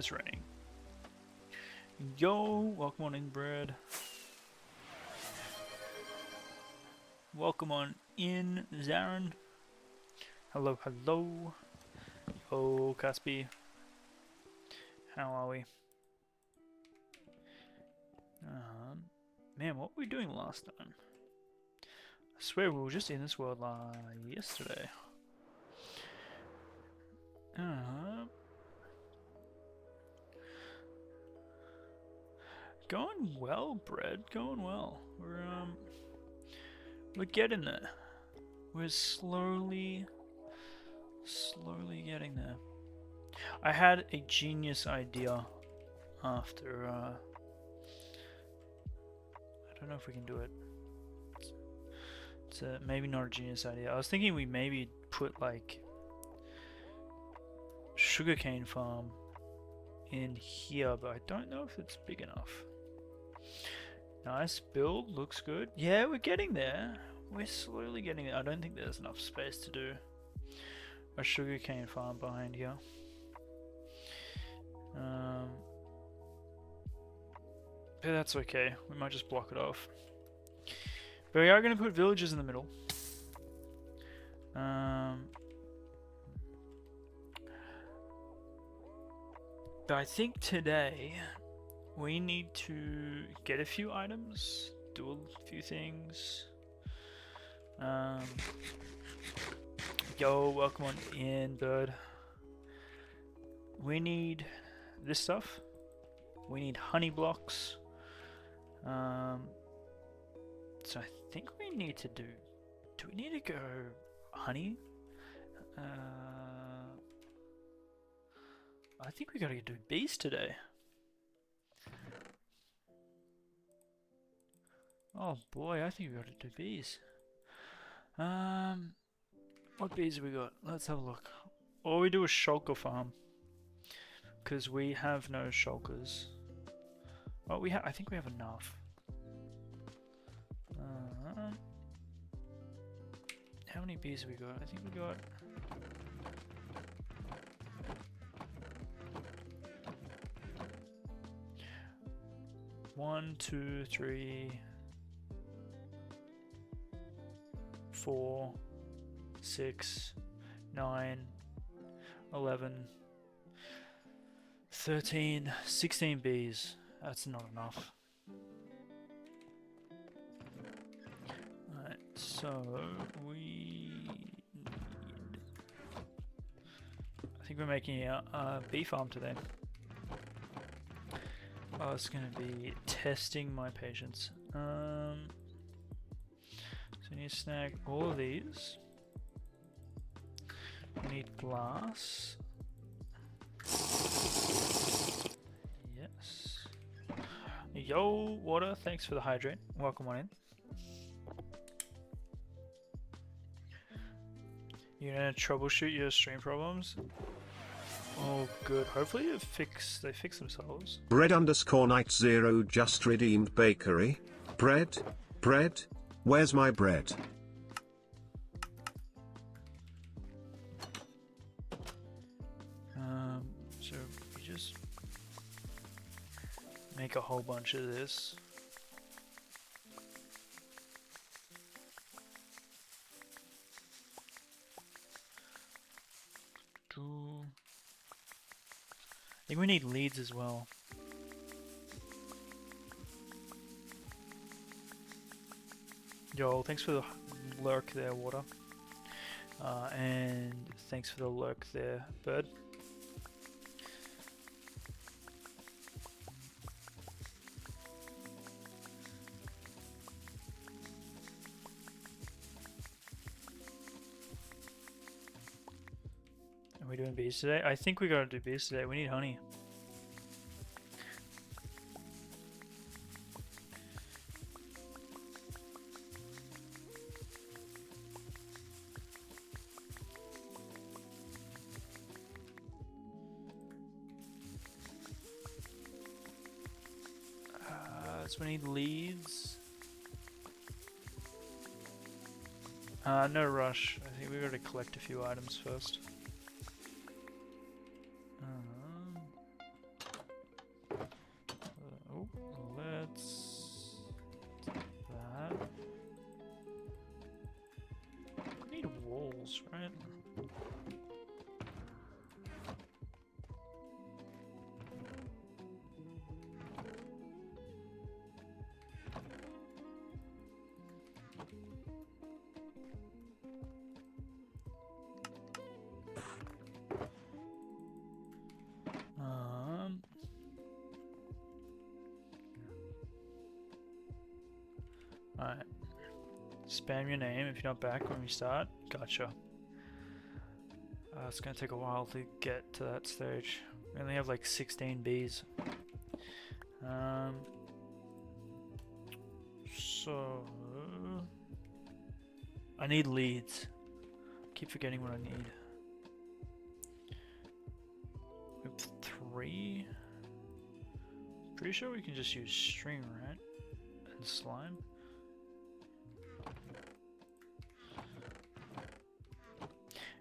it's raining. Yo, welcome on in, bread. Welcome on in, Zarin. Hello, hello. Yo, Caspi. How are we? Man, what were we doing last time? I swear we were just in this world yesterday. Going well, bread. Going well. We're getting there. We're slowly getting there. I had a genius idea after. I don't know if we can do it. It's maybe not a genius idea. I was thinking we maybe put like sugarcane farm in here, but I don't know if it's big enough. Nice build, looks good. Yeah, we're getting there. We're slowly getting there. I don't think there's enough space to do a sugarcane farm behind here. But that's okay. We might just block it off. But we are going to put villages in the middle. But I think today we need to get a few items, do a few things. Yo, welcome on in, bird. We need this stuff. We need honey blocks. So I think we need to do we need to go honey? I think we gotta do bees today. Oh boy, I think we gotta do bees. What bees have we got? Let's have a look. Or we do a shulker farm. Because we have no shulkers. Oh, I think we have enough. How many bees have we got? I think we got... One, two, three, 4, 6, 9, 11, 13, 16 bees. That's not enough. Alright, so we need... I think we're making a bee farm today. Oh, it's gonna be testing my patience. So we need to snag all of these. We need glass. Yes. Yo, water, thanks for the hydrate. Welcome on in. You're gonna troubleshoot your stream problems? Oh, good. Hopefully they fix themselves. Bread_Night0 just redeemed bakery. Bread? Where's my bread? So we just make a whole bunch of this. I think we need leads as well. Yo, thanks for the lurk there, water. And thanks for the lurk there, bird. Are we doing bees today? I think we gotta do bees today. We need honey. So we need leads. No rush. I think we gotta collect a few items first. Alright. Spam your name if you're not back when we start. Gotcha. It's gonna take a while to get to that stage. We only have like 16 bees. So I need leads. Keep forgetting what I need. We have 3. Pretty sure we can just use string, right? And slime.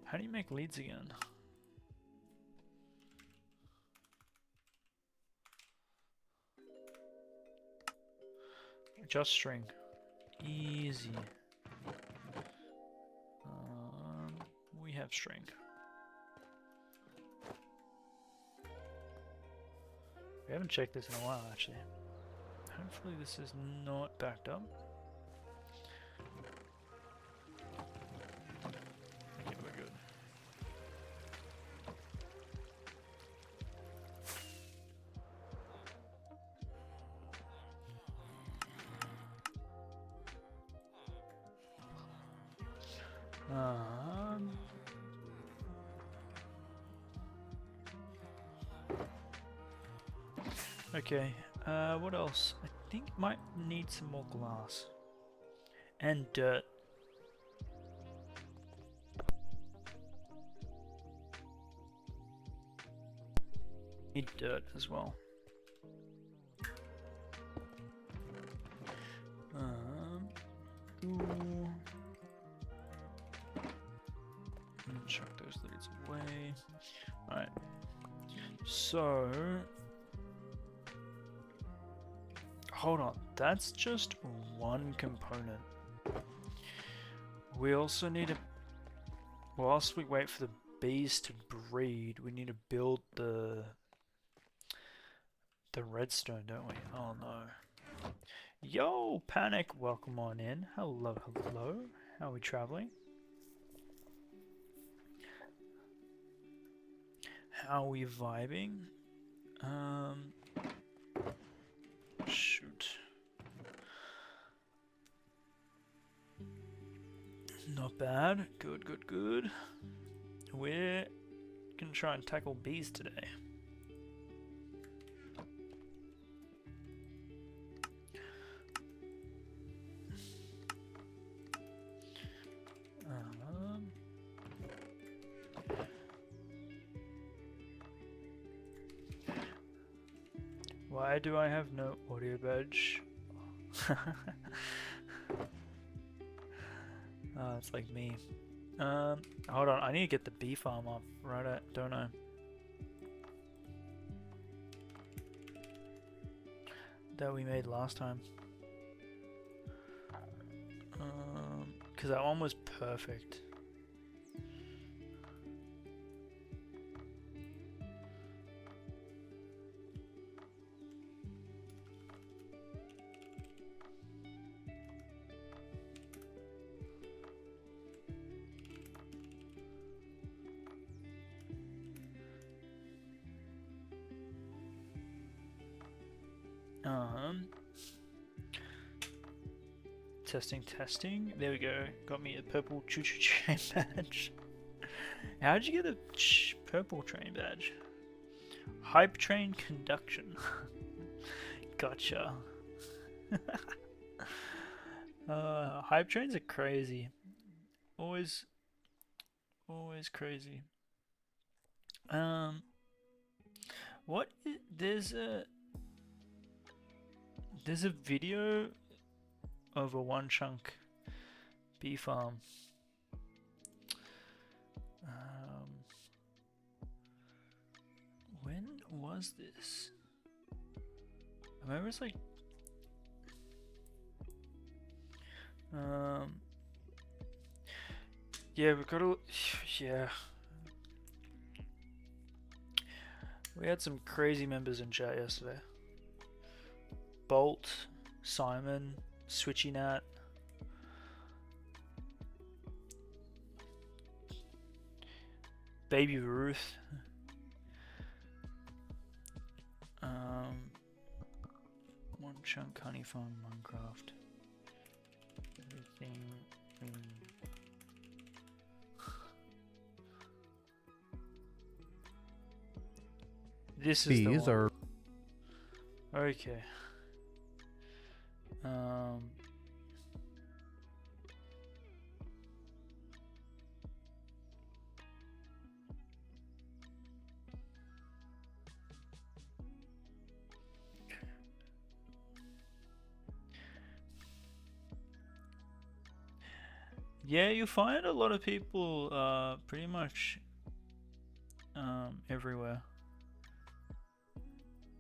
How do you make leads again? Just string. Easy. We have string. We haven't checked this in a while, actually. Hopefully this is not backed up. Okay, we're good. Okay, what else? I think might need some more glass. And dirt. Need dirt as well. Ooh. Chuck those leads away. Alright. So hold on, that's just one component. We also need to, whilst we wait for the bees to breed, we need to build the redstone, don't we? Oh no. Yo, Panic, welcome on in. Hello, hello. How are we traveling? How are we vibing? Shoot. Not bad. Good, good, good. We're gonna try and tackle bees today. Why do I have no audio badge? Oh, it's like me. Hold on, I need to get the bee farm up, right? Don't I? That we made last time. Because that one was perfect. Testing, testing. There we go. Got me a purple choo-choo train badge. How did you get a purple train badge? Hype train conduction. Gotcha. Hype trains are crazy. Always crazy. There's a video of a one chunk bee farm. When was this? I remember it's like yeah, we got a yeah. We had some crazy members in chat yesterday. Bolt, Simon, Switchy Nat, Baby Ruth, One Chunk Honey Farm Minecraft. Everything. This is the These one. are Okay. Yeah, you find a lot of people pretty much everywhere.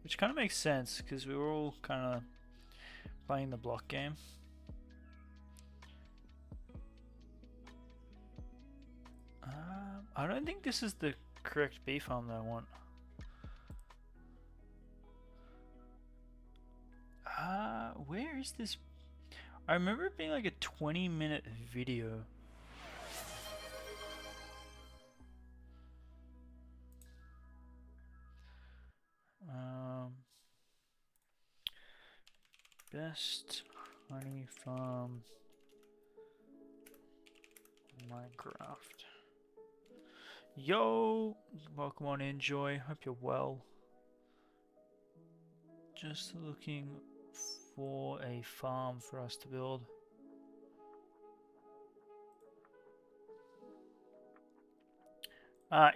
Which kind of makes sense because we were all kind of playing the block game. I don't think this is the correct bee farm that I want. Where is this? I remember it being like a 20-minute video. Best honey farm Minecraft. Yo, welcome on in, Joy. Hope you're well. Just looking for a farm for us to build.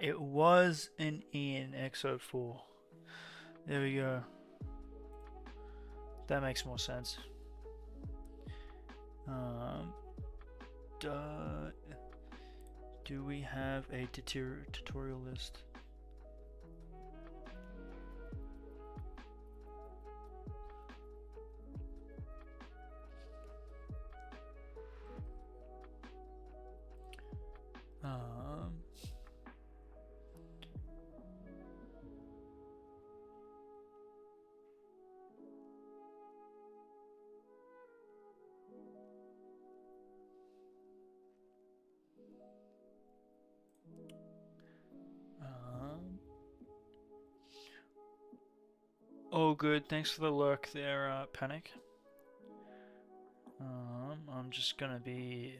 It was an Ian XO4. There we go. That makes more sense. Do we have a tutorial list? Oh, good. Thanks for the lurk there, Panic. I'm just gonna be.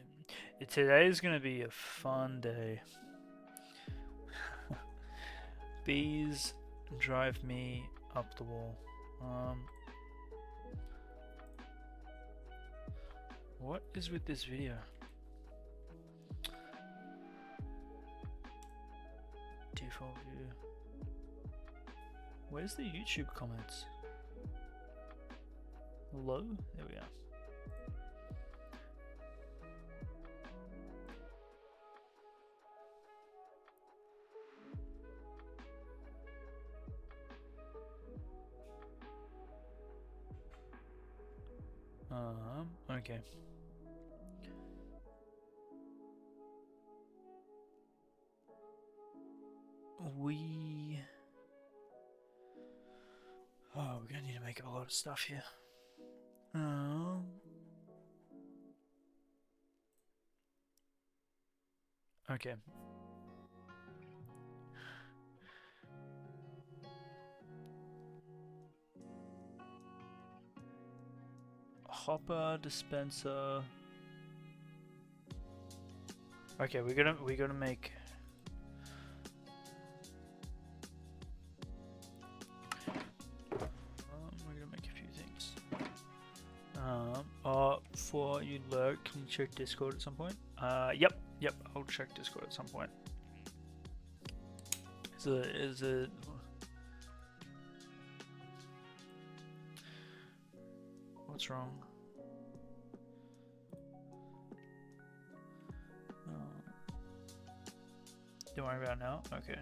Today is gonna be a fun day. Bees drive me up the wall. What is with this video? Default view. Where's the YouTube comments? Hello? There we are. Okay. Oh, we're gonna need to make a lot of stuff here. Okay. Hopper dispenser. Okay, we're gonna make. We're gonna make a few things. For you lurk, can you check Discord at some point? Yep, I'll check Discord at some point. Is it? What's wrong? Don't worry about it now. Okay.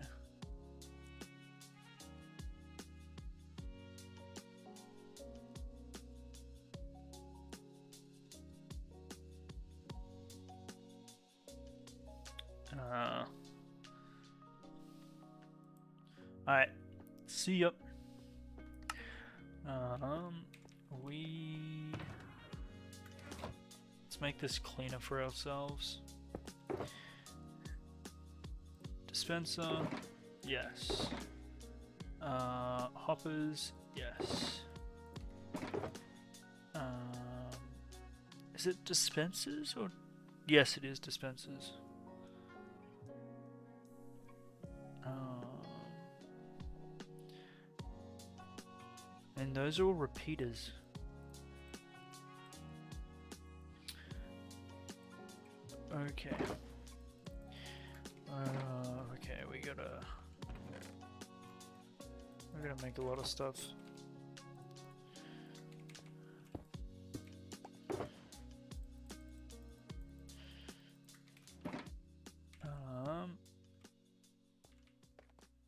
Alright. See ya. Let's make this cleaner for ourselves. Dispenser, yes. Hoppers, yes. Is it dispensers or? Yes, it is dispensers. And those are all repeaters. Okay. Okay, we gotta make a lot of stuff.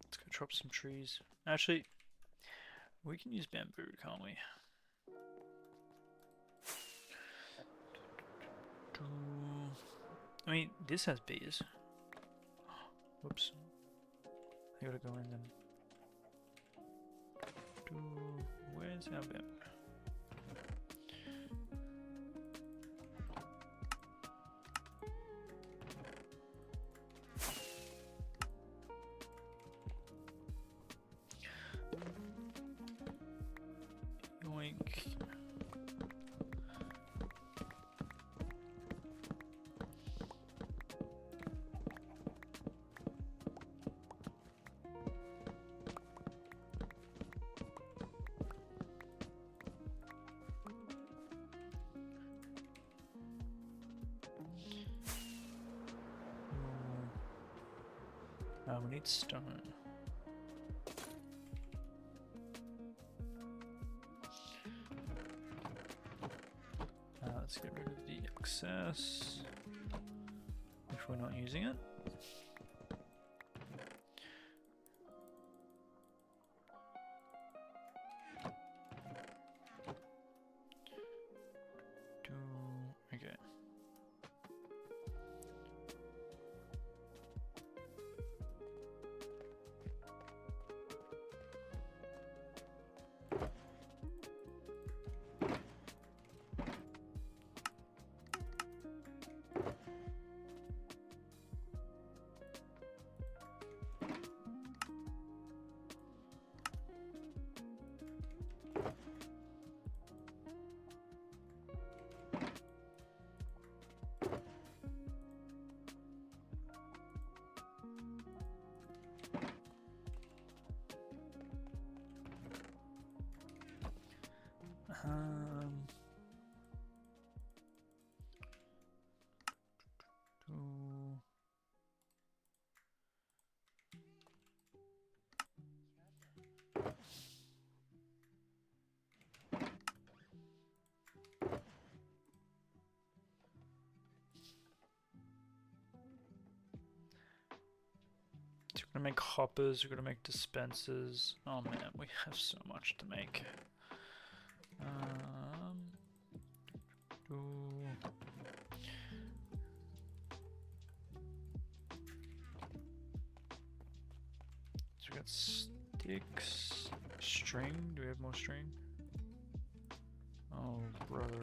Let's go chop some trees. Actually, we can use bamboo, can't we? I mean, this has bees. Whoops. I gotta go in them. Where's our bamboo? Yoink. We need stone. Let's get rid of the excess if we're not using it. Okay. We're gonna make hoppers, we're gonna make dispensers. Oh man, we have so much to make. So we got sticks, string. Do we have more string? Oh brother.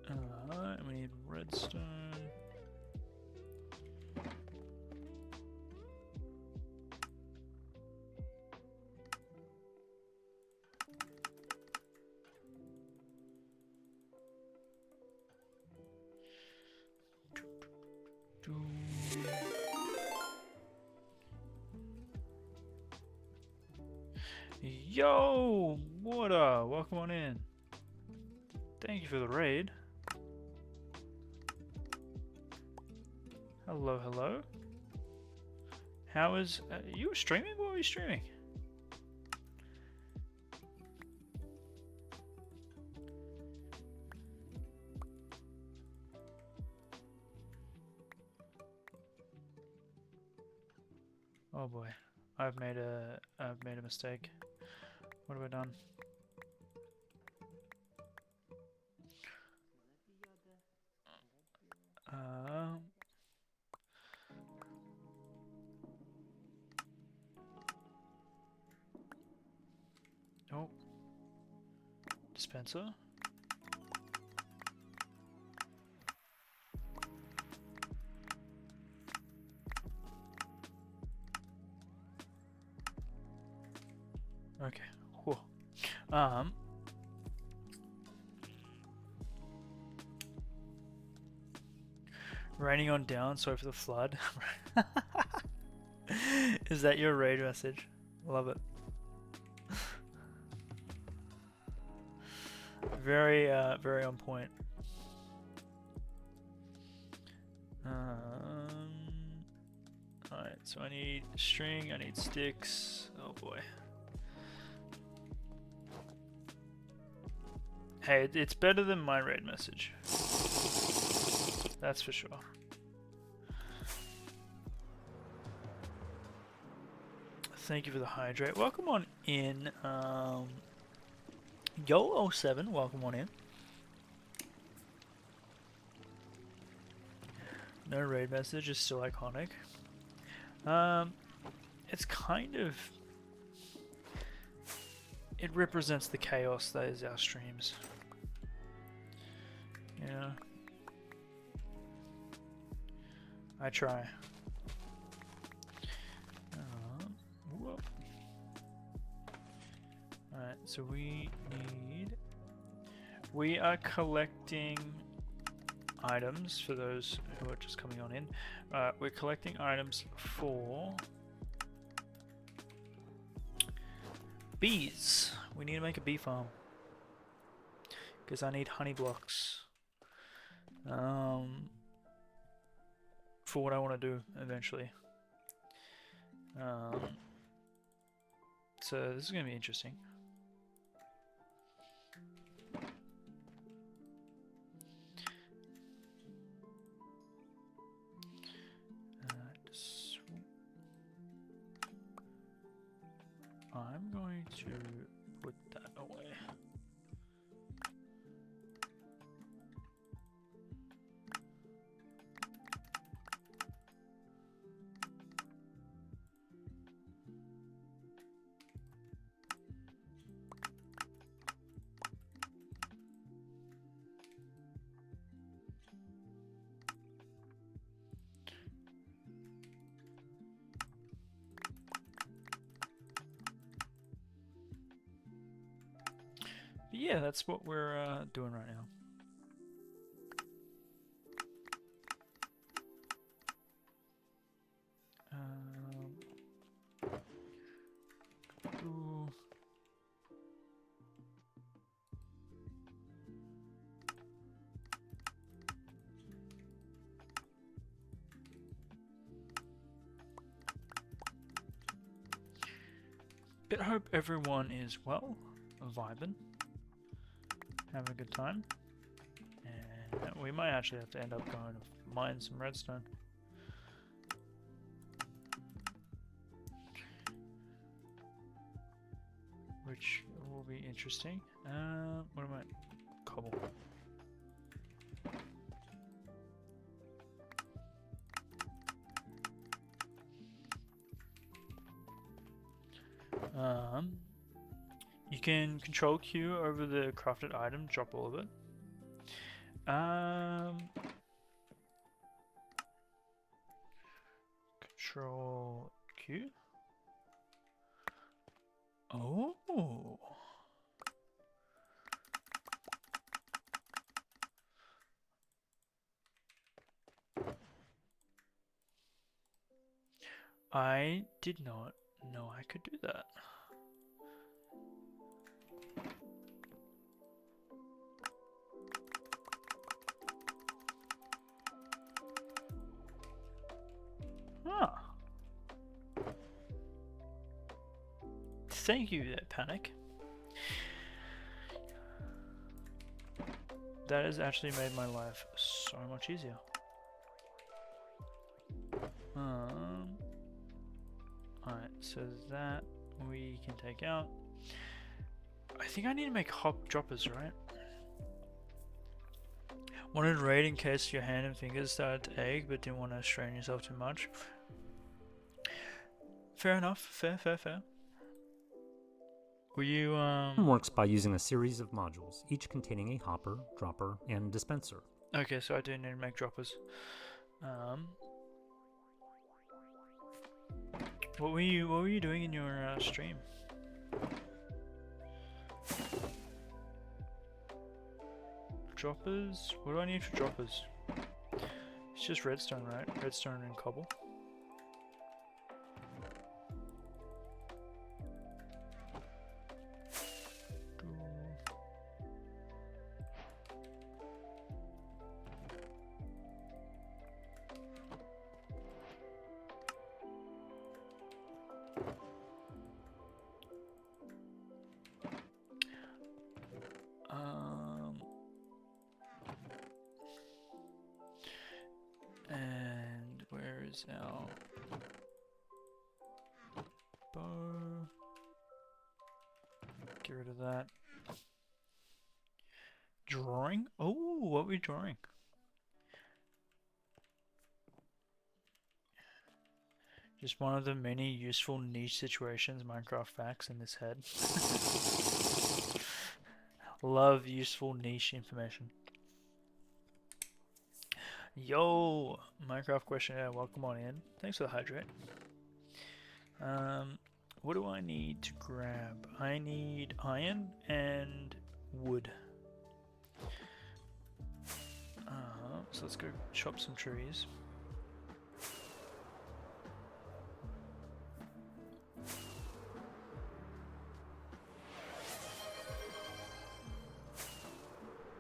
And we need redstone. Yo, what up? Welcome on in. Thank you for the raid. Hello, hello. How is you were streaming? What were you streaming? Oh boy, I've made a mistake. What have I done? Oh, dispenser. Okay. Whew. Raining on down, sorry for the flood. Is that your raid message? Love it. Very, very on point. Alright, so I need string, I need sticks. Oh boy. Hey, it's better than my raid message. That's for sure. Thank you for the hydrate. Welcome on in. Yo07, welcome on in. No raid message is still iconic. It's kind of... It represents the chaos that is our streams. Yeah. I try. Alright, so we are collecting items for those who are just coming on in. We're collecting items for bees. We need to make a bee farm because I need honey blocks for what I want to do eventually. So this is going to be interesting. I'm going to put that away. But yeah, that's what we're doing right now. Ooh. But hope everyone is well, vibing, having a good time, and we might actually have to end up going to mine some redstone. Which will be interesting. What am I? Cobble. You can control Q over the crafted item, drop all of it. Control Q. Oh. I did not know I could do that. Huh. Thank you, Panic. That has actually made my life so much easier. Alright, so that we can take out. I think I need to make hop droppers, right? Wanted raid in case your hand and fingers started to ache, but didn't want to strain yourself too much. Fair enough. Fair. Were you Works by using a series of modules, each containing a hopper, dropper, and dispenser. Okay, so I do need to make droppers. What were you doing in your stream? Droppers? What do I need for droppers? It's just redstone, right? Redstone and cobble. And where is our bow? Get rid of that. Drawing? Oh, what are we drawing? Just one of the many useful niche situations Minecraft facts in this head. Love useful niche information. Yo, Minecraft questionnaire, welcome on in. Thanks for the hydrate. What do I need to grab? I need iron and wood. So let's go chop some trees.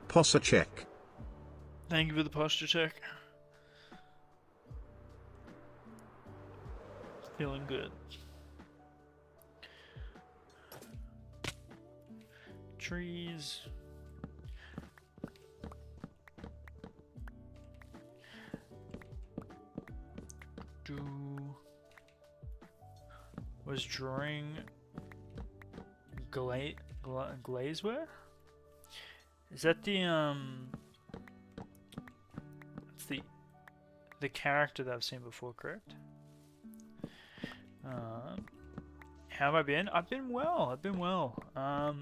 Posture check. Thank you for the posture check. Feeling good. Trees. Was drawing glazeware? Is that it's the character that I've seen before, correct? How have I been? I've been well. I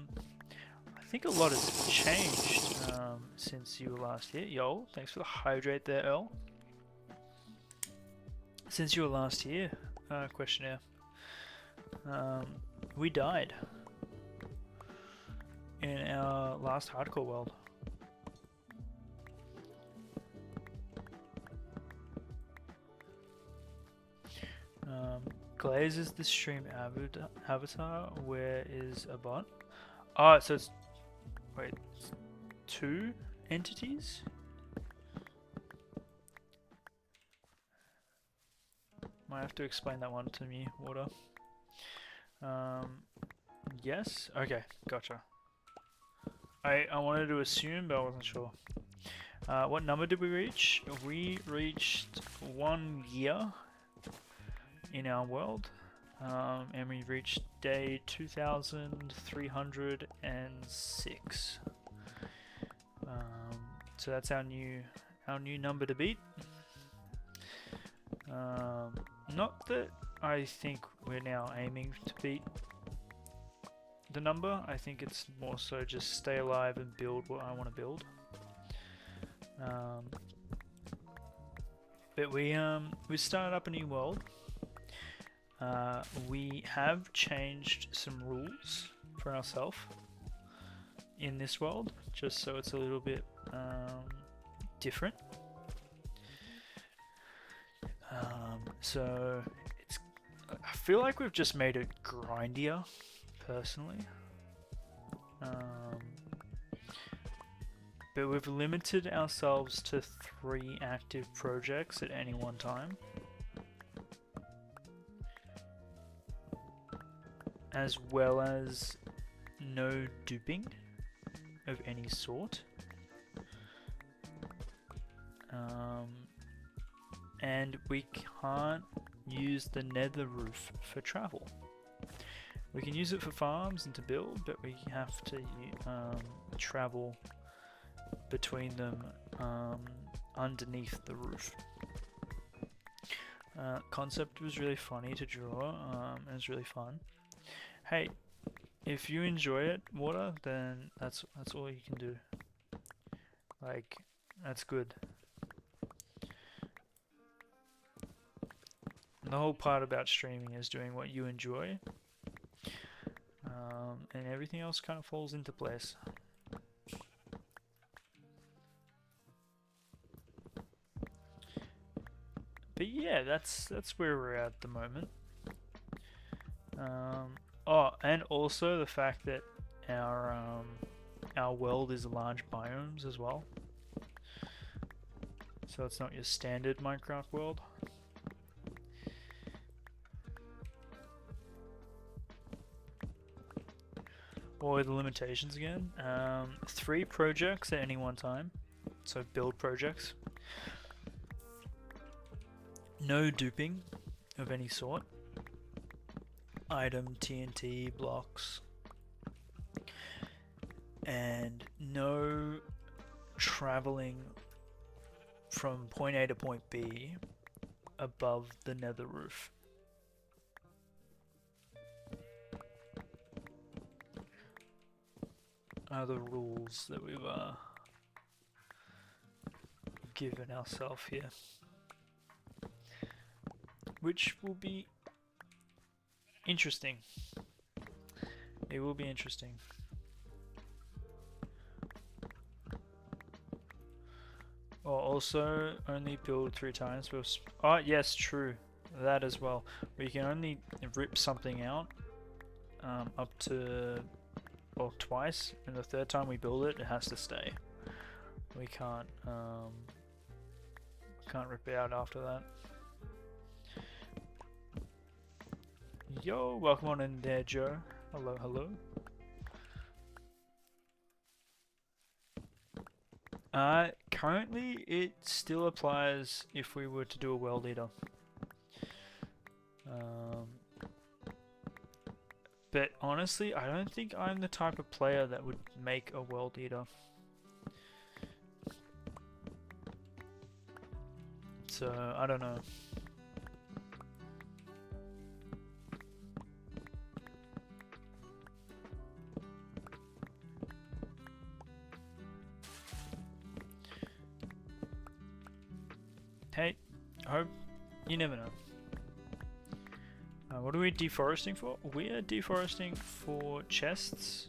think a lot has changed since you were last here. Yo, thanks for the hydrate there, Earl. Since you were last here, questionnaire. We died in our last hardcore world. Glaze is the stream avatar. Where is a bot? Oh, so it's wait, it's 2 entities. Might have to explain that one to me, Water. Yes? Okay, gotcha. I wanted to assume, but I wasn't sure. What number did we reach? We reached 1 year in our world. And we reached day 2306. So that's our new number to beat. Not that I think we're now aiming to beat the number. I think it's more so just stay alive and build what I want to build. But we started up a new world. We have changed some rules for ourselves in this world, just so it's a little bit different. So I feel like we've just made it grindier, personally. But we've limited ourselves to 3 active projects at any one time, as well as no duping of any sort. And we can't use the nether roof for travel. We can use it for farms and to build, but we have to travel between them underneath the roof. Concept was really funny to draw. It was really fun. Hey, if you enjoy it, water, then that's all you can do. Like, that's good. The whole part about streaming is doing what you enjoy, and everything else kind of falls into place. But yeah, that's where we're at the moment. Oh, and also the fact that our world is large biomes as well. So it's not your standard Minecraft world. What are the limitations again? 3 projects at any one time. So build projects. No duping of any sort. Item, TNT, blocks. And no traveling from point A to point B above the nether roof. Are the rules that we've given ourselves here, which will be interesting. It will be interesting. Oh, also only build 3 times. Oh yes, true, that as well. We can only rip something out up to, or twice, and the 3rd time we build it, it has to stay. We can't rip it out after that. Yo, welcome on in there, Joe. Hello, hello. Currently it still applies if we were to do a world eater. But honestly, I don't think I'm the type of player that would make a world eater. So, I don't know. Hey, I hope you never know. What are we deforesting for? We are deforesting for chests,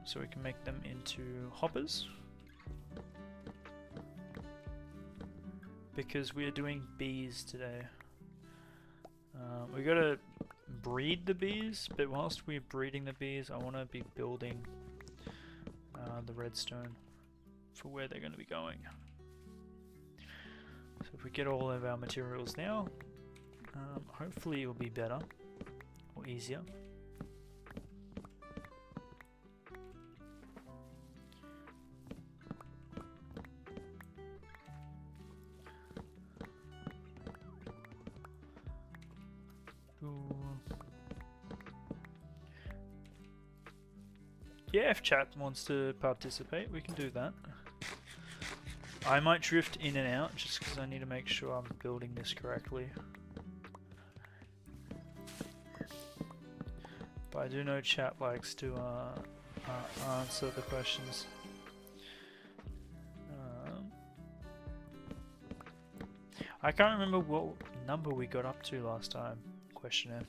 so we can make them into hoppers. Because we are doing bees today. We gotta breed the bees, but whilst we're breeding the bees, I want to be building the redstone for where they're going to be going. So if we get all of our materials now, hopefully it will be better or easier. Yeah, if chat wants to participate, we can do that. I might drift in and out just because I need to make sure I'm building this correctly. But I do know chat likes to answer the questions. I can't remember what number we got up to last time. Questionnaire.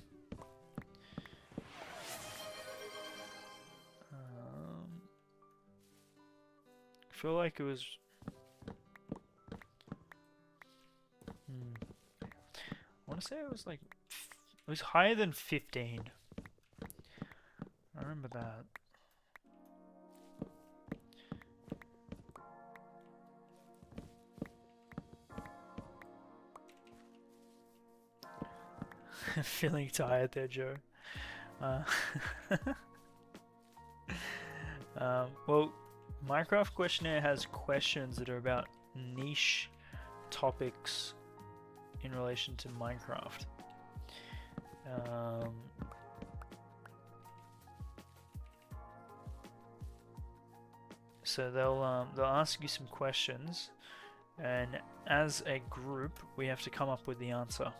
I feel like it was. I want to say it was like. It was higher than 15. I remember that. Feeling tired there, Joe. Well, Minecraft Questionnaire has questions that are about niche topics in relation to Minecraft. So they'll ask you some questions, and as a group, we have to come up with the answer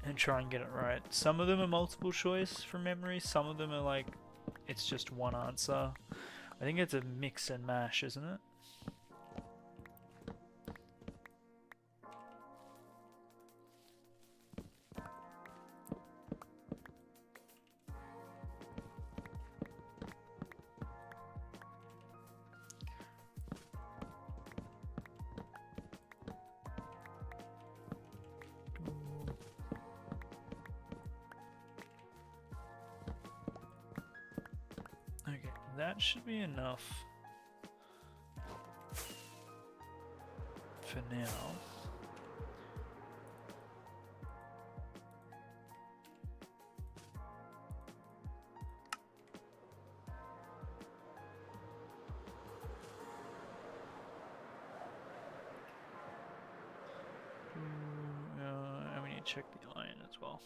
and try and get it right. Some of them are multiple choice from memory. Some of them are like it's just one answer. I think it's a mix and mash, isn't it? Okay, that should be enough for now. And we need to check the iron as well.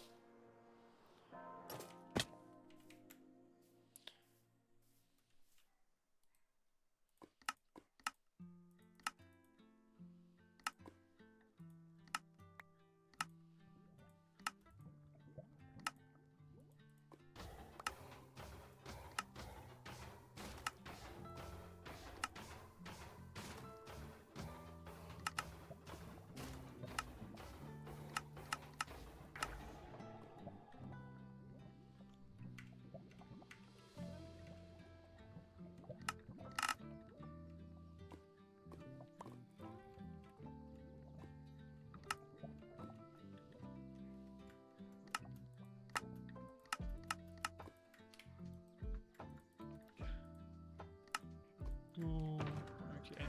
Okay.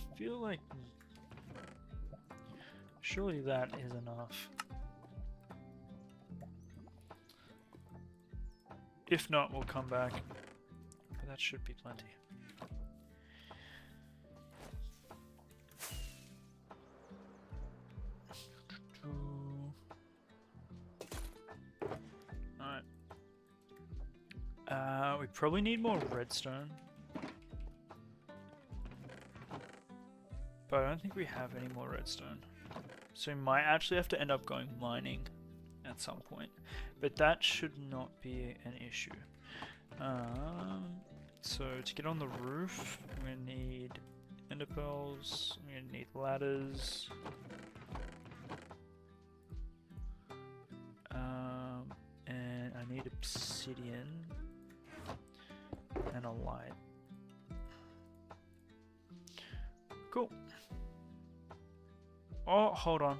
I feel like surely that is enough. If not, we'll come back. But that should be plenty. Alright. We probably need more redstone. But I don't think we have any more redstone. So we might actually have to end up going mining at some point. But that should not be an issue. So to get on the roof, we're going to need ender pearls, we're going to need ladders. And I need obsidian and a light. Cool. Oh, hold on.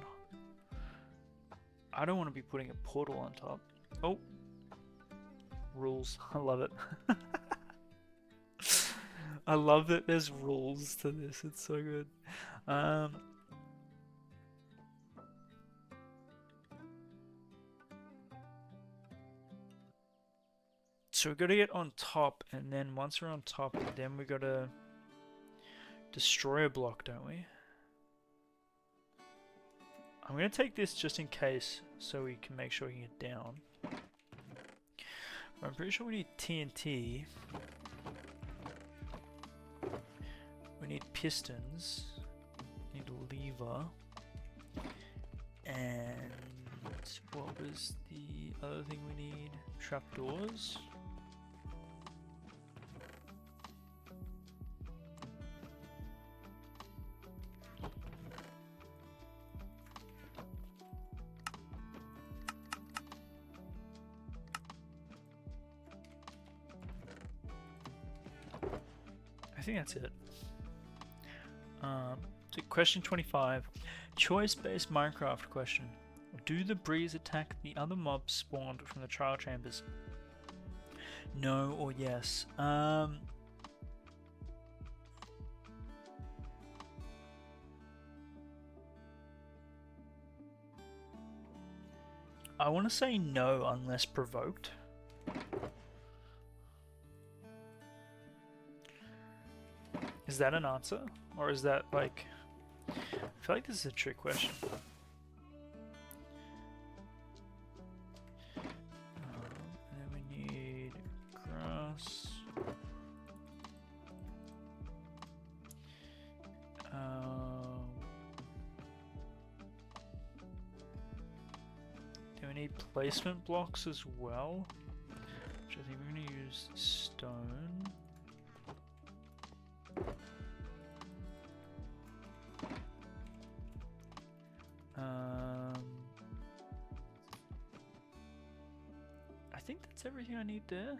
I don't want to be putting a portal on top. Oh. Rules. I love it. I love that there's rules to this. It's so good. So we've got to get on top, and then once we're on top, then we've got to destroy a block, don't we? I'm going to take this just in case, so we can make sure we can get down. But I'm pretty sure we need TNT. We need pistons. We need a lever. And what was the other thing we need? Trapdoors. I think that's it. So question 25. Choice-based Minecraft question. Do the breeze attack the other mobs spawned from the trial chambers? No or yes? I want to say no unless provoked. Is that an answer? Or is that like... I feel like this is a trick question. And then we need grass. Do we need placement blocks as well? Which I think we're going to use stone. I think that's everything I need there.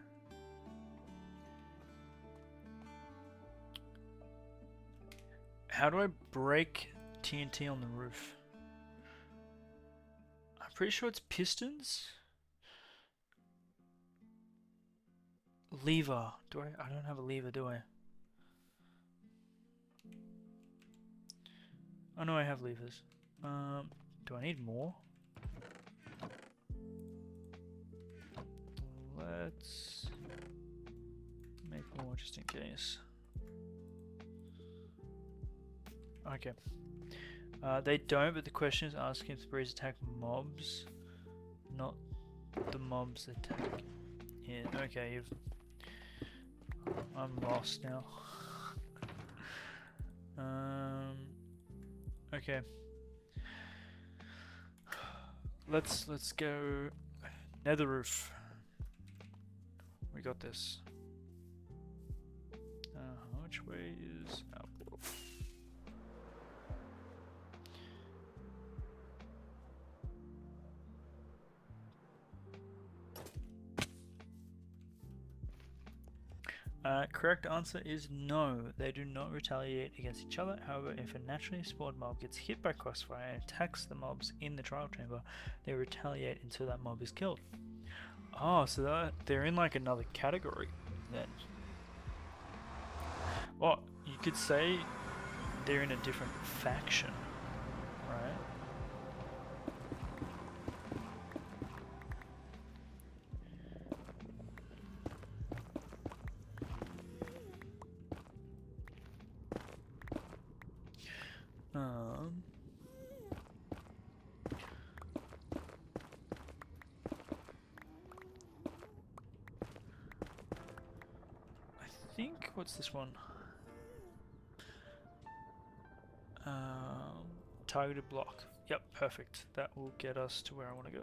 How do I break TNT on the roof? I'm pretty sure it's pistons. Lever. Do I? I don't have a lever, do I? Oh no, I have levers. Do I need more? Let's make more just in case. Okay. They don't, but the question is asking if the breeds attack mobs, not the mobs attack it. Okay, you've... I'm lost now. Okay. Let's go nether roof. We got this. Which way is our portal? Correct answer is no. They do not retaliate against each other. However, if a naturally spawned mob gets hit by crossfire and attacks the mobs in the trial chamber, they retaliate until that mob is killed. Oh, so they're in like another category then. Well, you could say they're in a different faction, right? I think, what's this one? Targeted block. Yep, perfect. That will get us to where I want to go.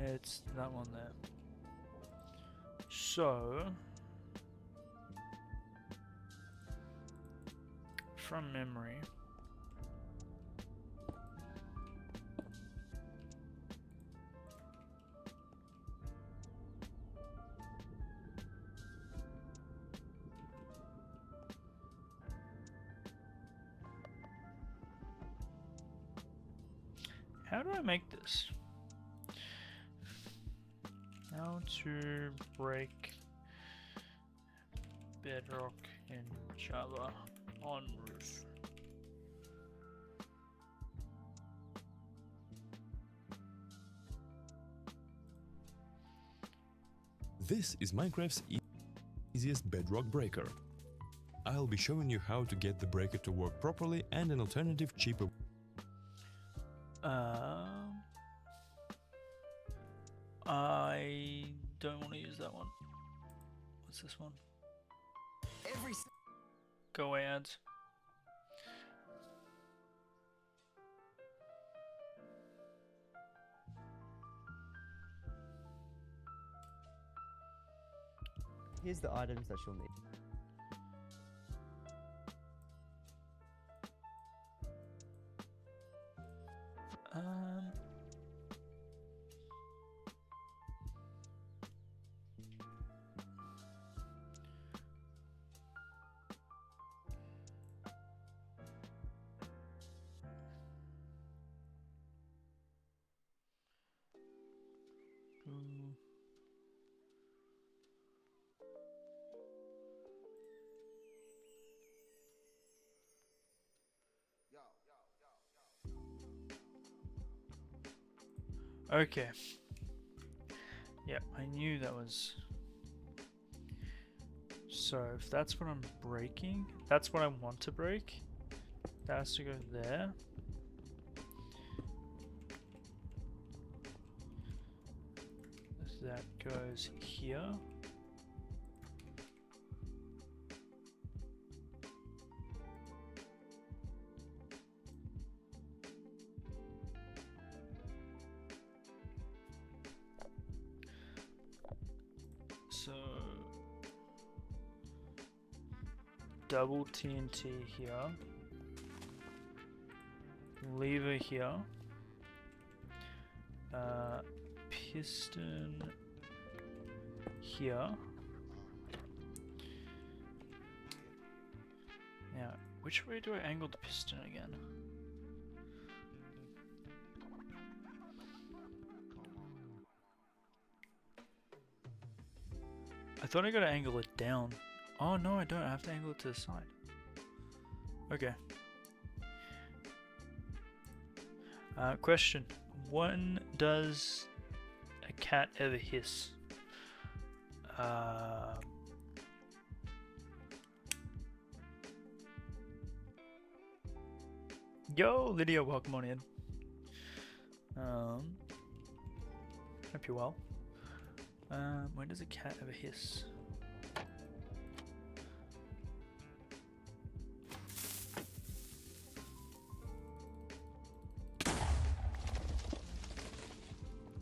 It's that one there. So, from memory, how do I make this? How to break bedrock in Java on roof. This is Minecraft's easiest bedrock breaker. I'll be showing you how to get the breaker to work properly and an alternative cheaper. I don't want to use that one. What's this one? Go away, ads. Here's the items that you'll need. Okay. Yeah, I knew that was... So, if that's what I'm breaking, that's what I want to break. That has to go there. That goes here. So double TNT here, lever here, piston here. Now, which way do I angle the piston again? I thought I gotta angle it down. Oh no, I don't. I have to angle it to the side. Okay. Question. When does a cat ever hiss? Yo, Lydia, welcome on in. Hope you're well. When does a cat ever hiss?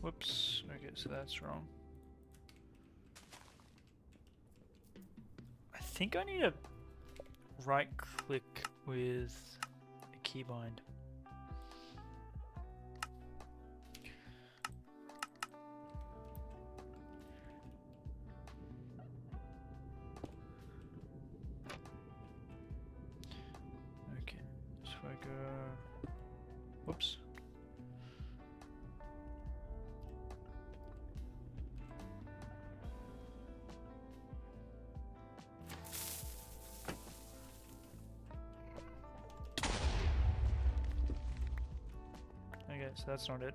Whoops. Okay, so that's wrong. I think I need to right click with a keybind. Okay, so if I go, whoops. Okay, so that's not it.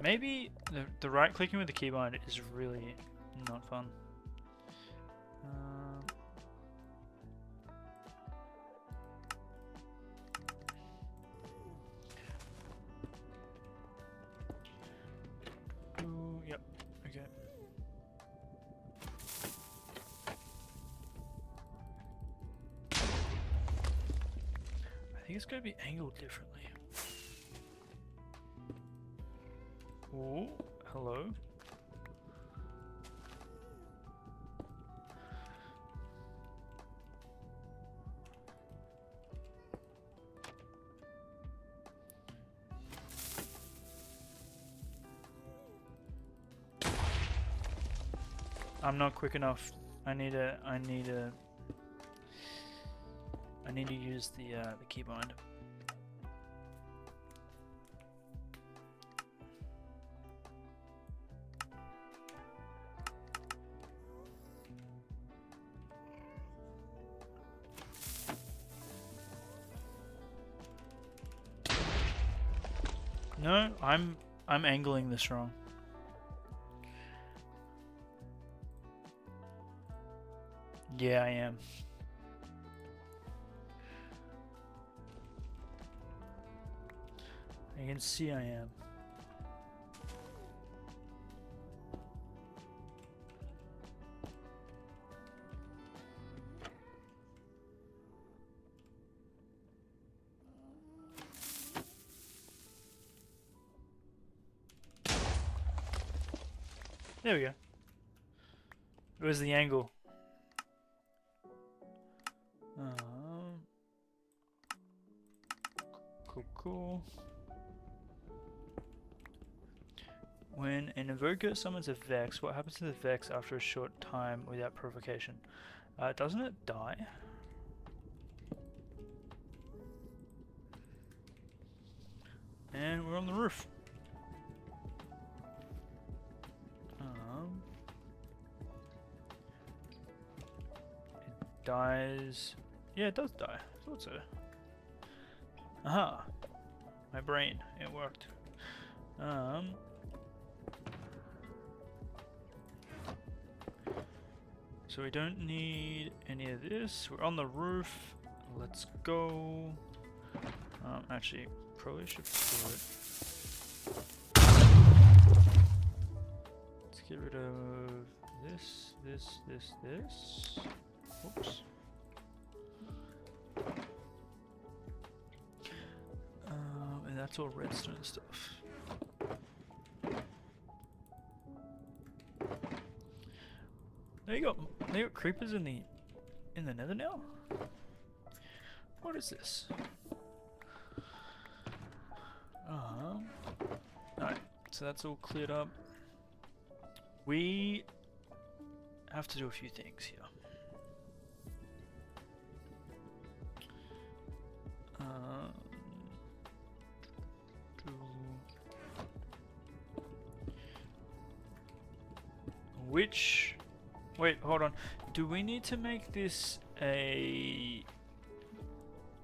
Maybe the right clicking with the keybind is really not fun. Ooh, yep. Okay. I think it's going to be angled differently. Oh, hello. I'm not quick enough. I need to use the keybind. No, I'm angling this wrong. Yeah, I am. I can see I am. There we go. It was the angle. Cool. When an invoker summons a Vex, what happens to the Vex after a short time without provocation? Doesn't it die? And we're on the roof. It dies. Yeah, it does die. I thought so. Aha! My brain, it worked. So we don't need any of this. We're on the roof. Let's go. Actually, probably should put. Let's get rid of this, this. Oops. And that's all redstone stuff. They got creepers in the nether now? What is this? Alright, so that's all cleared up. We have to do a few things here. Wait, hold on. Do we need to make this a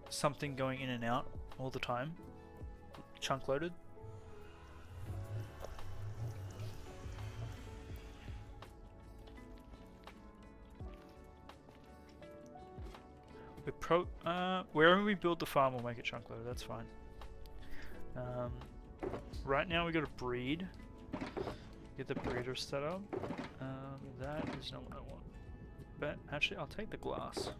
something going in and out all the time? Chunk loaded? Wherever we build the farm, we'll make it chunk loaded. That's fine. Right now we got to breed. Get the breeder set up. That is not what I want. But actually, I'll take the glass.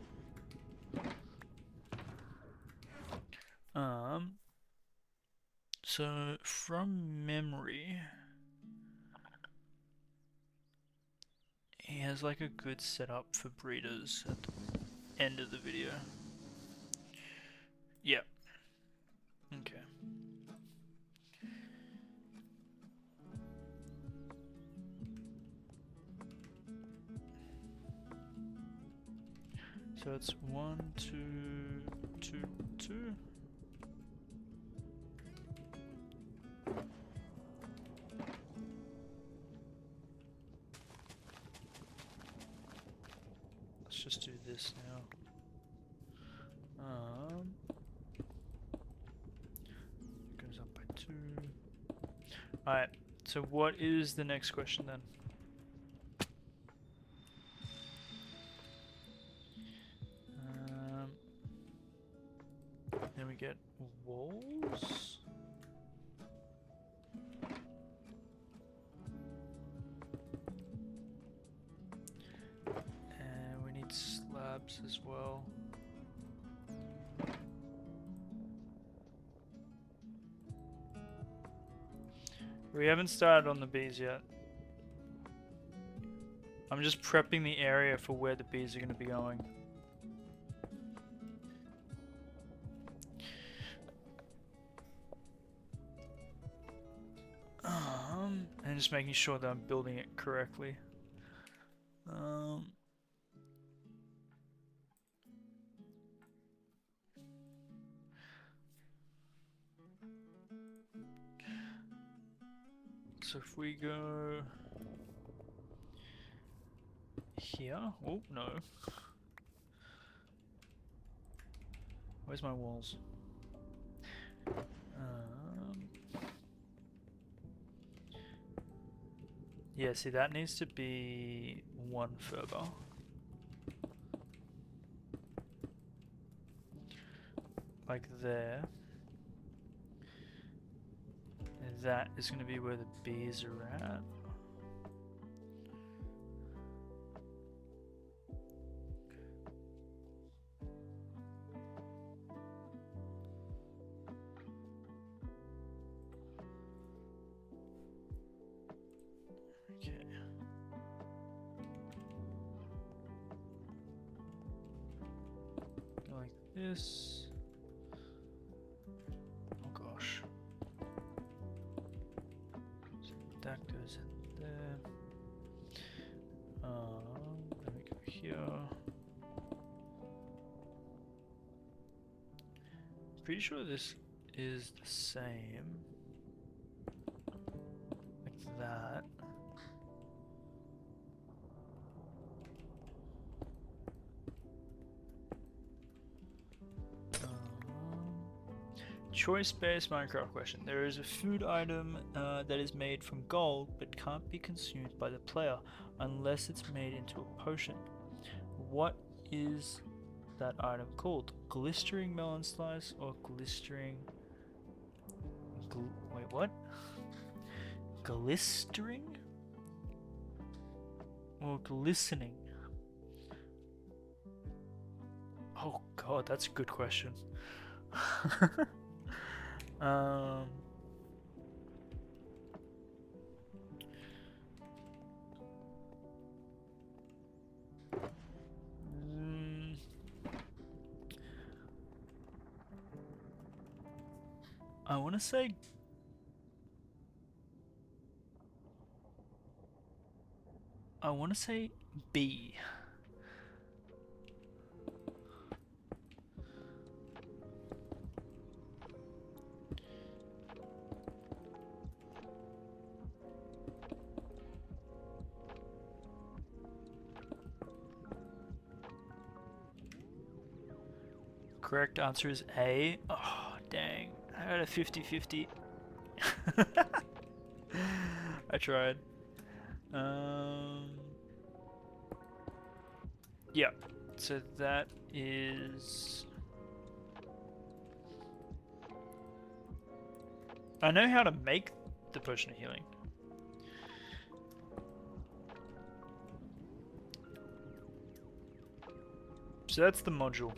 So from memory, he has like a good setup for breeders at the end of the video. Yeah. Okay. So it's 1, 2, 2, 2. Let's just do this now. It goes up by 2. Alright, so what is the next question then? Then we get walls. And we need slabs as well. We haven't started on the bees yet. I'm just prepping the area for where the bees are going to be going. And just making sure that I'm building it correctly. So if we go here, oh no. Where's my walls? Yeah, see that needs to be 1 further. Like there. And that is going to be where the bees are at. This. Oh gosh. So that goes in there. Then we go here. Pretty sure this is the same. Like that. Choice-based Minecraft question. There is a food item that is made from gold but can't be consumed by the player unless it's made into a potion. what is that item called? Glistering melon slice or glistering... Wait, what? Glistering? Or glistening? Oh god, that's a good question. um... I want to say B. Correct answer is A. Oh, dang. I had a 50-50. I tried. Yeah. So that is... I know how to make the potion of healing. So that's the module.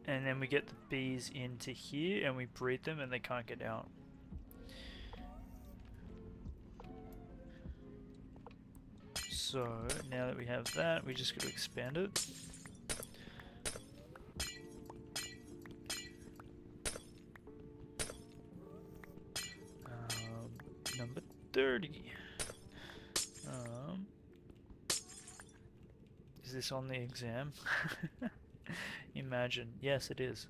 And then we get the bees into here and we breed them and they can't get out. So now that we have that, we just got to expand it. Number 30. Is this on the exam? Imagine. Yes, it is.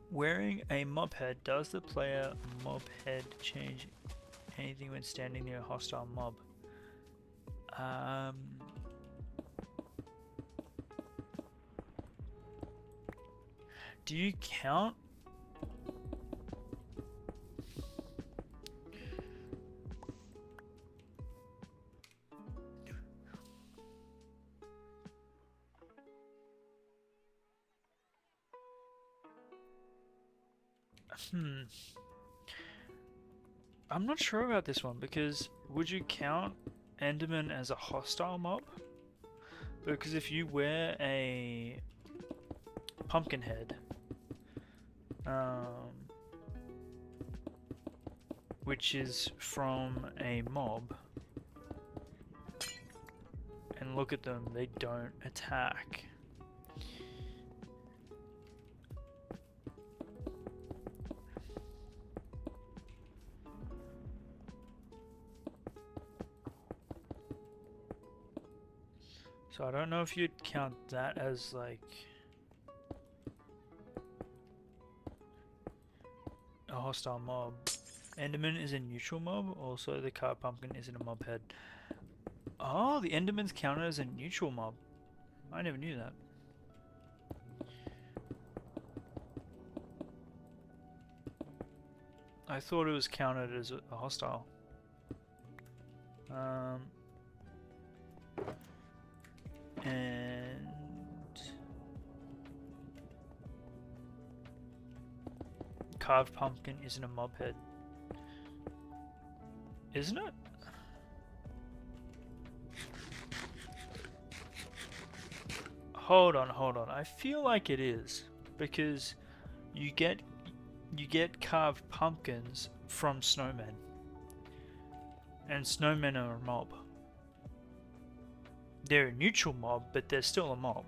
Wearing a mob head. Does the player mob head change anything when standing near a hostile mob? Do you count? I'm not sure about this one because would you count Enderman as a hostile mob? Because if you wear a pumpkin head, which is from a mob, and look at them, they don't attack. So I don't know if you'd count that as like a hostile mob. Enderman is a neutral mob, also the carved pumpkin isn't a mob head. Oh, the Enderman's counted as a neutral mob. I never knew that. I thought it was counted as a hostile. And carved pumpkin isn't a mob head, isn't it? Hold on. I feel like it is because you get carved pumpkins from snowmen, and snowmen are a mob. They're a neutral mob, but they're still a mob.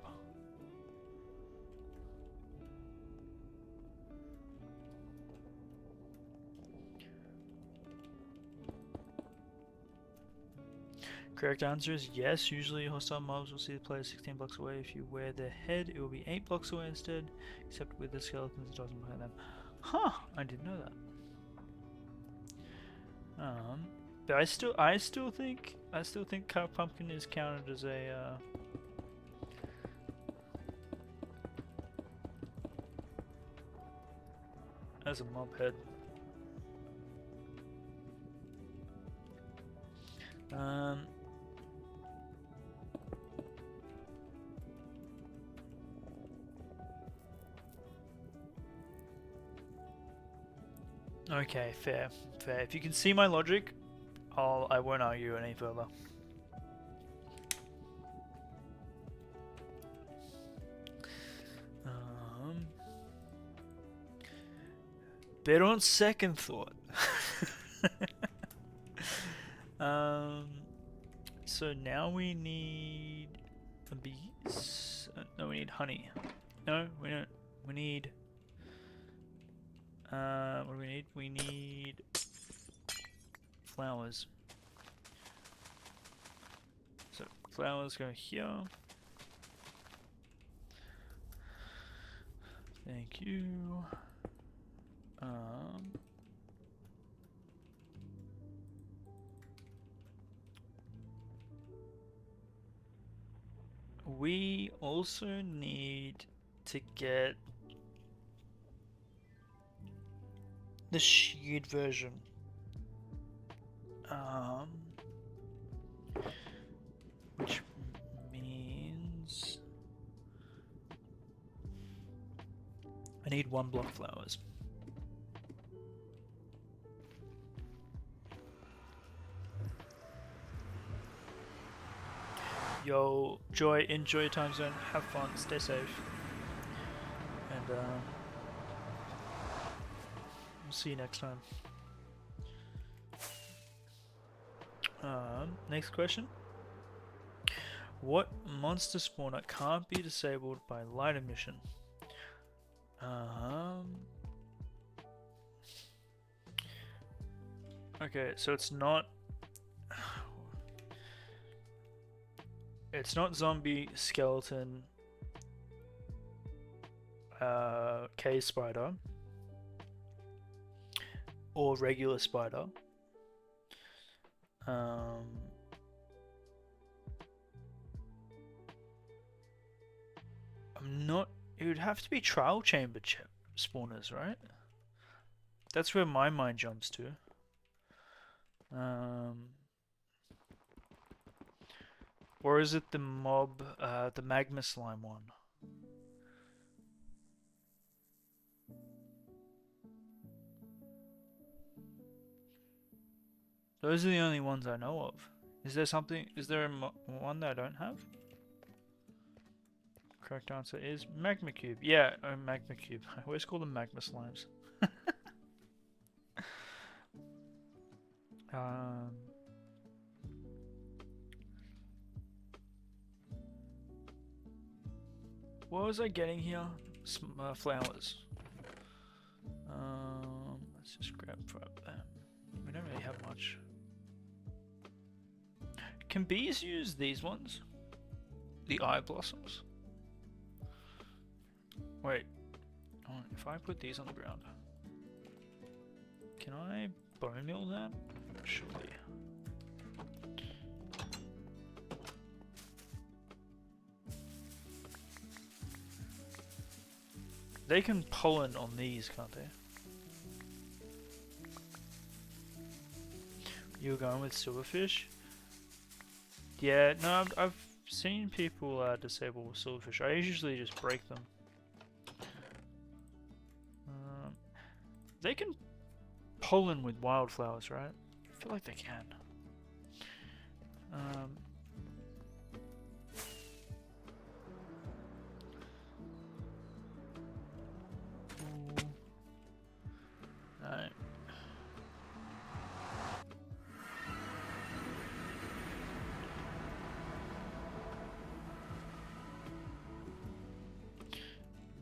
Correct answer is yes. Usually hostile mobs will see the player 16 blocks away. If you wear their head, it will be 8 blocks away instead, except with the skeletons it doesn't behind them. Huh, I didn't know that. But I still think carved pumpkin is counted as a mob head. Okay, fair. If you can see my logic, I won't argue any further. But on second thought, so now we need bees. No, we need honey. No, we don't. We need. What do we need? We need flowers. So flowers go here. Thank you. We also need to get the sheared version. Which means I need 1 block flowers. Yo, Joy, enjoy your time zone, have fun, stay safe, and we'll see you next time. Next question. What monster spawner can't be disabled by light emission? Okay, so it's not zombie, skeleton, cave spider, or regular spider. I'm not. It would have to be trial chamber spawners, right? That's where my mind jumps to. Or is it the mob, the magma slime one? Those are the only ones I know of. Is there something? Is there one that I don't have? Correct answer is magma cube. Yeah, magma cube. I always call them magma slimes. What was I getting here? Flowers. Let's just grab that. We don't really have much. Can bees use these ones? The eye blossoms? Wait. Oh, if I put these on the ground, can I bone meal that? Surely. They can pollen on these, can't they? You were going with silverfish? Yeah, no, I've seen people disable silverfish. I usually just break them. They can pollen with wildflowers, right? I feel like they can. Alright.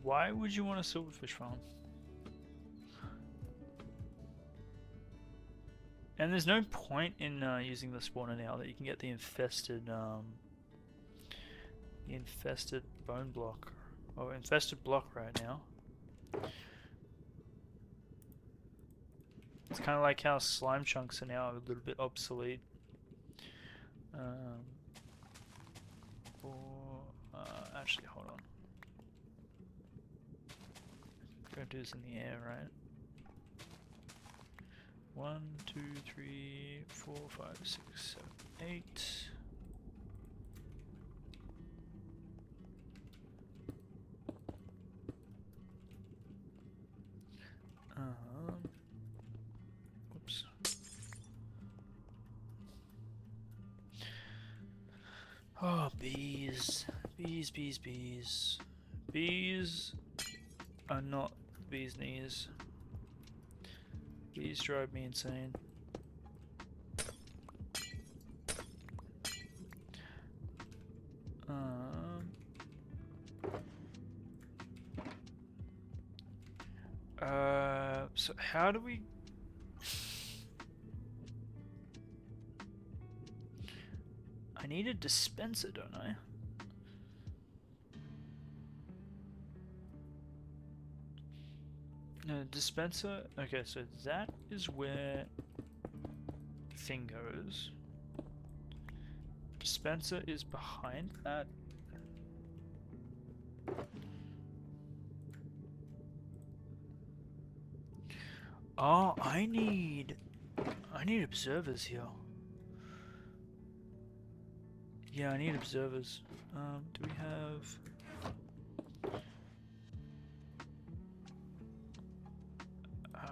Why would you want a silverfish farm? And there's no point in using the spawner now that you can get the infested bone block, or infested block right now. It's kind of like how slime chunks are now a little bit obsolete. Actually, hold on. Gotta do this in the air, right? 1, 2, 3, 4, 5, 6, 7, 8. Whoops. Oh, bees. Bees, bees, bees. Bees are not bees' knees. Bees drive me insane. So how do we... I need a dispenser, don't I? No, dispenser. Okay, so that is where thing goes. Dispenser is behind that. Oh, I need observers here. Yeah, I need observers. Do we have...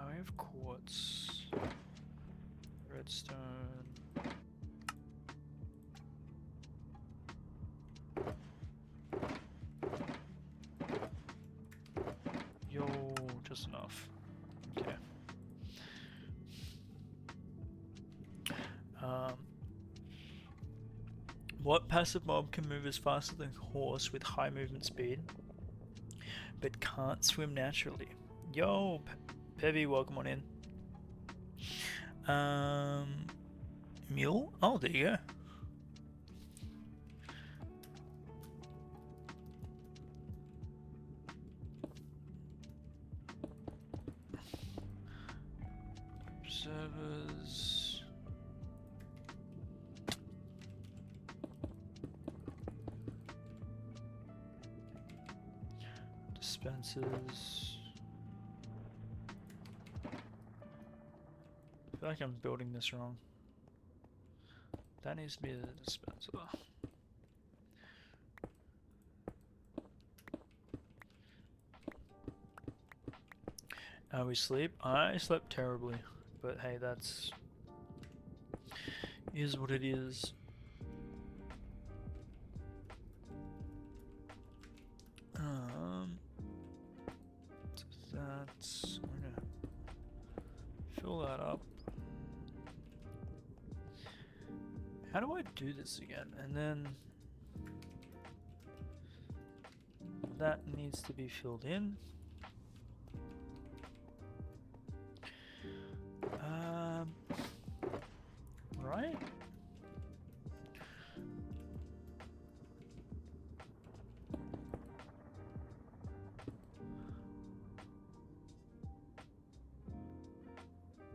we have quartz, redstone. Yo, just enough. Okay. What passive mob can move as fast as a horse with high movement speed, but can't swim naturally? Yo, Pevy, welcome on in. Mule? Oh, there you go. Observers. Dispensers. I feel like I'm building this wrong. That needs to be the dispenser. We sleep? I slept terribly, but hey, that's... is what it is. So I'm gonna fill that up. How do I do this again? And then that needs to be filled in. Right?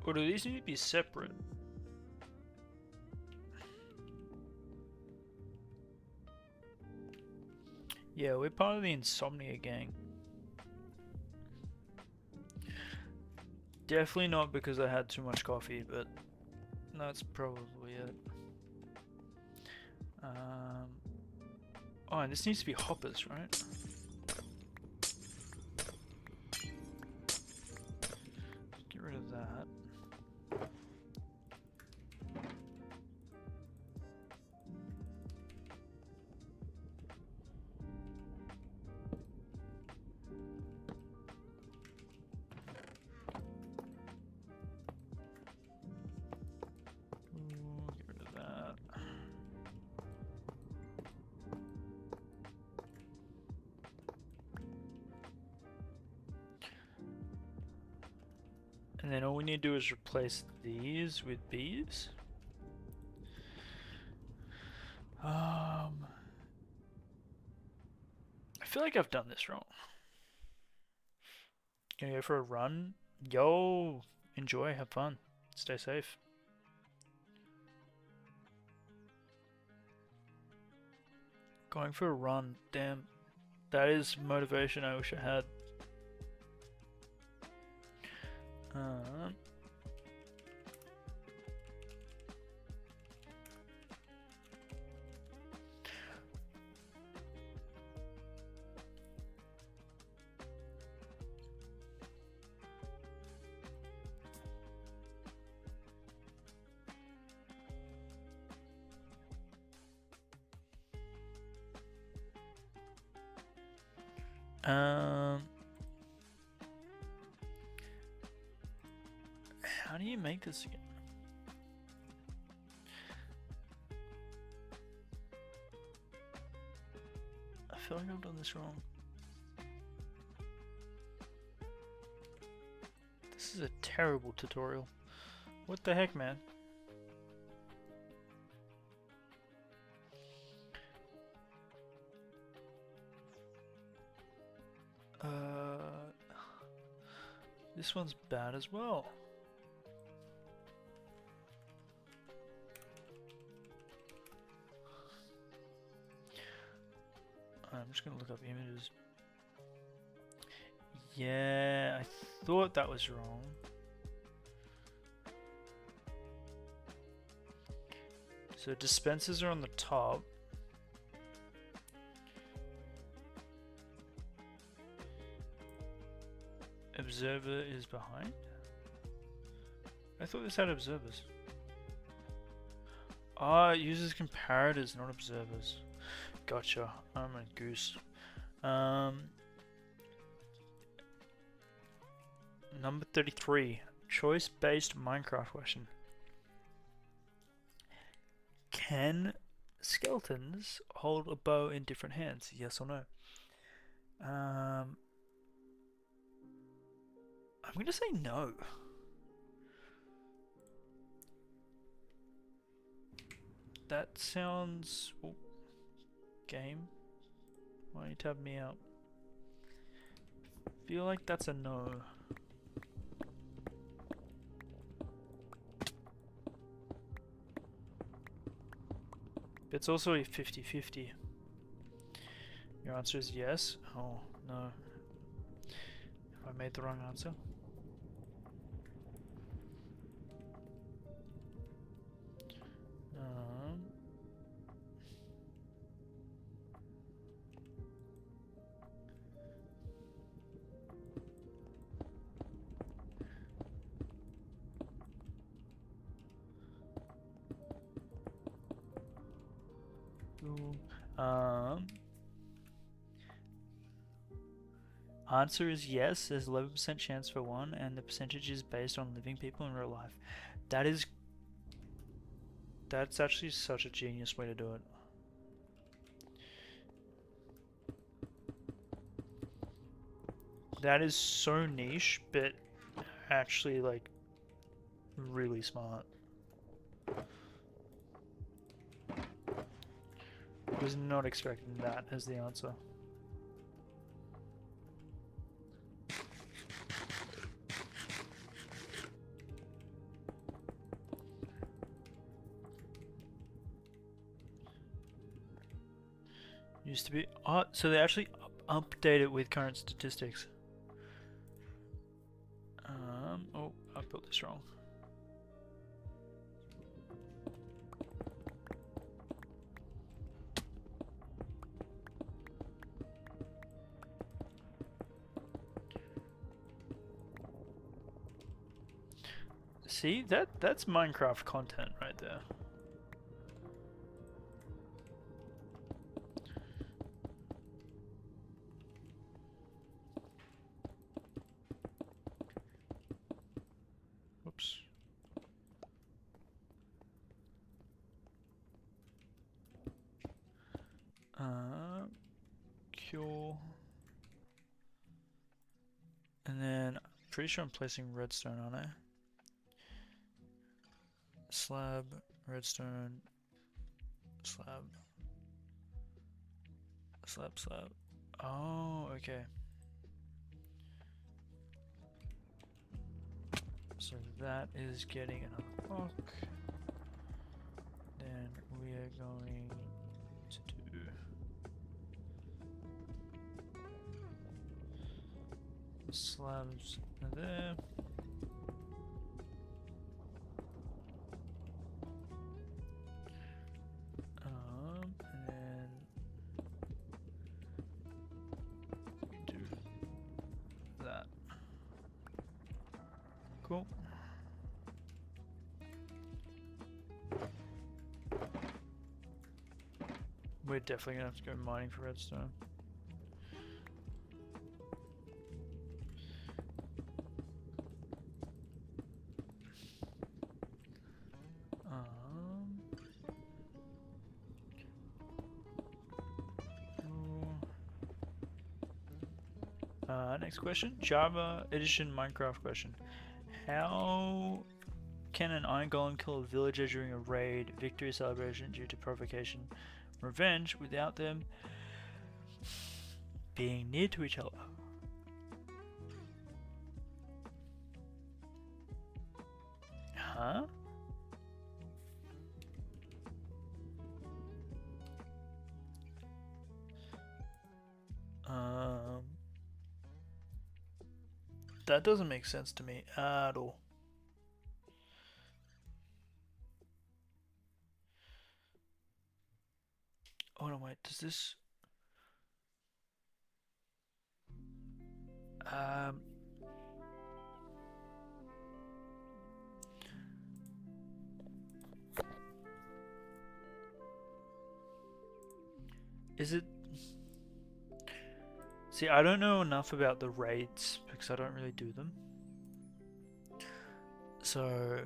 Or do these need to be separate? Yeah, we're part of the Insomnia gang. Definitely not because I had too much coffee, but that's probably it. Oh, and this needs to be hoppers, right? Get rid of that. And then all we need to do is replace these with bees. I feel like I've done this wrong. Gonna go for a run. Yo, enjoy, have fun, stay safe. Going for a run, damn. That is motivation I wish I had. Um, Um, how do you make this again? I feel like I've done this wrong. This is a terrible tutorial. What the heck, man? This one's bad as well. I'm just gonna look up images. Yeah, I thought that was wrong. So dispensers are on the top. Observer is behind? I thought this had observers. Ah, it uses comparators, not observers. Gotcha. I'm a goose. Number 33. Choice-based Minecraft question. Can skeletons hold a bow in different hands? Yes or no? I'm gonna say no. That sounds... Oh, game? Why don't you tab me out? Feel like that's a no. It's also a 50-50. Your answer is yes? Oh, no. Have I made the wrong answer? Answer is yes, there's 11% chance for one, and the percentage is based on living people in real life. That's actually such a genius way to do it. That is so niche, but actually like really smart. Was not expecting that as the answer. Used to be... Oh, so they actually update it with current statistics. Oh, I built this wrong. See, that's Minecraft content right there. Oops. Cure. And then, I'm pretty sure I'm placing redstone on it. Slab, redstone, slab, slab, slab. Oh, okay. So that is getting another block. Then we are going to do slabs there. And then do that. Cool. We're definitely gonna have to go mining for redstone. Next question, Java Edition Minecraft question. How can an iron golem kill a villager during a raid, victory celebration due to provocation, revenge without them being near to each other? Huh? That doesn't make sense to me at all. Oh no, wait, does this... Is it... See, I don't know enough about the raids because I don't really do them. So...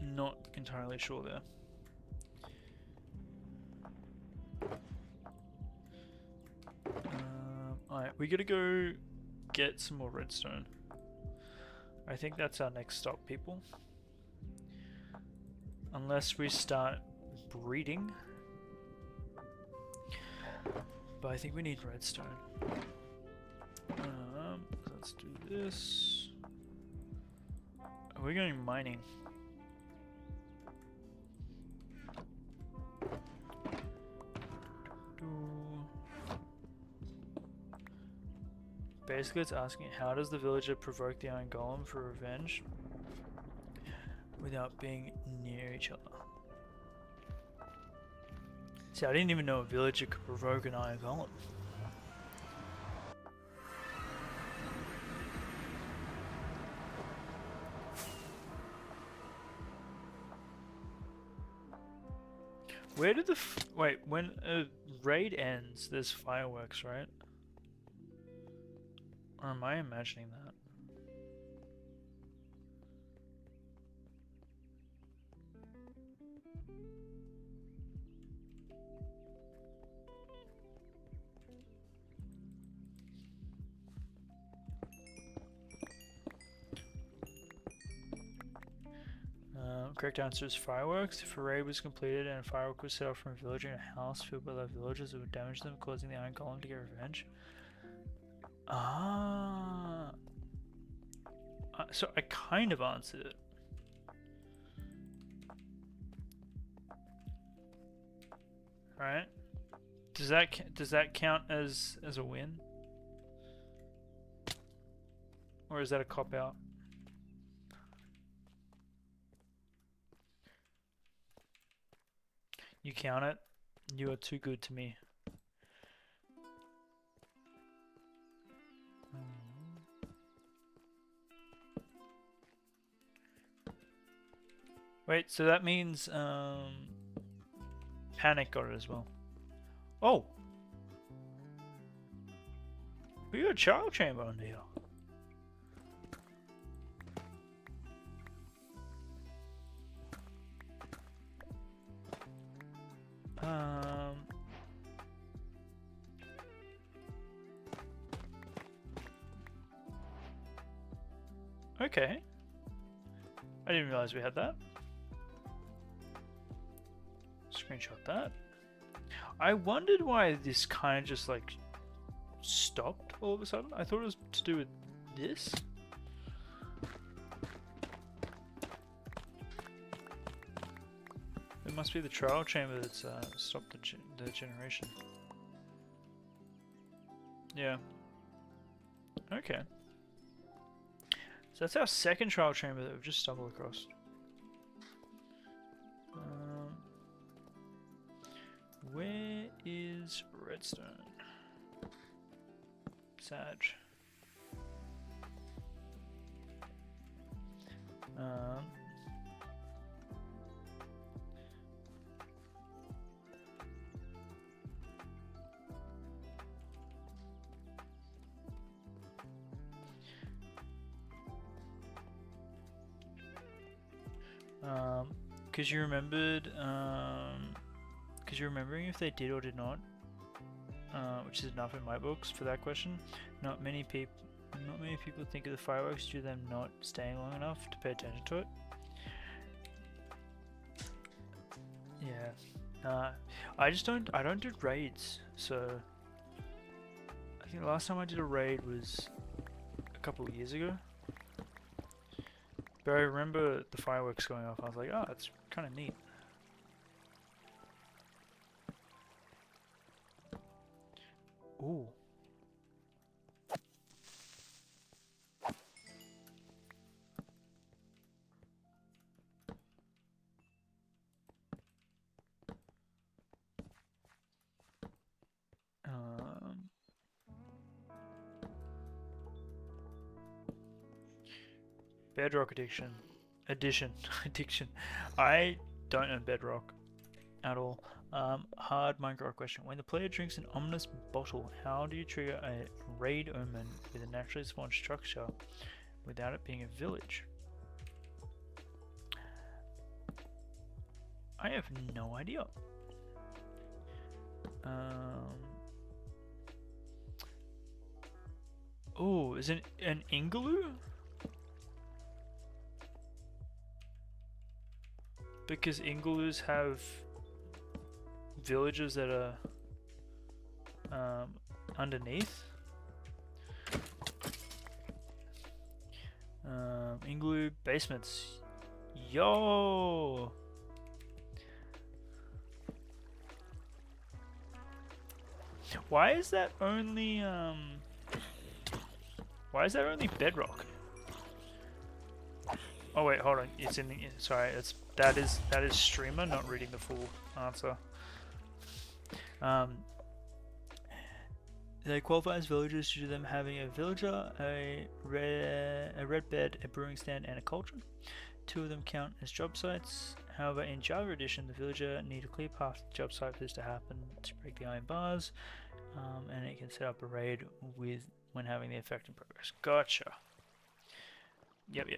Not entirely sure there. Alright, we gotta go get some more redstone. I think that's our next stop, people. Unless we start breeding. But I think we need redstone. Let's do this. We're going mining. Basically, it's asking how does the villager provoke the iron golem for revenge without being near each other? See, I didn't even know a villager could provoke an iron golem. Where did the wait, when a raid ends, there's fireworks, right? Or am I imagining that? Correct answer is fireworks. If a raid was completed and a firework was set off from a villager in a house filled by other villagers, it would damage them, causing the iron golem to get revenge. Ah. So I kind of answered it. Right? Does that count as a win? Or is that a cop out? You count it? You are too good to me. Wait, so that means Panic got it as well. Oh! We got a child chamber under here. Okay. I didn't realize we had that. Screenshot that. I wondered why this kind of just like stopped. all of a sudden? I thought it was to do with this. It must be the trial chamber that's stopped the generation. Yeah. Okay. So that's our second trial chamber that we've just stumbled across. Where is redstone? Sag. Because you remembered, because you're remembering if they did or did not, which is enough in my books for that question. Not many people think of the fireworks due to them not staying long enough to pay attention to it. Yeah, I don't do raids, so I think the last time I did a raid was a couple of years ago. But I remember the fireworks going off. I was like, oh, it's kind of neat. Ooh. Bedrock addiction. Addiction. I don't own Bedrock at all. Hard Minecraft question. When the player drinks an ominous bottle, how do you trigger a raid omen with a naturally spawned structure without it being a village? I have no idea. Oh, is it an Ingaloo? Because Ingaloos have villages that are underneath. Ingaloo basements. Yo! Why is that only bedrock? Oh wait, hold on. It's in the sorry, that is streamer not reading the full answer. They qualify as villagers due to them having a villager, a red bed, a brewing stand, and a cauldron. 2 of them count as job sites. However, in Java Edition, the villager need a clear path to the job site for this to happen to break the iron bars, and it can set up a raid when having the effect in progress. Gotcha. Yep.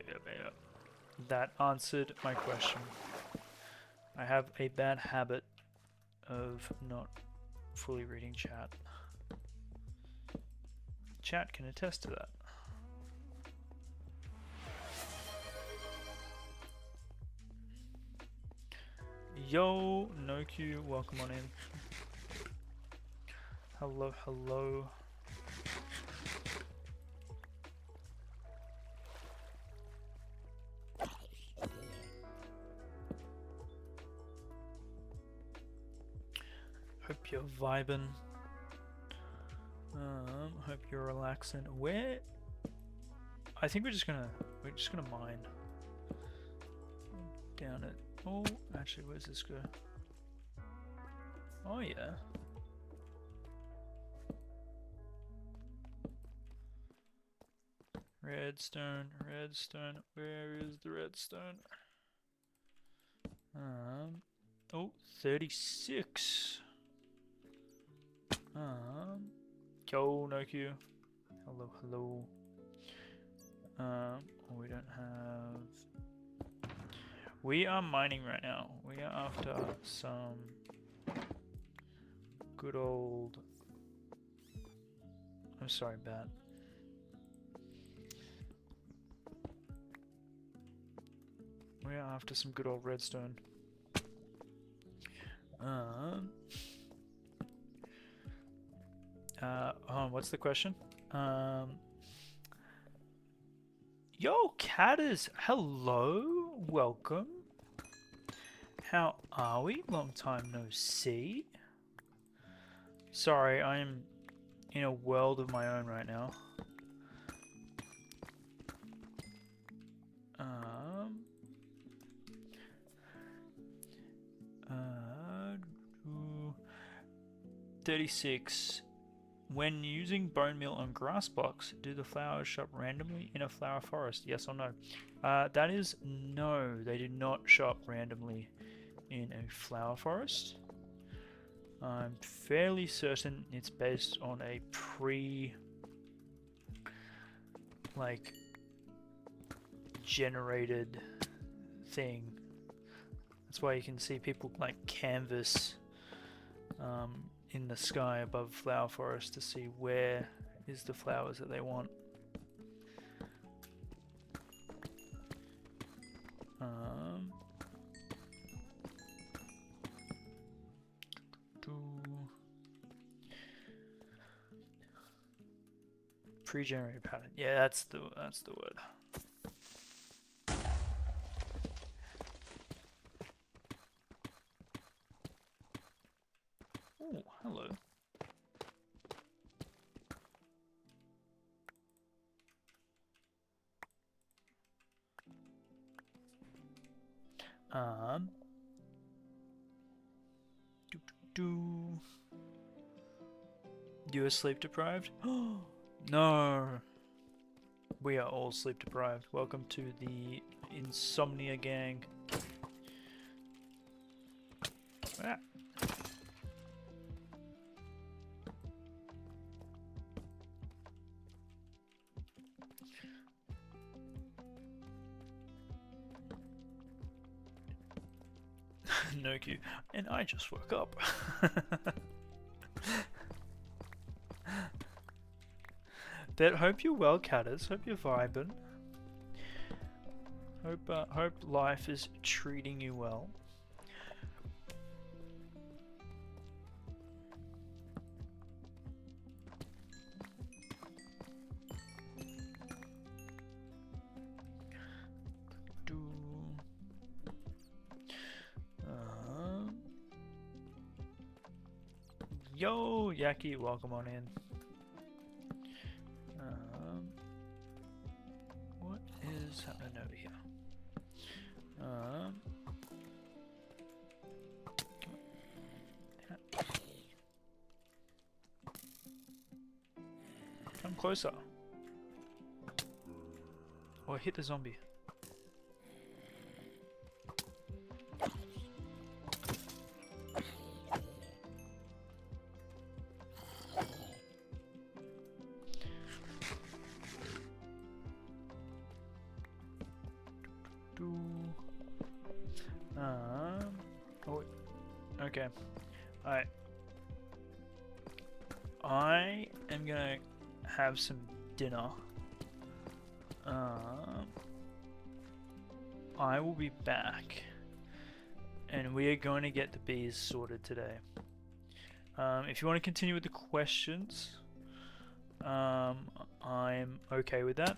That answered my question. I have a bad habit of not fully reading chat. Chat can attest to that. Yo, NoQ, welcome on in. Hello. Hope you're vibing. Hope you're relaxing. Where? I think we're just gonna mine down it. Oh, actually, where's this go? Oh yeah. Redstone. Where is the redstone? Oh, 36. Yo, NoQ. Hello. We don't have. We are mining right now. We are after some good old. I'm sorry, Bat. We are after some good old redstone. What's the question? Yo, Catters, hello, welcome. How are we? Long time no see. Sorry, I am in a world of my own right now. Uh, 36. When using bone meal on grass blocks, do the flowers shop randomly in a flower forest? Yes or no? That is no. They do not shop randomly in a flower forest. I'm fairly certain it's based on a generated thing. That's why you can see people like canvas in the sky above flower forest to see where is the flowers that they want. Pre-generated pattern. Yeah, that's the word. Oh, hello. You are sleep deprived? No. We are all sleep deprived. Welcome to the insomnia gang. Ah. No queue. And I just woke up. But hope you're well, Catters. Hope you're vibing. Hope life is treating you well. Yo, Yaki, welcome on in. What is happening over here? Come closer. Or hit the zombie. Okay. Alright. I am gonna have some dinner. I will be back. And we are going to get the bees sorted today. If you want to continue with the questions, I'm okay with that.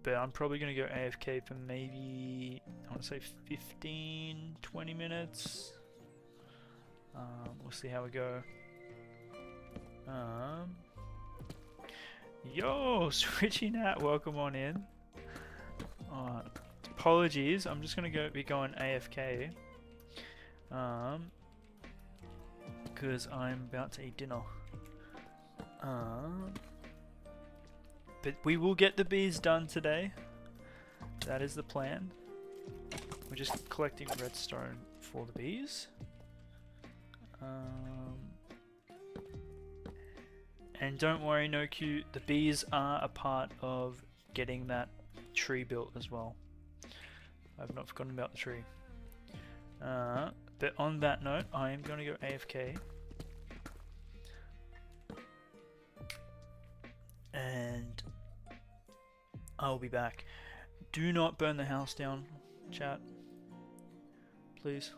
But I'm probably going to go AFK for maybe, I want to say 15-20 minutes. We'll see how we go. Yo, Switchy Nat, welcome on in. Apologies, I'm just going to be going AFK. Because I'm about to eat dinner. But we will get the bees done today. That is the plan. We're just collecting redstone for the bees. And don't worry, no queue. The bees are a part of getting that tree built as well. I've not forgotten about the tree. But on that note, I am going to go AFK. And I'll be back. Do not burn the house down, chat. please.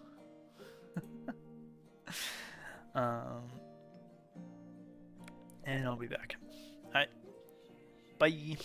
um, and I'll be back. Alright, bye.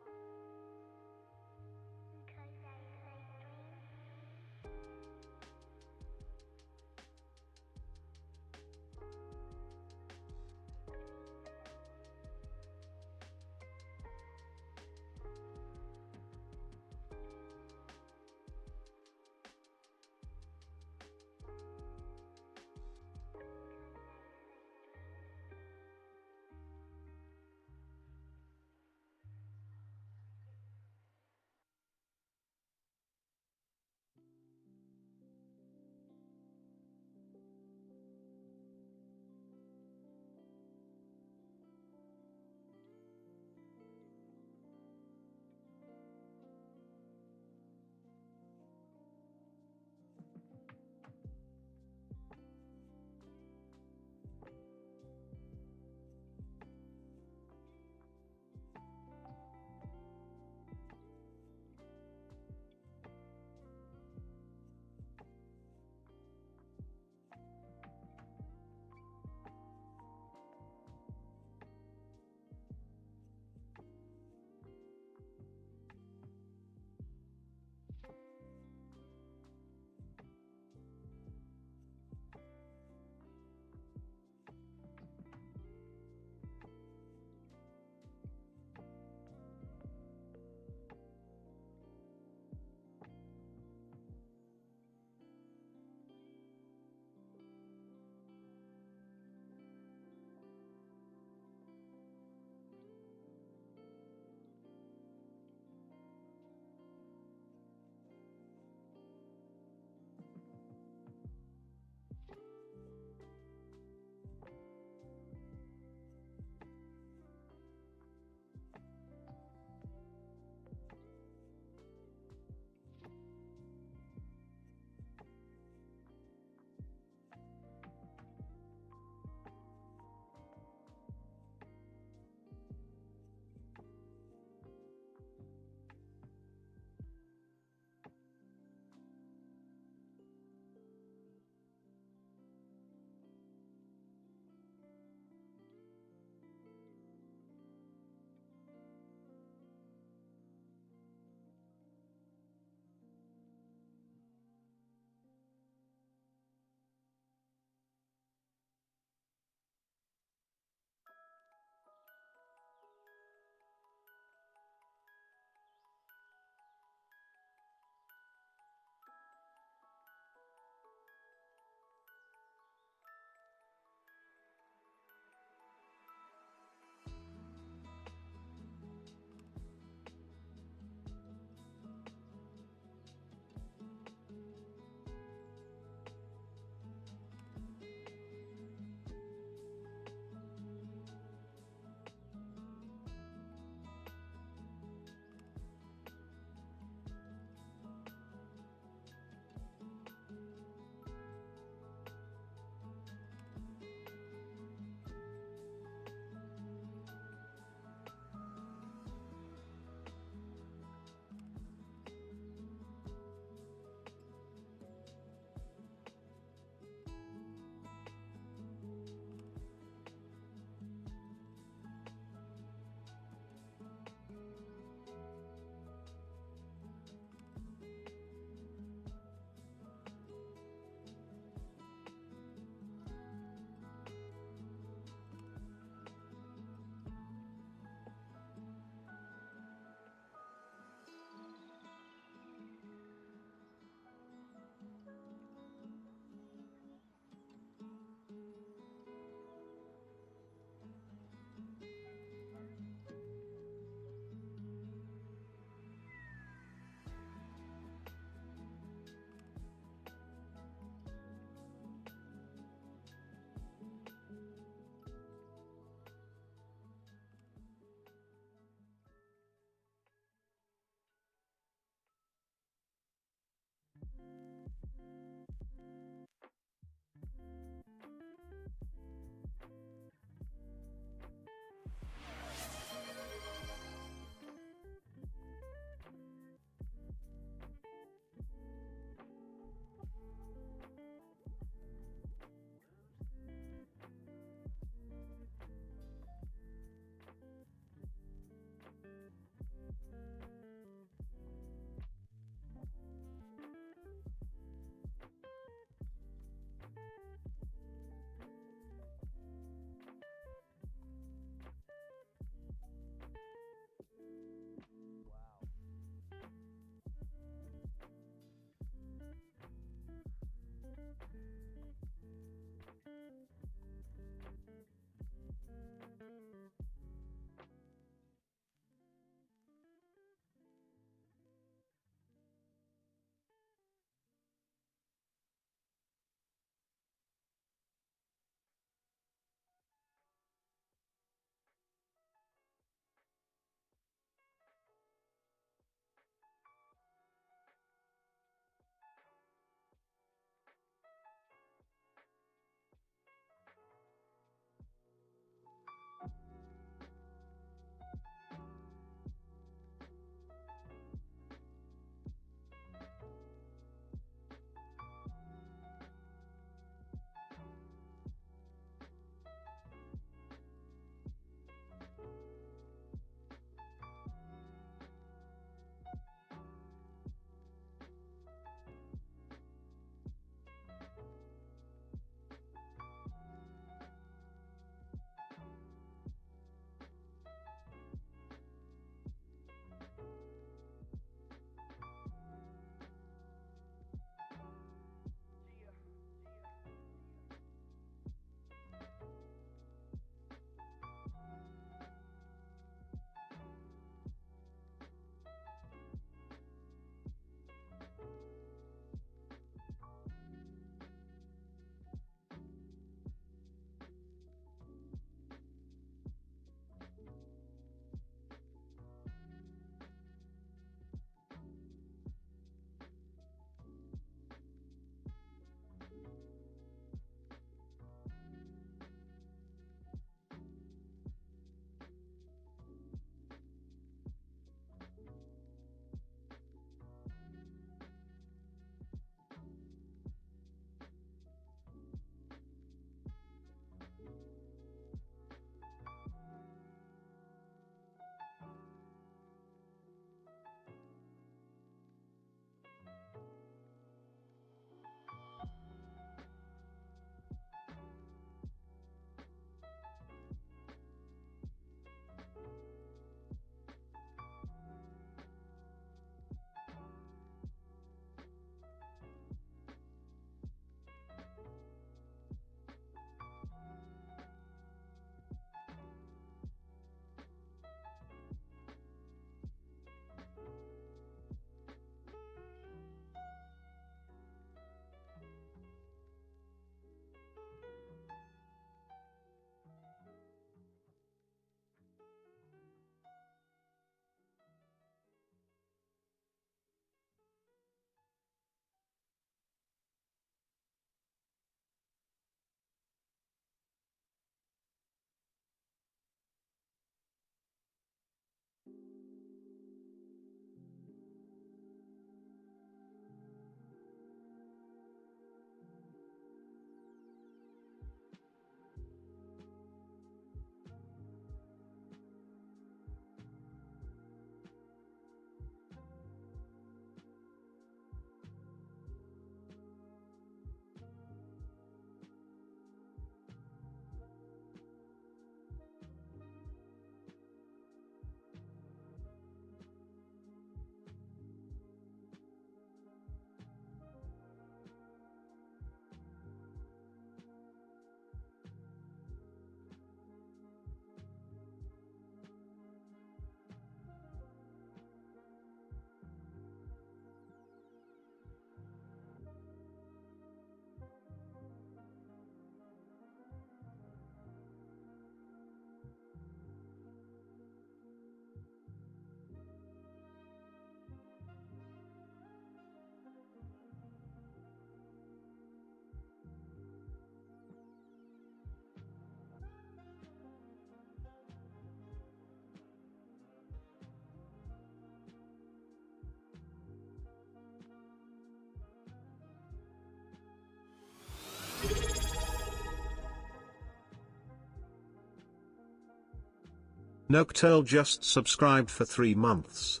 Nocturne just subscribed for 3 months.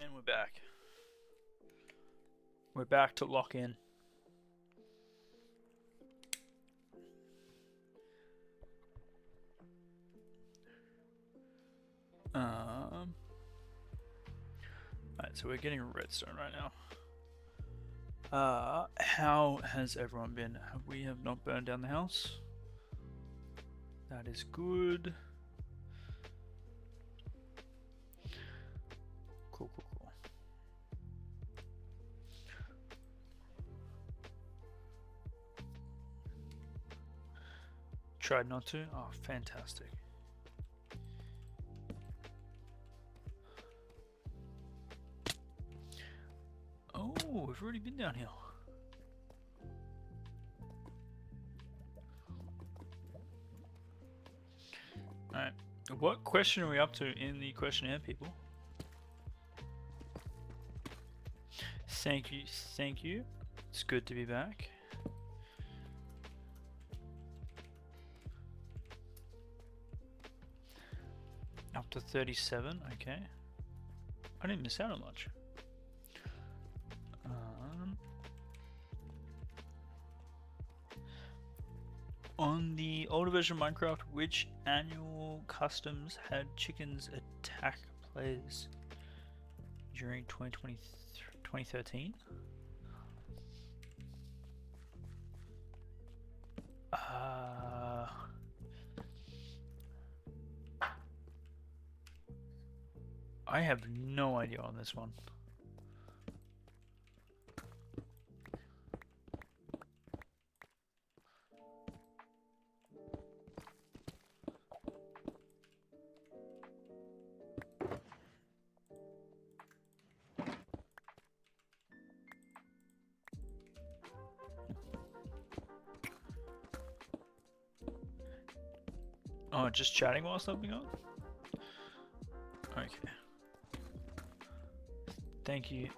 And we're back. We're back to lock in. Alright, so we're getting redstone right now. How has everyone been? We have not burned down the house. That is good. Cool. Tried not to? Oh, fantastic. Oh, we've already been down here. Alright, what question are we up to in the questionnaire, people? Thank you. It's good to be back. Up to 37, okay. I didn't miss out on much. On the older version of Minecraft, which annual customs had chickens attack players during 2013? I have no idea on this one. Oh, just chatting while something on? Okay. Thank you.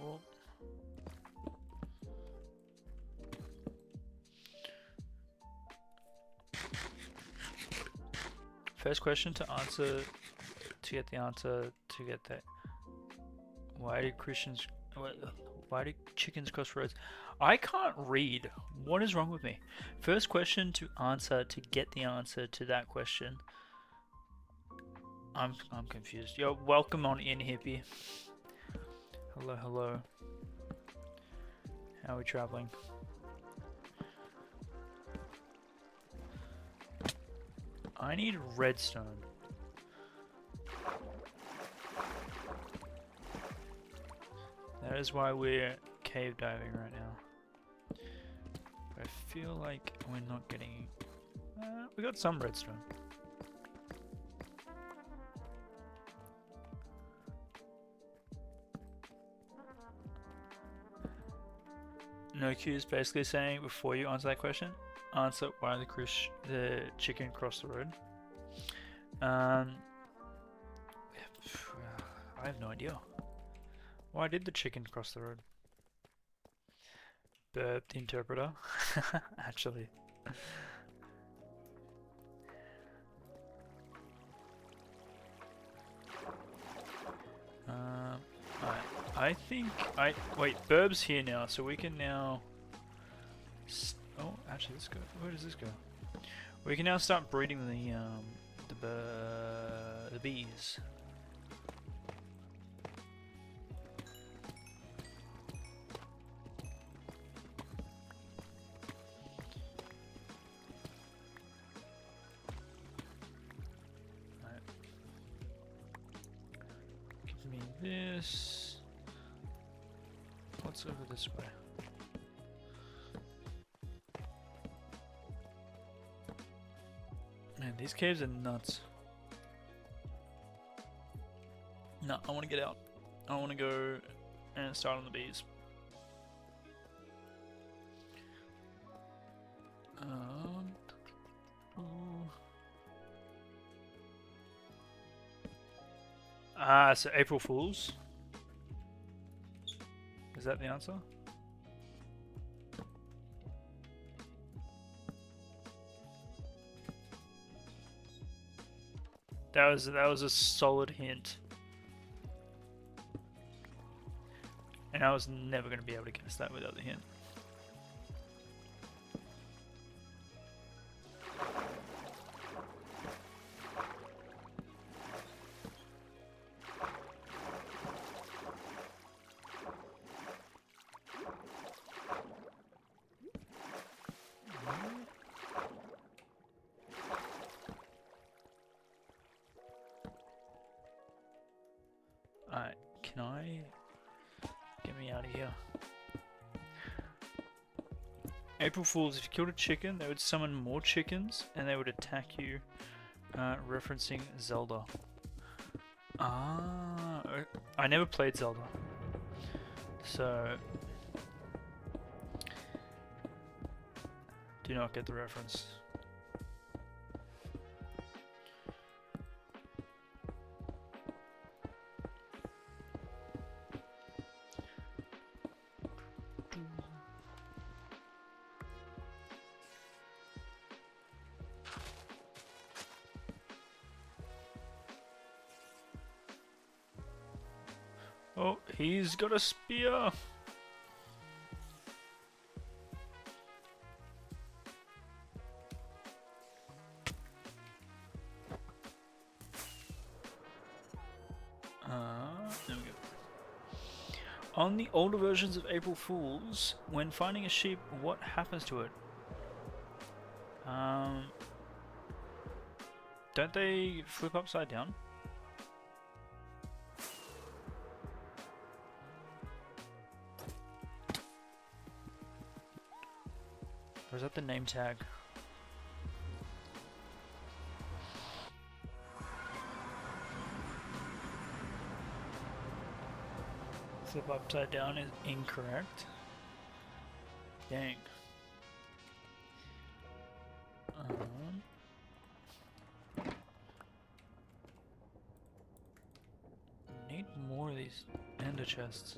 Well, first question to answer, to get the answer, to get that. Why do chickens cross roads? I can't read. What is wrong with me? First question to answer to get the answer to that question. I'm confused. Yo, welcome on in, hippie. Hello. How are we traveling? I need redstone. That is why we're cave diving right now. But I feel like we're not getting... we got some redstone. No Q is basically saying, before you answer that question, answer why the chicken crossed the road. I have no idea. Why did the chicken cross the road? The interpreter, actually. Alright. I think wait. Burb's here now, so we can now. Oh, actually, let's go. Where does this go? We can now start breeding the bees. This. What's over this way? Man, these caves are nuts. No, I want to get out. I want to go and start on the bees. So April Fools? Is that the answer? That was a solid hint. And I was never going to be able to guess that without the hint. Alright, can I... Get me out of here. April Fools, if you killed a chicken, they would summon more chickens and they would attack you, referencing Zelda. Ah, I never played Zelda. So... Do not get the reference. Oh, he's got a spear! There we go. On the older versions of April Fools, when finding a sheep, what happens to it? Don't they flip upside down? Or is that the name tag? Flip upside down is incorrect. Dang. Need more of these ender chests.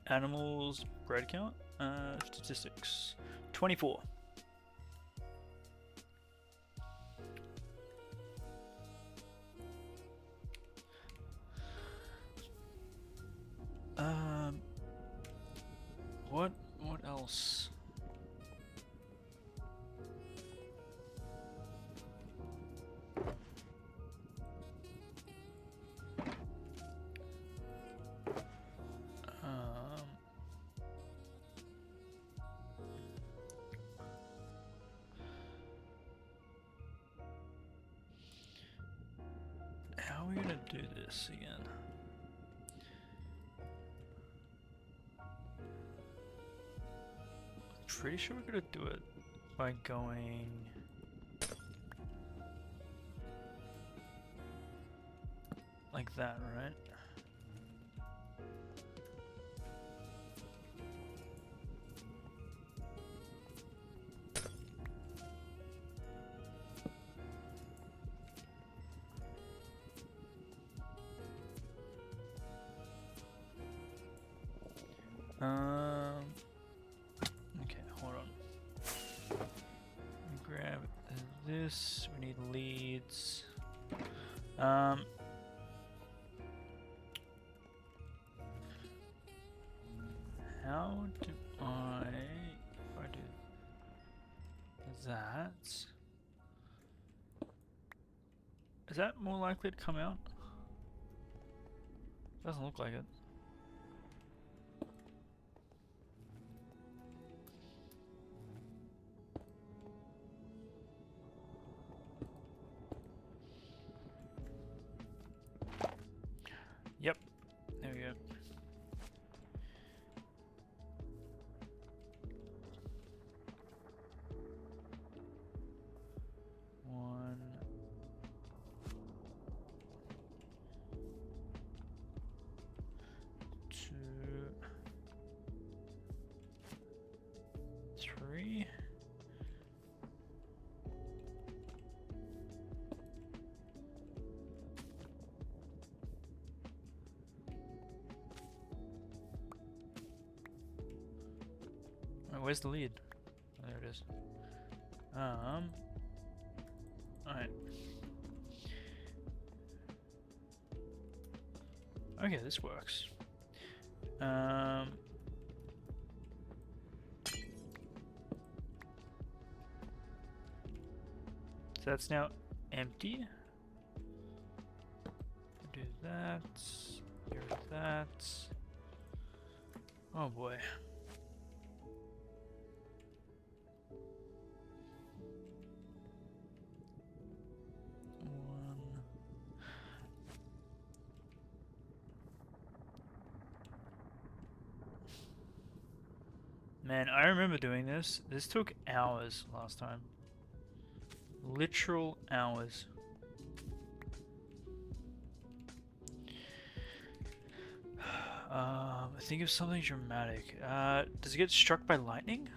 Animals bread count, statistics, 24. What else? How are we gonna do this again? Pretty sure we're gonna do it by going like that, right? Okay, hold on. Grab this. We need leads. How do I... If I do that... Is that more likely to come out? Doesn't look like it. Yep, there we go. One. where's the lead? Oh, there it is. Alright. Okay, this works. So that's now empty. Do that. Get rid of that. Oh boy. One. Man, I remember doing this. This took hours last time. Literal hours. Think of something dramatic. Does it get struck by lightning?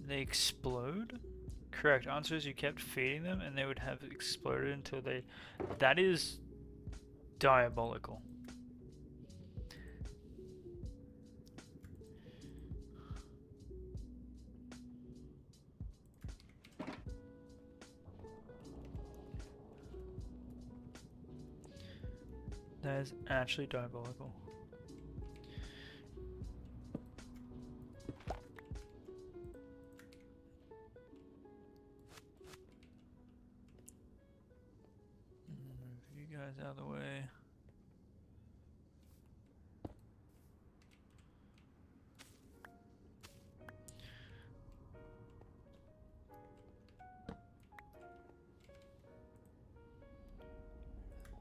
They explode? Correct. Answer is you kept feeding them and they would have exploded until they... That is diabolical. That is actually diabolical. Move you guys out of the way.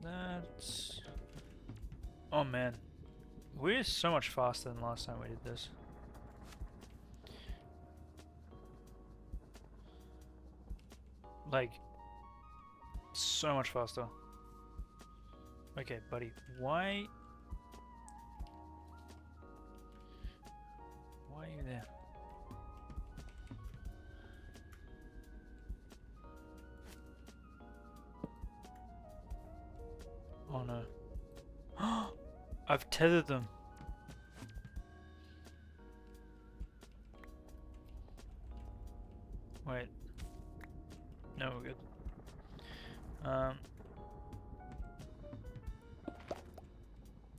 That's... Oh man, we're so much faster than last time we did this. Like, so much faster. Okay, buddy, why are you there? Oh no. I've tethered them. Wait. No, we're good.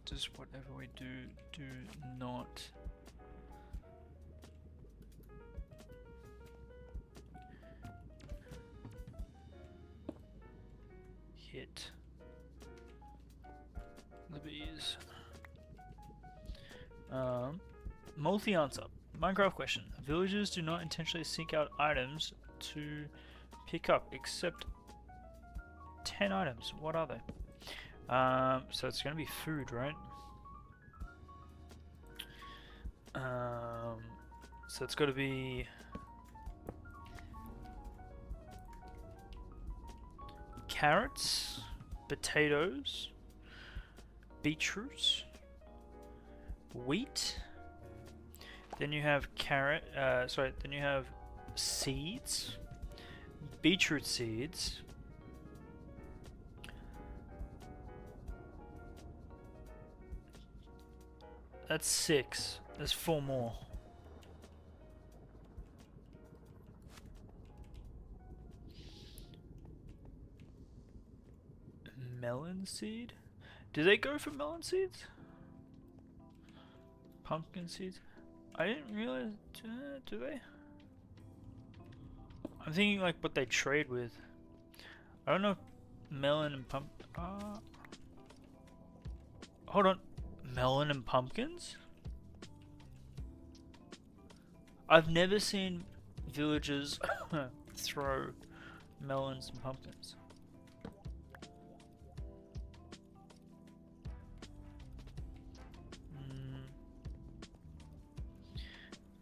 Just whatever we do, do not hit the bees. Multi-answer. Minecraft question. Villagers do not intentionally seek out items to pick up except 10 items. What are they? So it's going to be food, right? So it's got to be carrots, potatoes, beetroots, wheat. Then you have then you have seeds, beetroot seeds. That's 6. There's 4 more. Melon seed? Do they go for melon seeds? Pumpkin seeds? I didn't realize. Do they? I'm thinking like what they trade with. I don't know if melon and hold on. Melon and pumpkins? I've never seen villagers throw melons and pumpkins.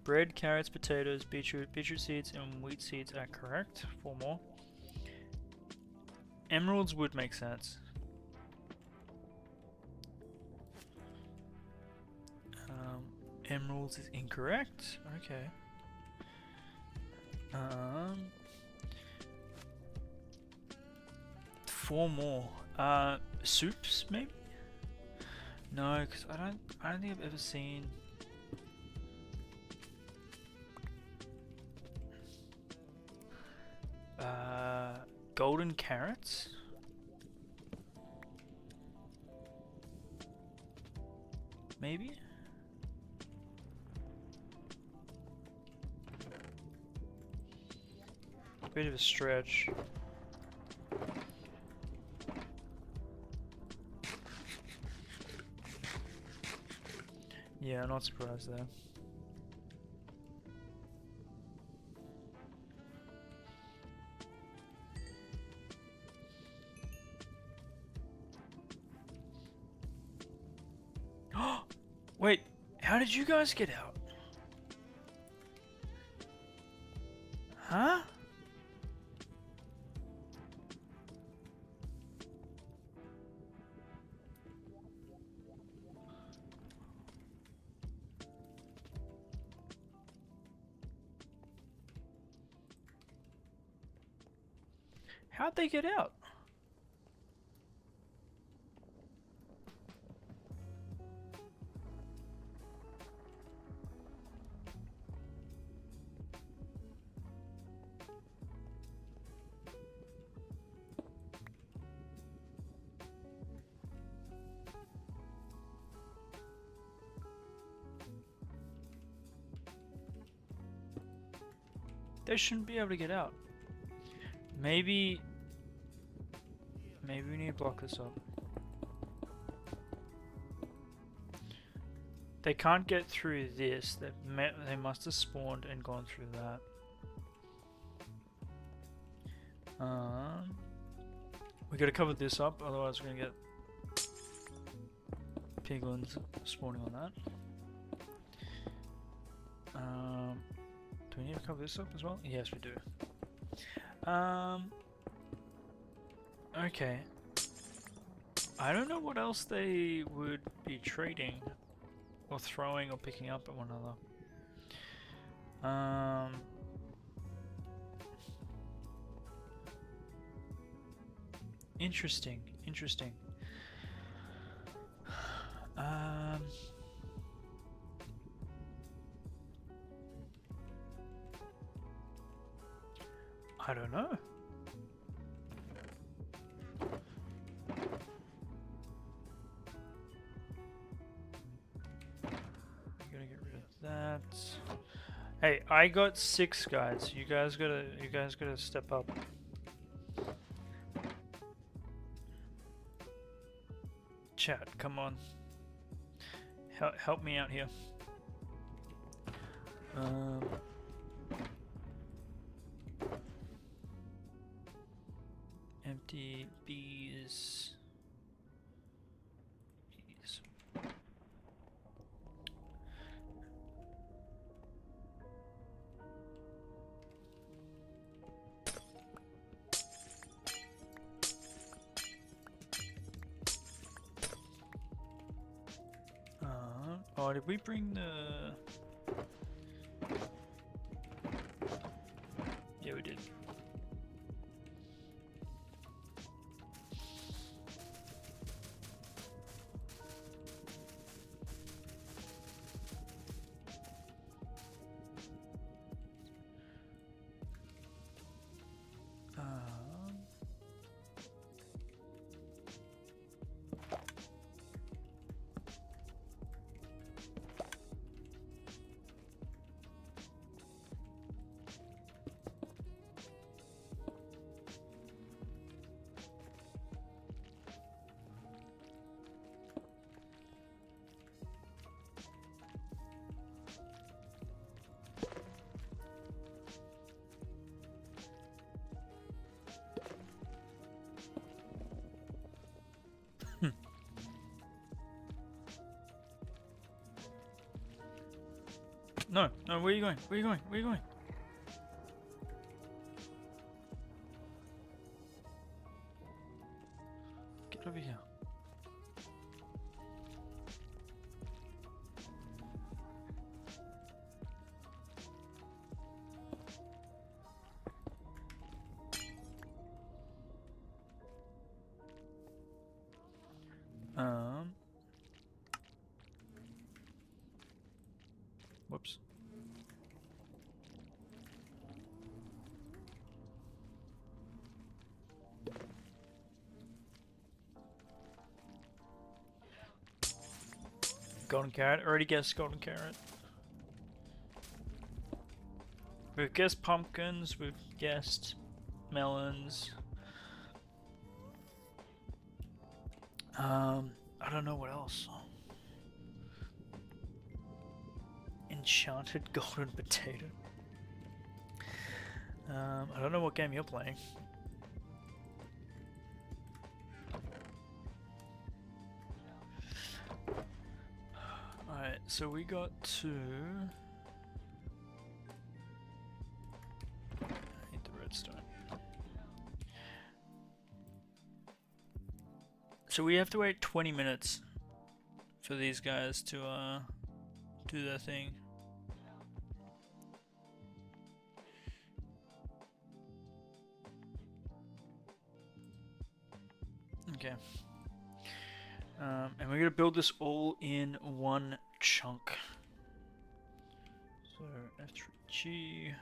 Bread, carrots, potatoes, beetroot seeds, and wheat seeds are correct. 4 more. Emeralds would make sense. Emeralds is incorrect. Okay. Um, 4 more. Soups maybe? No, because I don't think I've ever seen. Golden carrots. Maybe. Bit of a stretch. Yeah, I'm not surprised there. Wait, how did you guys get out? Huh? How'd they get out? They shouldn't be able to get out. Maybe we need to block this up. They can't get through this. They must have spawned and gone through that. We gotta cover this up, otherwise we're gonna get piglins spawning on that. Do we need to cover this up as well? Yes, we do. Okay. I don't know what else they would be trading or throwing or picking up at one another. Interesting. I don't know. Gotta get rid of that. Hey, I got 6 guys. You guys gotta step up. Chat, come on. Help me out here. Empty bees. Oh, did we bring the... Yeah, we did. No, where are you going? Where are you going? Where are you going? Get over here. Um. Whoops. Golden carrot. Already guessed golden carrot. We've guessed pumpkins. We've guessed melons. I don't know what else. Enchanted golden potato. I don't know what game you're playing. Alright, so we got to... I need the redstone. So we have to wait 20 minutes for these guys to do their thing. Okay. And we're gonna build this all in one chunk. So F3G.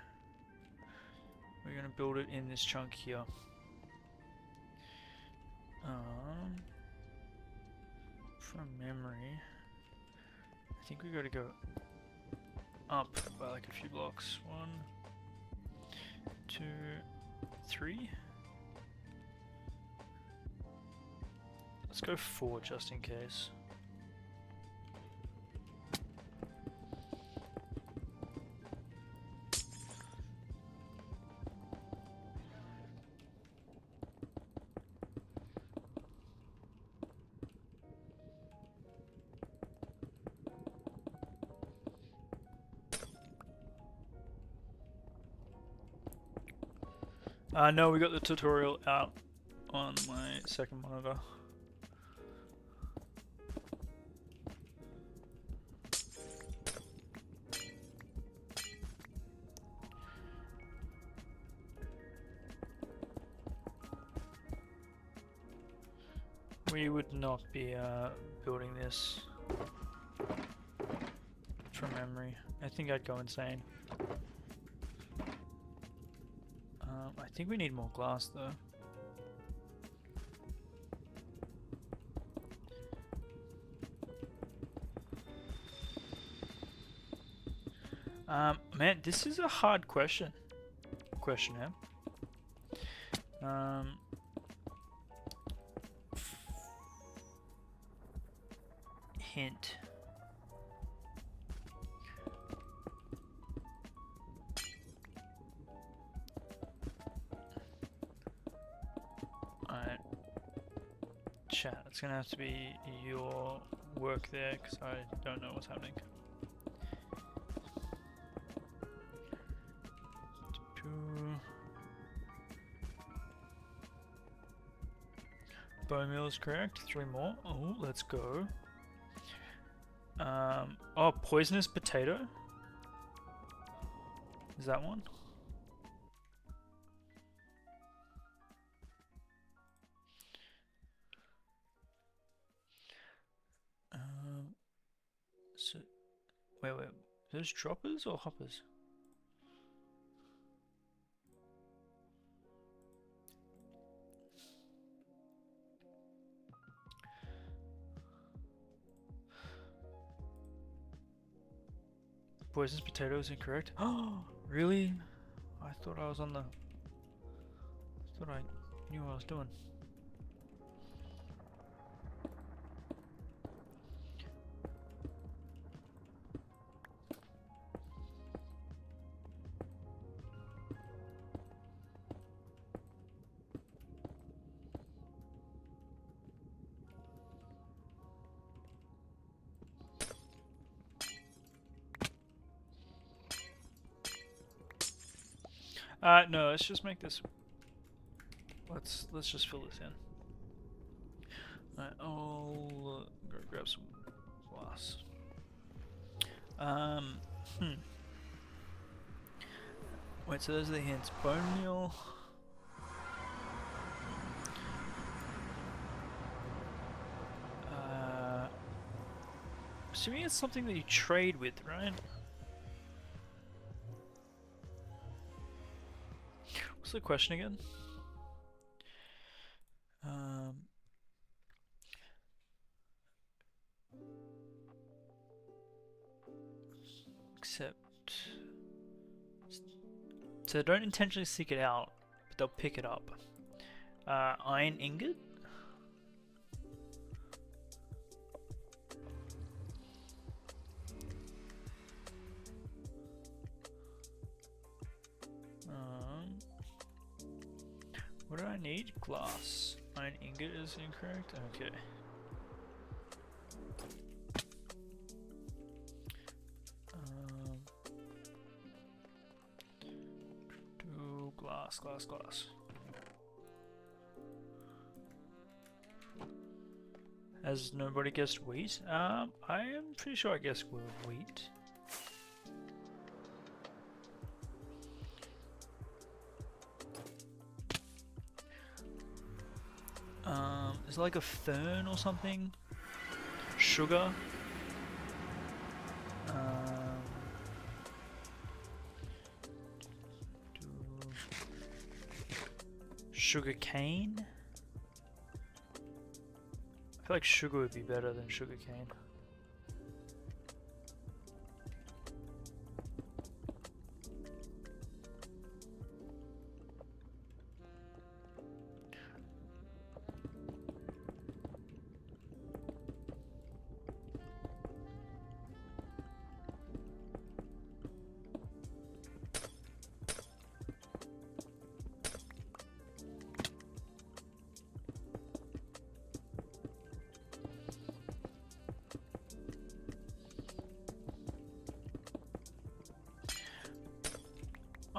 We're gonna build it in this chunk here. From memory, I think we gotta go up by like a few blocks. 1, 2, 3. Let's go 4 just in case. No, we got the tutorial out on my second monitor. We would not be building this from memory. I think I'd go insane. I think we need more glass though. Man, this is a hard question. Questionnaire. Hint. Alright. Chat, it's gonna have to be your work there because I don't know what's happening. Bone meal is correct. 3 more. Oh, let's go. Oh, poisonous potato? Is that one? So, wait. Those droppers or hoppers? Poisonous potato is incorrect. Oh, really? I thought I was on the... I thought I knew what I was doing. No, let's just make this. Let's just fill this in. Alright, I'll go grab some glass. Wait, so those are the hints. Bone meal. assuming it's something that you trade with, right? What's the question again? Except, so don't intentionally seek it out, but they'll pick it up. Iron ingot. What do I need? Glass. Iron ingot is incorrect. Okay. Do glass. Has nobody guessed wheat? I am pretty sure I guessed wheat. Is it like a fern or something? Sugar? Sugar cane? I feel like sugar would be better than sugar cane.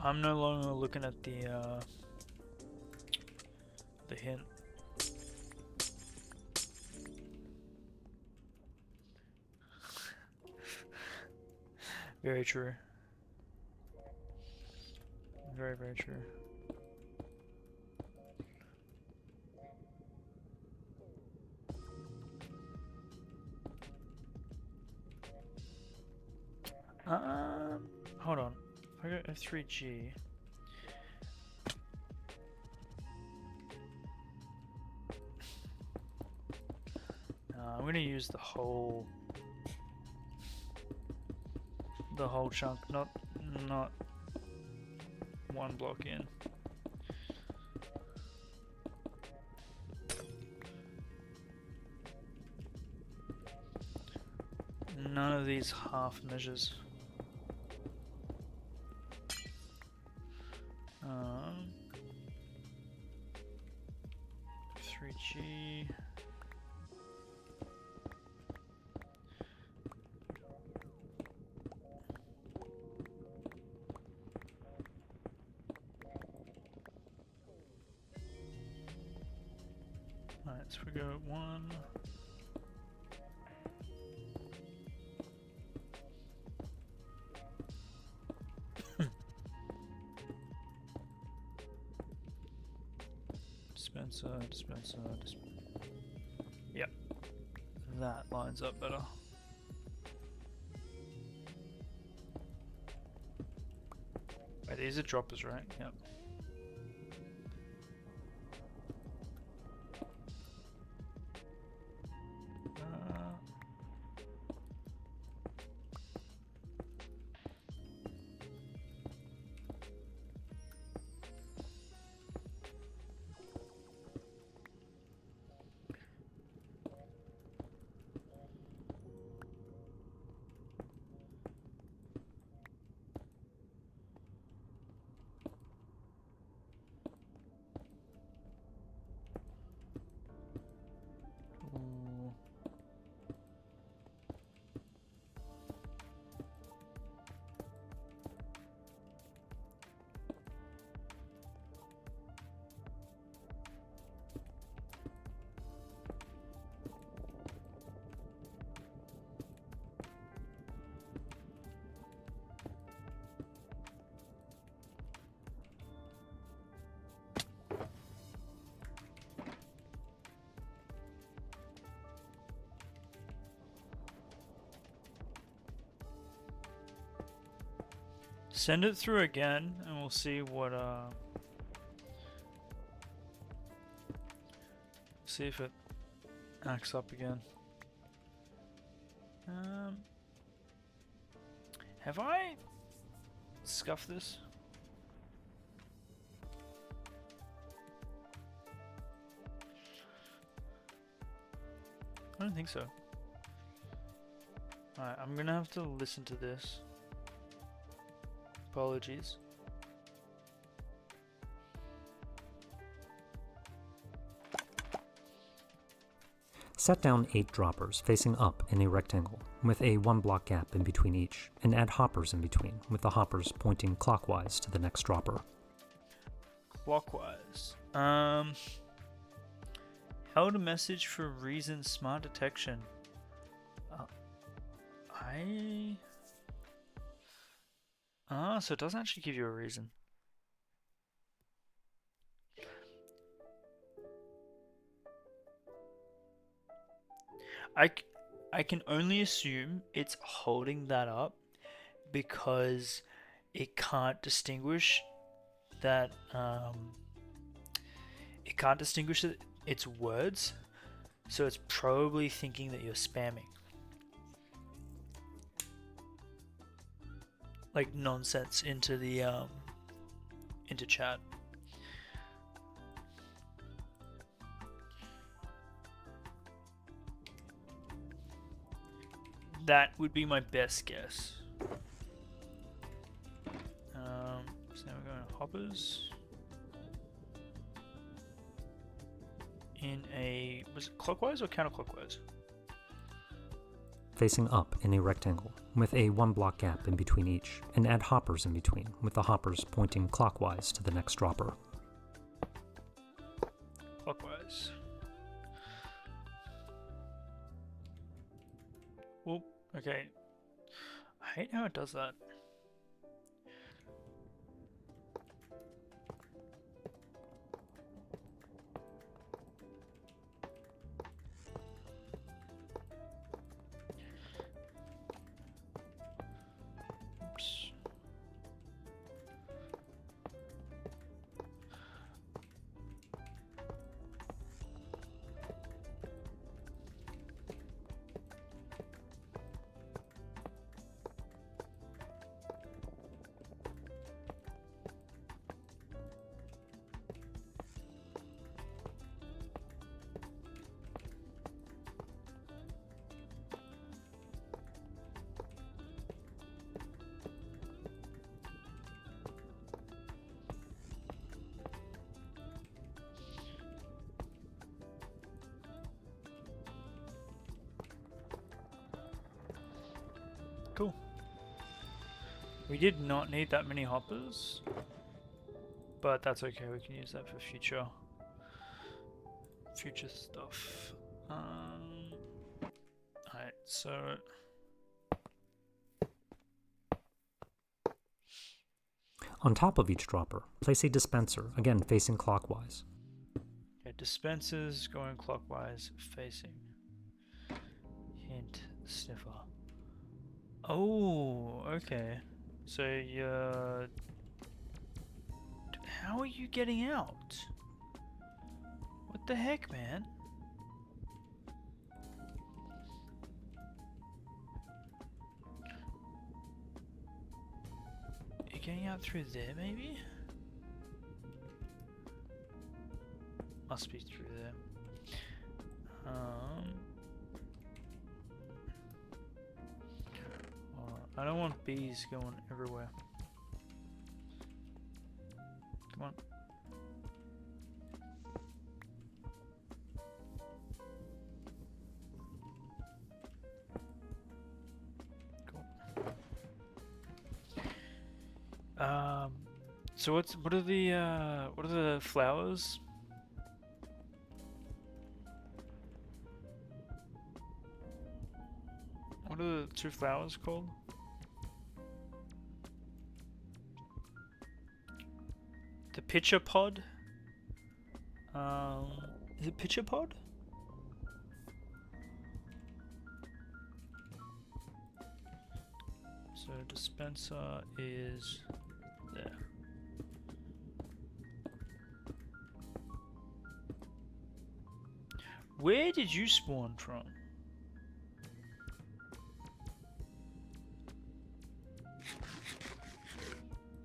I'm no longer looking at the hint. Very true. Very, very true. Hold on. If I go F3G. I'm gonna use the whole chunk, not one block in. None of these half measures. 3G. Alright, so we go 1. Dispenser. Yep. That lines up better. Wait, these are droppers, right? Yep. Send it through again, and we'll see what see if it acts up again. Have I scuffed this? I don't think so. Alright, I'm gonna have to listen to this. Apologies. Set down 8 droppers facing up in a rectangle, with a 1-block gap in between each, and add hoppers in between, with the hoppers pointing clockwise to the next dropper. Clockwise. Held a message for reason smart detection. So it doesn't actually give you a reason. I can only assume it's holding that up because it can't distinguish that its words, so it's probably thinking that you're spamming like nonsense into the into chat. That would be my best guess. So now we're going to hoppers. In a, was it clockwise or counterclockwise? Facing up in a rectangle, with a 1-block gap in between each, and add hoppers in between, with the hoppers pointing clockwise to the next dropper. Clockwise. Whoop, okay. I hate how it does that. Oops. Cool. We did not need that many hoppers, but that's okay. We can use that for future stuff. Alright, so On top of each dropper, place a dispenser, again facing clockwise. okay, dispensers going clockwise, facing. Hint sniffer. Oh, okay. So you're... How are you getting out? What the heck, man? You're getting out through there, maybe? Must be through there. I don't want bees going everywhere. Come on. Cool. So what are the flowers? What are the 2 flowers called? The pitcher pod? Is it pitcher pod? So dispenser is there. Where did you spawn from?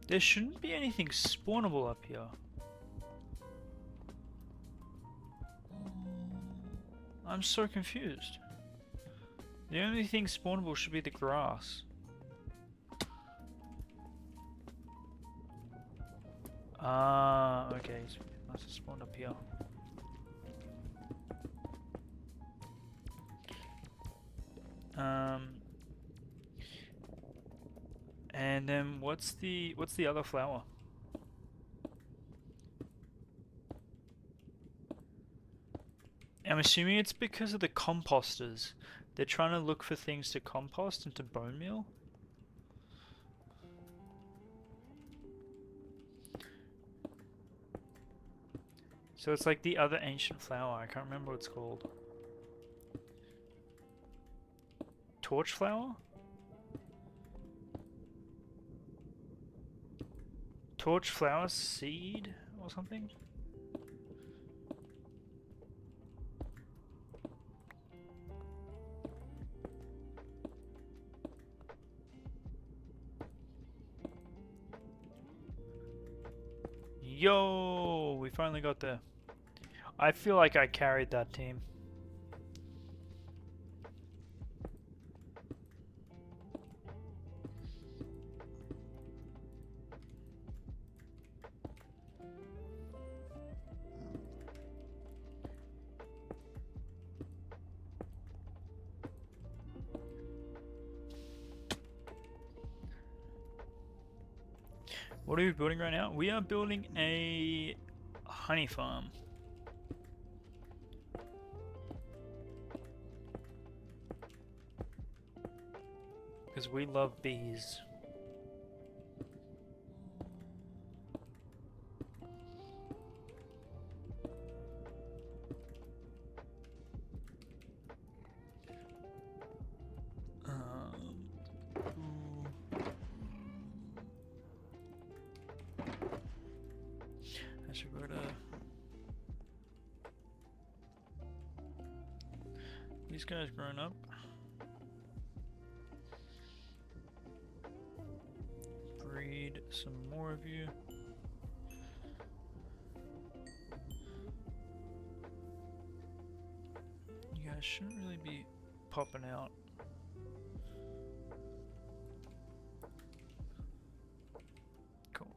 There shouldn't be anything spawnable up here. I'm so confused. The only thing spawnable should be the grass. Ah, okay. So it must have spawned up here. And then what's the other flower? I'm assuming it's because of the composters. They're trying to look for things to compost into bone meal. So it's like the other ancient flower. I can't remember what it's called. Torch flower? Torch flower seed or something? Yo, we finally got there. I feel like I carried that team. What are we building right now? We are building a honey farm. Because we love bees. I should go to... These guys grown up. Breed some more of you. You guys shouldn't really be popping out. Cool.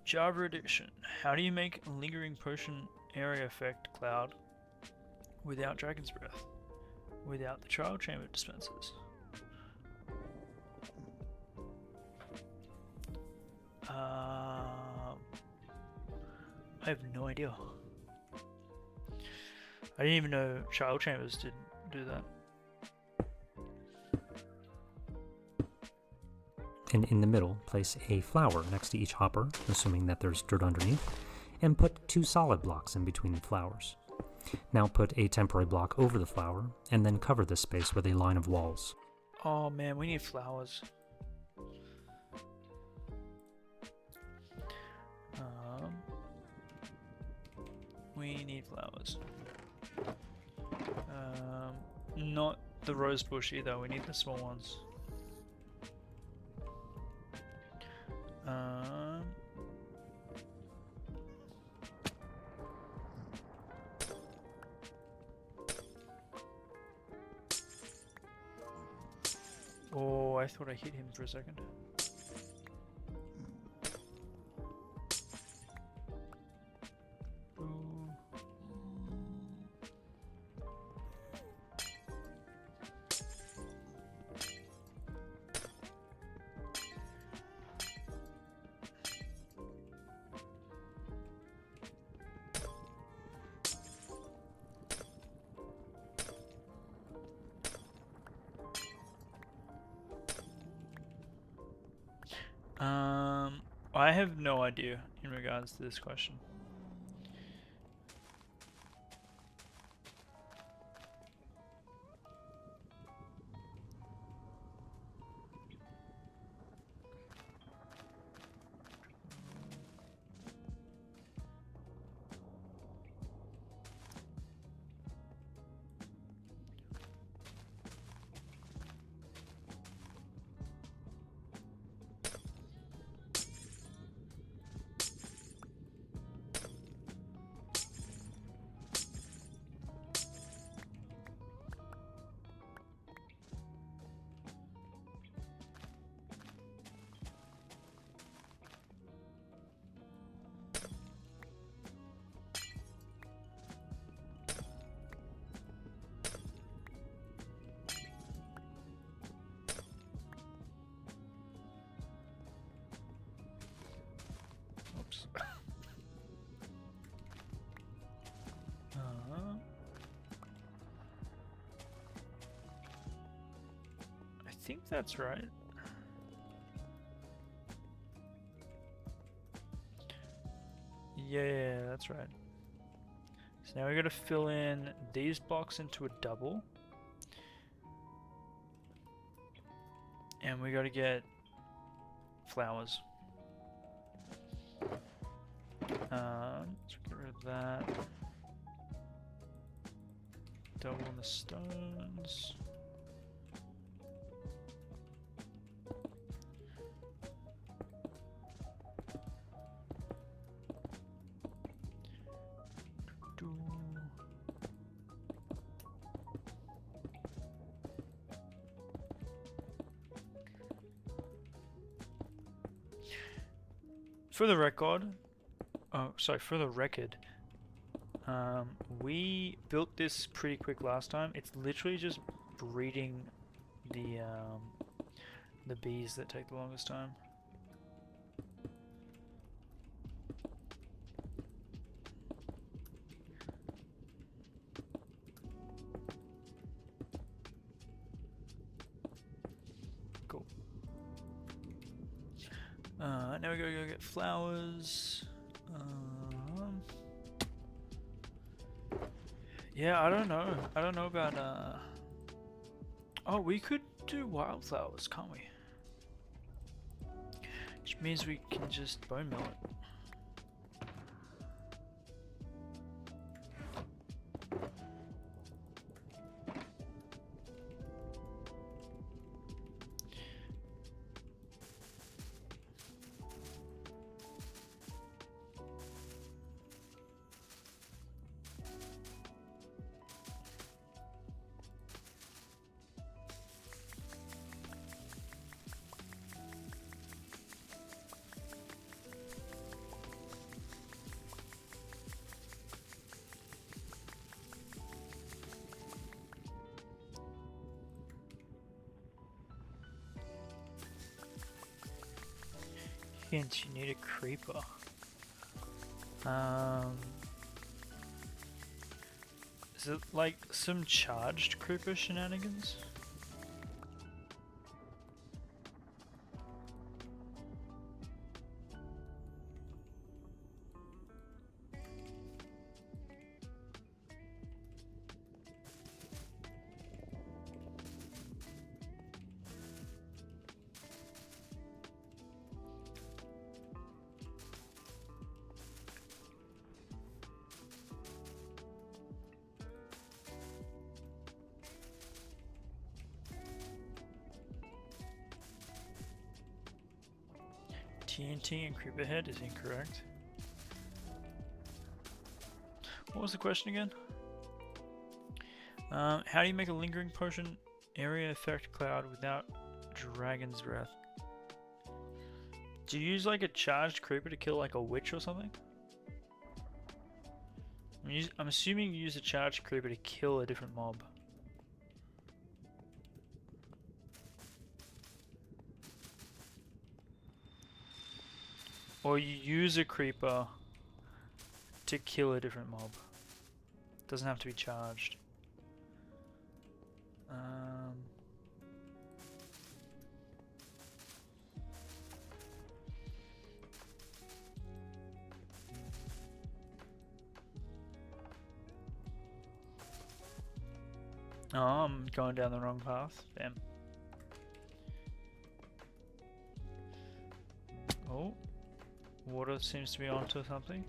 Java Edition. How do you make lingering potion area effect cloud without Dragon's Breath? Without the trial chamber dispensers? I have no idea. I didn't even know trial chambers didn't do that. And in the middle, place a flower next to each hopper, assuming that there's dirt underneath, and put 2 solid blocks in between the flowers. Now put a temporary block over the flower, and then cover this space with a line of walls. Oh man, we need flowers. We need flowers. Not the rose bush either, we need the small ones. Oh, I thought I hit him for a second. Ooh. I have no idea in regards to this question. think that's right. Yeah, that's right. So now we got to fill in these blocks into a double. And we got to get flowers. Let's get rid of that. Double on the stones. For the record, for the record, we built this pretty quick last time. It's literally just breeding the bees that take the longest time. Cool. Now we gotta go get flowers. Yeah, I don't know. I don't know about oh, we could do wildflowers, can't we? Which means we can just bone mill it. Hint, you need a creeper. Is it like some charged creeper shenanigans? TNT and creeper head is incorrect. What was the question again? How do you make a lingering potion area effect cloud without dragon's breath? Do you use like a charged creeper to kill like a witch or something? I'm assuming you use a charged creeper to kill a different mob. Or you use a creeper to kill a different mob. Doesn't have to be charged. Oh, I'm going down the wrong path. Damn. Oh. Water seems to be onto something.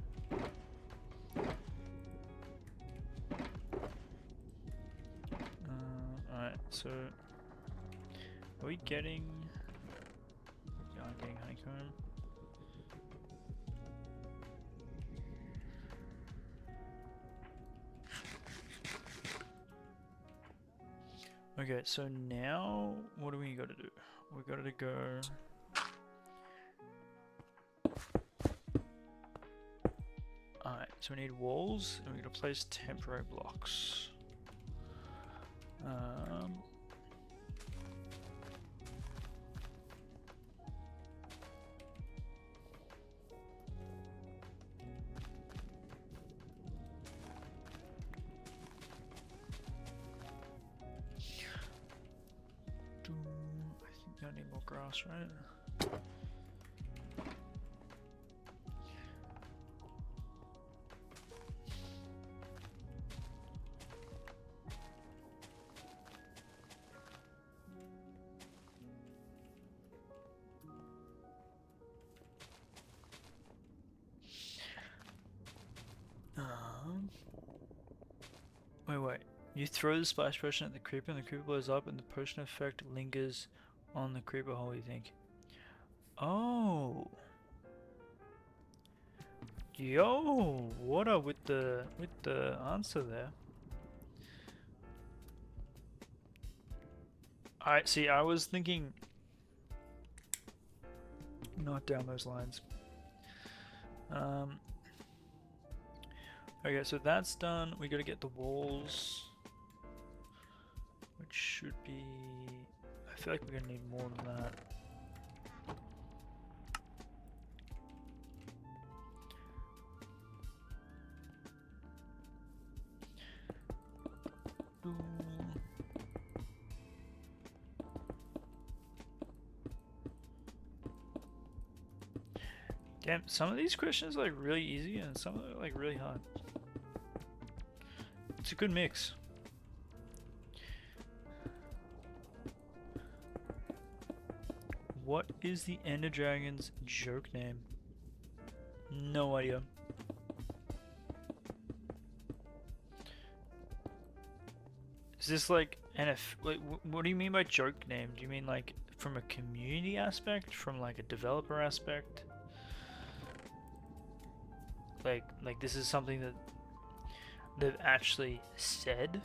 Alright, so are we getting... Yeah, I'm getting honeycomb. Okay, so now what do we gotta do? We gotta go... Alright, so we need walls, and we're going to place temporary blocks. Don't need more grass, right? Wait. You throw the splash potion at the creeper and the creeper blows up and the potion effect lingers on the creeper hole, you think. Oh. Yo, what up with the answer there? I was thinking not down those lines. Okay, so that's done. We gotta get the walls, which should be. I feel like we're gonna need more than that. Damn, some of these questions are like really easy and some of them are like really hard. It's a good mix. What is the Ender Dragon's joke name? No idea. Is this like like what do you mean by joke name? Do you mean like from a community aspect, from like a developer aspect? Like this is something that they've actually said?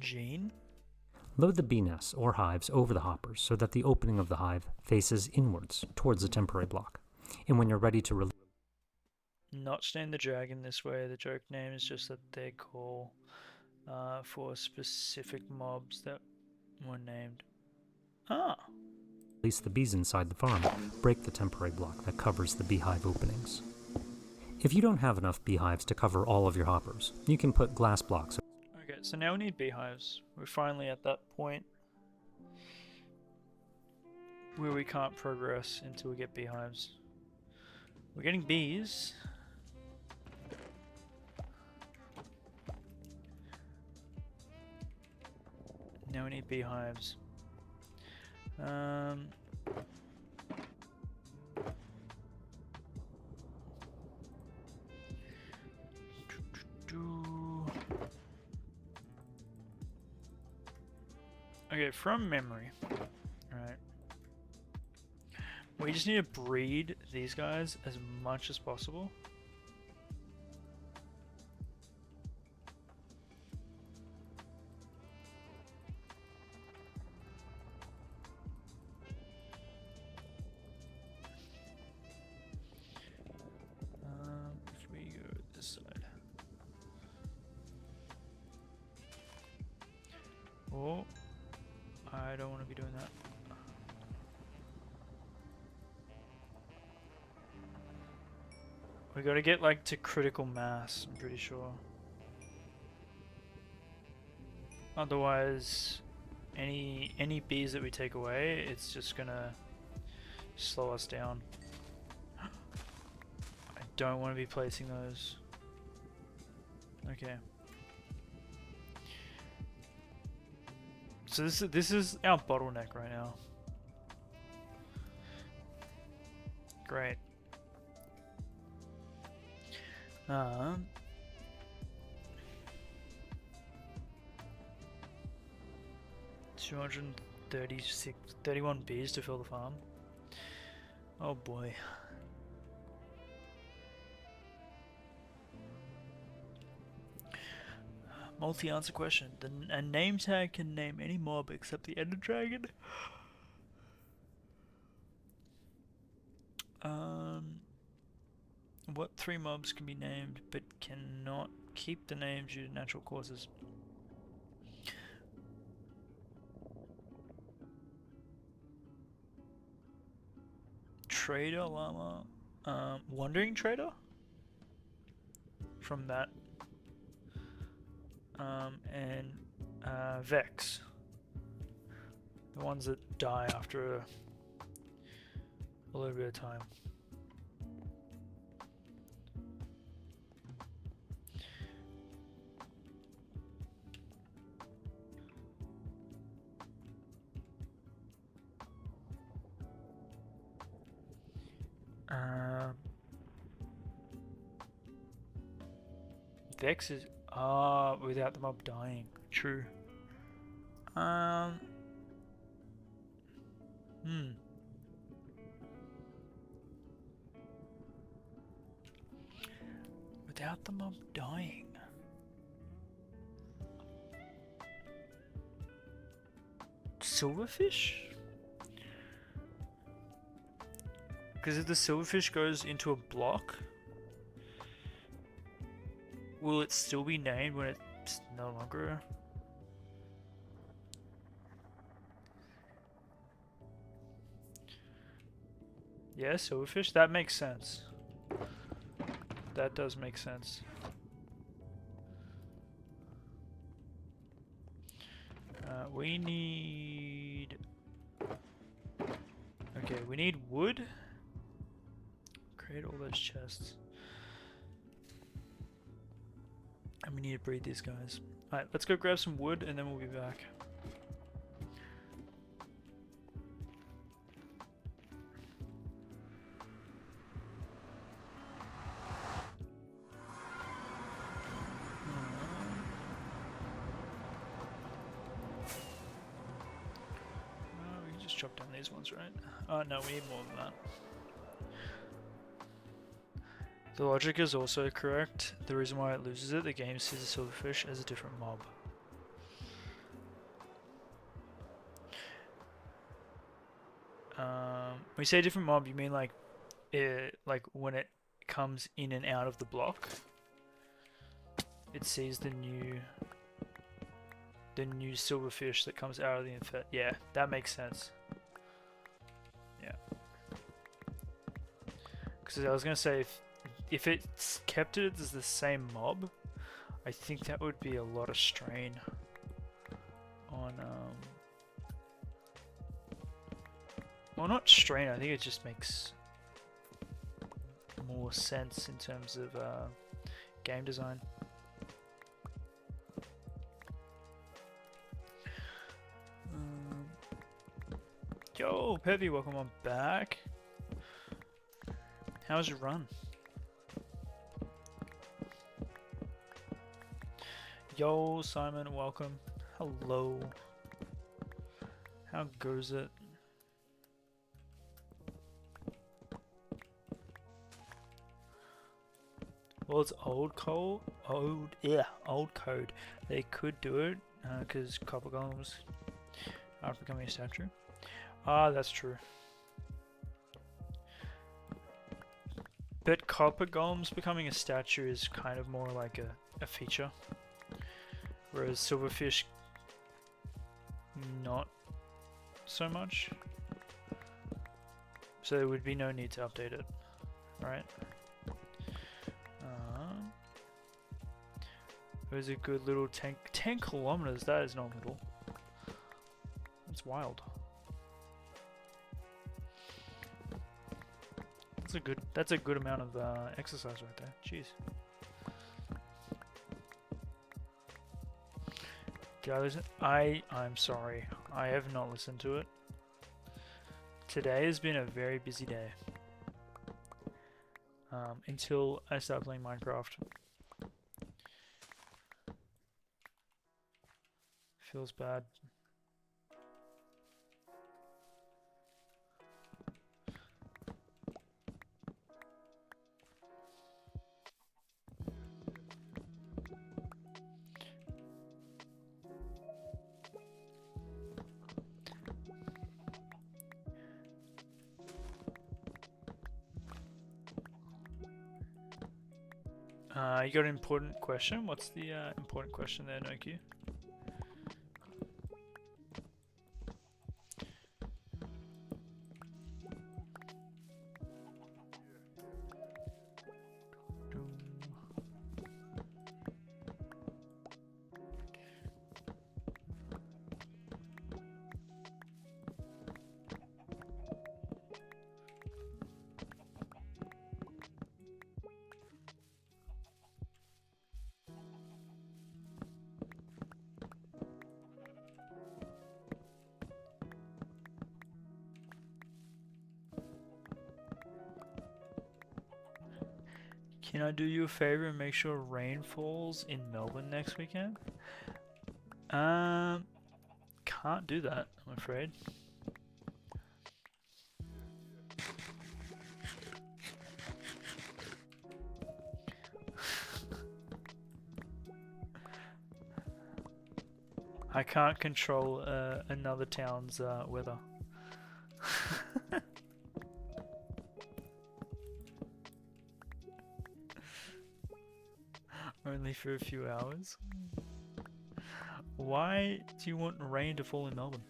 Jane? Load the bee nests or hives over the hoppers so that the opening of the hive faces inwards towards the temporary block. And when you're ready to release... Not Name the Dragon this way. The joke name is just that they call for specific mobs that were named. Ah! Release the bees inside the farm, break the temporary block that covers the beehive openings. If you don't have enough beehives to cover all of your hoppers, you can put glass blocks. Okay, so now we need beehives. We're finally at that point where we can't progress until we get beehives. We're getting bees. Now we need beehives. Okay, from memory. Alright. We just need to breed these guys as much as possible. If we go this side. Oh, I don't want to be doing that. We gotta get like to critical mass, I'm pretty sure. Otherwise, any bees that we take away, it's just gonna slow us down. I don't want to be placing those. Okay. So this is our bottleneck right now. Great. 31 bees to fill the farm. Oh boy. Multi-answer question. A name tag can name any mob except the Ender Dragon. What 3 mobs can be named but cannot keep the names due to natural causes? Trader llama. Wandering trader? From that. And Vex. The ones that die after a little bit of time. Vex is without the mob dying. True. Without the mob dying. Silverfish? Because if the silverfish goes into a block, will it still be named when it's no longer? Yeah, silverfish? That makes sense. That does make sense. We need... Okay, we need wood. Create all those chests. And we need to breed these guys. Alright, let's go grab some wood and then we'll be back. We can just chop down these ones, right? Oh no, we need more than that. The logic is also correct. The reason why it loses it, the game sees the silverfish as a different mob. When you say different mob, you mean like when it comes in and out of the block, it sees the new silverfish that comes out of the infest. Yeah, that makes sense. Yeah. Because I was gonna say if it's kept it as the same mob, I think that would be a lot of strain on well, not strain, I think it just makes more sense in terms of game design. Yo, Peppy, welcome on back. How's your run? Yo, Simon, welcome. Hello. How goes it? Well, it's old code. Old code. They could do it because copper golems are becoming a statue. Ah, that's true. But copper golems becoming a statue is kind of more like a feature. Whereas silverfish, not so much. So there would be no need to update it, right? It was a good little 10 kilometers, that is not little. That's wild. That's a good amount of exercise right there. Jeez. Did I listen? I'm sorry. I have not listened to it. Today has been a very busy day. Until I start playing Minecraft. Feels bad. You got an important question? What's the important question there, Nokia? Can I do you a favor and make sure rain falls in Melbourne next weekend? Can't do that, I'm afraid. I can't control another town's weather. Only for a few hours. Why do you want rain to fall in Melbourne?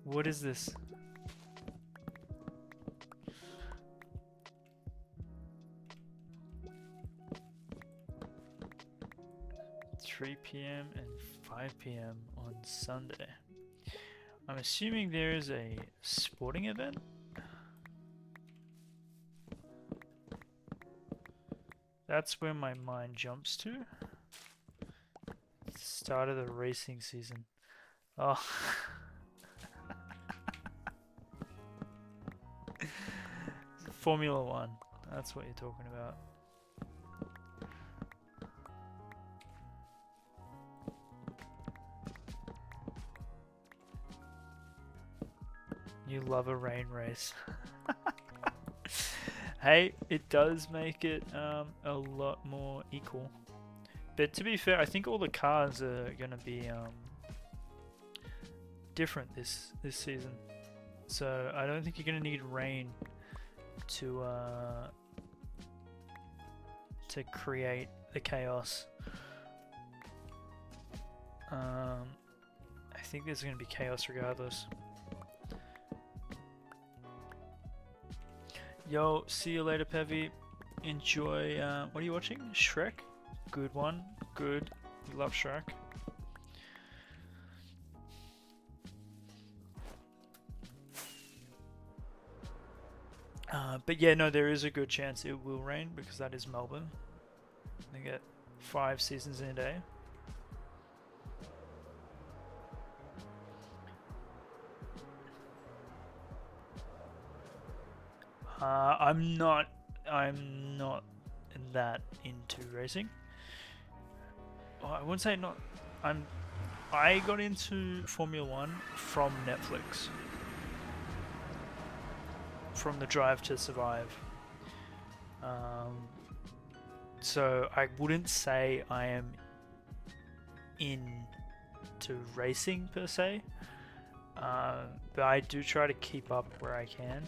What is this? (3 p.m. and 5 p.m. on Sunday. I'm assuming there is a sporting event. That's where my mind jumps to. Start of the racing season. Oh. Formula One. That's what you're talking about. You love a rain race. Hey, it does make it a lot more equal. But to be fair, I think all the cars are gonna be different this season. So I don't think you're gonna need rain to create the chaos. I think there's gonna be chaos regardless. Yo, see you later, Pevy. Enjoy. What are you watching? Shrek? Good one. Good. You love Shrek. But yeah, no, there is a good chance it will rain because that is Melbourne. They get 5 seasons in a day. I'm not that into racing. Well, I wouldn't say not. I got into Formula One from Netflix, from the Drive to Survive. So I wouldn't say I am into racing per se, but I do try to keep up where I can.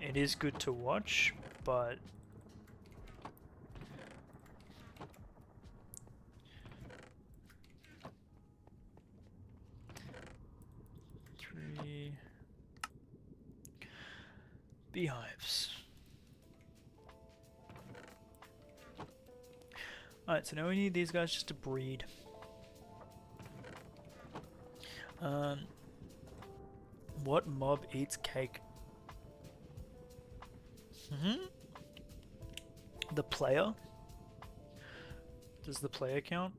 It is good to watch, but three beehives. Alright, so now we need these guys just to breed. What mob eats cake? The player? Does the player count?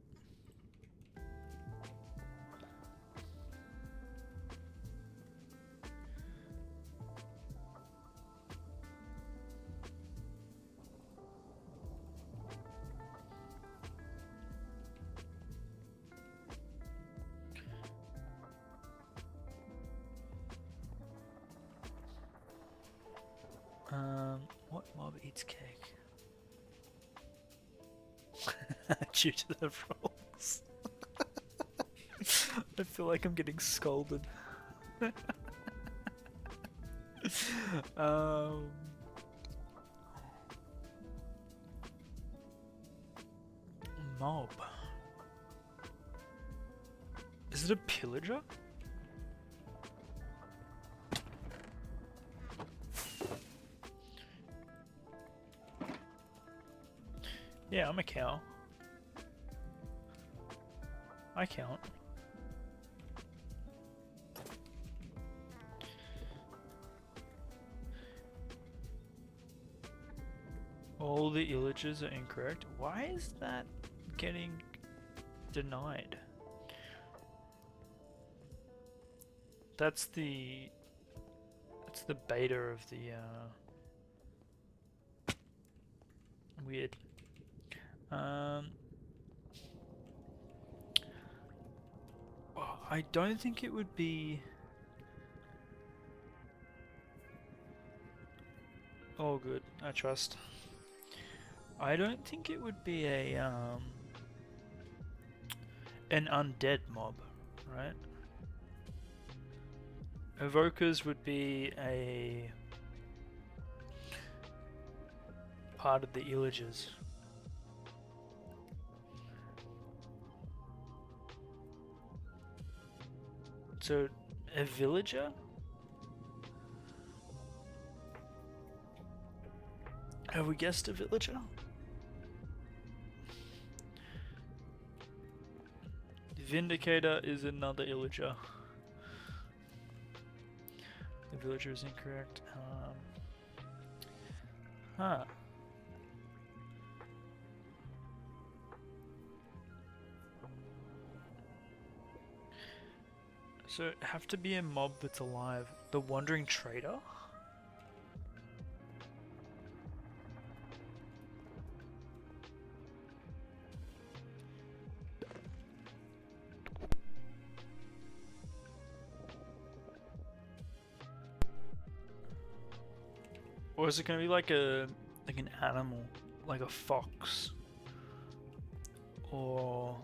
What mob eats cake? Due to the rules. I feel like I'm getting scolded. Mob. Is it a pillager? Yeah, I'm a cow. I count. All the illages are incorrect. Why is that getting denied? That's the beta of the weird. I don't think it would be. Oh, good. I trust. I don't think it would be a an undead mob, right? Evokers would be a part of the Illagers. So, a villager? Have we guessed a villager? Vindicator is another Illager. The villager is incorrect. Huh. So it'd have to be a mob that's alive. The Wandering Trader? Or is it gonna be like an animal, like a fox, or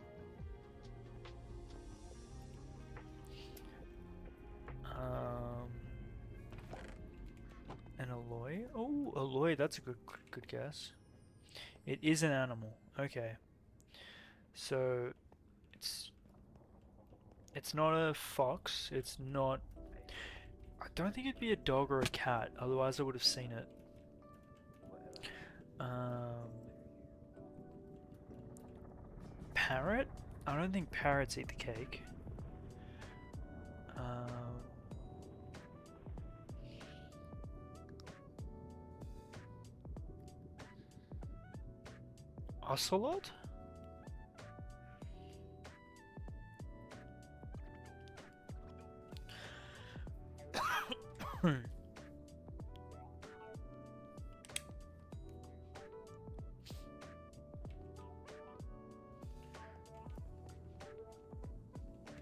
an Aloy? Oh, Aloy, that's a good guess. It is an animal. Okay, so it's not a fox. It's not. I don't think it'd be a dog or a cat, otherwise I would have seen it. Parrot? I don't think parrots eat the cake. Ocelot?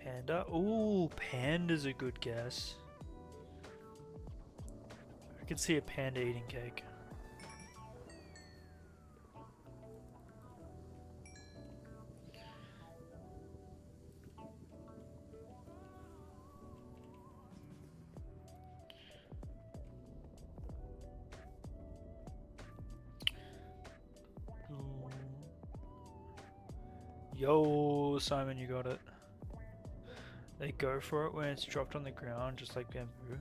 Panda? Ooh, panda's a good guess. I can see a panda eating cake. Yo, Simon, you got it. They go for it when it's dropped on the ground, just like bamboo.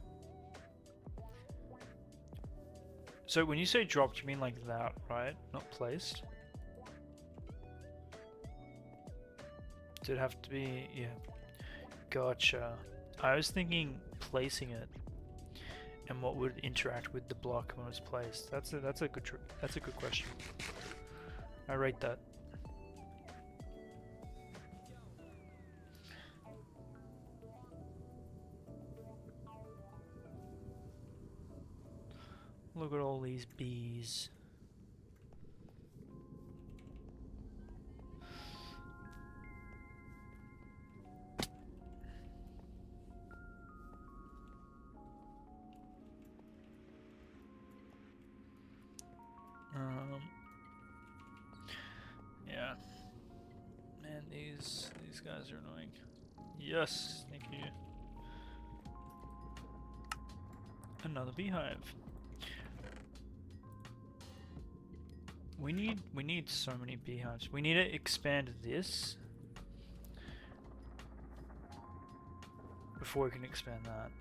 So when you say dropped, you mean like that, right? Not placed? Did it have to be? Yeah. Gotcha. I was thinking placing it, and what would interact with the block when it was placed. That's a good question. I rate that. Look at all these bees. Yeah. Man, these guys are annoying. Yes, thank you. Another beehive. We need so many beehives. We need to expand this before we can expand that.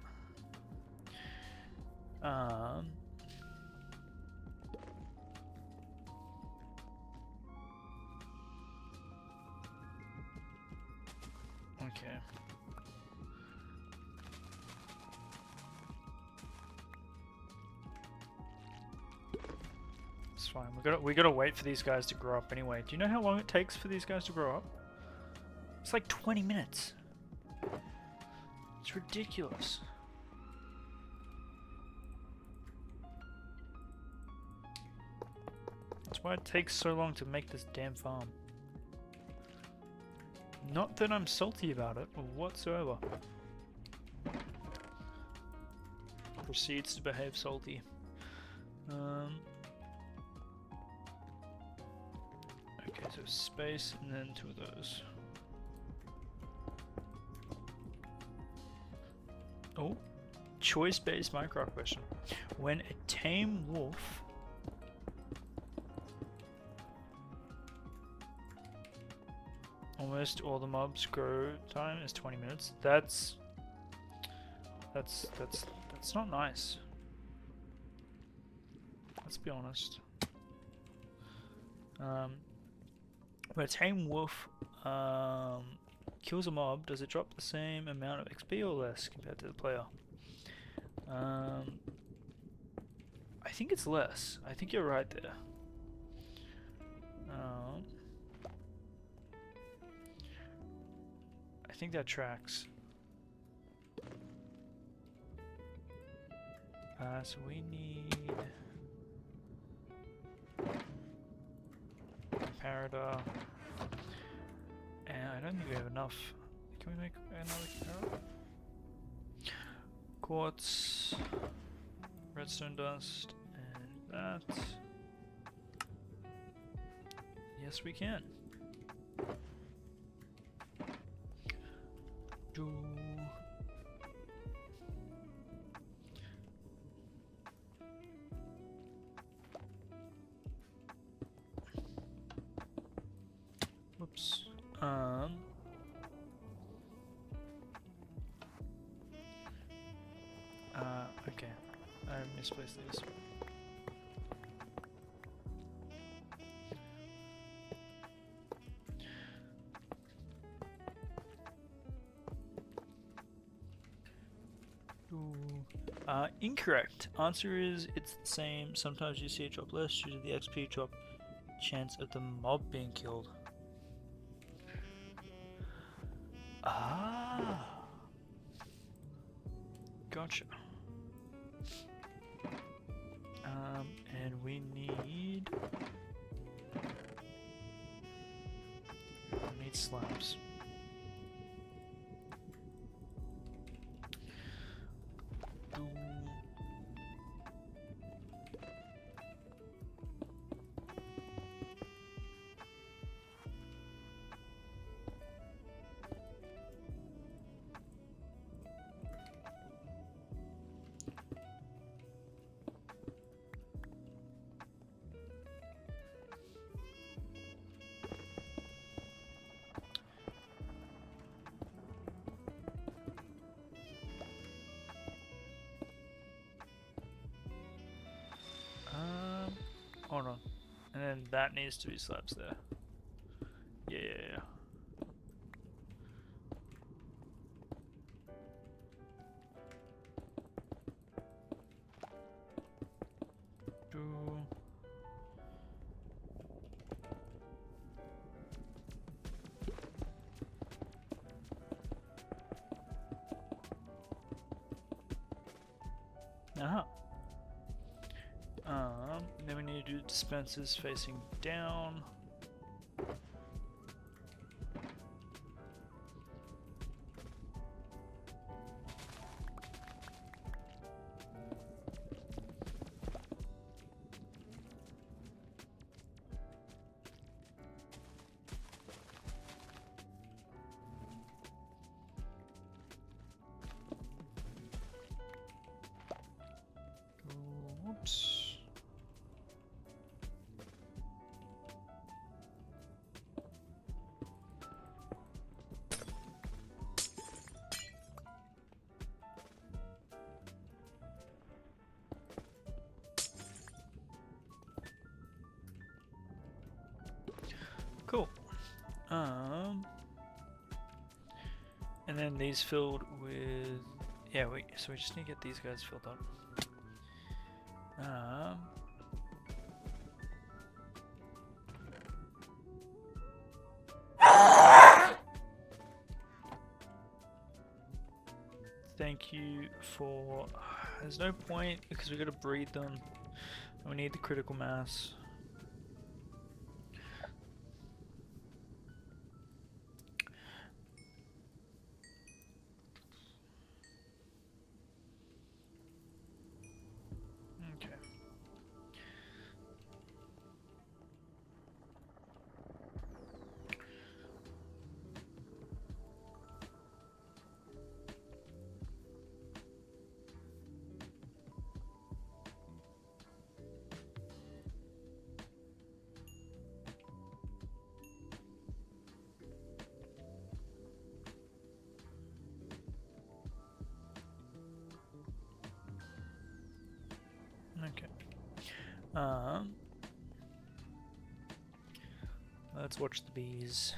Okay. It's fine. We gotta wait for these guys to grow up anyway. Do you know how long it takes for these guys to grow up? It's like 20 minutes. It's ridiculous. That's why it takes so long to make this damn farm. Not that I'm salty about it whatsoever. Proceeds to behave salty. Okay, so space and then 2 of those. Oh, choice-based Minecraft question. When a tame wolf almost all the mobs grow time is 20 minutes. That's not nice. Let's be honest. When a tame wolf kills a mob, does it drop the same amount of XP or less compared to the player? I think it's less. I think you're right there. I think that tracks. So we need comparator, and I don't think we have enough. Can we make another comparator? Quartz, redstone dust, and that. Yes, we can. Do. Whoops. Okay. I misplaced these. Incorrect. Answer is it's the same. Sometimes you see it drop less due to the XP drop chance of the mob being killed. Ah. Gotcha. And we need slabs. Hold on. And then that needs to be slabs there. Yeah. Uh-huh. Then we need to do dispensers facing down. Whoops. Cool. And then these filled with, yeah, wait, so we just need to get these guys filled up. thank you for... There's no point because we gotta breed them. We need the critical mass. Okay. Okay. Let's watch the bees.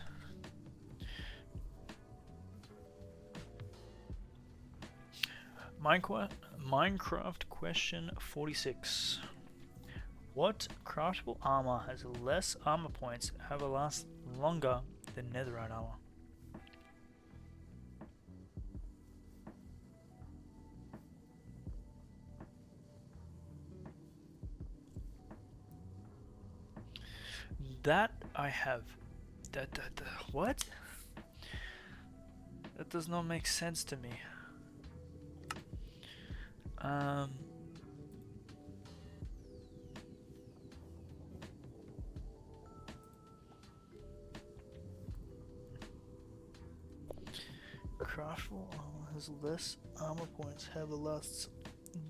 Minecraft question 46. What craftable armor has less armor points, however lasts longer than netherite armor? That I have. What? That does not make sense to me. Craftable armor has less armor points, however lasts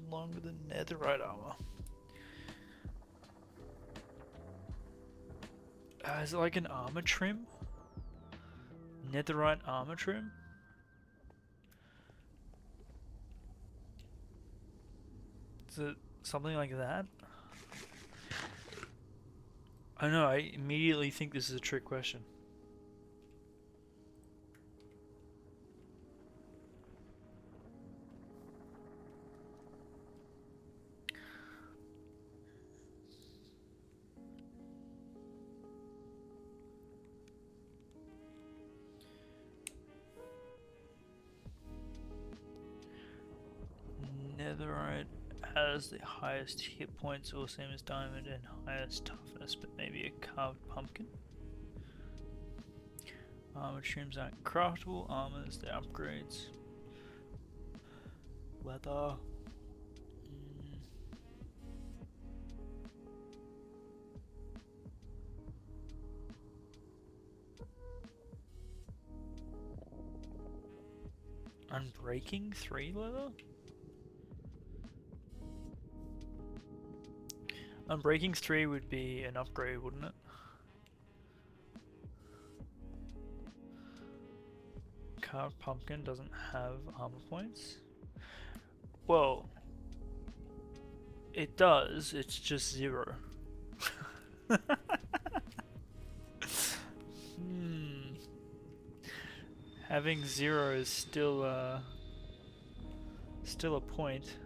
longer than netherite armor. Is it like an armor trim? Netherite armor trim? Is it something like that? I know, I immediately think this is a trick question. Netherite has the highest hit points, or same as diamond, and highest toughness, but maybe a carved pumpkin. Armor trims aren't craftable, armors, they're upgrades. Leather. Unbreaking 3 leather? Unbreaking 3 would be an upgrade, wouldn't it? Carved pumpkin doesn't have armor points. Well, it does, it's just 0. Having 0 is still a point.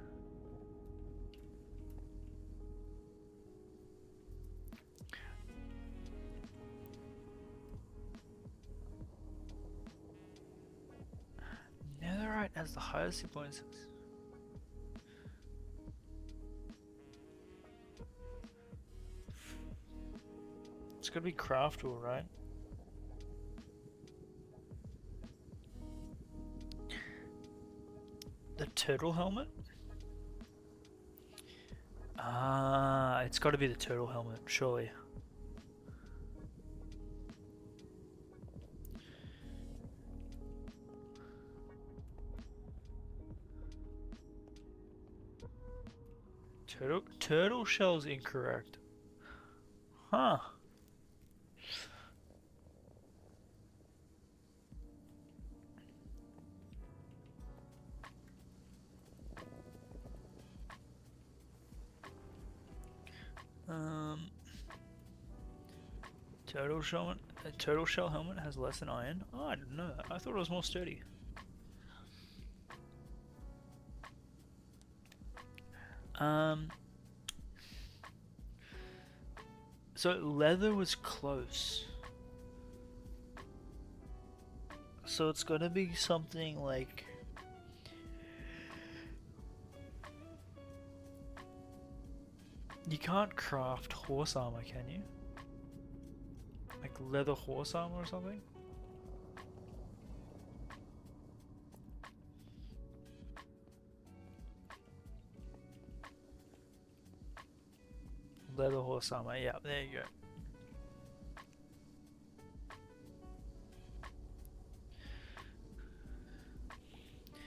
Netherite has the highest hit points. It's gotta be craftable, right? The turtle helmet? Ah, it's gotta be the turtle helmet, surely. Turtle shell's incorrect. Huh. Turtle shell helmet has less than iron. Oh, I didn't know that. I thought it was more sturdy. So leather was close. So it's gonna be something like You can't craft horse armor, can you? Like leather horse armor or something? Leather horse armor, yeah, there you go.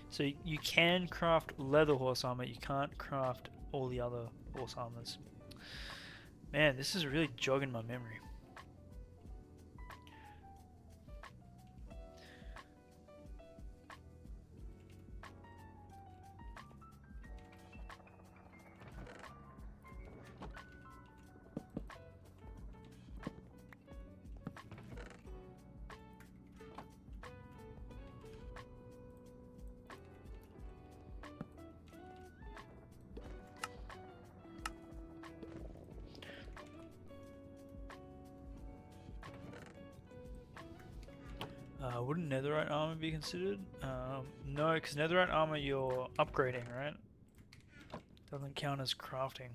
So you can craft leather horse armor, you can't craft all the other horse armors. Man, this is really jogging my memory. Wouldn't netherite armor be considered? No, because netherite armor you're upgrading, right? Doesn't count as crafting.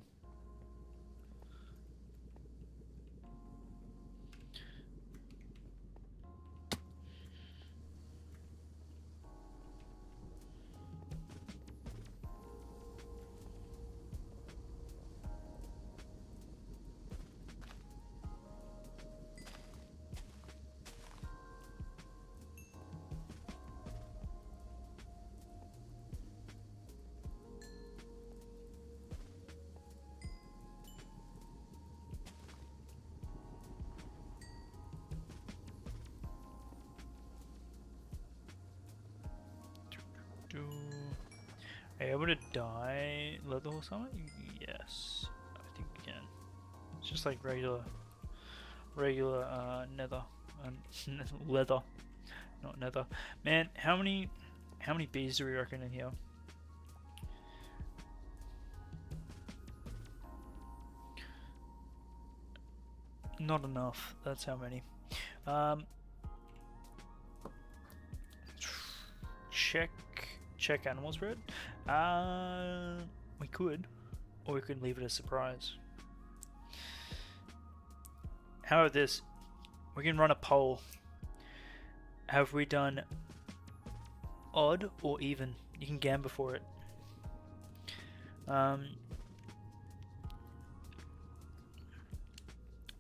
Are you able to dye leather horse armor? Yes, I think you can. It's just like regular nether and leather, not nether. Man, how many bees do we reckon in here? Not enough. That's how many. Check animal spread. We could, or we could leave it a surprise. How about this? We can run a poll. Have we done odd or even? You can gamble for it.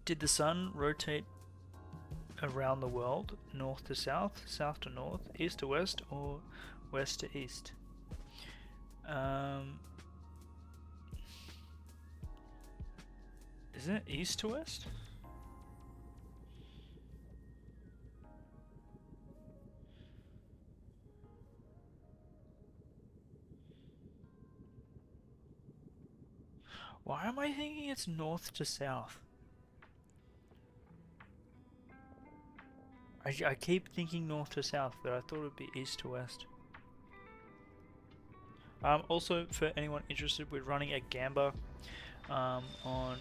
Did the sun rotate around the world, north to south, south to north, east to west, or west to east? Isn't it east to west? Why am I thinking it's north to south? I keep thinking north to south, but I thought it would be east to west. Also, for anyone interested, we're running a gamba on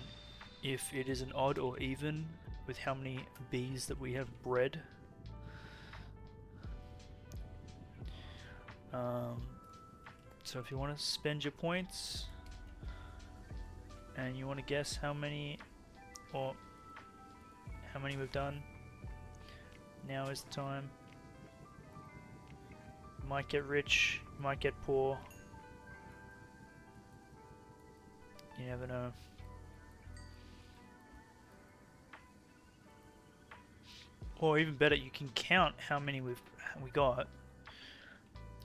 if it is an odd or even with how many bees that we have bred. So if you want to spend your points and you want to guess how many we've done, now is the time. You might get rich, you might get poor. You never know. Or even better, you can count how many we got.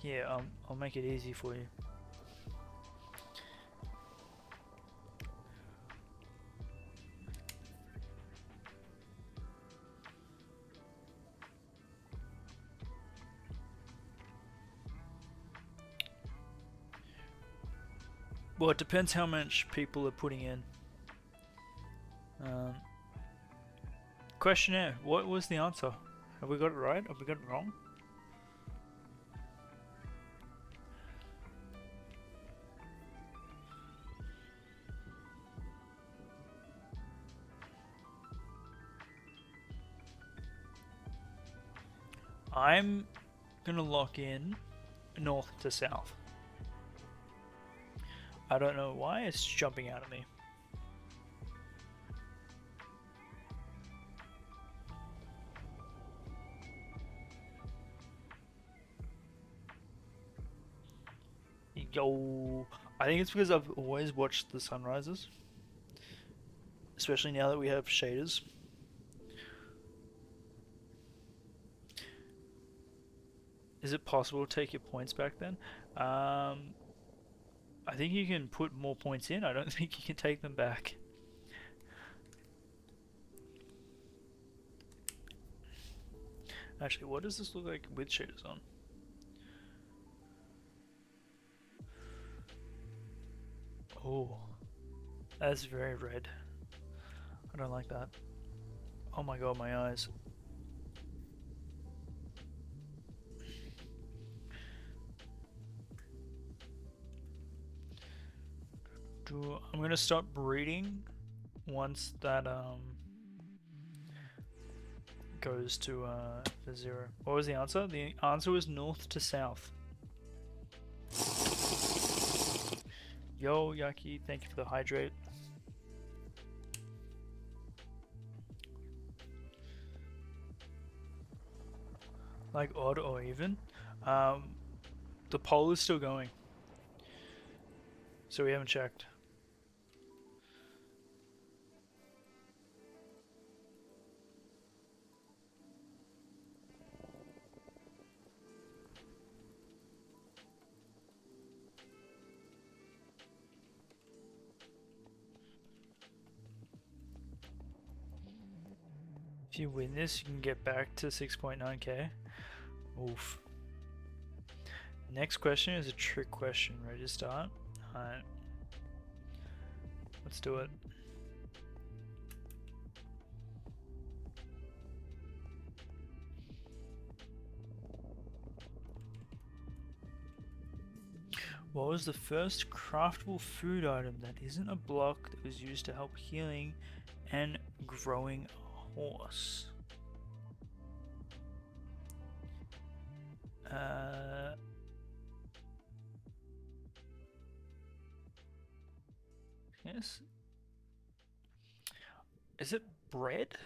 Yeah, I'll make it easy for you. Well, it depends how much people are putting in. Questionnaire, what was the answer? Have we got it right? Have we got it wrong? I'm gonna lock in north to south. I don't know why it's jumping out at me. Yo, I think it's because I've always watched the sunrises, especially now that we have shaders. Is it possible to take your points back then? I think you can put more points in. I don't think you can take them back. Actually, what does this look like with shaders on? Oh, that's very red. I don't like that. Oh my god, my eyes. I'm gonna stop breeding once that goes to 0. What was the answer? The answer was north to south. Yo, Yaki, thank you for the hydrate. Like odd or even? The poll is still going, so we haven't checked. If you win this, you can get back to 6.9k. Oof. Next question is a trick question. Ready to start? Alright. Let's do it. What was the first craftable food item that isn't a block that was used to help healing and growing a horse? Yes. Is it bread?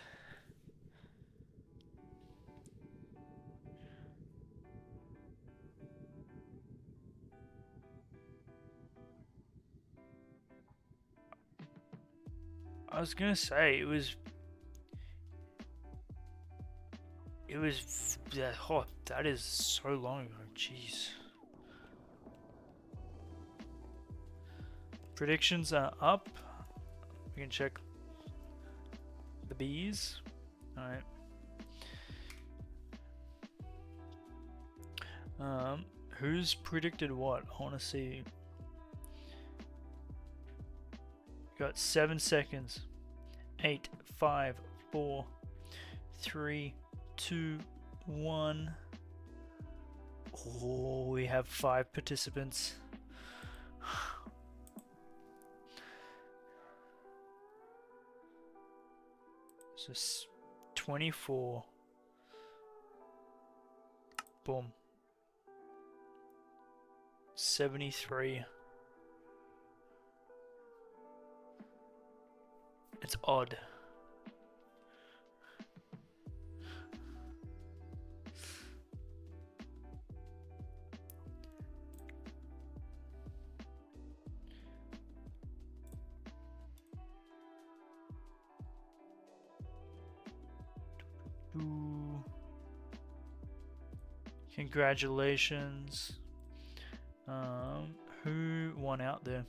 I was gonna say it was. Yeah, oh, that is so long ago. Jeez. Predictions are up. We can check the bees. Alright. Who's predicted what? I wanna see. Got 7 seconds. 8, 5, 4, 3, 2, 1. Oh, we have 5 participants. So 24. Boom. 73. It's odd. Ooh. Congratulations. Who won out there?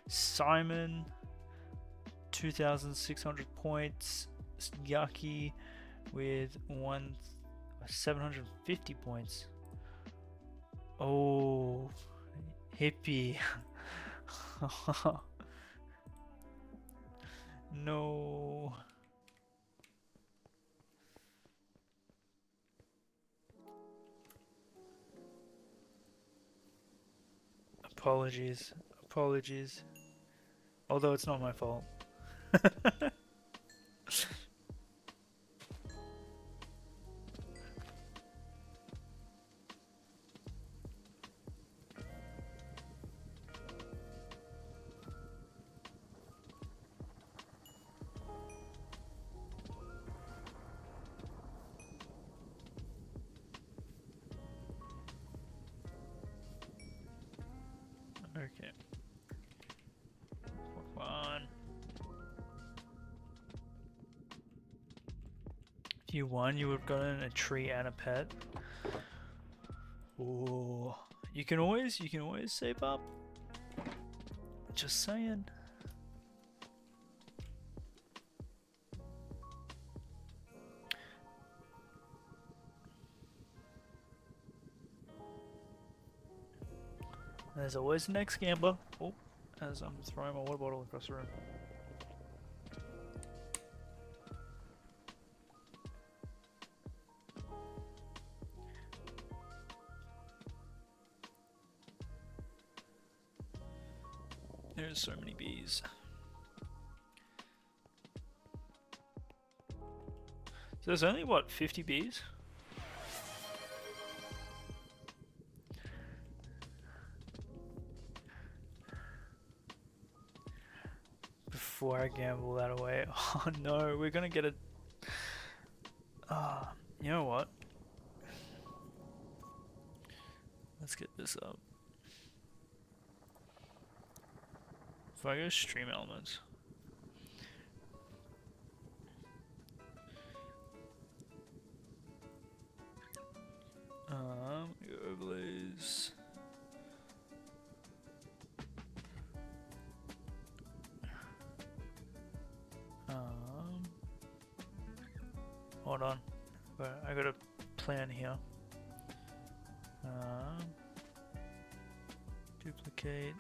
Simon, 2,600 points. Yaki with 750 points. Oh, hippie. No. Apologies. Although it's not my fault. you won, you would have gotten a tree and a pet. Ooh. You can always save up. Just saying. There's always the next gambler. Oh, as I'm throwing my water bottle across the room. There's so many bees. So there's only, what, 50 bees? Before I gamble that away. Oh no, we're gonna get a... you know what? Let's get this up. If I go stream elements. Go overlays. Hold on. I got a plan here. Duplicate.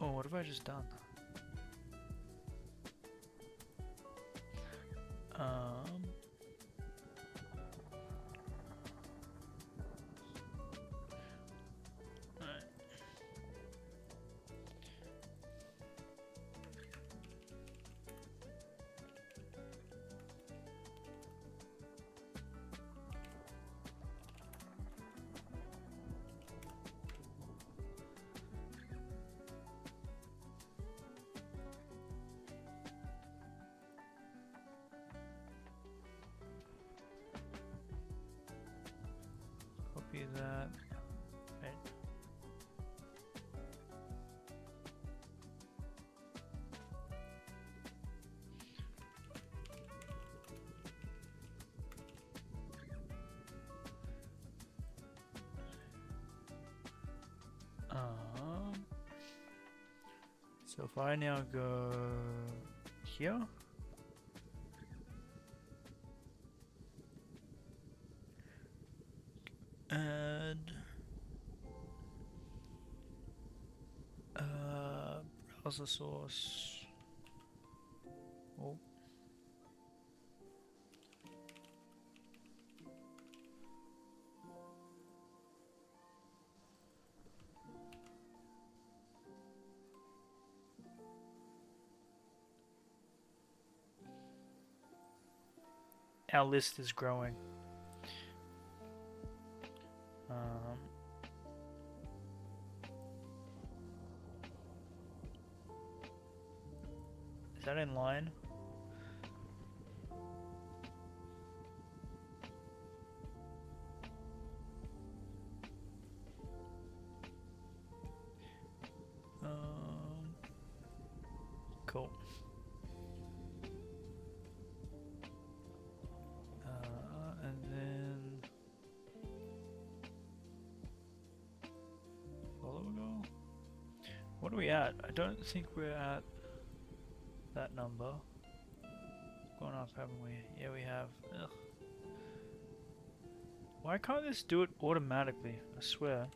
Oh, what have I just done? Alright. Copy that. Right. So if I now go here. And browser source. Oh. Our list is growing. Is that in line? Cool. And then follow go. What are we at? I don't think we're at that number. Gone up, haven't we? Yeah, we have. Ugh. Why can't this do it automatically? I swear.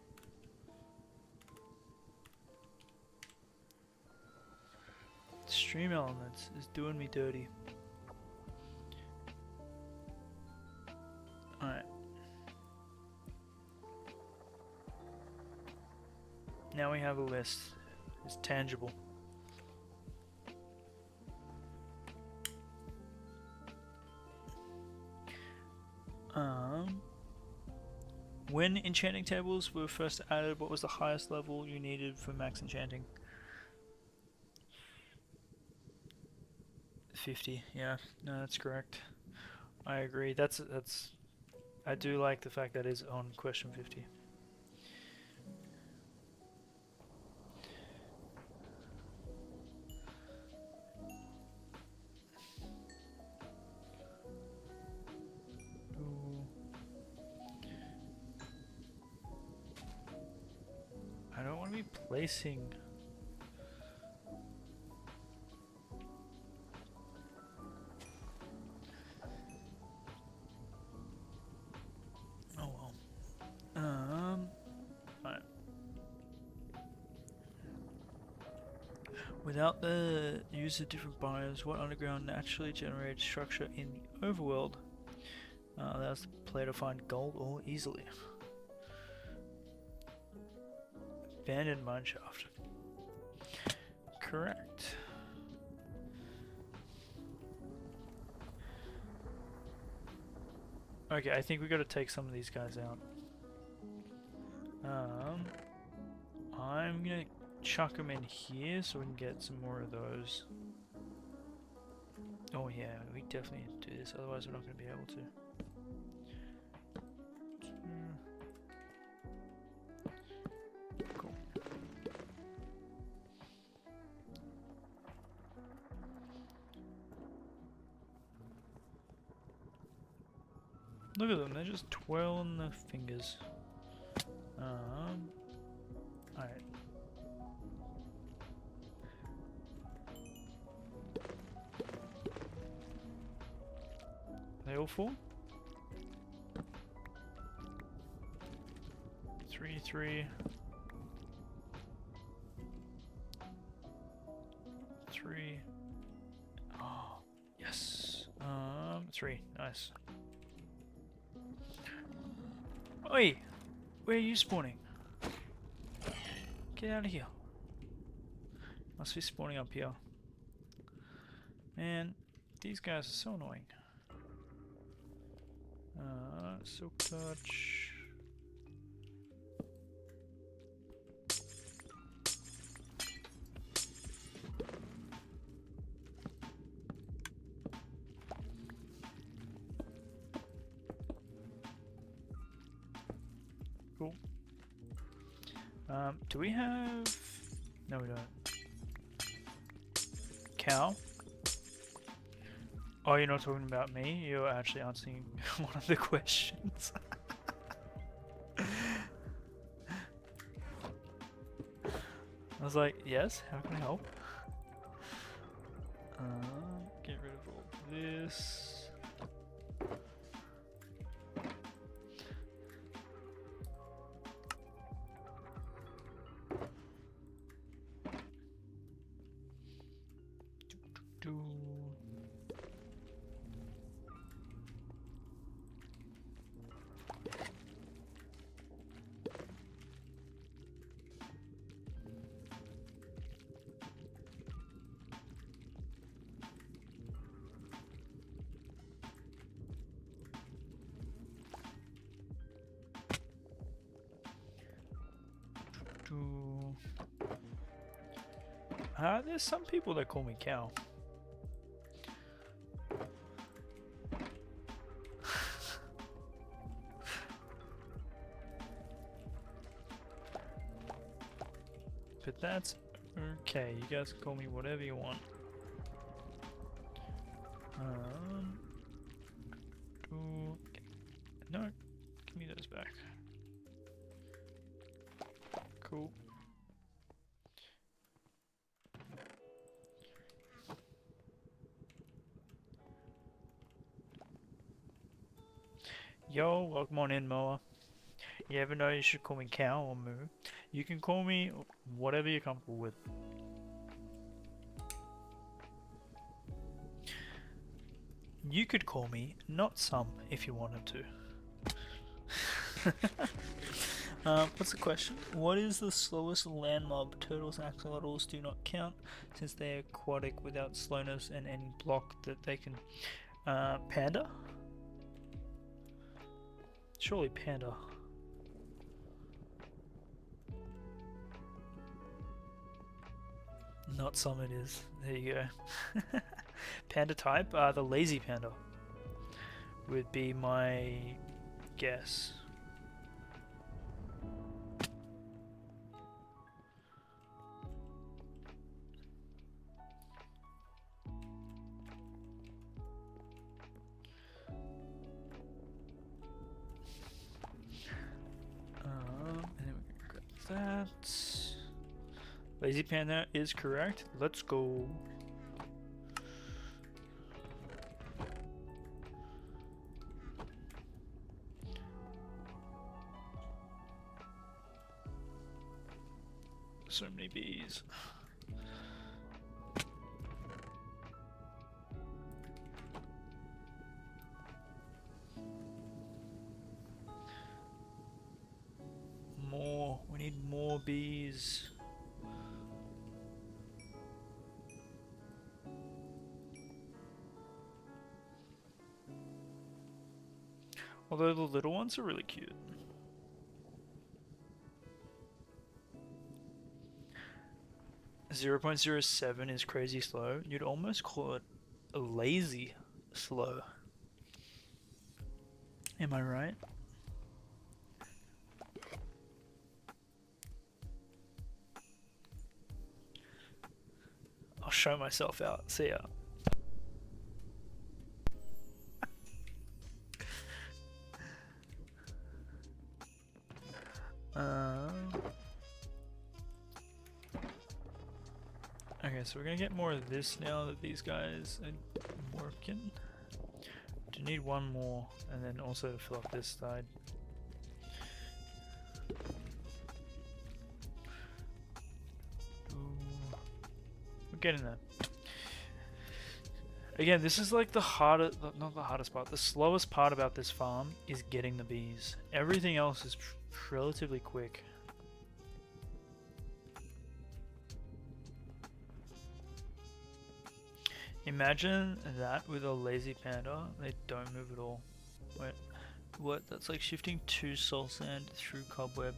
Stream Elements is doing me dirty. Alright. Now we have a list. It's tangible. When enchanting tables were first added, what was the highest level you needed for max enchanting? 50. Yeah, no, that's correct. I agree. That's. I do like the fact that is on question 50. we placing? Oh well. Right. Without the use of different biomes, what underground naturally generated structure in the overworld allows the player to find gold ore easily? Abandoned mineshaft. Correct. Okay, I think we got to take some of these guys out. I'm gonna chuck them in here so we can get some more of those. Oh yeah, we definitely need to do this, otherwise we're not going to be able to. Cool. Look at them, they're just twirling their fingers. Alright. They all full? 3, 3. 3. Oh, yes. 3. Nice. Oi! Where are you spawning? Get out of here. Must be spawning up here. Man, these guys are so annoying. Silk touch. Cool. Do we have... No, we don't. Cow? Oh, you're not talking about me? You're actually answering one of the questions. I was like, yes, how can I help? Get rid of all this. There's some people that call me Cow. But that's okay. You guys can call me whatever you want. No, give me those back. Cool. Yo, welcome on in, Moa. You ever know you should call me Cow or Moo? You can call me whatever you're comfortable with. You could call me Not Some if you wanted to. What's the question? What is the slowest land mob? Turtles and axolotls do not count since they are aquatic without slowness and any block that they can... Panda? Surely Panda. Not some it is. There you go. Panda type? The lazy panda would be my guess. And then we can grab that. Lazy Panda is correct. Let's go. So many bees. More. We need more bees. Although the little ones are really cute. .07 is crazy slow. You'd almost call it a lazy slow. Am I right? I'll show myself out. See ya. Okay, so we're gonna get more of this now that these guys are working. Do need one more, and then also to fill up this side. Ooh. We're getting there. Again, this is like the hardest, not the hardest part, the slowest part about this farm is getting the bees. Everything else is relatively quick. Imagine that with a lazy panda, they don't move at all. Wait, what? That's like shifting 2 soul sand through cobweb.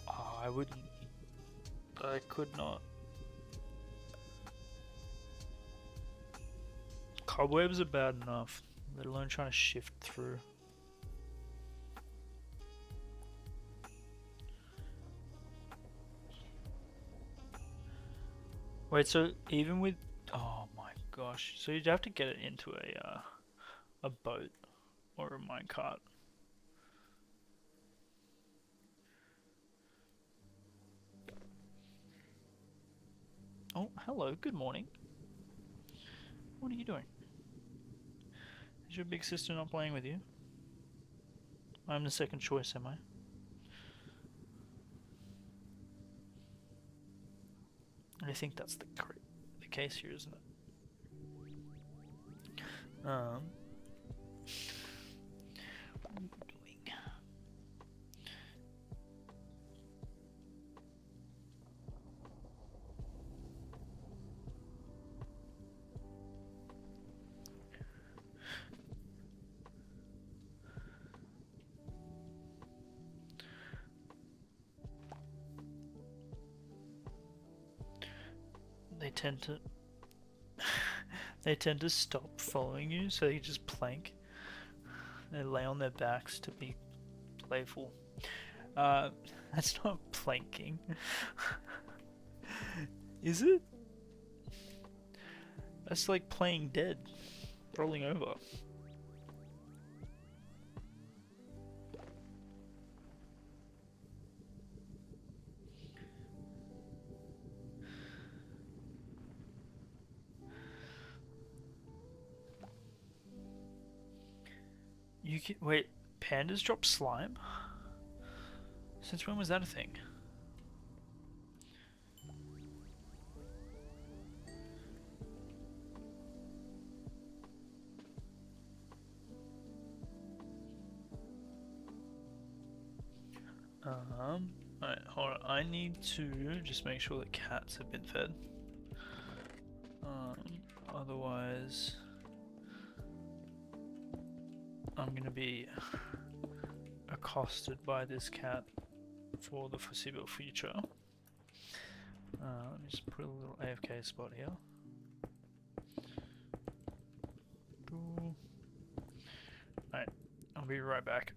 Oh, I could not. Cobwebs are bad enough, let alone trying to shift through. Wait, so even with, oh my gosh, so you'd have to get it into a boat or a minecart. Oh, hello, good morning. What are you doing? Is your big sister not playing with you? I'm the second choice, am I? I think that's the case here, isn't it? What are you doing? They tend to they tend to stop following you, so you just plank. They lay on their backs to be playful. That's not planking. Is it? That's like playing dead, rolling over. You can wait. Pandas drop slime? Since when was that a thing? Alright, hold on. I need to just make sure that cats have been fed. Otherwise, I'm gonna be accosted by this cat for the foreseeable future. Let me just put a little AFK spot here. Alright, I'll be right back.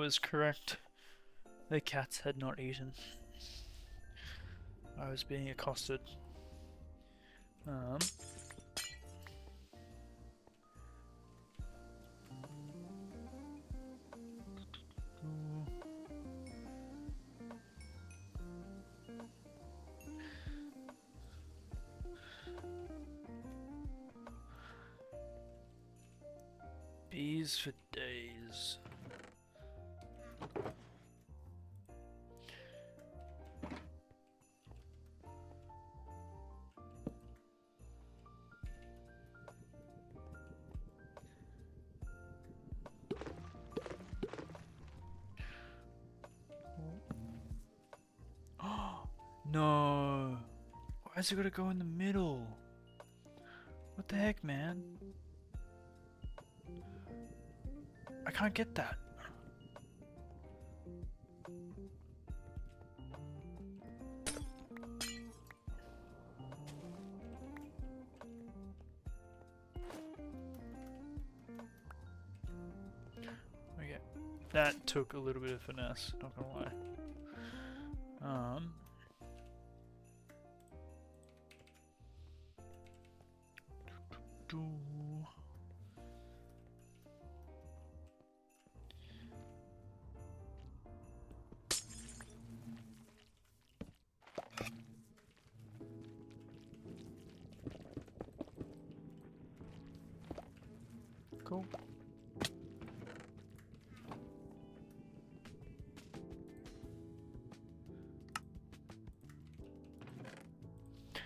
was correct. The cats had not eaten. I was being accosted. Bees for days. No! Why's it gotta go in the middle? What the heck, man? I can't get that. Okay, that took a little bit of finesse, not gonna lie. Cool.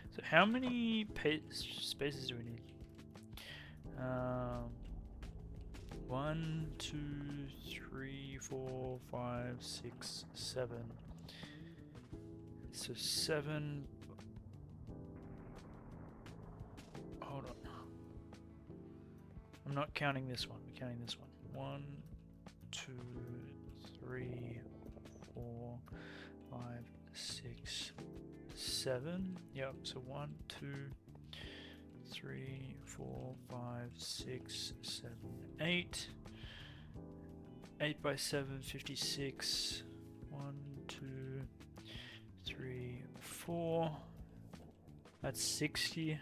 So how many spaces do we need? 1, 2, 3, 4, 5, 6, 7. So 7. Hold on. I'm not counting this one. I'm counting this one. 1, 2, 3, 4, 5, 6, 7. Yep. So 1, 2, 3, 4, 5, 6, 7, 8. 8 by 7, 56. 1, 2, 3, 4. That's 60.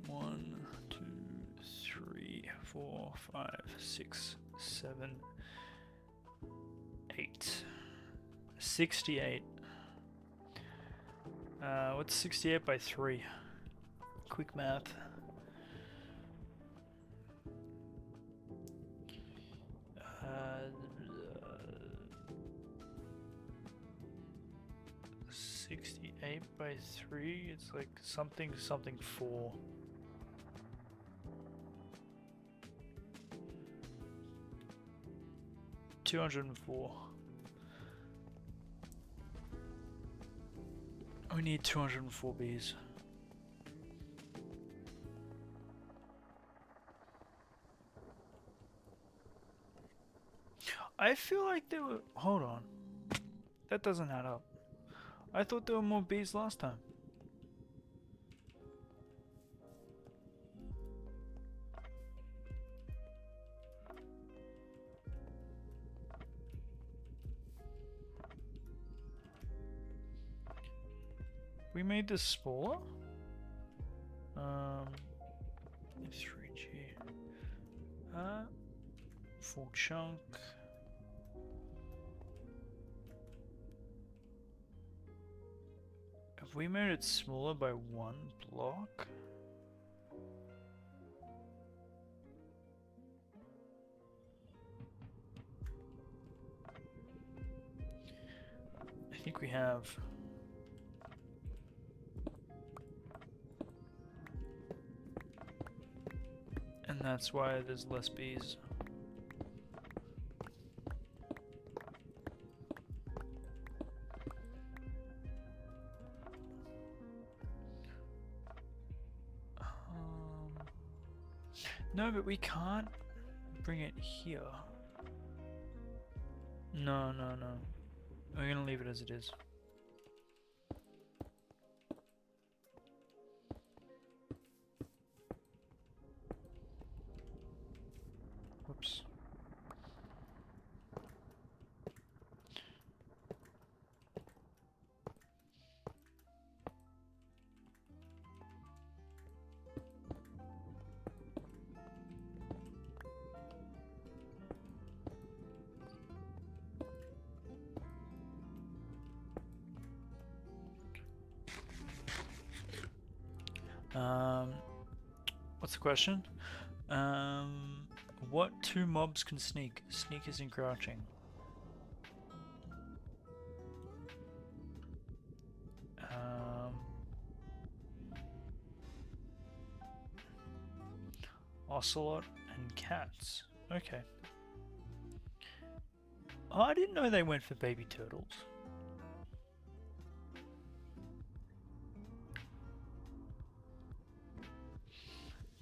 1, 2, 3, 4, 5, 6, 7, 8. 68. What's 68 by 3? Quick math. Uh, 68 by 3, it's like something 4. $204. We need 204 bees. I feel like there were. Hold on. That doesn't add up. I thought there were more bees last time. We made this smaller? 3G. Full chunk. Have we made it smaller by 1 block? I think we have. And that's why there's less bees. No, but we can't bring it here. No. We're gonna leave it as it is. Whoops. What's the question? What two mobs can sneak? Sneak is in crouching. Ocelot and cats. Okay. Oh, I didn't know they went for baby turtles.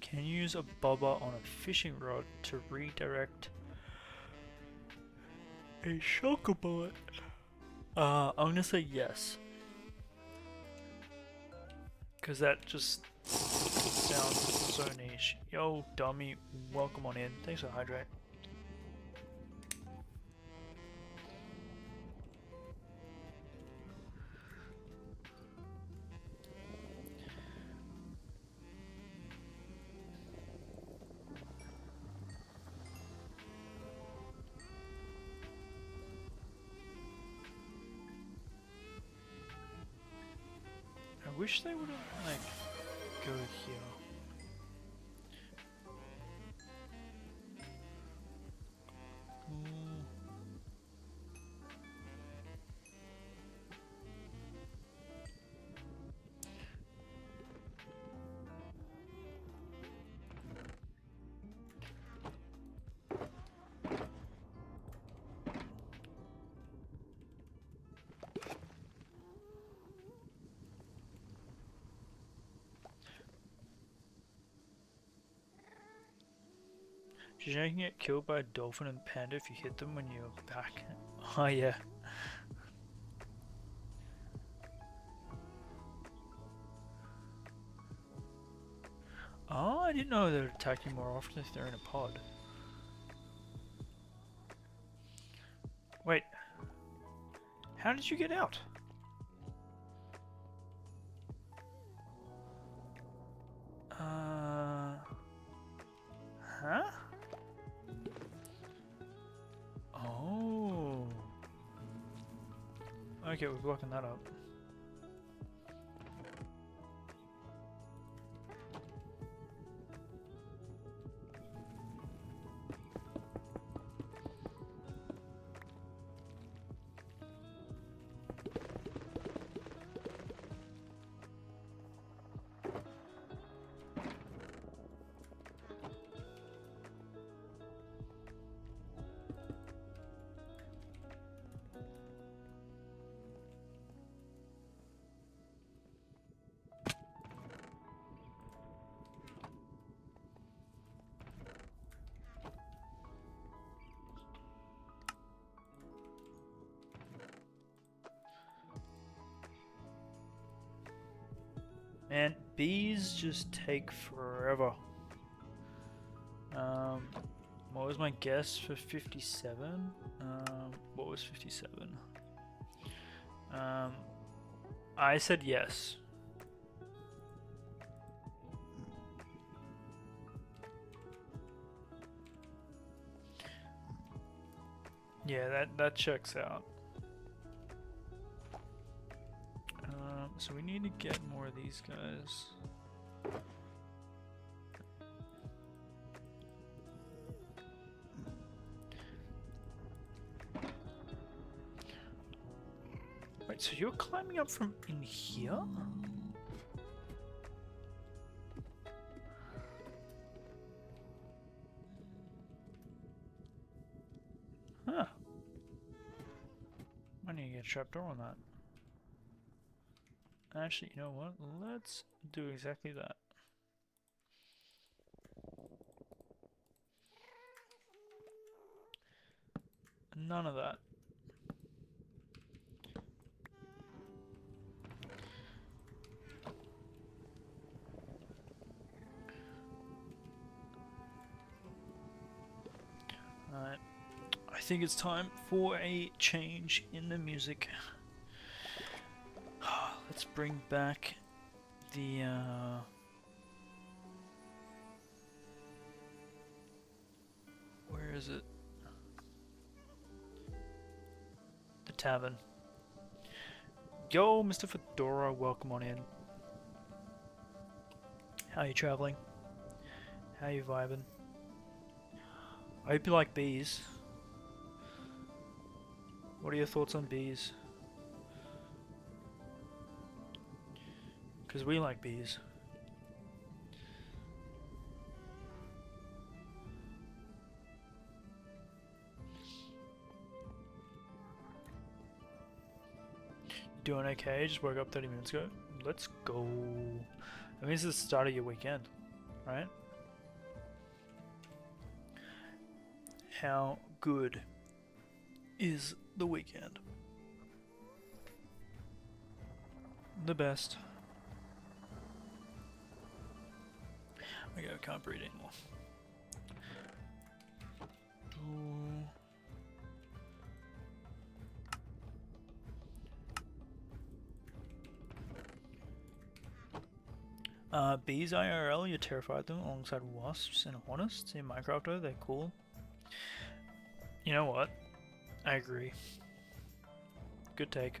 Can you use a bobber on a fishing rod to redirect a shulker bullet? I'm gonna say yes. Cause that just sounds so niche. Yo, dummy, welcome on in. Thanks for hydrate. I wish they wouldn't like go here. Did you know you can get killed by a dolphin and panda if you hit them when you're back? Oh yeah. Oh, I didn't know they would attack you more often if they're in a pod. Wait. How did you get out? Huh? Oh. Okay, we're blocking that up. Man, bees just take forever. What was my guess for 57? What was 57? I said yes. Yeah, that checks out. So we need to get more of these guys. Wait, so you're climbing up from in here? Huh. I need to get a trapdoor on that. Actually, you know what? Let's do exactly that. None of that. Alright. I think it's time for a change in the music. Let's bring back the where is it? The tavern. Yo, Mr. Fedora, welcome on in. How you traveling? How you vibing? I hope you like bees. What are your thoughts on bees? Because we like bees. Doing okay, just woke up 30 minutes ago. Let's go. I mean, this is the start of your weekend, right? How good is the weekend? The best. Okay, I can't breathe anymore. Bees IRL, you're terrified of them alongside wasps and hornets in Minecraft though, they're cool. You know what? I agree. Good take.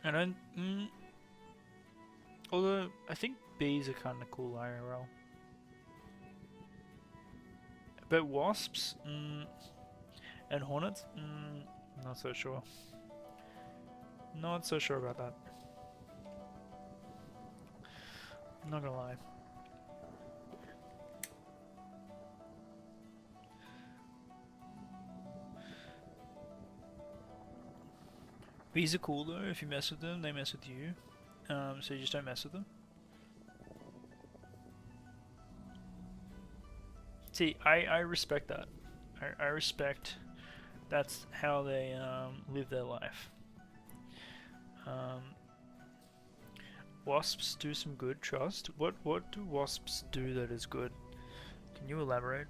I don't... although, I think bees are kind of cool IRL. But wasps? And hornets? Not so sure. Not so sure about that. Not gonna lie. Bees are cool though, if you mess with them, they mess with you. So you just don't mess with them. See, I respect that. I respect that's how they live their life. Wasps do some good, trust. What do wasps do that is good? Can you elaborate?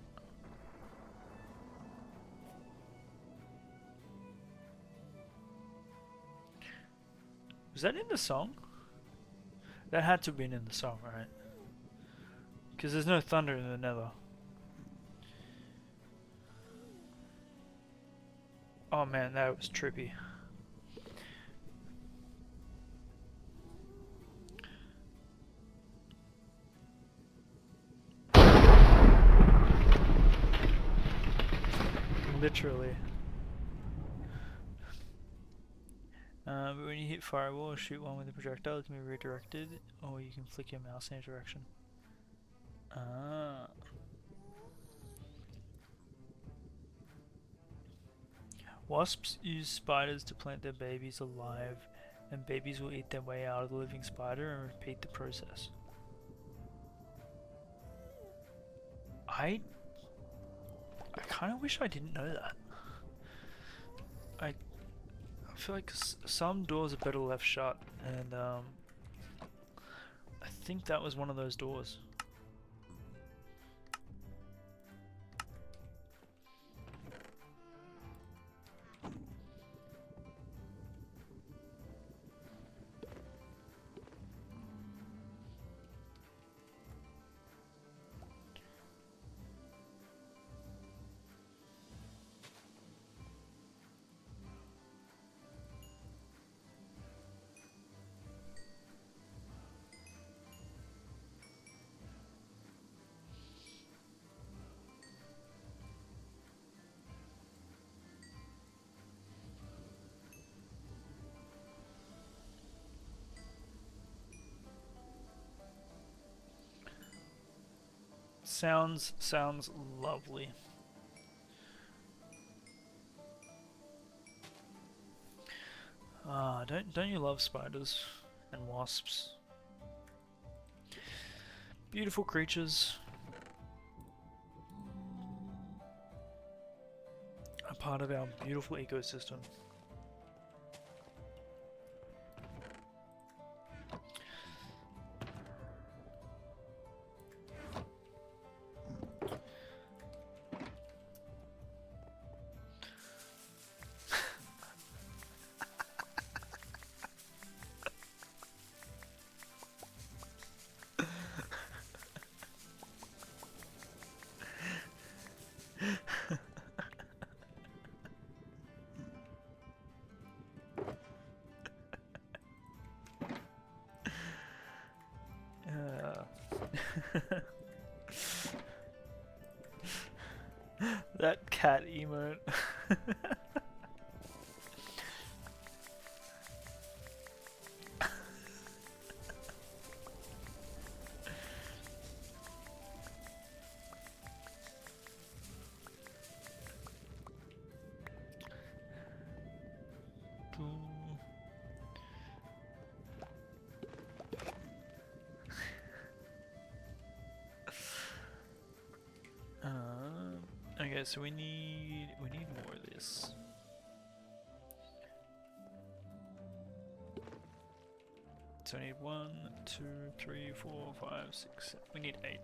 Was that in the song? That had to have been in the song, right? Because there's no thunder in the nether. Oh man, that was trippy. Literally. But when you hit fireball or shoot one with a projectile, it can be redirected, or you can flick your mouse in a direction. Ah. Wasps use spiders to plant their babies alive, and babies will eat their way out of the living spider and repeat the process. I kind of wish I didn't know that. I feel like some doors are better left shut, and I think that was one of those doors. Sounds lovely. Don't you love spiders and wasps? Beautiful creatures. A part of our beautiful ecosystem. That cat emote. Okay, so we need more of this. So I need 1, 2, 3, 4, 5, 6, 7. We need 8.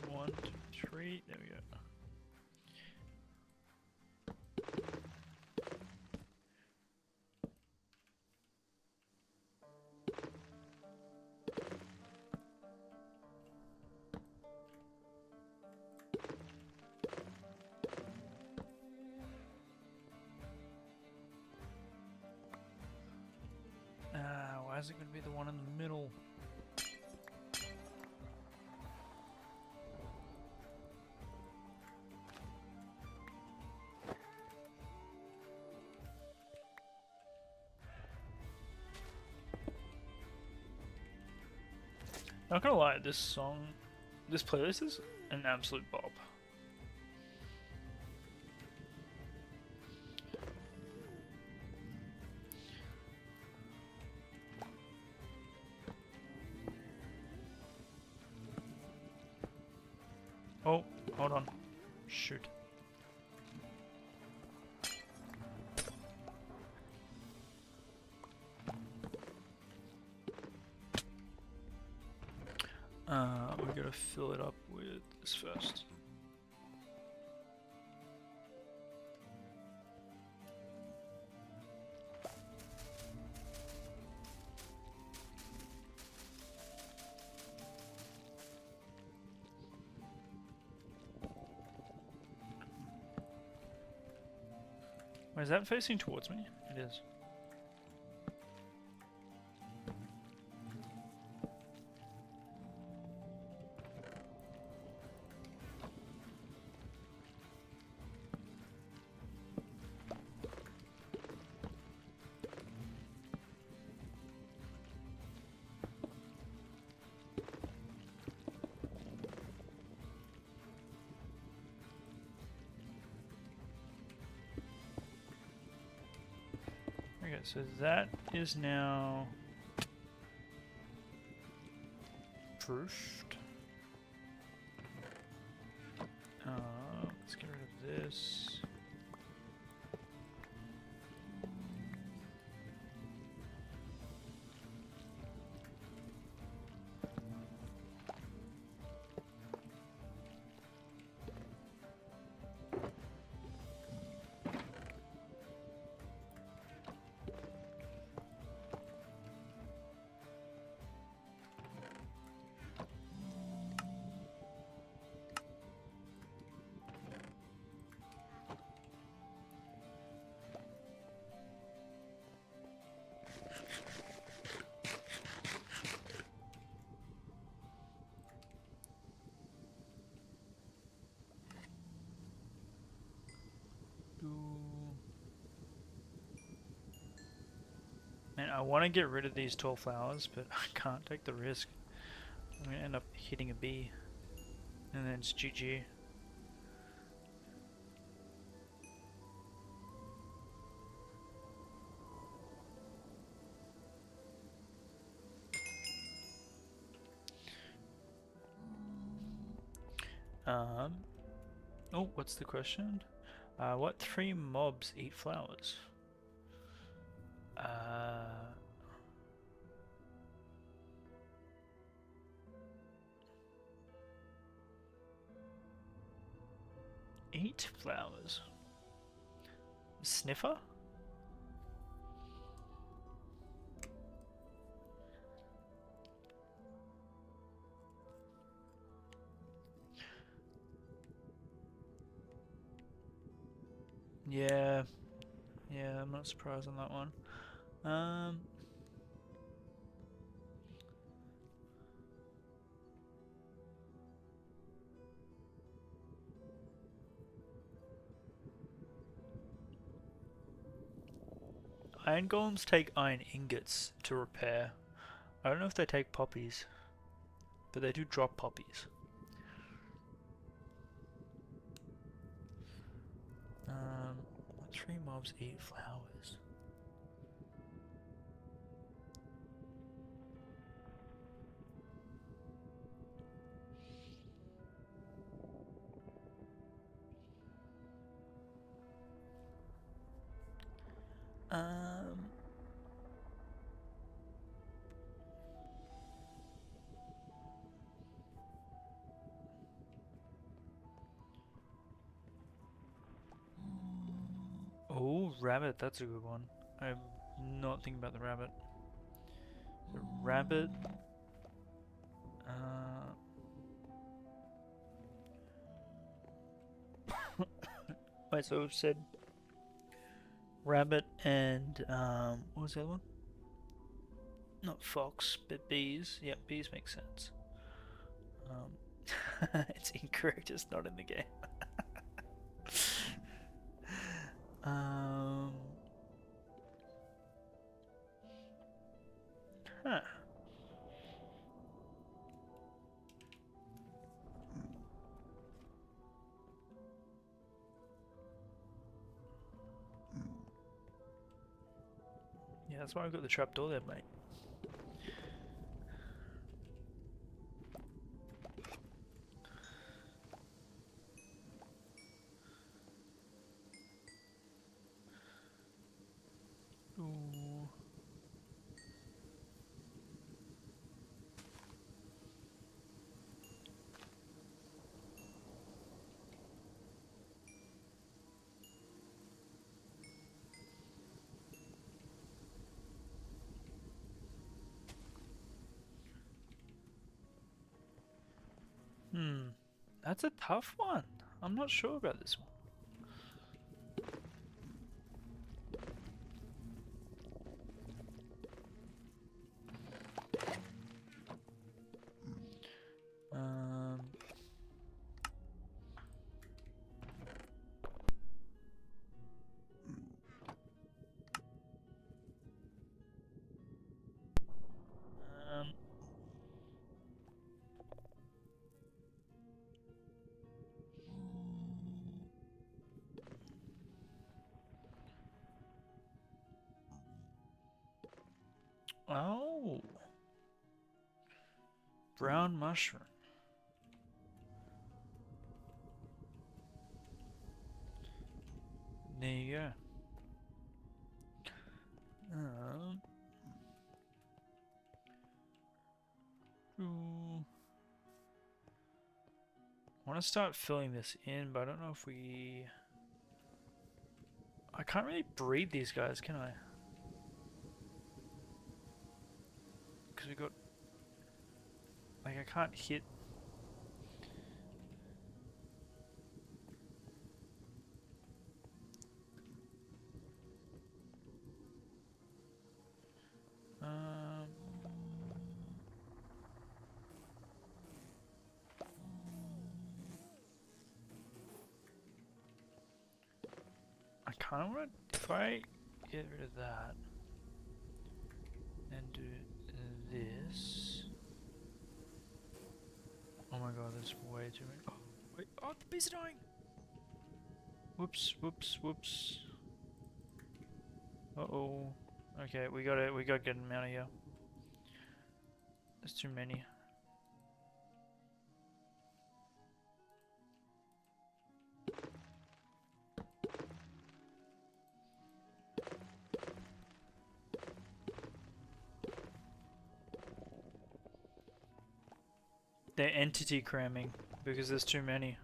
One, two, three. There we go. Why is it going to be the one in the middle? Not gonna lie, this playlist is an absolute bop. Oh, hold on. Shoot. We gotta fill it up with this first. Wait, is that facing towards me? It is. Okay, so that is now proofed. Let's get rid of this. Man, I want to get rid of these tall flowers, but I can't take the risk. I'm going to end up hitting a bee. And then it's GG. Um. Oh, what's the question? What 3 mobs eat flowers? Eat flowers. Sniffer? Yeah. Yeah, I'm not surprised on that one. Iron golems take iron ingots to repair. I don't know if they take poppies, but they do drop poppies. What 3 mobs eat flowers? Um, oh, rabbit, that's a good one. I'm not thinking about the rabbit. The rabbit. Wait, so we've said rabbit and what was the other one? Not fox, but bees. Yep, bees make sense. It's incorrect. It's not in the game. Huh. Yeah, that's why I got the trapdoor there, mate. Ooh. That's a tough one. I'm not sure about this one. Um, oh, brown mushroom. There you go. Ooh. I want to start filling this in, but I don't know if we... I can't really breed these guys, can I? Because we got... Like, I can't hit... I kind of want to... If I get rid of that... And do this... Oh my god, there's way too many... Oh, wait, oh, the bees are dying! Whoops, whoops, whoops. Uh-oh. Okay, we gotta get them out of here. There's too many. they're entity cramming because there's too many.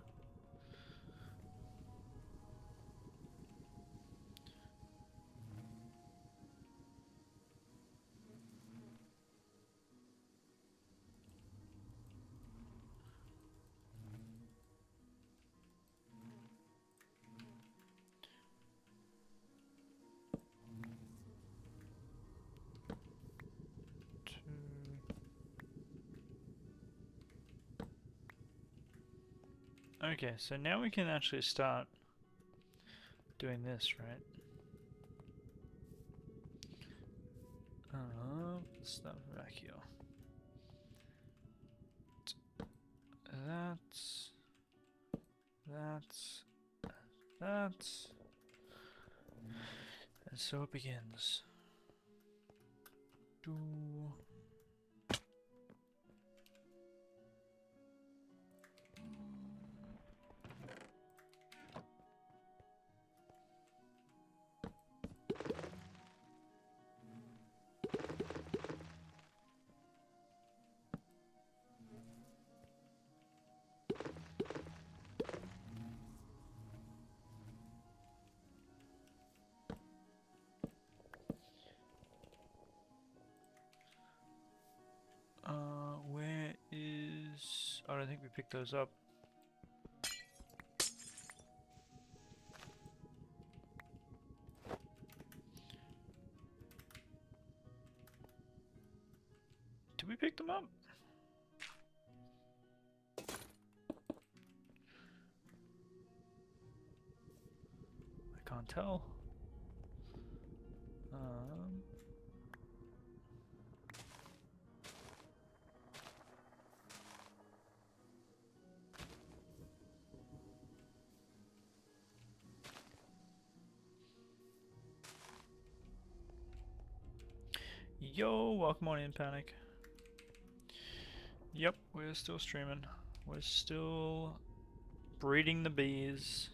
Okay, so now we can actually start doing this, right? Let's start back here. That's that. And so it begins. Do. Where is... I don't think we picked those up. Did we pick them up? I can't tell. Yo, welcome on in, Panic. Yep, we're still streaming. We're still breeding the bees.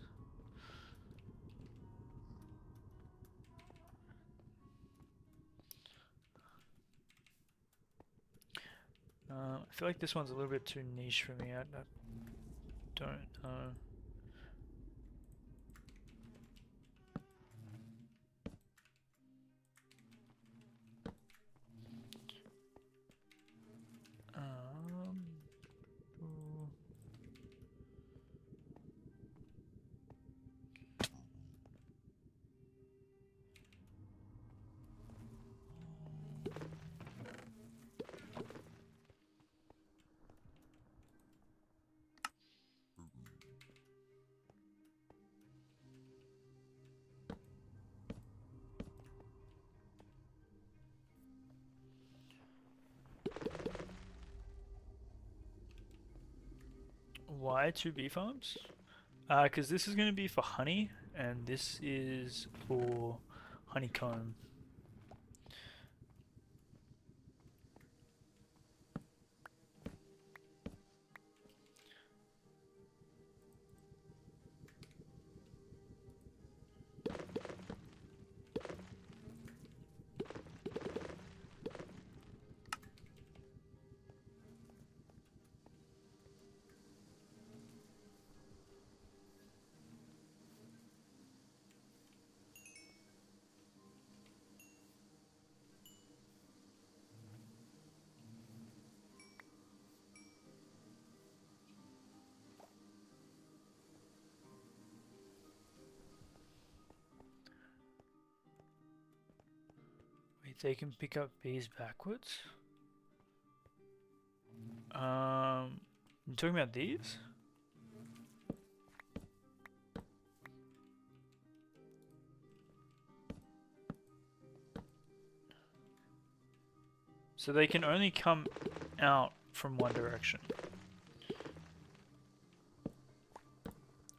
I feel like this one's a little bit too niche for me. I don't know. Ooh. Why 2 bee farms? Because this is going to be for honey, and this is for honeycomb. Wait, they can pick up bees backwards? You talking about these? So they can only come out from one direction.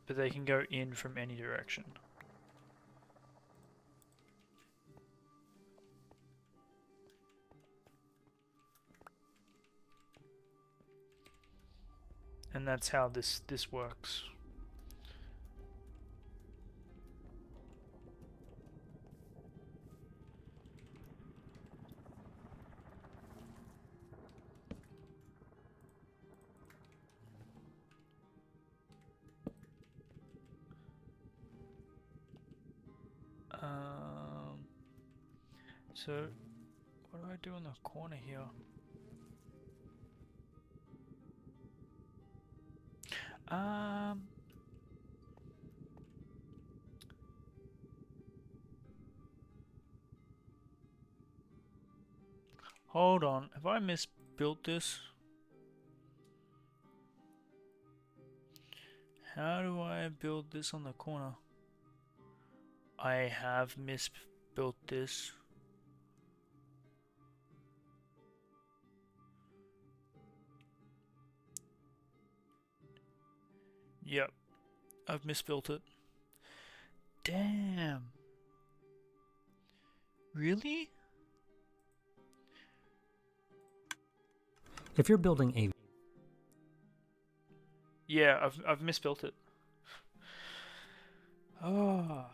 But they can go in from any direction. And that's how this works. So, what do I do in the corner here? Um. Hold on, have I misbuilt this? How do I build this on the corner? I have misbuilt this. Yep, I've misbuilt it. Damn. Really? If you're building a Yeah, I've misbuilt it. Oh.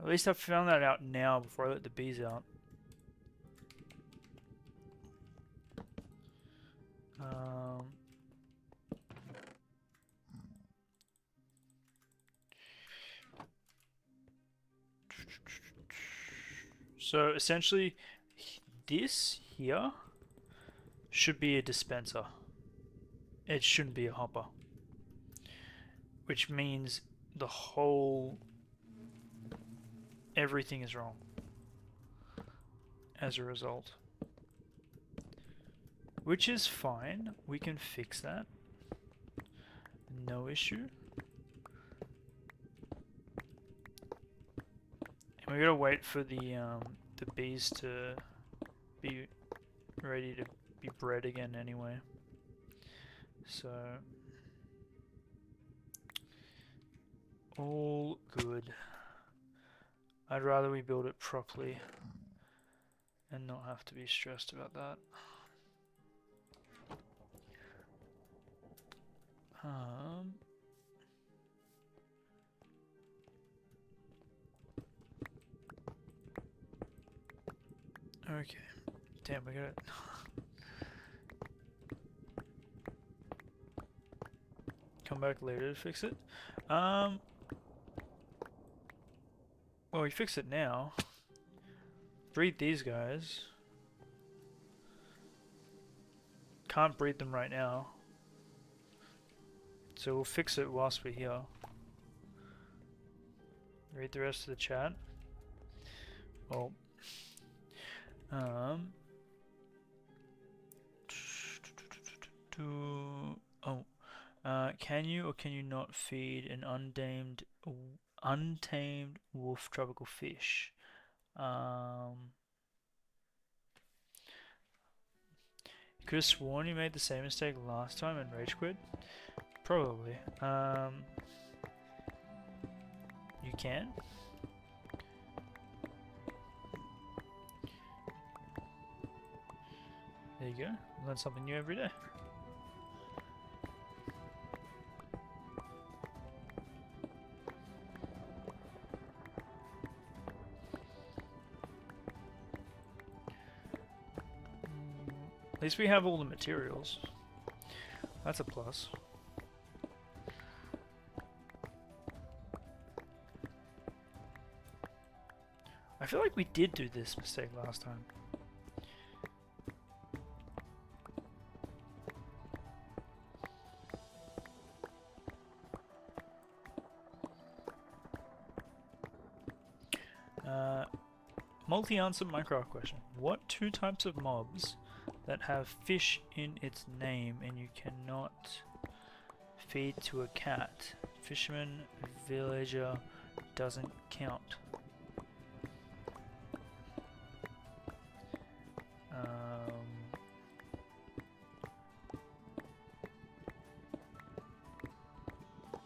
At least I've found that out now before I let the bees out. So essentially, this here should be a dispenser. It shouldn't be a hopper. Which means the whole... everything is wrong. As a result. Which is fine. We can fix that. No issue. And we gotta wait for the bees to be ready to be bred again anyway. So all good. I'd rather we build it properly and not have to be stressed about that. Okay. Damn, we got it. Come back later to fix it. Well, we fix it now. Breed these guys. Can't breed them right now. So we'll fix it whilst we're here. Read the rest of the chat. Well, can you or can you not feed an untamed wolf tropical fish? You could have sworn you made the same mistake last time and rage quit. Probably. You can. There you go. Learn something new every day. At least we have all the materials. That's a plus. I feel like we did do this mistake last time. Multi-answer Minecraft question. What two types of mobs that have fish in its name and you cannot feed to a cat? Fisherman, villager, doesn't count.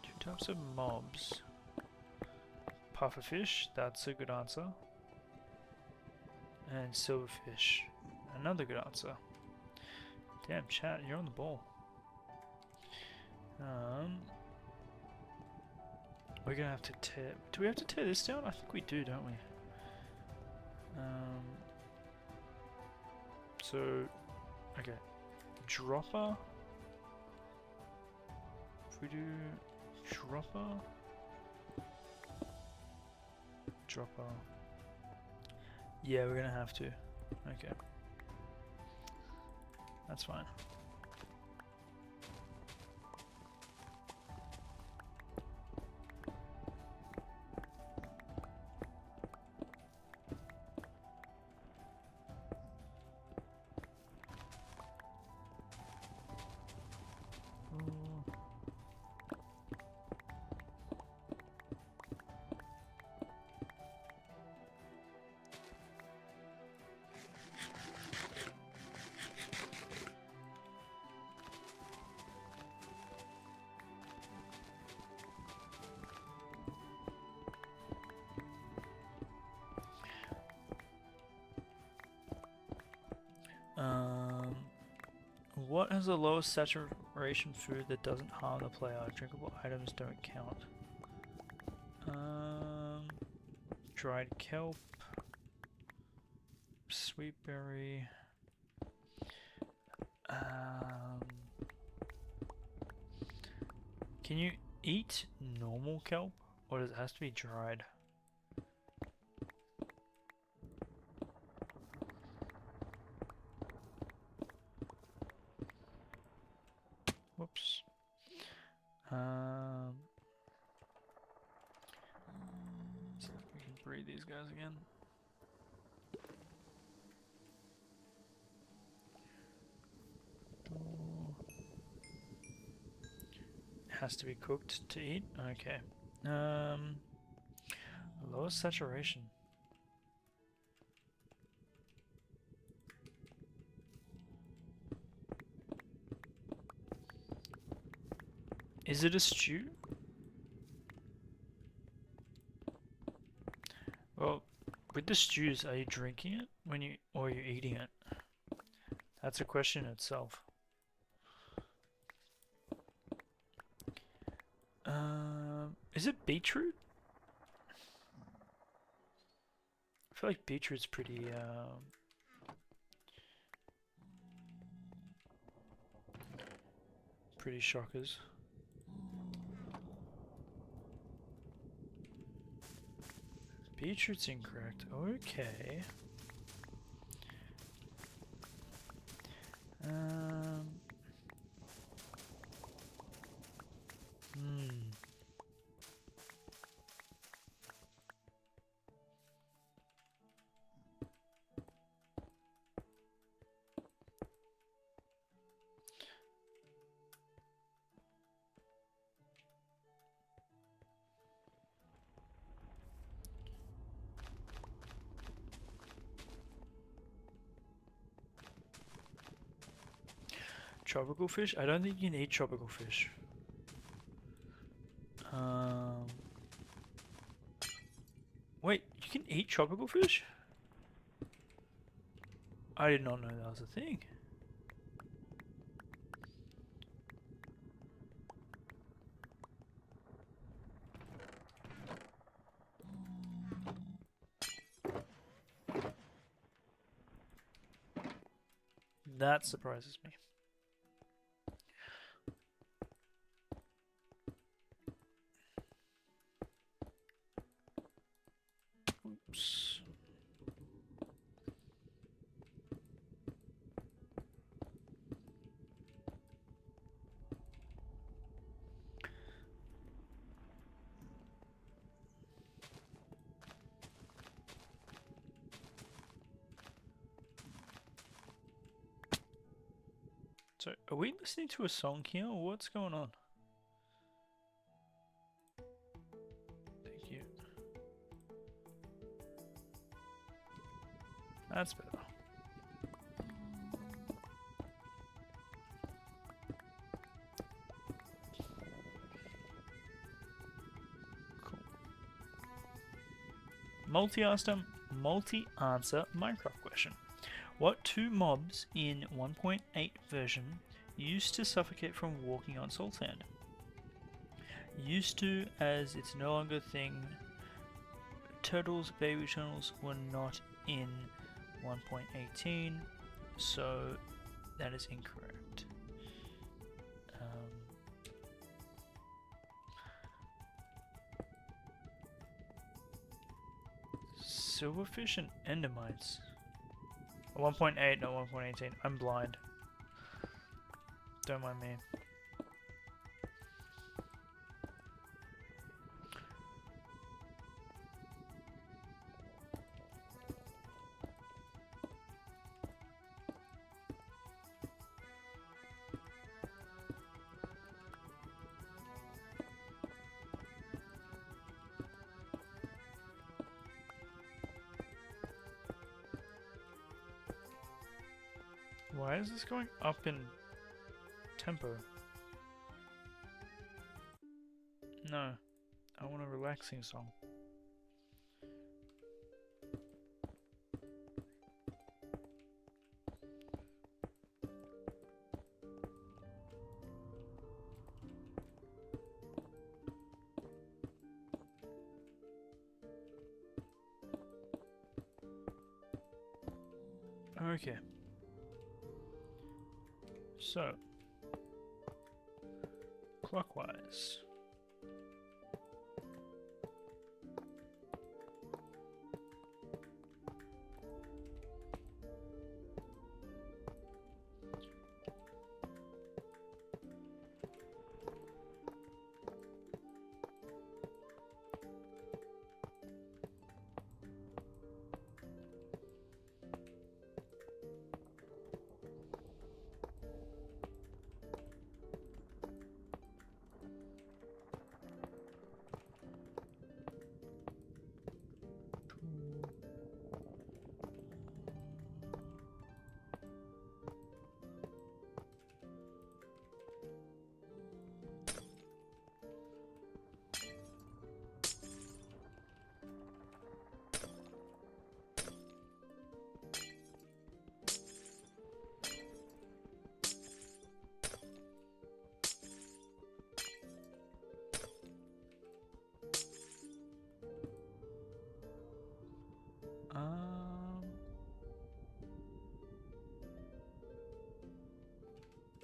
Two types of mobs. Pufferfish, that's a good answer. And silverfish, another good answer. Damn, chat, you're on the ball. We're gonna have to tear. Do we have to tear this down? I think we do, don't we? So, okay, dropper. If we do dropper. Yeah, we're gonna have to. Okay. That's fine. What has the lowest saturation food that doesn't harm the player? Drinkable items don't count. Dried kelp, sweet berry. Can you eat normal kelp, or does it have to be dried? Whoops. See if we can breed these guys again. Has to be cooked to eat? Okay. Lowest saturation. Is it a stew? Well, with the stews, are you drinking it or are you eating it? That's a question in itself. Is it beetroot? I feel like beetroot's pretty pretty shockers. Beetroot's incorrect. Okay. Tropical fish? I don't think you can eat tropical fish. Wait, you can eat tropical fish? I did not know that was a thing. That surprises me. Oops. So, are we listening to a song here, or what's going on? Thank you. That's better. Cool. Multi-answer Minecraft question. What two mobs in 1.8 version used to suffocate from walking on salt sand? Used to, as it's no longer a thing. Turtles, baby turtles were not in 1.18, so that is incorrect. Silverfish and endermites. 1.8, not 1.18. I'm blind. Don't mind me. Why is this going up in tempo? No, I want a relaxing song. Okay. So, clockwise.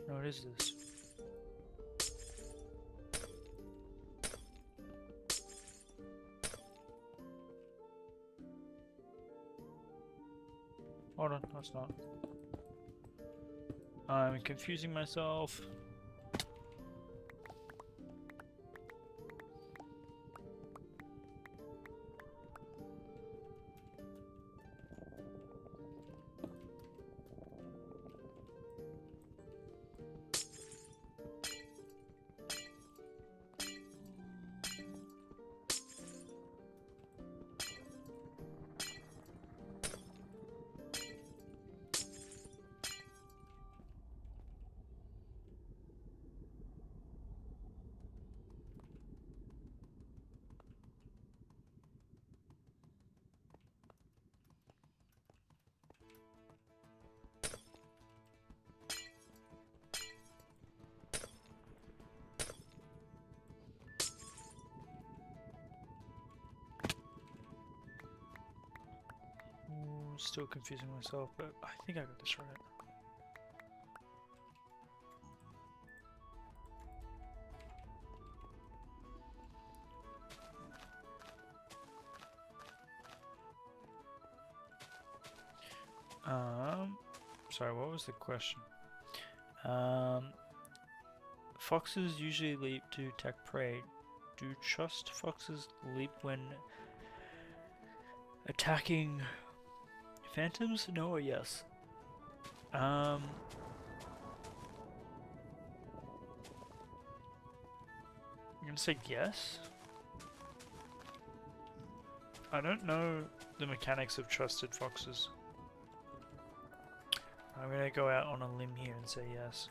No, what is this? Hold on, no, it's not. I'm confusing myself. Still confusing myself, but I think I got this right. Sorry, what was the question? Foxes usually leap to attack prey. Do trust foxes leap when attacking phantoms? No or yes? I'm gonna say yes. I don't know the mechanics of trusted foxes. I'm gonna go out on a limb here and say yes.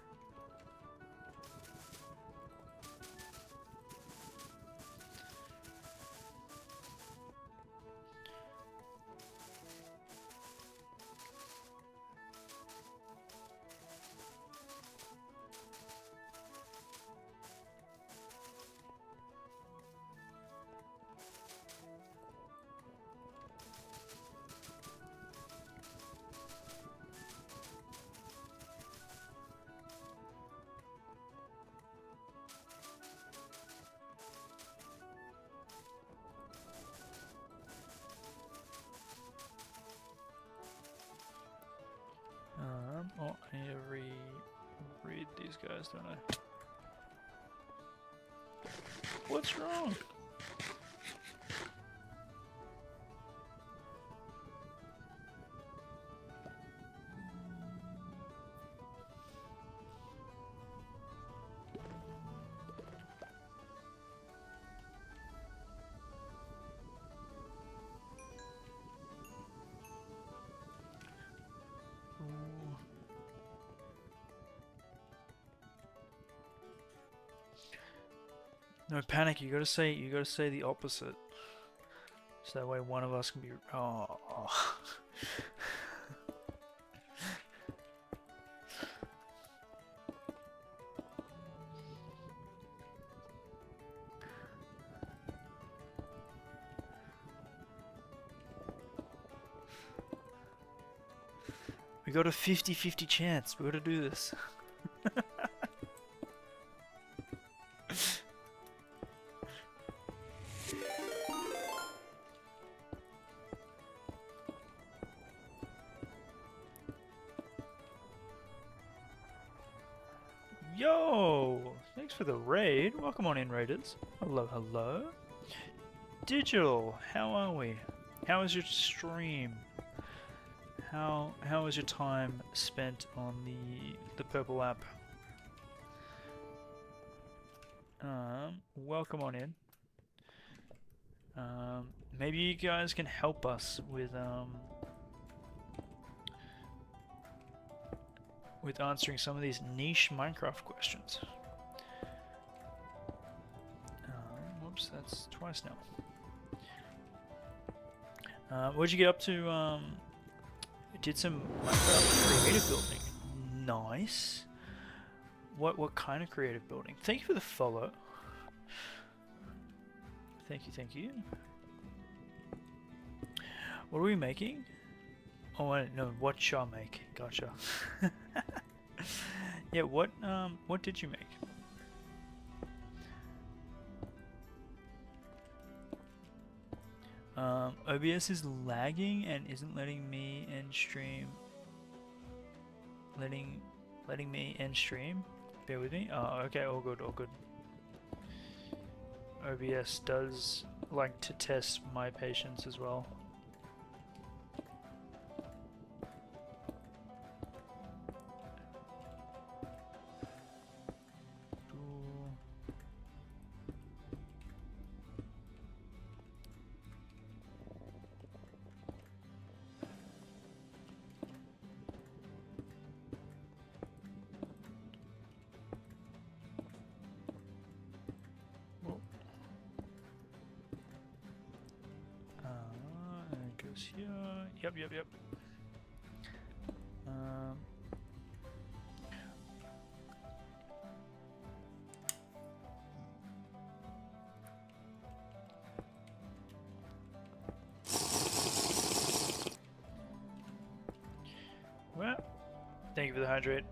I need to read these guys, don't I? What's wrong? Ooh. No panic. You gotta say the opposite, so that way one of us can be. Oh. We got a 50-50 chance. We gotta do this. Yo! Thanks for the raid. Welcome on in, raiders. Hello, hello. Digital, how are we? How is your stream? How was your time spent on the purple app? Welcome on in. Maybe you guys can help us with answering some of these niche Minecraft questions. Whoops, that's twice now. What'd you get up to? Did some Minecraft creative building. Nice. What kind of creative building? Thank you for the follow. Thank you, thank you. What are we making? Oh no, what shall make? Gotcha. Yeah, what did you make? OBS is lagging and isn't letting me end stream. Letting me end stream. Bear with me. Oh, okay, all good, all good. OBS does like to test my patience as well. Here. Yep. Well, thank you for the hydrate.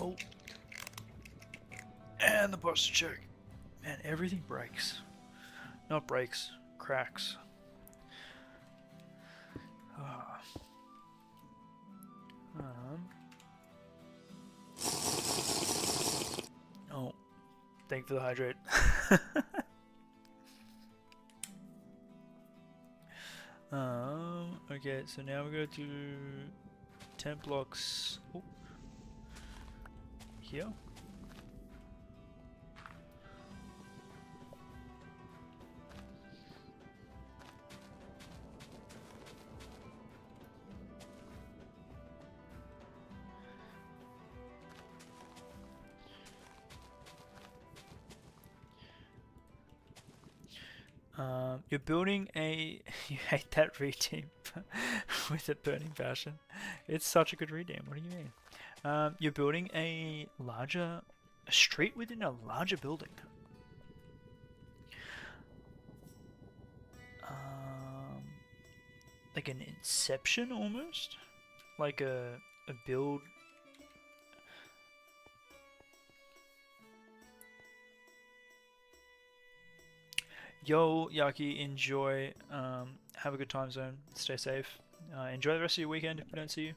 Oh. And the posture check. Man, everything breaks. Not breaks, cracks. Oh, thank you for the hydrate. Okay, so now we go to 10 blocks. Oh. Here. You're building a... You hate that redeem with a burning passion. It's such a good redeem. What do you mean? You're building a street within a larger building. Like an Inception almost? Like a build... Yo, Yaki, enjoy. Have a good time zone. Stay safe. Enjoy the rest of your weekend if we don't see you.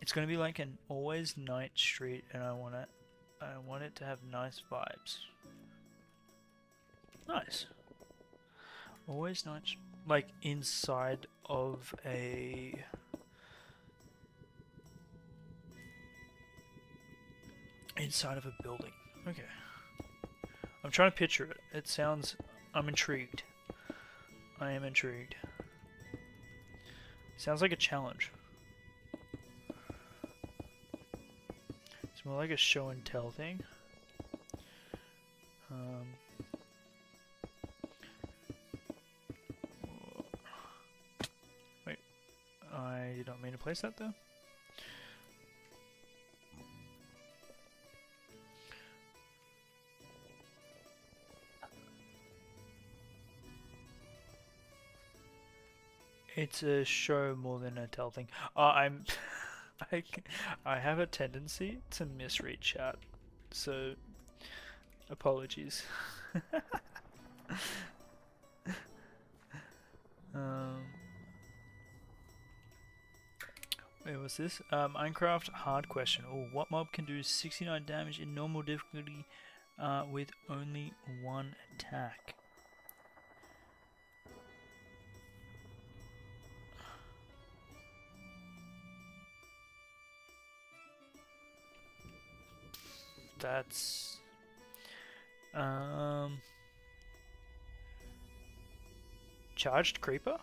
It's gonna be like an always night street, and I want it to have nice vibes. Nice. Always night, like inside of a. Inside of a building. Okay. I'm trying to picture it. It sounds. I'm intrigued. I am intrigued. Sounds like a challenge. It's more like a show and tell thing. Wait. I did not mean to place that though. It's a show more than a tell thing. I'm, I have a tendency to misread chat, so apologies. Wait, what's this? Minecraft hard question. Oh, what mob can do 69 damage in normal difficulty with only one attack? That's charged creeper?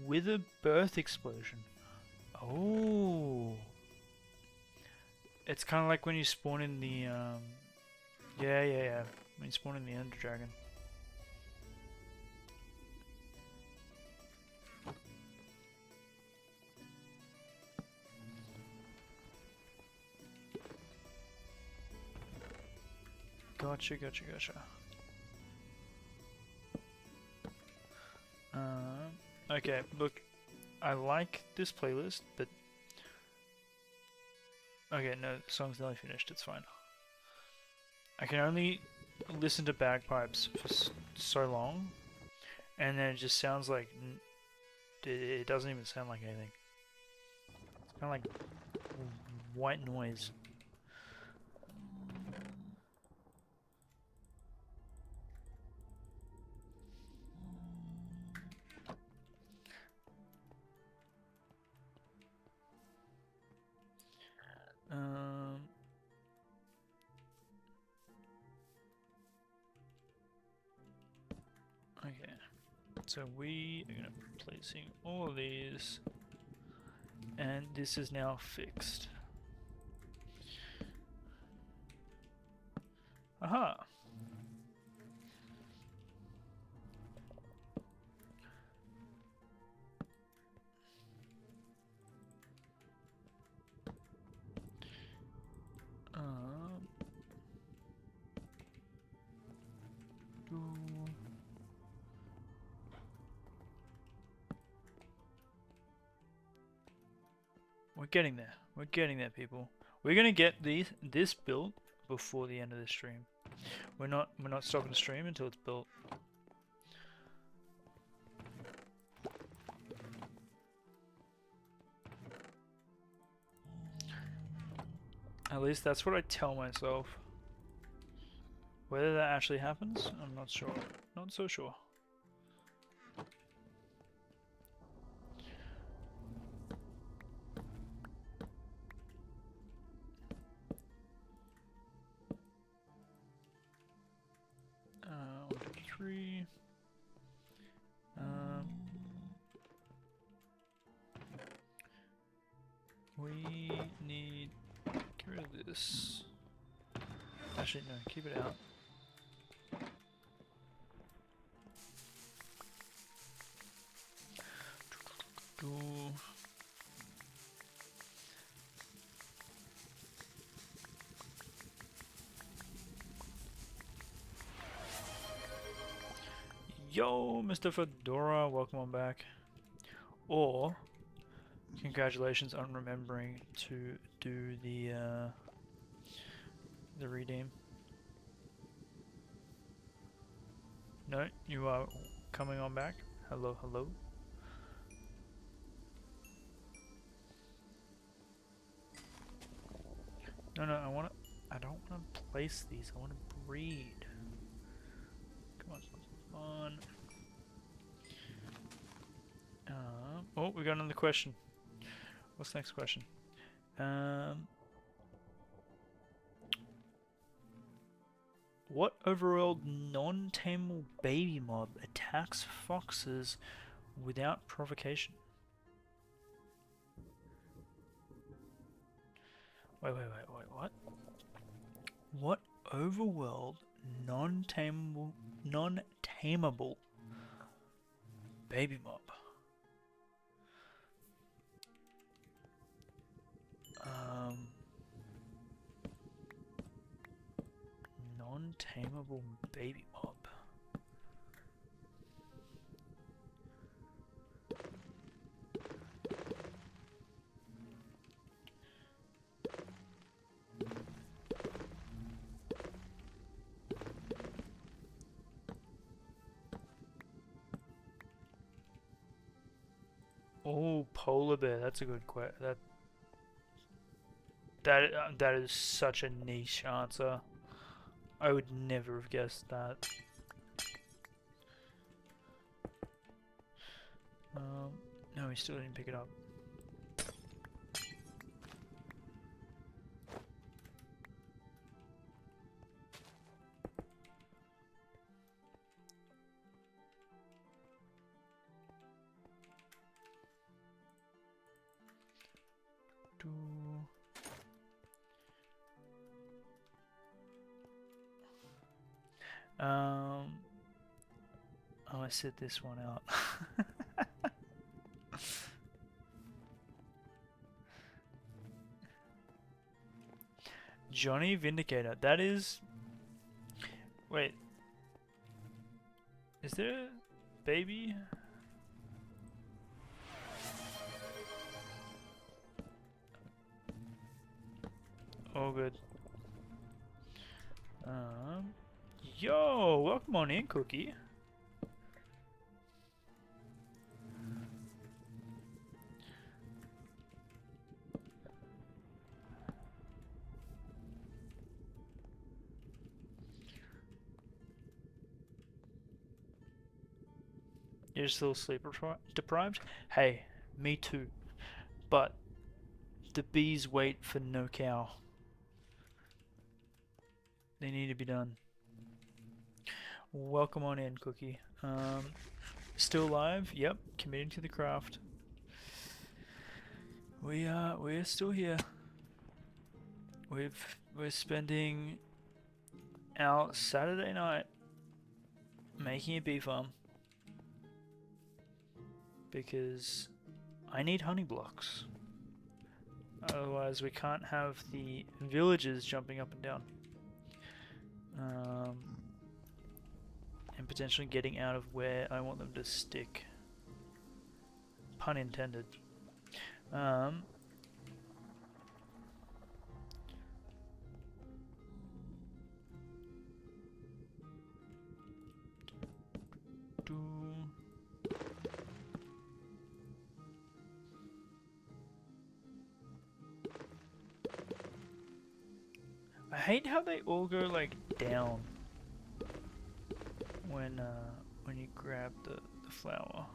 With a birth explosion. Oh. It's kind of like when you spawn in the, yeah. When you spawn in the Ender Dragon. Gotcha. Okay, look, I like this playlist, but okay, no, the song's nearly finished, it's fine. I can only listen to bagpipes for so long, and then it just sounds like... it doesn't even sound like anything. It's kind of like white noise. Okay, so we are gonna be placing all of these, and this is now fixed. Aha! We're getting there. We're getting there, people. We're gonna get this built before the end of the stream. We're not stopping the stream until it's built. At least that's what I tell myself. Whether that actually happens, I'm not sure. Not so sure. We need to get rid of this. Actually, no, keep it out. Yo, Mr. Fedora, welcome on back. Or, congratulations on remembering to do the redeem. No, you are coming on back. Hello, hello. No, I don't wanna place these, I wanna breed. Come on. Oh, we got another question. What's the next question? What overworld non-tameable baby mob attacks foxes without provocation? Wait, what? What overworld non-tameable baby mob? Non-tameable baby mob. Oh, polar bear. That's a good question. That is such a niche answer. I would never have guessed that. No, we still didn't pick it up. I set this one out. Johnny Vindicator. That is. Wait. Is there a baby? Oh, good. Yo, welcome on in, Cookie. You're still sleep deprived? Hey, me too. But the bees wait for no cow. They need to be done. Welcome on in, Cookie. Still alive? Yep, committing to the craft. We're still here. We're spending our Saturday night making a bee farm because I need honey blocks. Otherwise, we can't have the villagers jumping up and down. And potentially getting out of where I want them to stick. Pun intended. I hate how they all go like down when you grab the flower.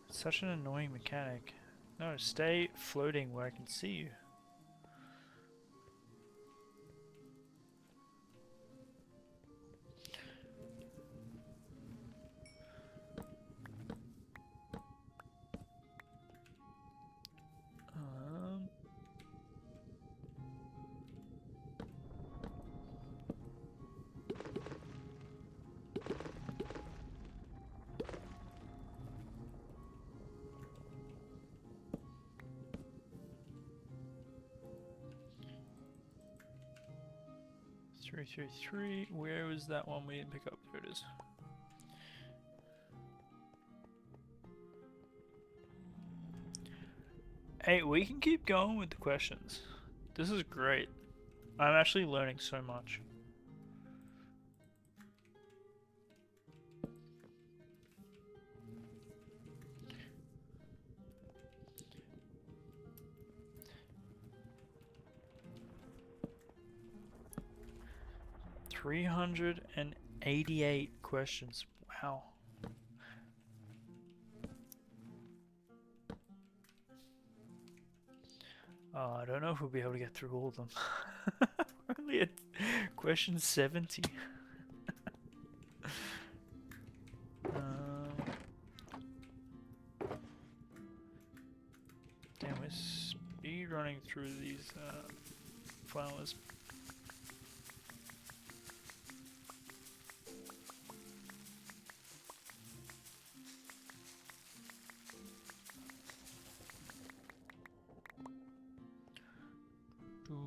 It's such an annoying mechanic. No, stay floating where I can see you. 333. Where was that one we didn't pick up? There it is. Hey, we can keep going with the questions. This is great. I'm actually learning so much. $388 questions. Wow. I don't know if we'll be able to get through all of them. We're only at question 70. Damn, we're speed running through these flowers. Ooh.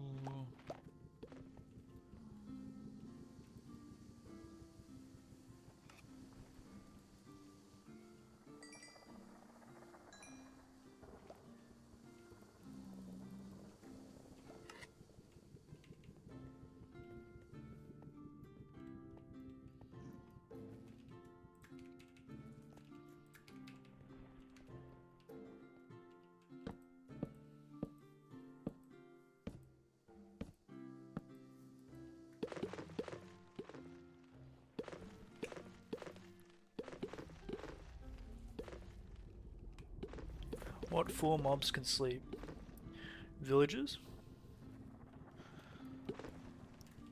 What 4 mobs can sleep? Villagers?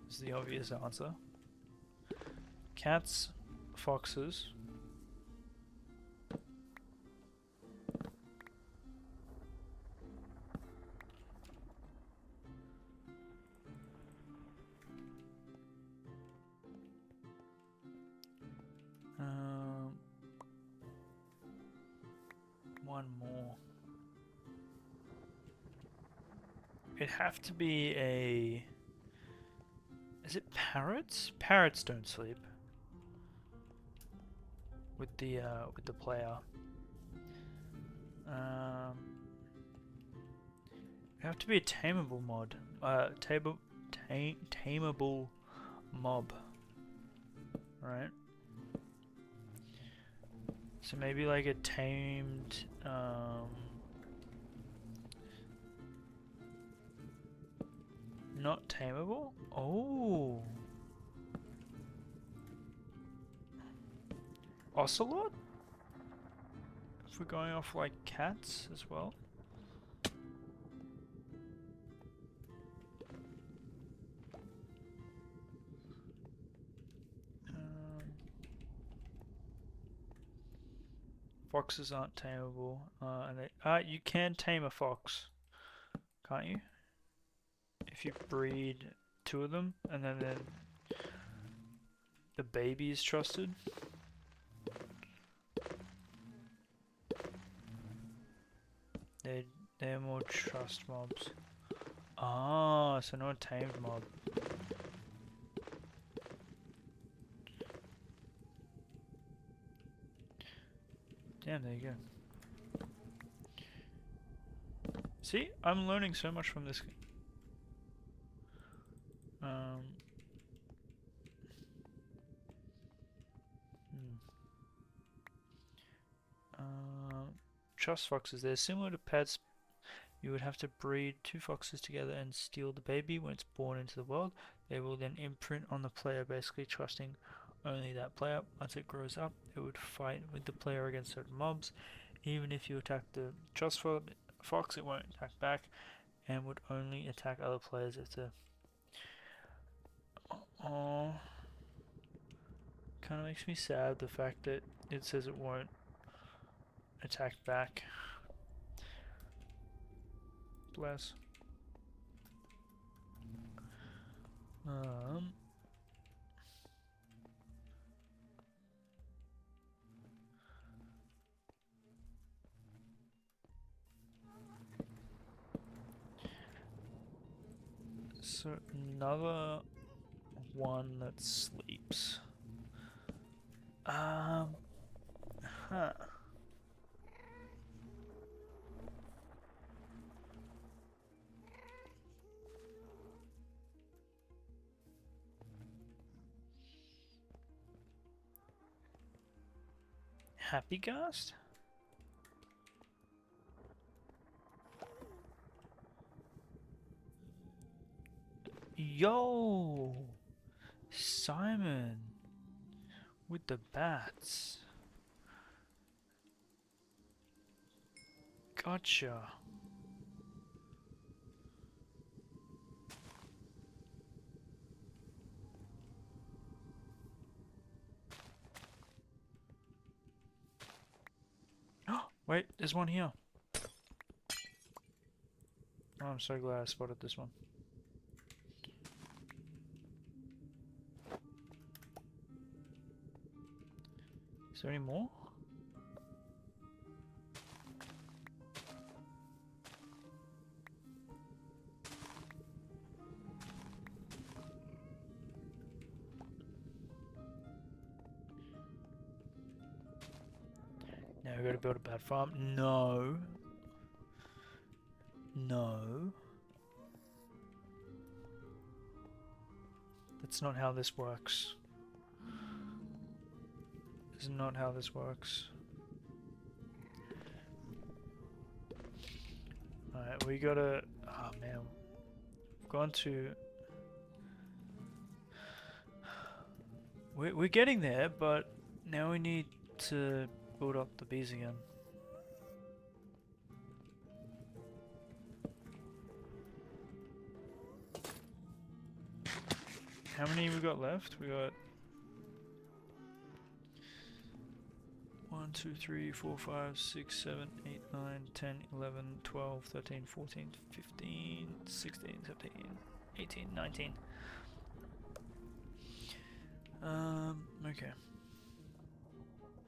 Is the obvious answer. Cats, foxes. One more. It'd have to be a... Is it parrots? Parrots don't sleep. With the player. It'd have to be a tameable mod. Tameable mob. Right? So maybe like a tamed, not tameable? Oh! Ocelot? If we're going off like cats as well? Foxes aren't tameable, and you can tame a fox, can't you? If you breed 2 of them, and then the baby is trusted. They're more trust mobs. Ah, so not a tamed mob. Damn, there you go. See, I'm learning so much from this. Trust foxes. They're similar to pets. You would have to breed 2 foxes together and steal the baby when it's born into the world. They will then imprint on the player, basically trusting only that player. Once it grows up, it would fight with the player against certain mobs. Even if you attack the trust fox, it won't attack back and would only attack other players if the... Oh, kind of makes me sad, the fact that it says it won't attack back. Bless. So another one that sleeps. Huh. Happy Ghast? Yo! Simon! With the bats. Gotcha. Wait, there's one here. Oh, I'm so glad I spotted this one. Is there any more? Now we gotta build a bat farm. No. No. That's not how this works. This is not how this works. Alright, we gotta... Oh man. We've gone to... We're getting there, but now we need to build up the bees again. How many we got left? We got 1, 2, 3, 4, 5, 6, 7, 8, 9, 10, 11, 12, 13, 14, 15, 16, 17, 18, 19. Okay.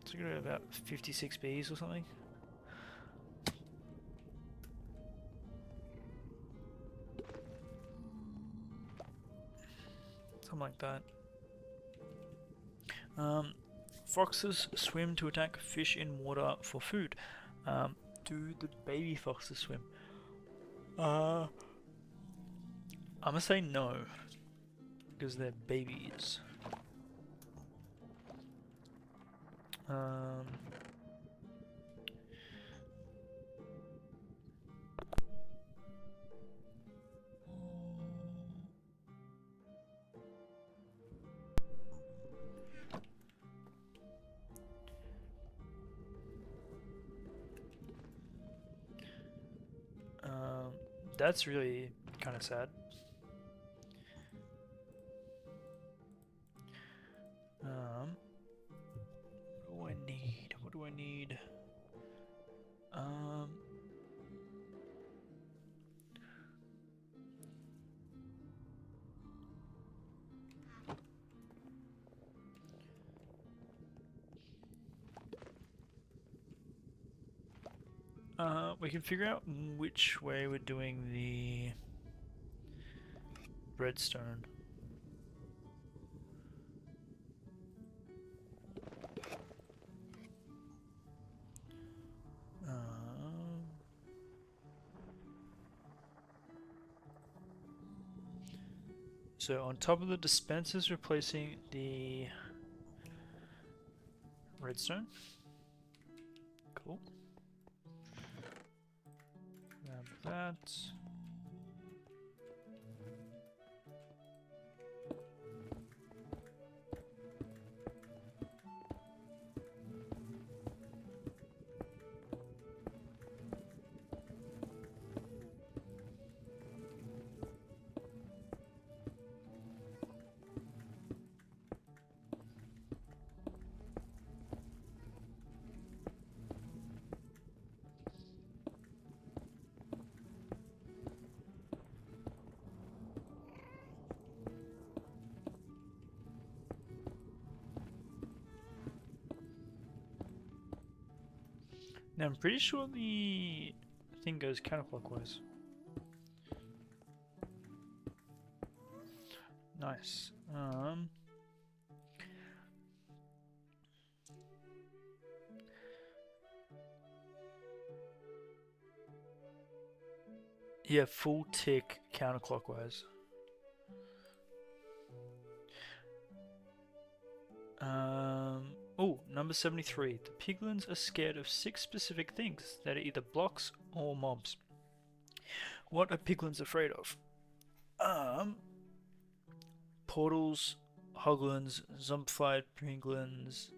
So we're gonna have about 56 bees or something. Something like that. Foxes swim to attack fish in water for food. Do the baby foxes swim? I'm gonna say no, because they're babies. That's really kind of sad. What do I need? What do I need? We can figure out which way we're doing the redstone. So on top of the dispensers, replacing the redstone. Cool. Grab that. Now I'm pretty sure the thing goes counterclockwise. Nice. Um. Yeah, full tick counterclockwise. Oh, number 73. The piglins are scared of 6 specific things that are either blocks or mobs. What are piglins afraid of? Portals, hoglins, zombified piglins,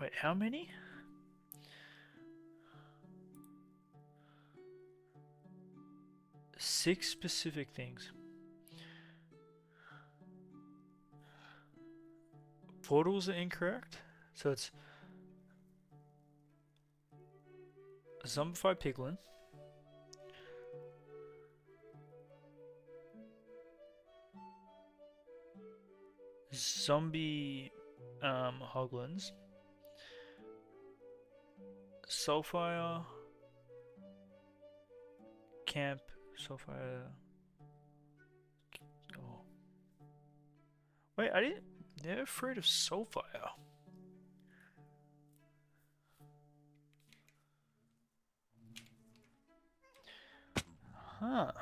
wait, how many? Six specific things. Portals are incorrect. So it's a zombified piglin, zombie hoglins, soulfire, camp, soulfire. Oh. Wait, I didn't. They're afraid of soulfire. Huh.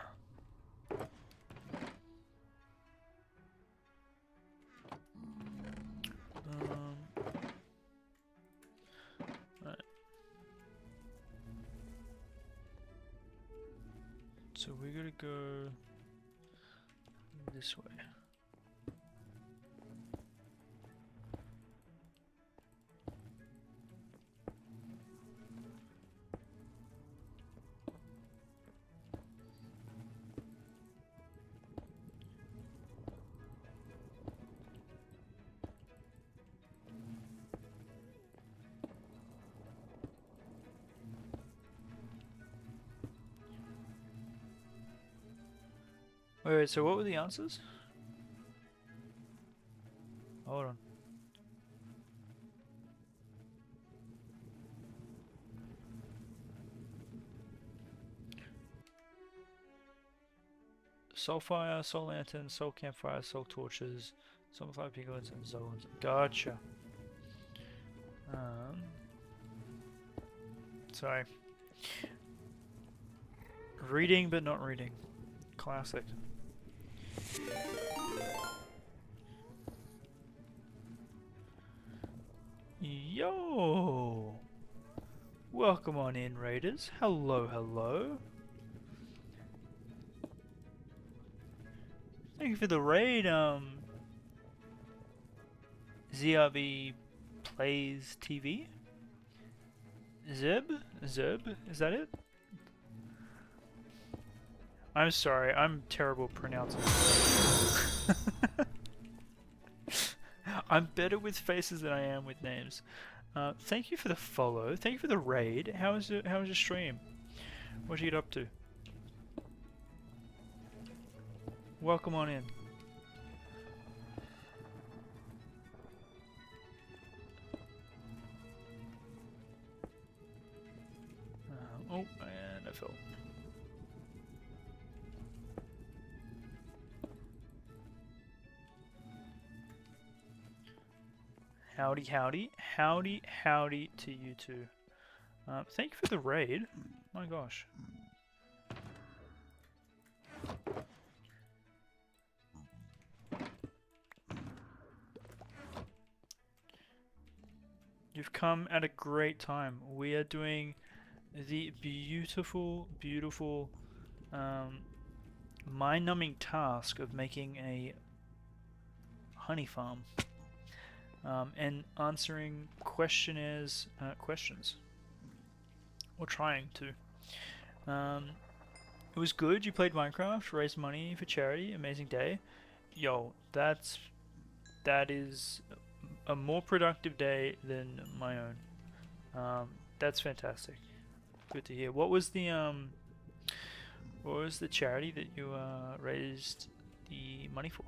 Right. So we gotta go this way. Wait, so what were the answers? Hold on. Soulfire, Soul Lantern, Soul Campfire, Soul Torches, Zombified Piglins, and Zoans. Gotcha. Sorry. Reading but not reading. Classic. Yo! Welcome on in, Raiders. Hello, hello. Thank you for the raid, ZRB Plays TV? Zeb? Zeb? Is that it? I'm sorry, I'm terrible pronouncing. I'm better with faces than I am with names. Thank you for the follow. Thank you for the raid. How was your stream? What'd you get up to? Welcome on in. Oh, and I fell. Howdy, howdy, howdy, howdy to you too. Thank you for the raid. My gosh. You've come at a great time. We are doing the beautiful, beautiful, mind-numbing task of making a honey farm. And answering questionnaires, questions. Or trying to. It was good. You played Minecraft, raised money for charity, amazing day. Yo, that is a more productive day than my own. That's fantastic. Good to hear. What was the charity that you raised the money for?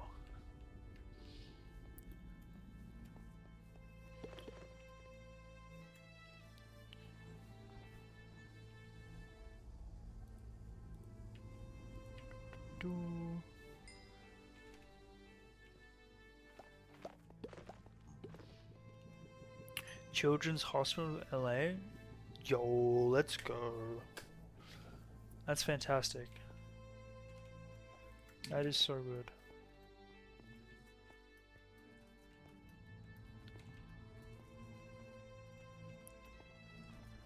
do. Children's Hospital LA. Yo, let's go. That's fantastic. That is so good.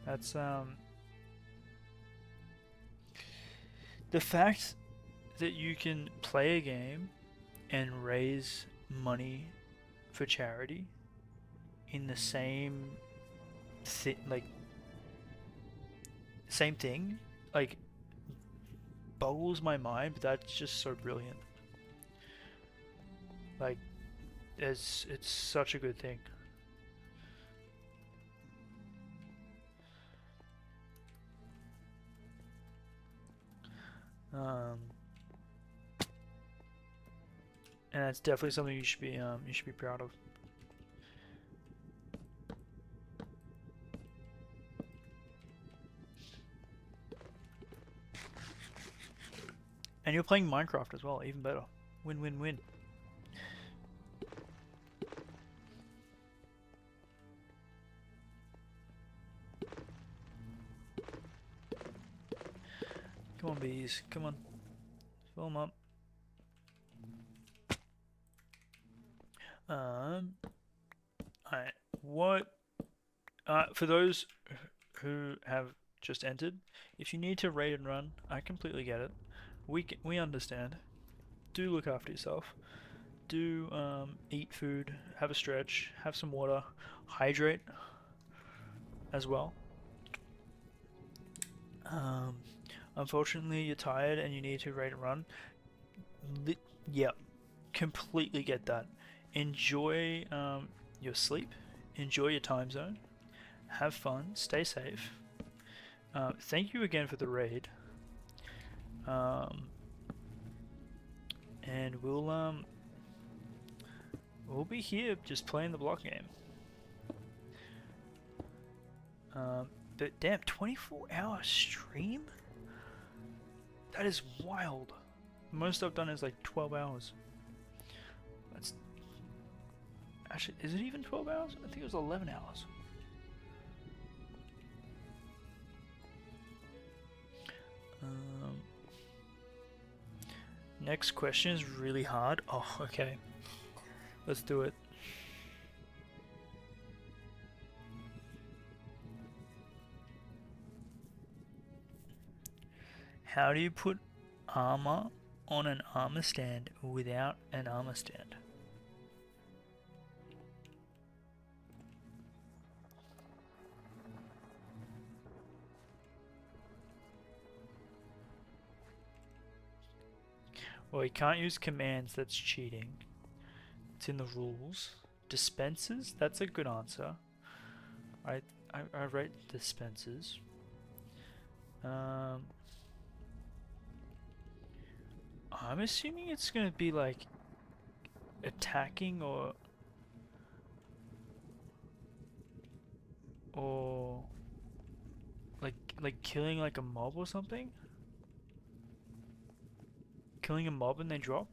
That's the fact that you can play a game and raise money for charity in the same same thing, like, boggles my mind, but that's just so brilliant. Like, it's such a good thing. And that's definitely something you should be proud of. And you're playing Minecraft as well, even better. Win, win, win. Come on, bees. Come on. Fill them up. Alright. What? For those who have just entered, if you need to raid and run, I completely get it. We understand. Do look after yourself. Do eat food, have a stretch, have some water, hydrate as well. Unfortunately, you're tired and you need to raid and run. Yeah, completely get that. Enjoy your sleep. Enjoy your time zone. Have fun. Stay safe. Thank you again for the raid. And we'll be here just playing the block game. But damn, 24-hour stream? That is wild. The most I've done is like 12 hours. That's actually, is it even 12 hours? I think it was 11 hours. Next question is really hard. Oh, okay. Let's do it. How do you put armor on an armor stand without an armor stand? Well, you can't use commands, that's cheating. It's in the rules. Dispensers? That's a good answer. I rate dispensers. I'm assuming it's gonna be like attacking or like killing like a mob or something. Killing a mob and they drop?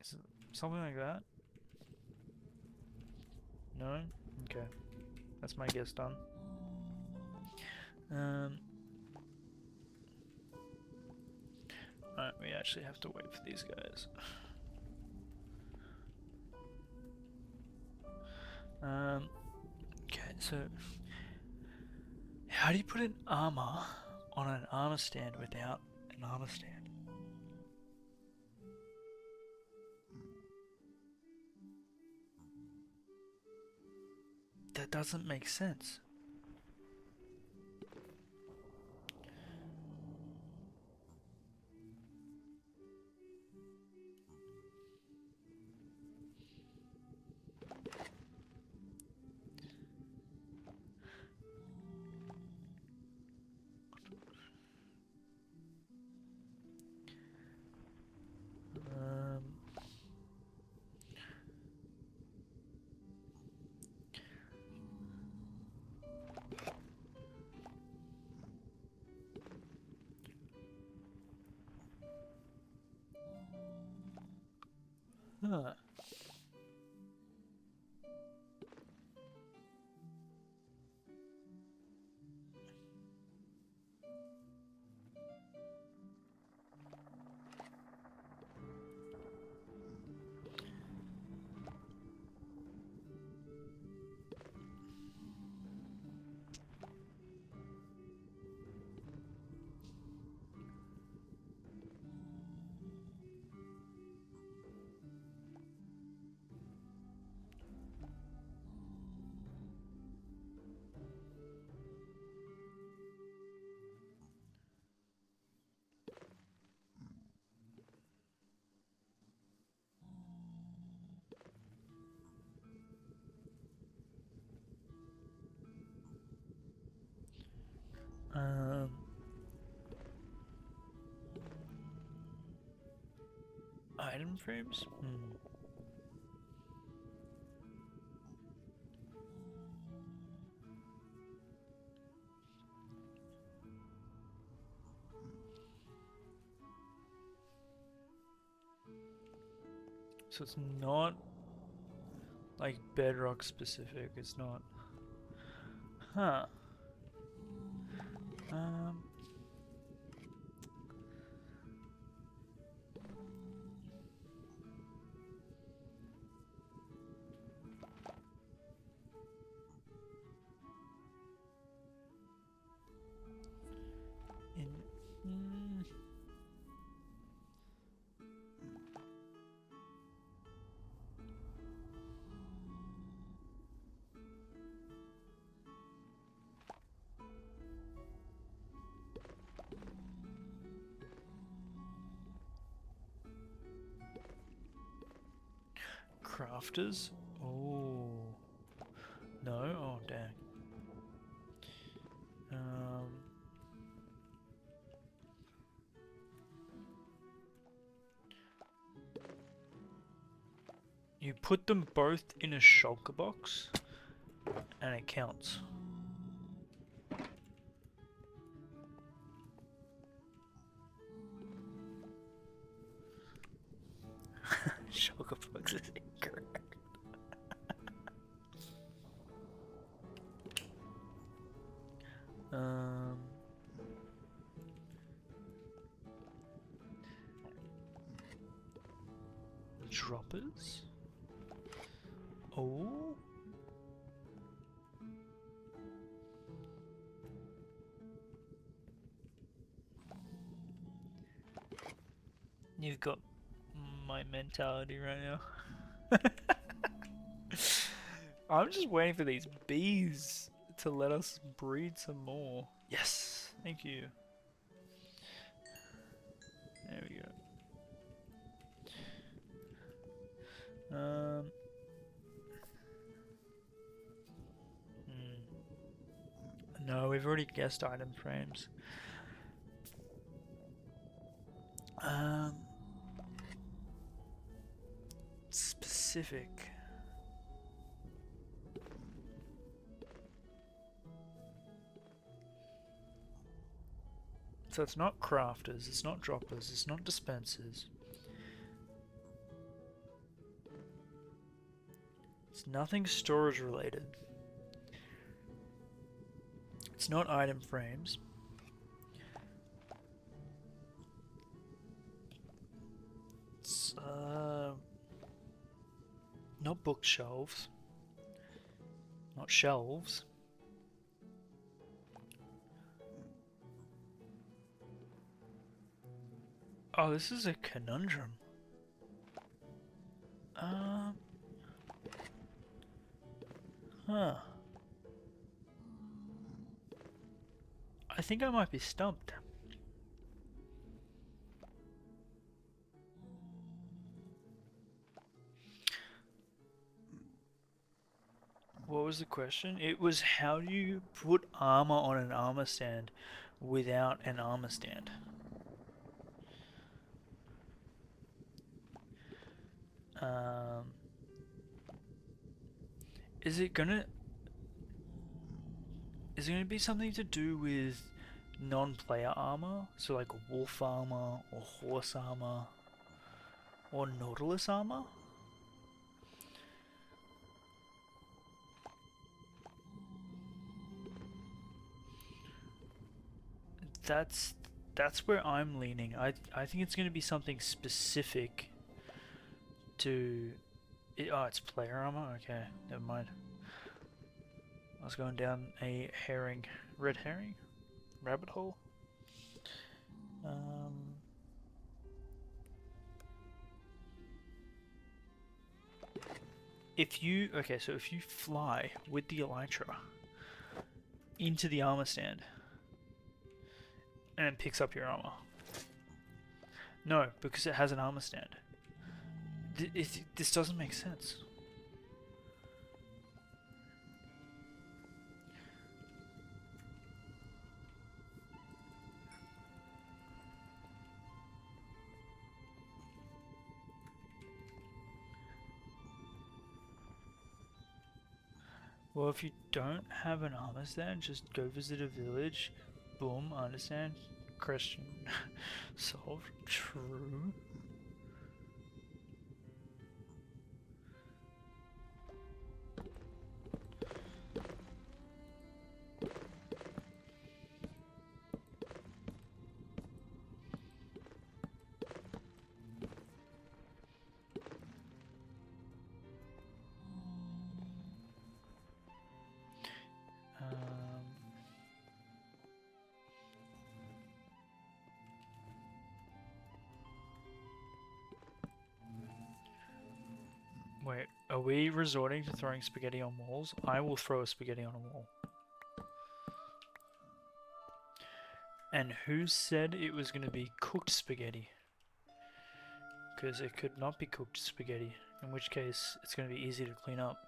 Is it something like that? No? Okay. That's my guess done. Alright, we actually have to wait for these guys. Okay, so how do you put an armor on an armor stand without an armor stand? That doesn't make sense. Huh. Um, Item frames? Hmm. So it's not like Bedrock specific, it's not. Huh. Um. In, mm, Crafters? Oh. No? Oh, dang. You put them both in a shulker box, and it counts. Shulker box is incorrect. Droppers? Oh. You've got my mentality right now. I'm just waiting for these bees to let us breed some more. Yes, thank you. There we go. No, we've already guessed item frames. Specific. So it's not crafters, it's not droppers, it's not dispensers. It's nothing storage related. It's not item frames. It's not bookshelves. Not shelves. Oh, this is a conundrum. Huh. I think I might be stumped. What was the question? It was, how do you put armor on an armor stand without an armor stand? Is it gonna be something to do with non-player armor? So like wolf armor or horse armor or nautilus armor? that's where I'm leaning. I think it's going to be something specific to oh, it's player armor. Okay, never mind. I was going down a red herring rabbit hole. If you fly with the Elytra into the armor stand and it picks up your armor. No, because it has an armor stand. This doesn't make sense. Well, if you don't have an armor stand, just go visit a village. Boom, understand. Question solved. True. Wait, are we resorting to throwing spaghetti on walls? I will throw a spaghetti on a wall. And who said it was going to be cooked spaghetti? Because it could not be cooked spaghetti, in which case it's going to be easy to clean up.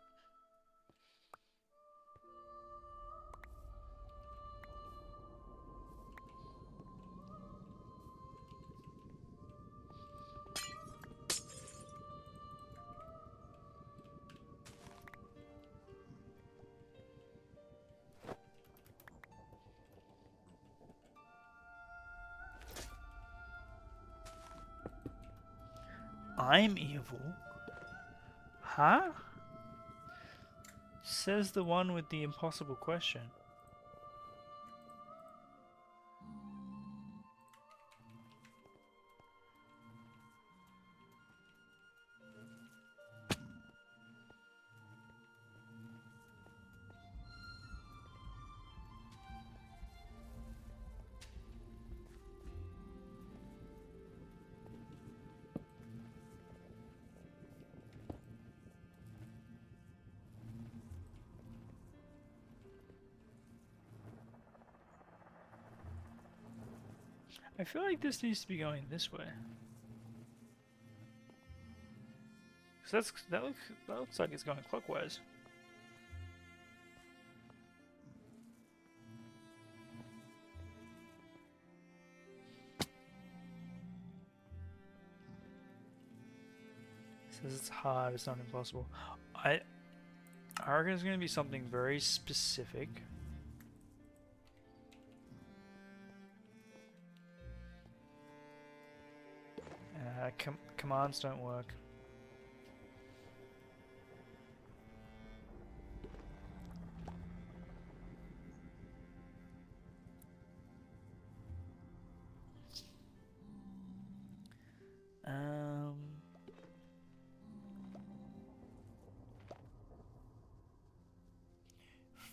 I'm evil? Huh? Says the one with the impossible question. I feel like this needs to be going this way. Cause that looks like it's going clockwise. Says it's hard, it's not impossible. I reckon it's gonna be something very specific. Commands don't work.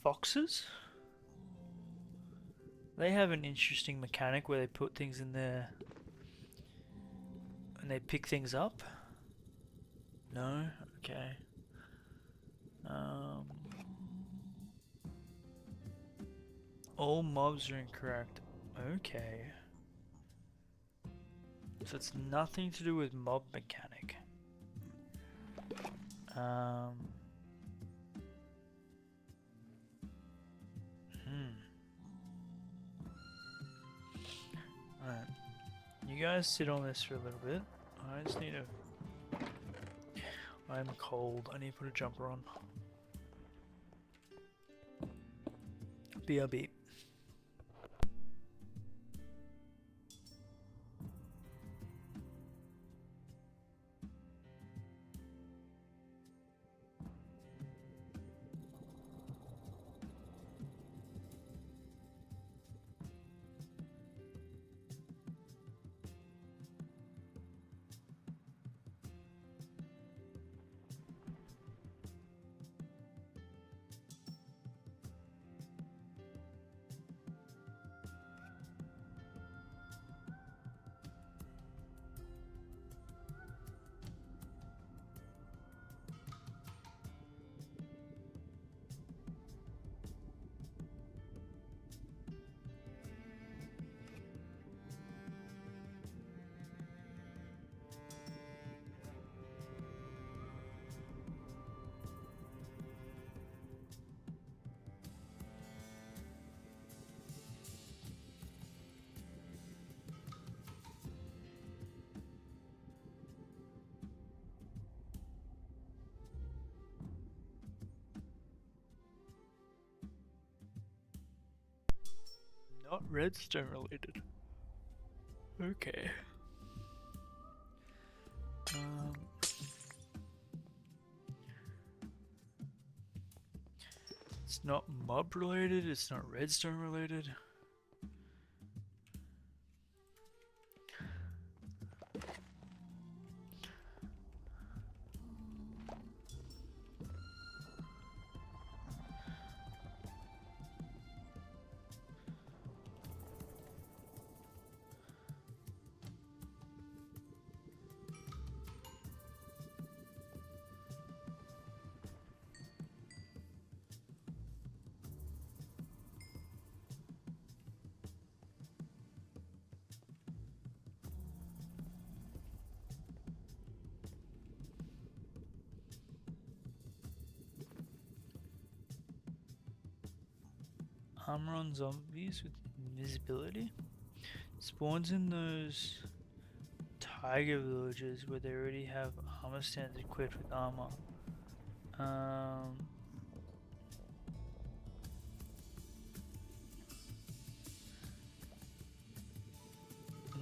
Foxes? They have an interesting mechanic where they put things in there and they pick things up. No? Okay. All mobs are incorrect. Okay. So it's nothing to do with mob mechanic. Alright. You guys sit on this for a little bit. I just need a... I'm cold. I need to put a jumper on. BRB. Not redstone related. Okay. It's not mob related, it's not redstone related. Armor on zombies with invisibility spawns in those tiger villages where they already have armor stands equipped with armor.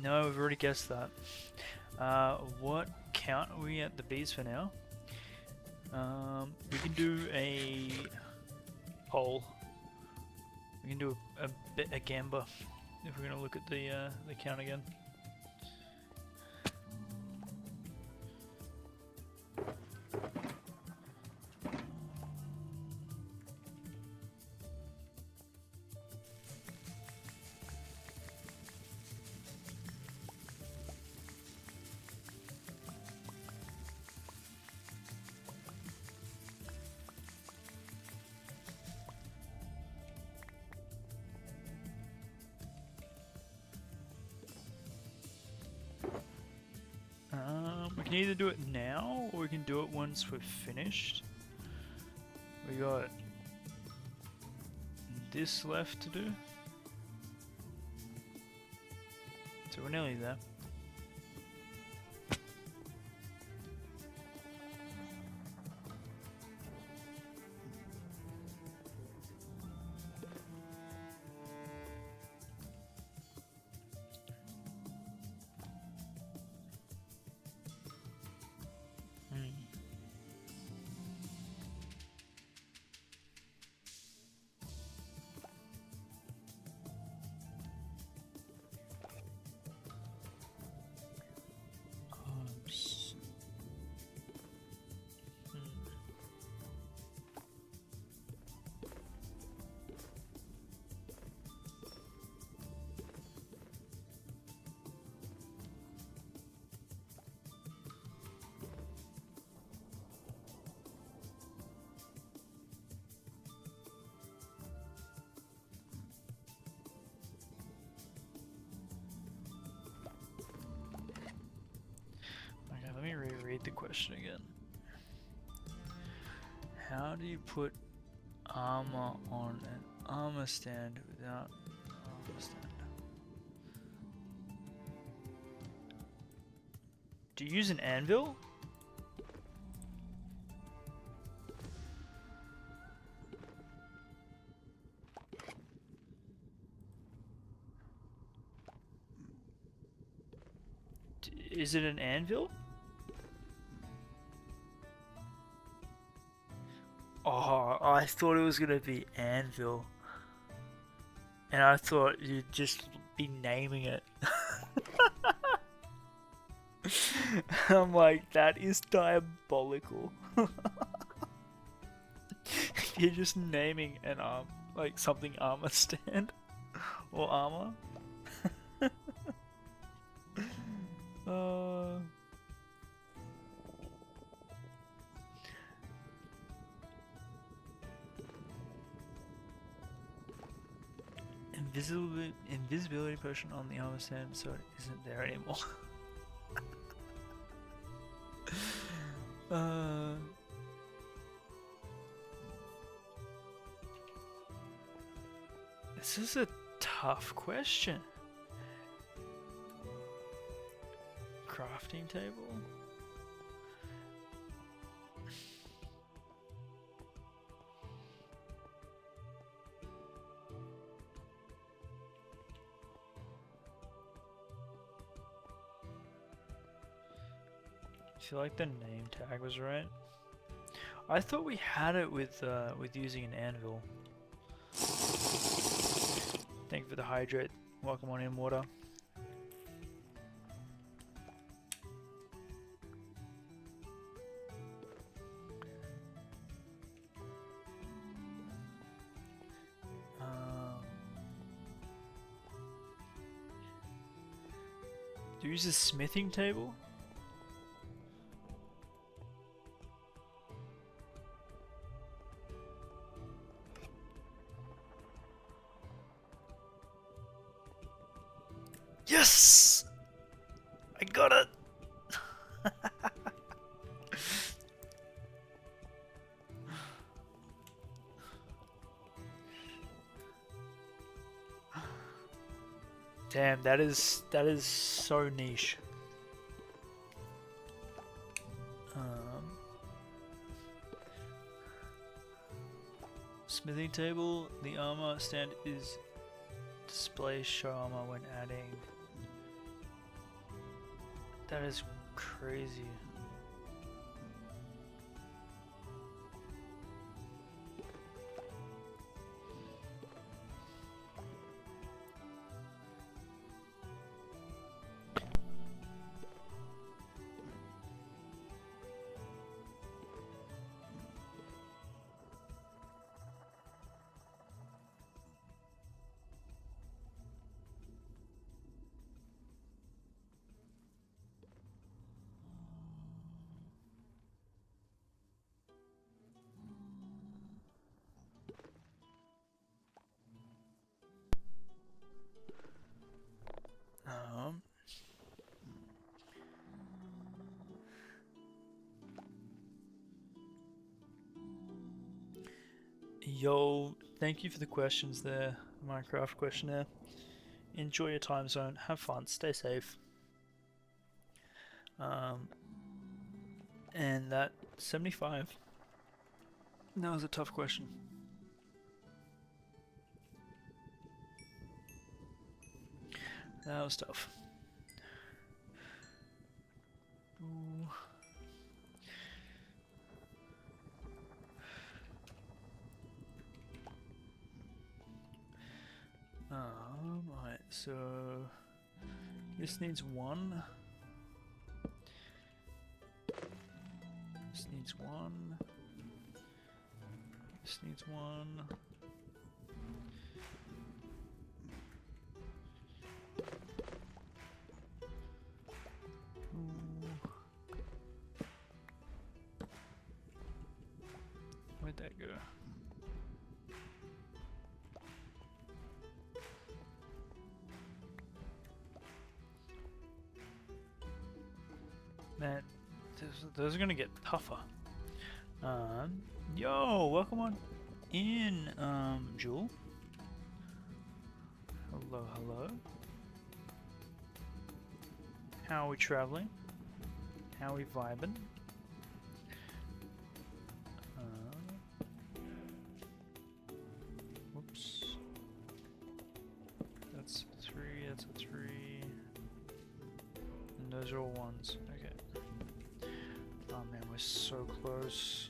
No, we've already guessed that. What count are we at the bees for now? We can do a poll. We can do a gamba if we're gonna look at the count again. We can either do it now, or we can do it once we're finished. We got this left to do. So we're nearly there. Okay, let me reread the question again. How do you put armor on an armor stand without an armor stand? Do you use an anvil? Is it an anvil? Oh, I thought it was gonna be anvil. And I thought you'd just be naming it. I'm like, that is diabolical. You're just naming an like something armor stand or armor. Invisibility potion on the armor stand, so it isn't there anymore. This is a tough question. Crafting table? feel like the name tag was right. I thought we had it with using an anvil. Thank you for the hydrate. Welcome on in, water. Do you use a smithing table? Yes! I got it! Damn, that is so niche. Smithing table, the armor stand is display show armor when adding. That is crazy. Yo, thank you for the questions there, Minecraft questionnaire. Enjoy your time zone, have fun, stay safe. And that 75. That was a tough question. That was tough. Ooh. Right, so this needs one. This needs one. This needs one. Ooh. Where'd that go? Man, those are gonna get tougher. Yo, welcome on in, Jewel. Hello, hello. How are we traveling? How are we vibing? Whoops. That's a 3, that's a 3. And those are all 1s. Okay. Oh man, we're so close.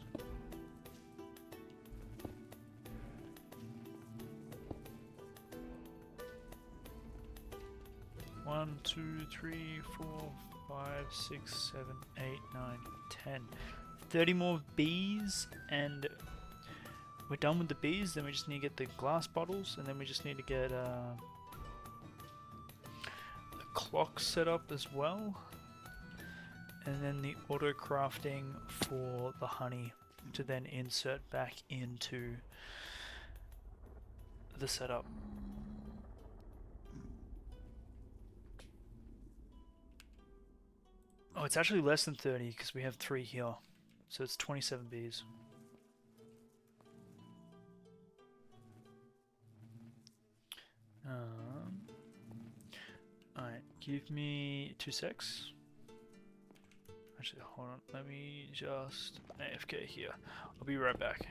One, 2, 3, 4, 5, 6, 7, 8, 9, 10. 30 more bees, and we're done with the bees. Then we just need to get the glass bottles, and then we just need to get a clock set up as well. And then the auto crafting for the honey to then insert back into the setup. Oh, it's actually less than 30 because we have 3 here. So it's 27 bees. Alright, give me 2 secs. Actually, hold on. Let me just AFK here. I'll be right back.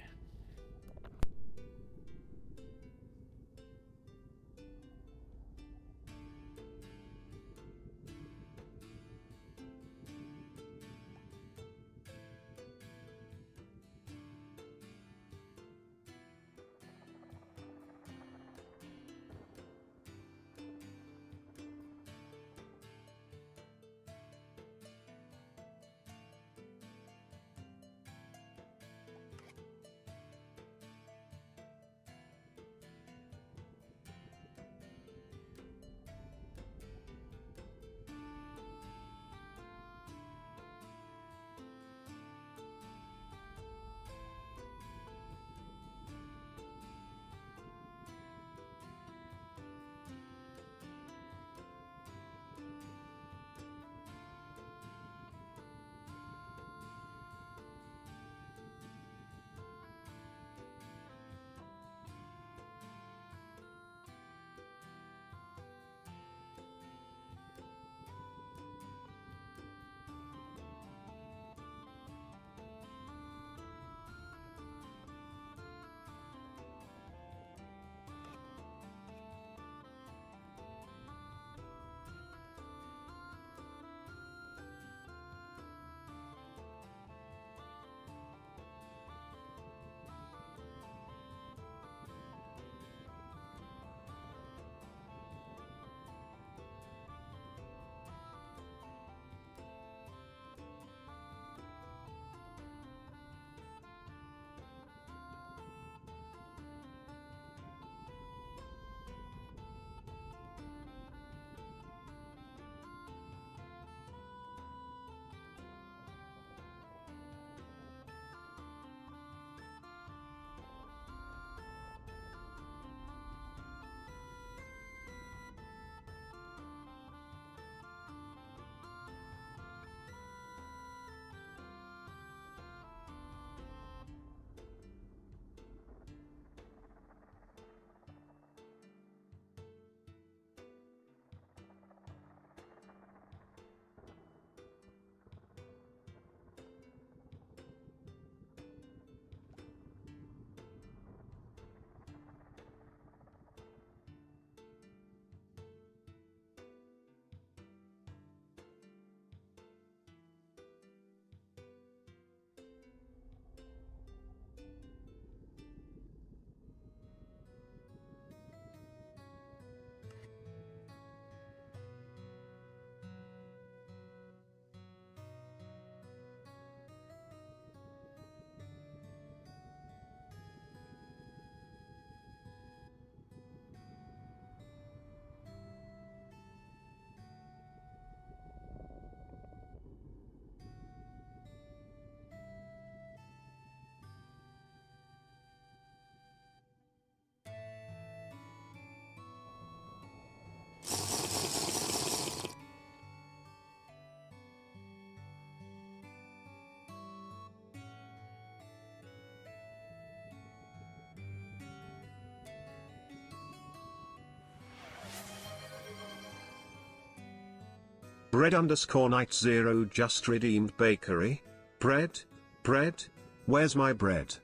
Bread underscore night 0 just redeemed bakery. Bread? Bread? Where's my bread?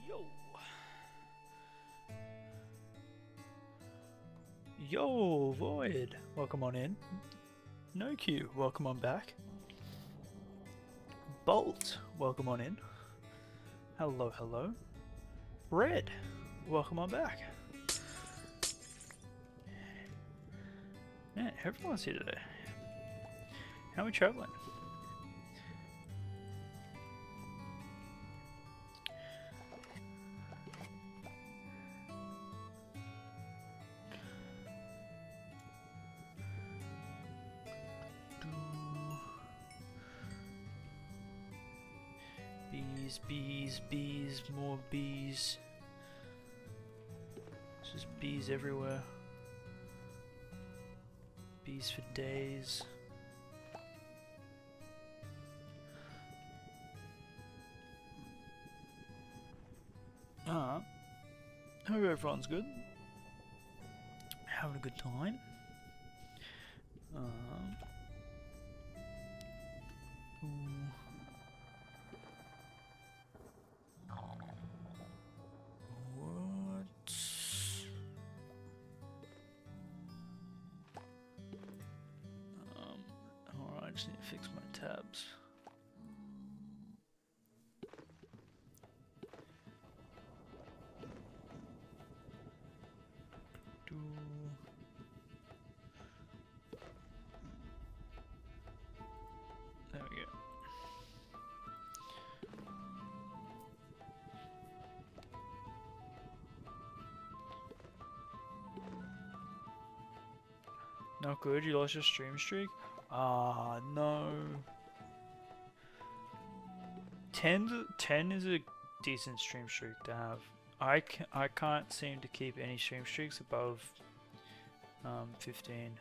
Yo. Yo, Void. Welcome on in. No Q, welcome on back. Bolt, welcome on in. Hello, hello. Red, welcome on back. Man, everyone's here today. How are we traveling? Bees, bees, bees, more bees. There's just bees everywhere. Bees for days. Hope everyone's good. Having a good time. Ooh. What? Alright, I just need to fix my tabs. There we go. Not good, you lost your stream streak? Ah, no. 10 is a decent stream streak to have. I can't seem to keep any stream streaks above 15.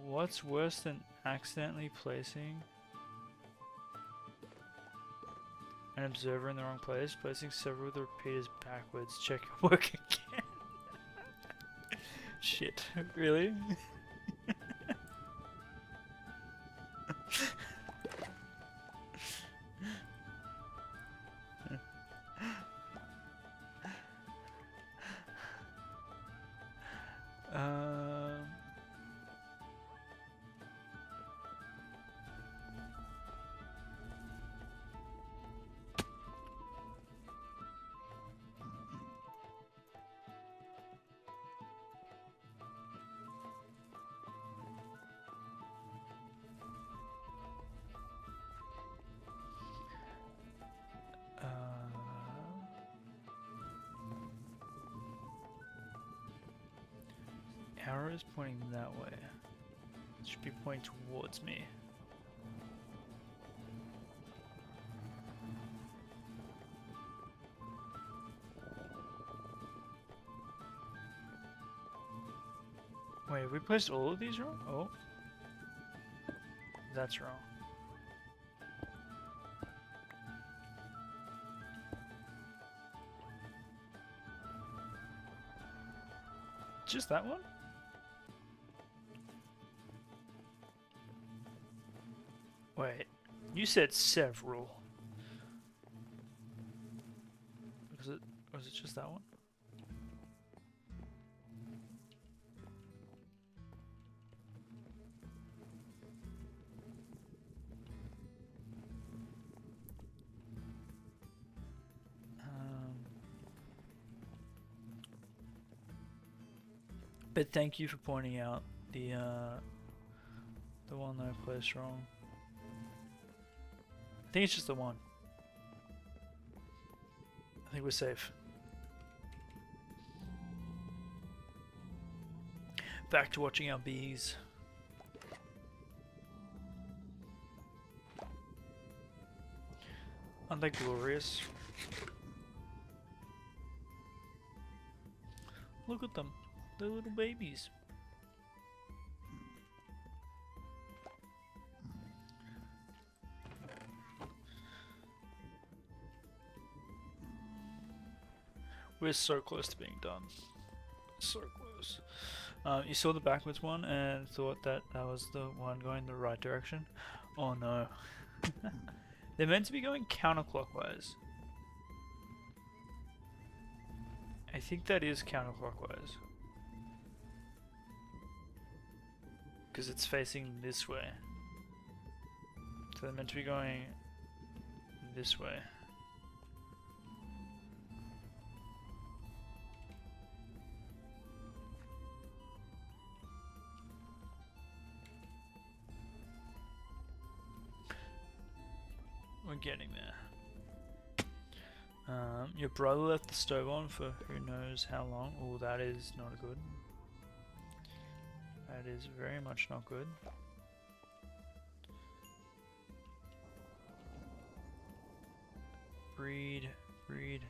What's worse than accidentally placing an observer in the wrong place? Placing several of the repeaters backwards. Check your work again. Shit, really? Arrow is pointing that way. It should be pointing towards me. Wait, have we placed all of these wrong? Oh. That's wrong. Just that one? Wait, you said several. Was it just that one? But thank you for pointing out the one that I placed wrong. I think it's just the one. I think we're safe. Back to watching our bees. Aren't they glorious? Look at them. They're little babies. We're so close to being done. So close. You saw the backwards one and thought that that was the one going the right direction. Oh no. They're meant to be going counterclockwise. I think that is counterclockwise. Because it's facing this way. So they're meant to be going this way. We're getting there. Your brother left the stove on for who knows how long. Oh, that is not good. That is very much not good. Breed, breed.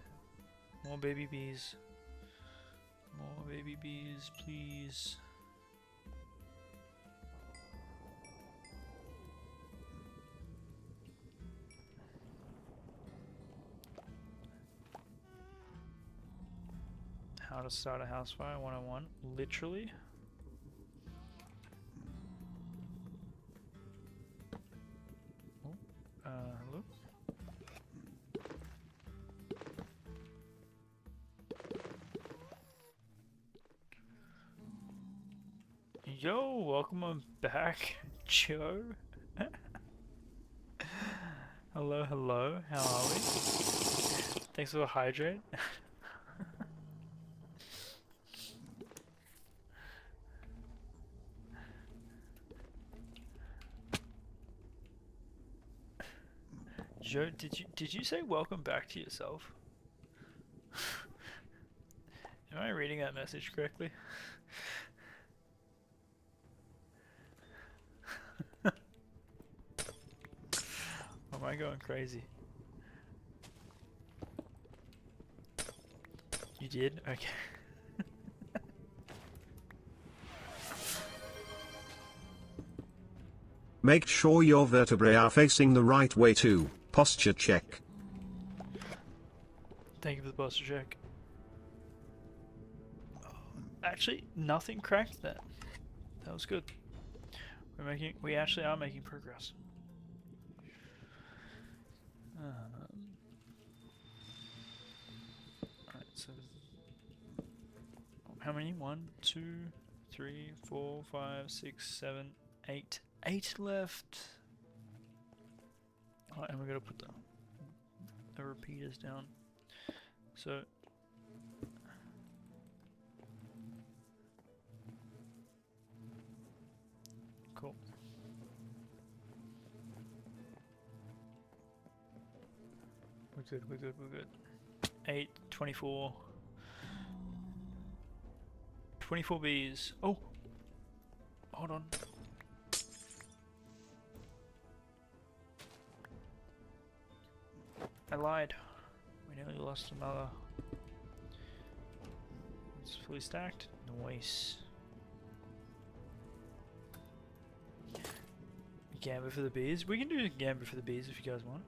More baby bees. More baby bees, please. How to start a house fire 101. Literally. Oh, hello? Yo, welcome back, Joe. Hello, hello. How are we? Thanks for the hydrate. Joe, did you say welcome back to yourself? Am I reading that message correctly? Am I going crazy? You did? Okay. Make sure your vertebrae are facing the right way too. Posture check. Thank you for the posture check. Actually, nothing cracked that. That was good. We actually are making progress. Alright, so how many? 1, 2, 3, 4, 5, 6, 7, 8. 8 left. Oh, and we're gonna put the repeaters down. So cool. We're good, we're good, we're good. 8, 24. 24 bees. Oh! Hold on. I lied. We nearly lost another. It's fully stacked. Nice. Gambit for the bees. We can do a gambit for the bees if you guys want.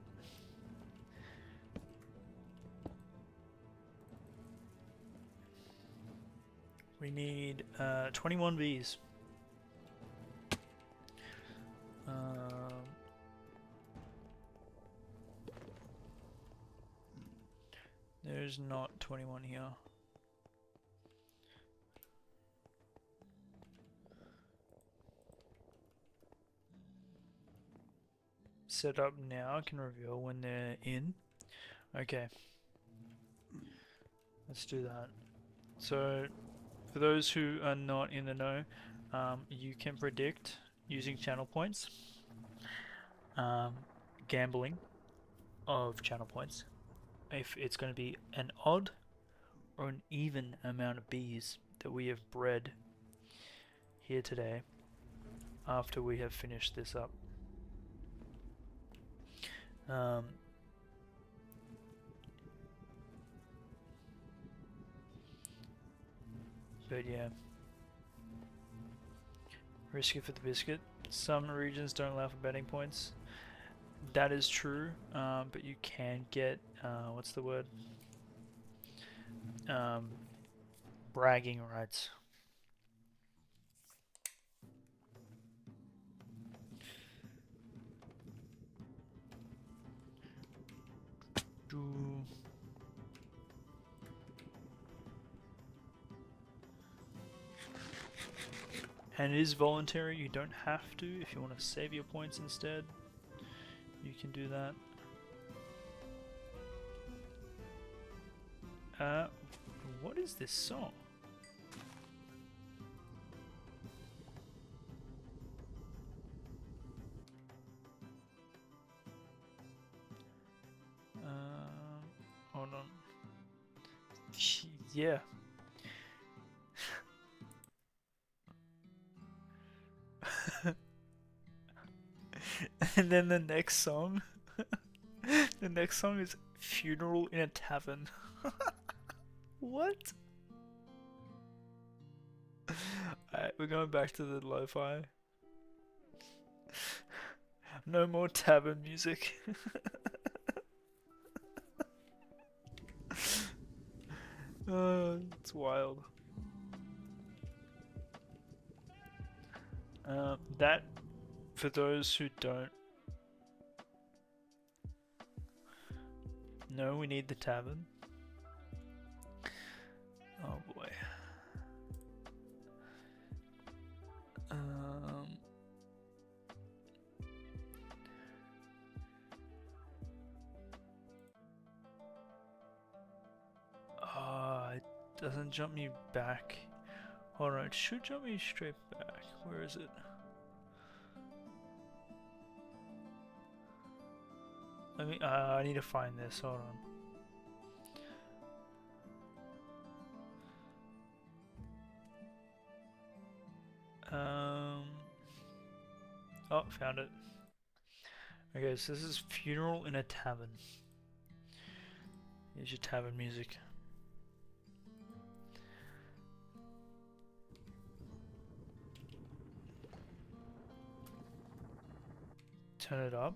We need 21 bees. There's not 21 here. Set up now, can reveal when they're in. Okay. Let's do that. So, for those who are not in the know, you can predict using channel points, gambling of channel points, if it's going to be an odd or an even amount of bees that we have bred here today after we have finished this up. But yeah, risk it for the biscuit. Some regions don't allow for betting points. That is true, but you can get what's the word? Bragging rights. And it is voluntary, you don't have to. If you want to save your points instead, you can do that. What is this song? Hold on. Yeah. And then the next song, the next song is Funeral in a Tavern. What? Alright, we're going back to the lo-fi. No more tavern music. It's wild. That, for those who don't know, we need the tavern. Oh boy. It doesn't jump me back. Hold on, it should jump me straight back. Where is it? Let me. I need to find this. Hold on. Oh, found it. Okay, so this is Funeral in a Tavern. Here's your tavern music. Turn it up.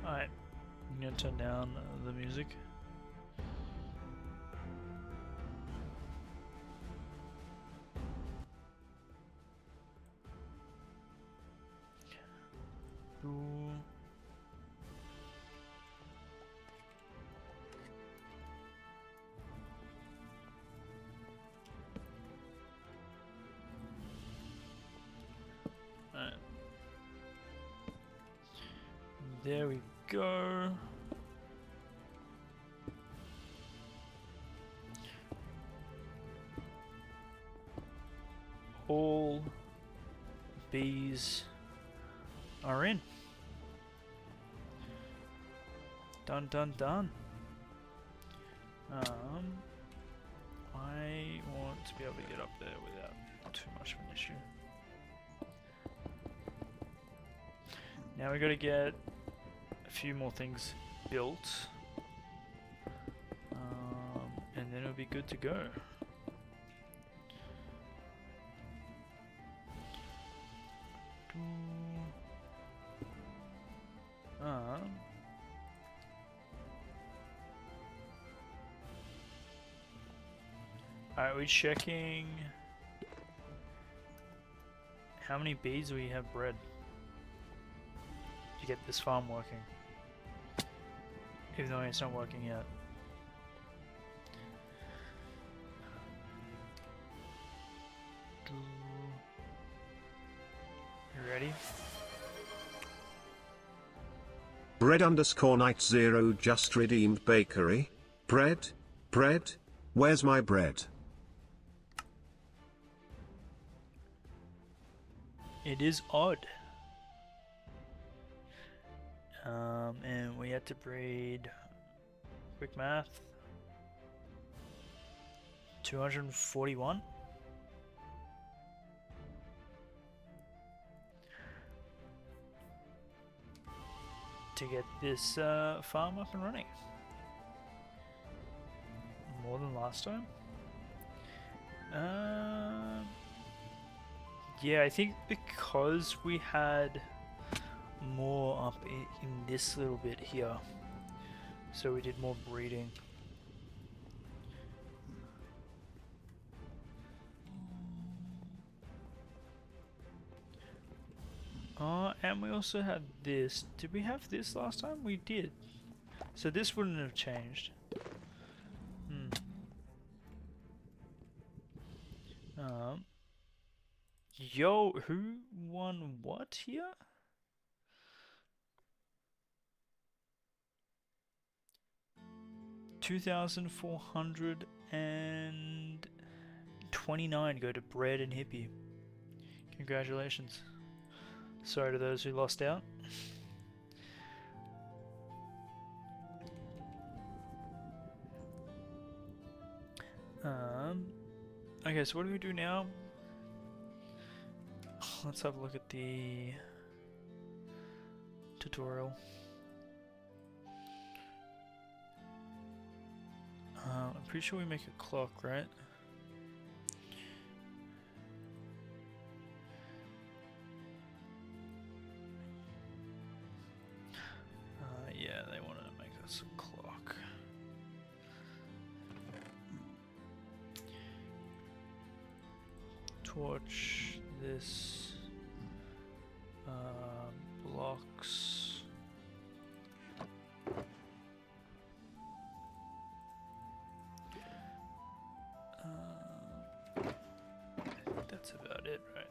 Alright, I'm gonna turn down the music. Ooh. Alright. There we go. All bees are in. Done, done, done. I want to be able to get up there without too much of an issue. Now we got to get a few more things built, and then it'll be good to go. Alright, we're checking how many bees we have bred to get this farm working. Even though it's not working yet. You ready? Bread underscore night 0 just redeemed bakery. Bread? Bread? Where's my bread? It is odd. And we had to breed, quick math, 241. To get this farm up and running. More than last time. Yeah, I think because we had more up in this little bit here, so we did more breeding. And we also had this. Did we have this last time? We did. So this wouldn't have changed. Yo, who won what here? $2,429 go to Bread and Hippie. Congratulations. Sorry to those who lost out. Okay, so what do we do now? Let's have a look at the tutorial. I'm pretty sure we make a clock, right? Yeah, they wanted to make us a clock. Torch this. Blocks. That's about it, right?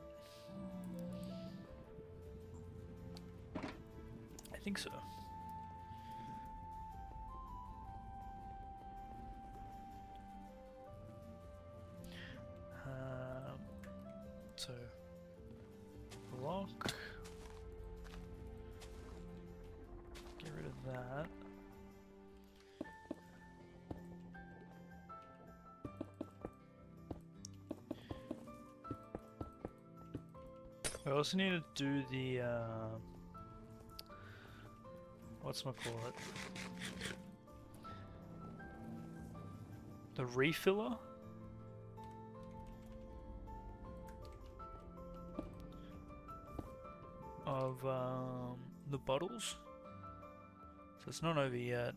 I think so. So block. Get rid of that. I also need to do the whatchamacallit? The refiller of the bottles. So it's not over yet.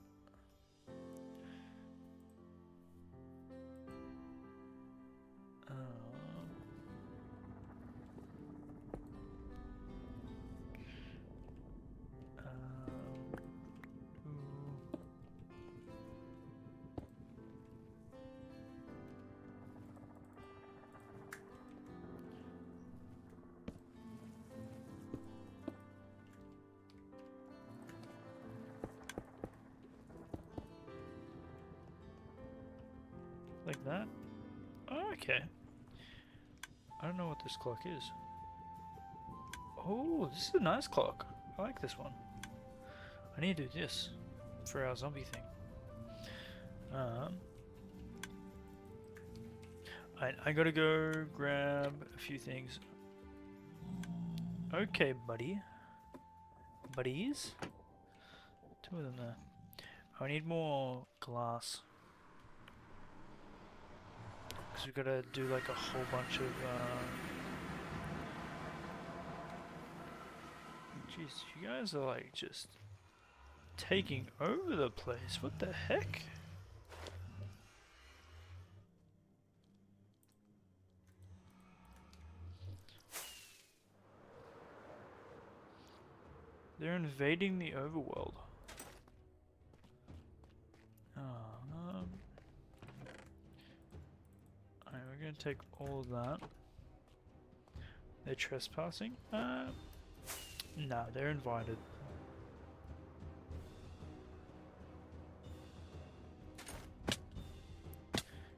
Like that? Oh, okay. I don't know what this clock is. Oh, this is a nice clock. I like this one. I need to do this for our zombie thing. I gotta go grab a few things. Okay, buddy. Buddies? Two of them there. I need more glass. Because we've got to do like a whole bunch of jeez, you guys are like just taking over the place. What the heck? They're invading the overworld. Alright, we're gonna take all of that. They're trespassing? No, they're invited.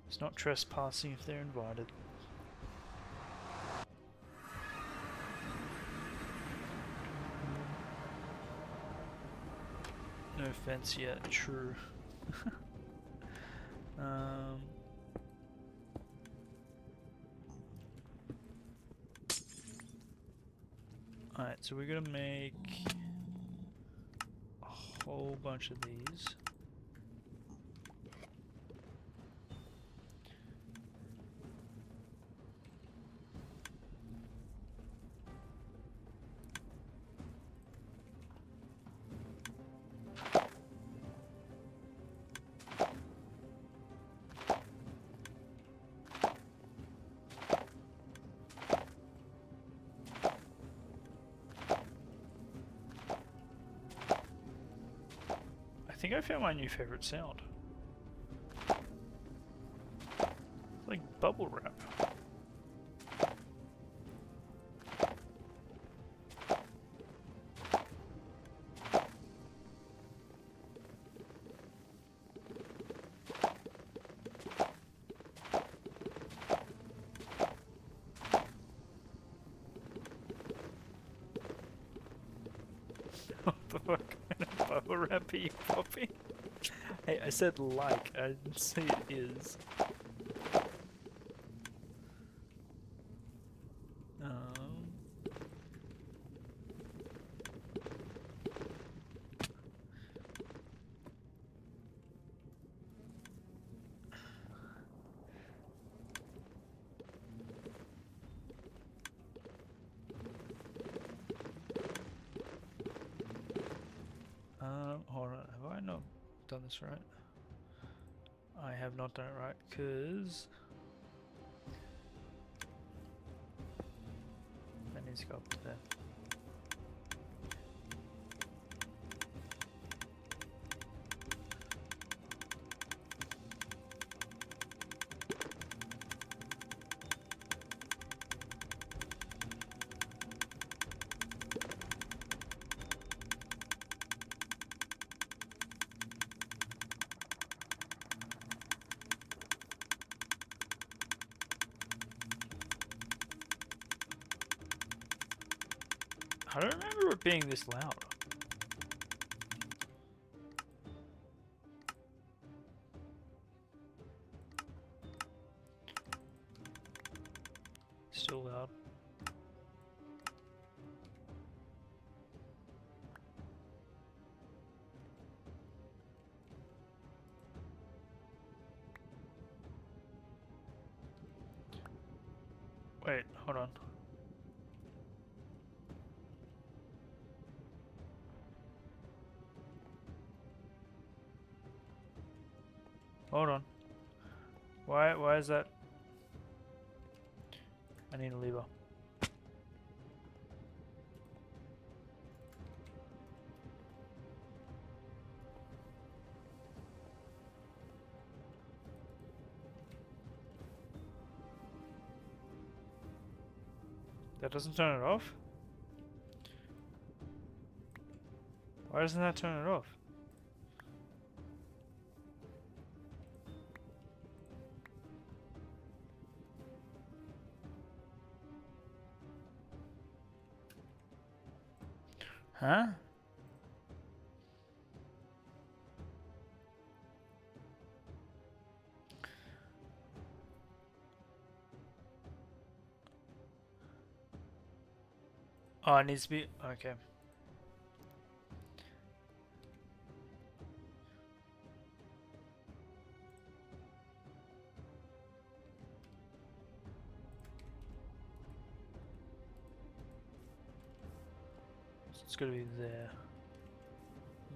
It's not trespassing if they're invited. No offense yet, true. Alright, so we're gonna make a whole bunch of these. I think I found my new favorite sound. It's like bubble wrap. What the fuck kind of bubble wrap are you popping? Hey, I said like, I didn't say it is. Hold on, have I not done this right? I have not done it right, because that needs to go up to there. I don't remember it being this loud. Still loud. hold on. Hold on. Why is that? I need a lever. That doesn't turn it off? Why doesn't that turn it off? Huh? Oh, it needs to be okay. So it's got to be there.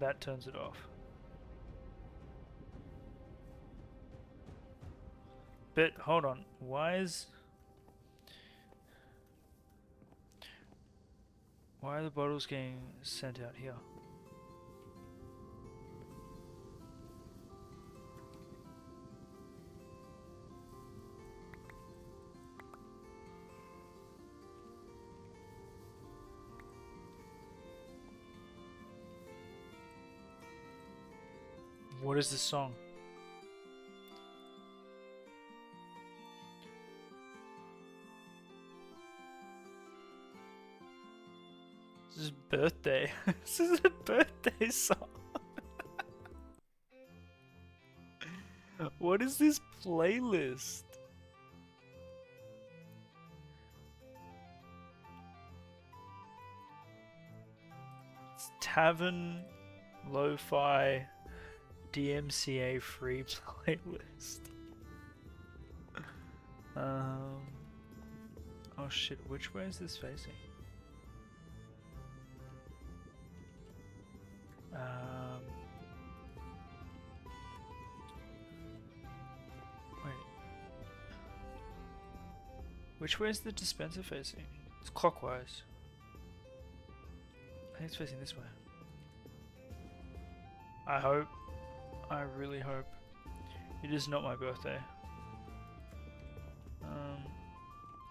That turns it off. But hold on, why are the bottles getting sent out here? What is this song? This is birthday. This is a birthday song. What is this playlist? It's Tavern Lo-Fi DMCA free playlist. Oh shit, which way is this facing? Wait. Which way is the dispenser facing? It's clockwise. I think it's facing this way. I hope. I really hope. It is not my birthday.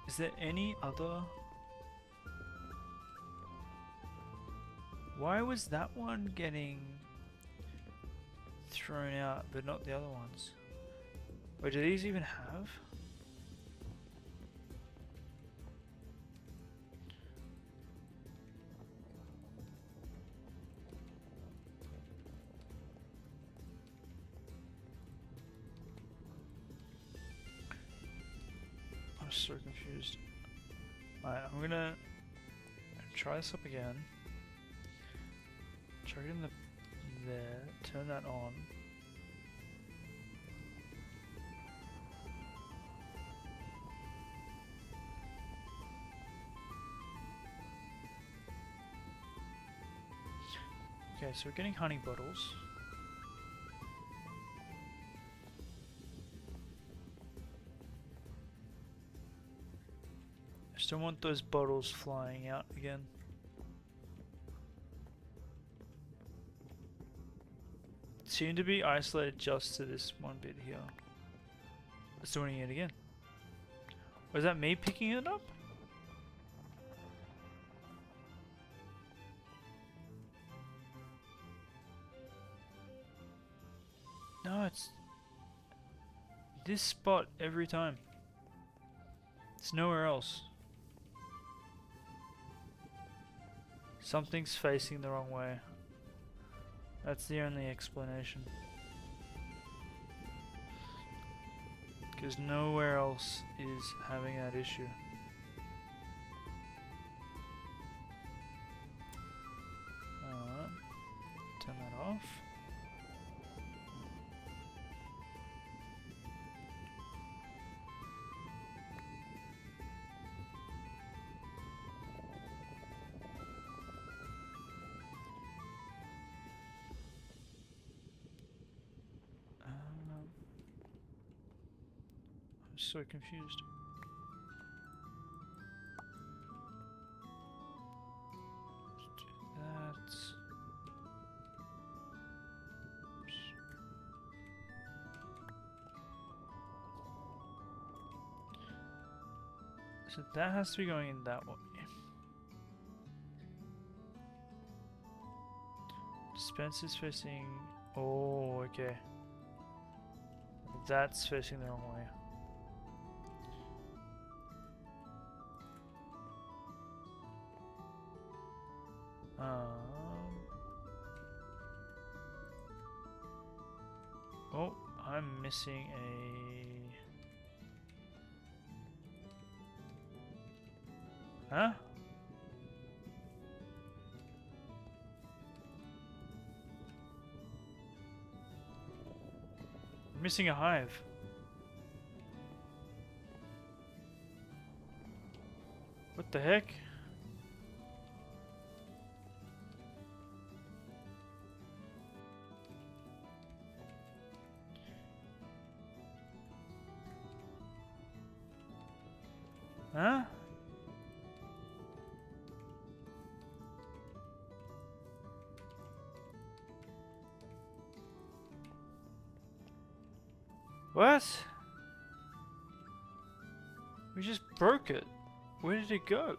Is there any other? Why was that one getting thrown out but not the other ones? Wait, do these even have? I'm so confused. Alright, I'm gonna try this up again. Chuck it in there, turn that on. Okay, so we're getting honey bottles. I still want those bottles flying out again. Seem to be isolated just to this one bit here. Let's doing it again. Was that me picking it up? No, it's this spot every time. It's nowhere else. Something's facing the wrong way. That's the only explanation. Because nowhere else is having that issue. Turn that off. I'm so confused. Let's do that. Oops. So that has to be going in that way. Dispenser's facing. Oh, okay. That's facing the wrong way. Oh, I'm missing a. Huh? I'm missing a hive. What the heck? Huh? What? We just broke it. Where did it go?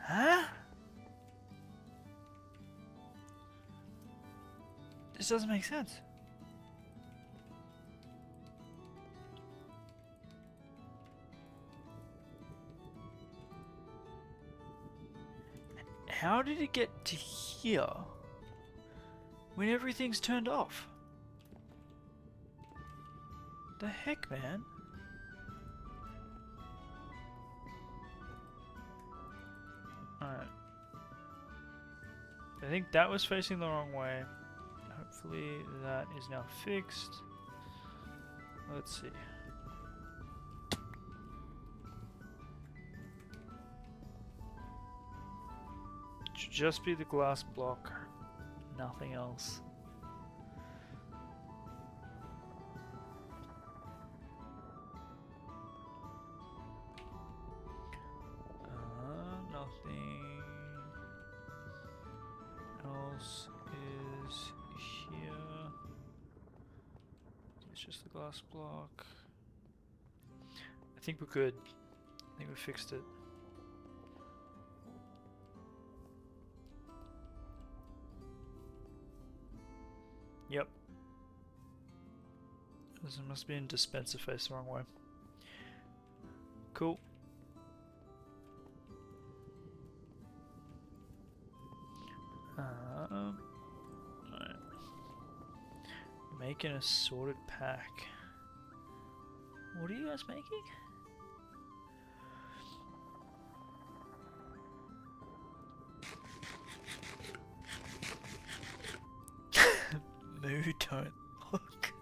Huh? This doesn't make sense. How did it get to here when everything's turned off? The heck, man? Alright. I think that was facing the wrong way. Hopefully that is now fixed. Let's see. Should just be the glass block, nothing else. Nothing else is here. It's just the glass block. I think we're good. I think we fixed it. Yep. This must be in dispenser face the wrong way. Cool. Alright. Making a sorted pack. What are you guys making? Moo, don't look.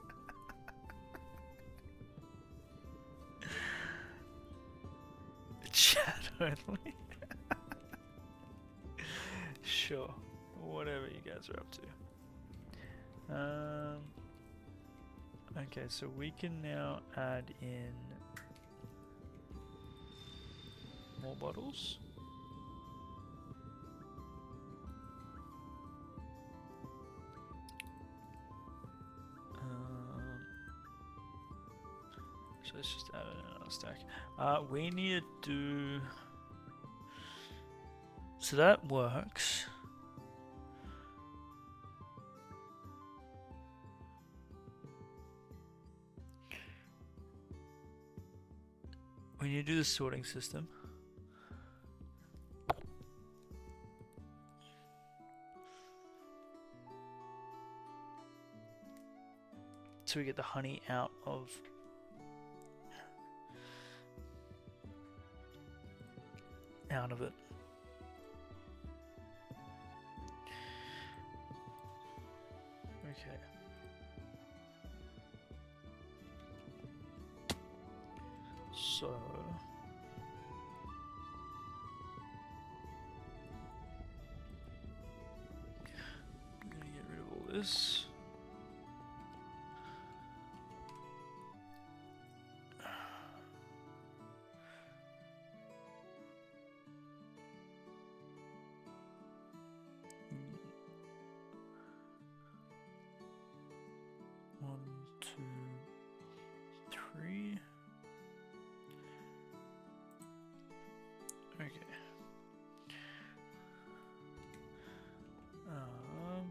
Chat only. Sure. Whatever you guys are up to. Okay, so we can now add in more bottles. So let's just add another stack. We need to do. So that works. We need to do the sorting system. So we get the honey out of it. Okay. So I'm gonna get rid of all this. One, two, three. Okay. Um.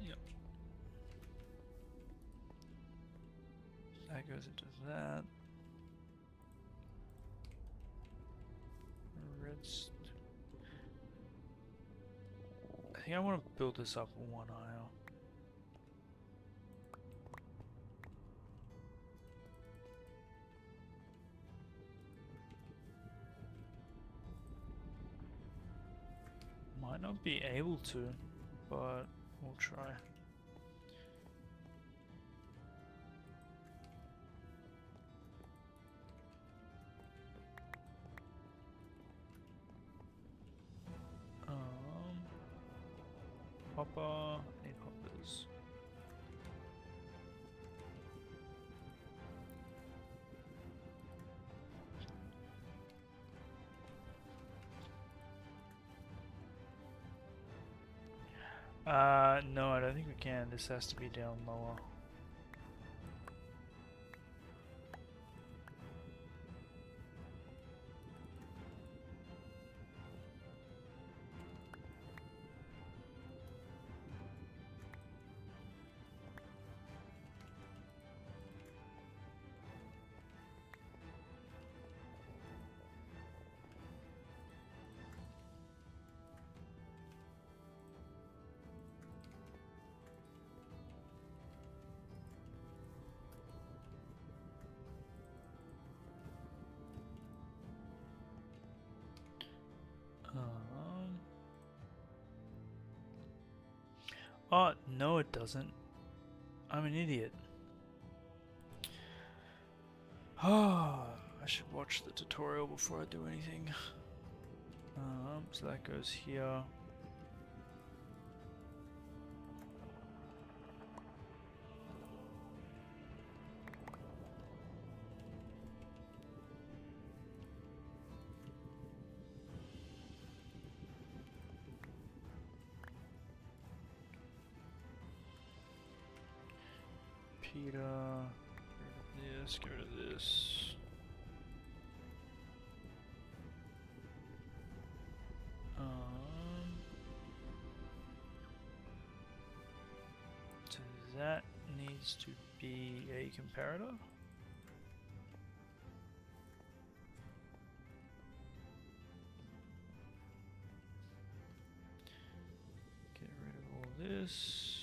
Yep. That goes into that. I think I want to build this up one aisle. Might not be able to, but we'll try. Hopper, need hoppers. No, I don't think we can. This has to be down lower. Oh, no it doesn't. I'm an idiot. Oh, I should watch the tutorial before I do anything. So that goes here. Peter, get rid of this. So that needs to be a comparator. Get rid of all this.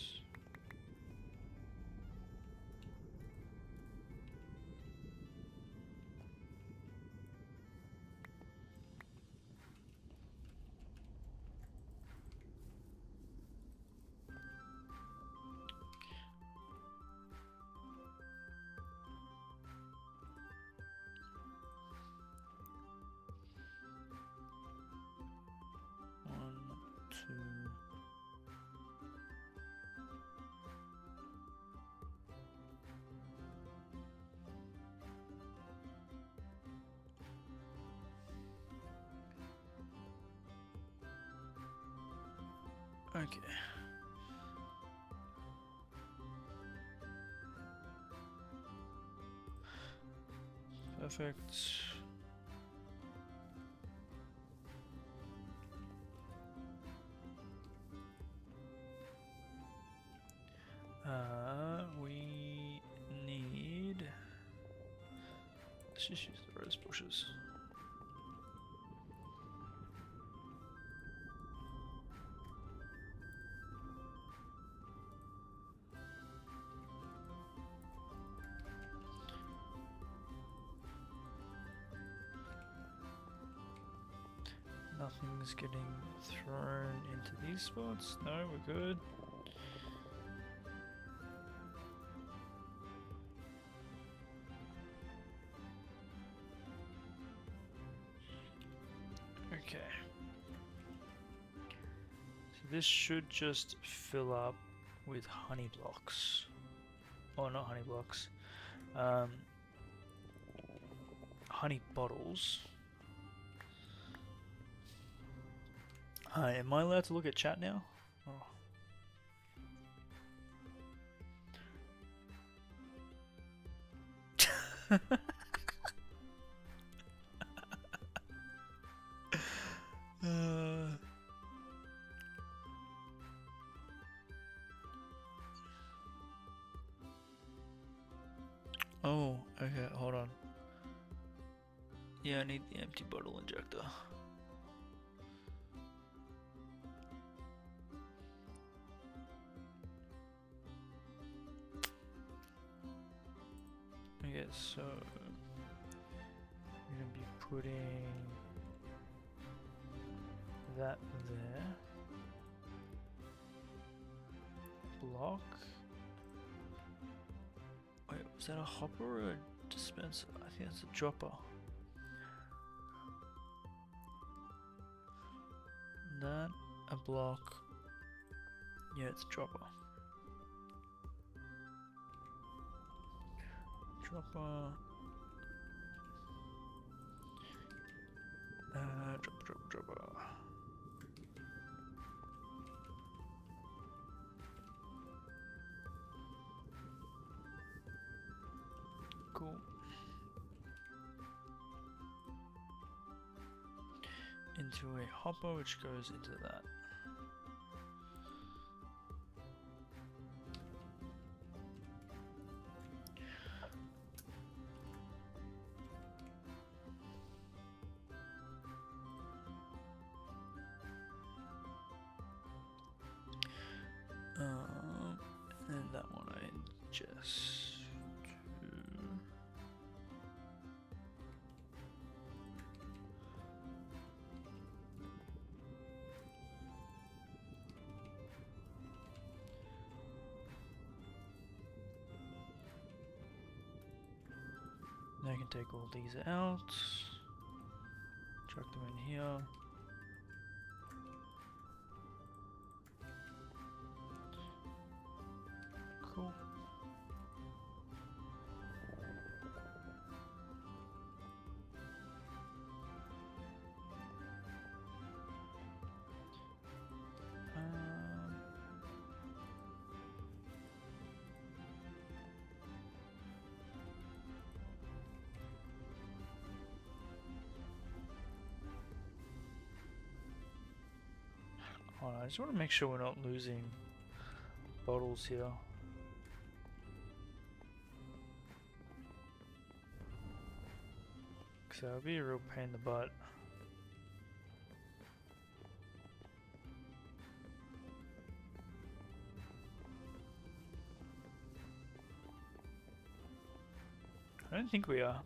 Okay. Perfect. We need. Let's just use the rose bushes. Nothing's getting thrown into these spots. No, we're good. Okay. So this should just fill up with honey blocks. Oh, not honey blocks. Honey bottles. Hi, am I allowed to look at chat now? Oh. Oh, okay, hold on. Yeah, I need the empty bottle injector. Okay, so I'm gonna be putting that there. Block. Wait, was that a hopper or a dispenser? I think that's a dropper. That, a block. Yeah, it's a dropper. Dropper. Dropper. Cool. Into a hopper which goes into that. And that one I ingest. Now I can take all these out, chuck them in here. Cool. Hold on, I just want to make sure we're not losing bottles here. Because that would be a real pain in the butt. I don't think we are.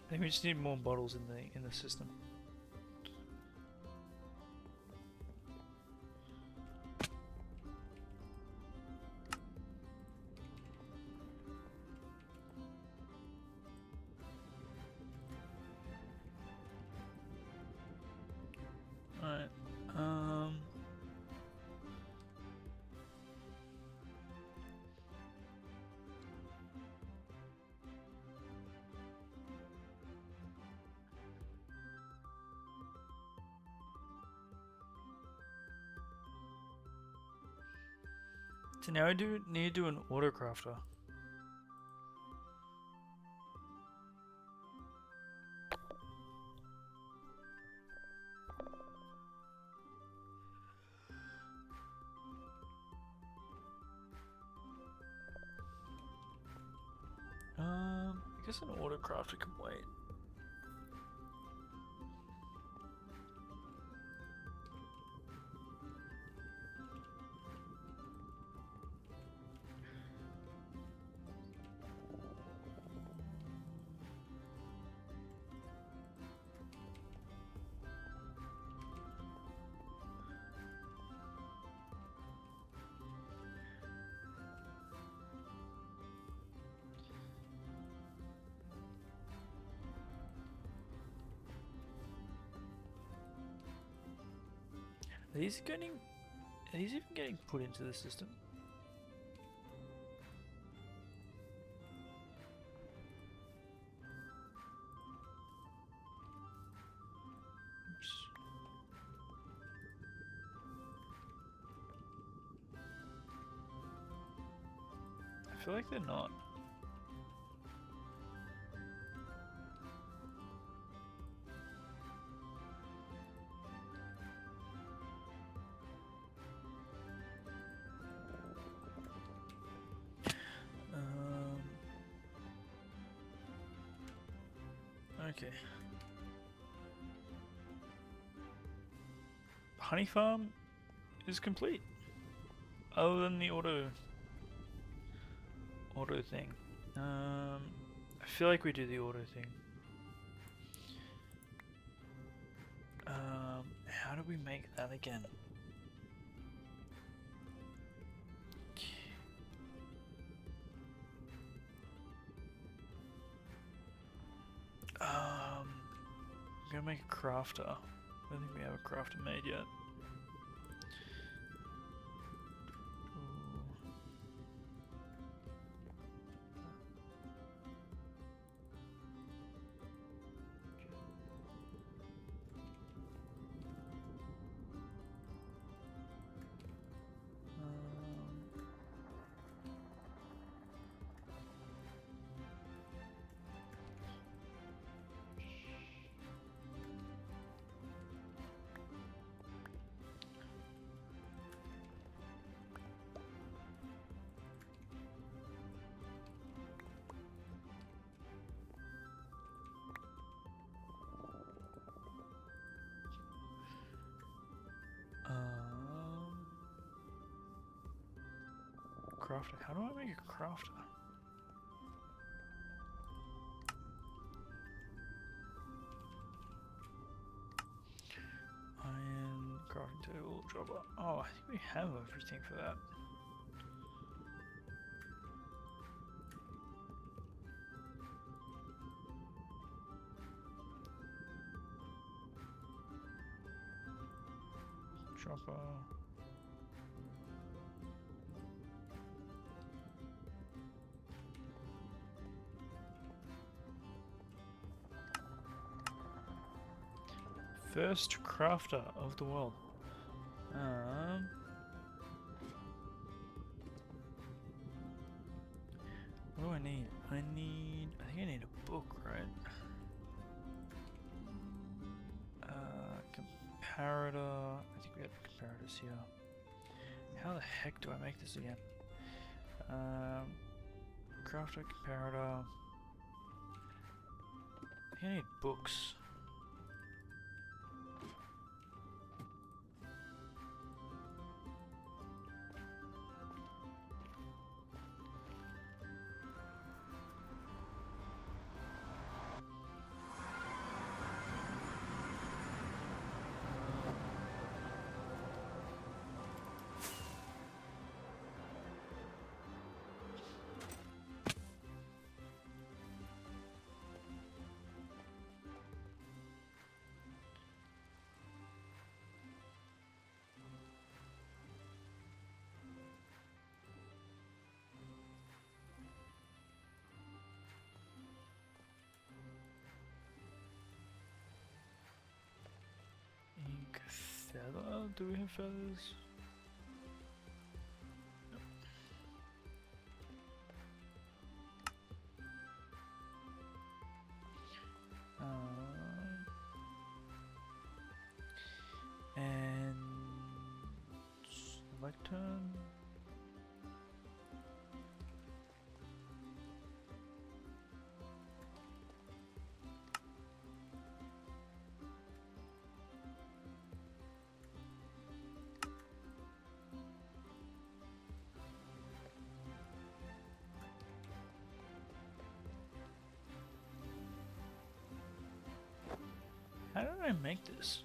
I think we just need more bottles in the system. Alright. So now I need to do an autocrafter. I guess an autocrafter can wait. Are these getting? Are these even getting put into the system? Oops. I feel like they're not. Okay. Honey farm is complete. Other than the auto thing. I feel like we do the auto thing. How do we make that again? I'm gonna make a crafter. I don't think we have a crafter made yet. Crafter. How do I make a crafter? Iron crafting table, dropper. Oh, I think we have everything for that. Dropper. First crafter of the world. What do I need? I think I need a book, right? Comparator. I think we had comparators here. How the heck do I make this again? Crafter, comparator. I think I need books. Ink feather? Do we have feathers? And lectern. How did I make this?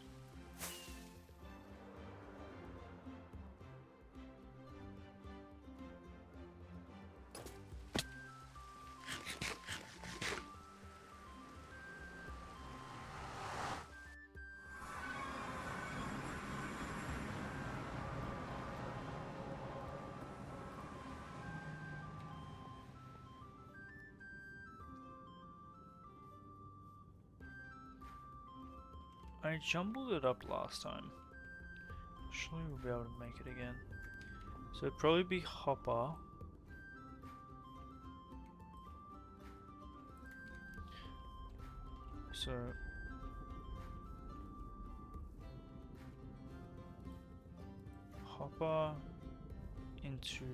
I jumbled it up last time. Surely we'll be able to make it again. So it'd probably be Hopper. So Hopper into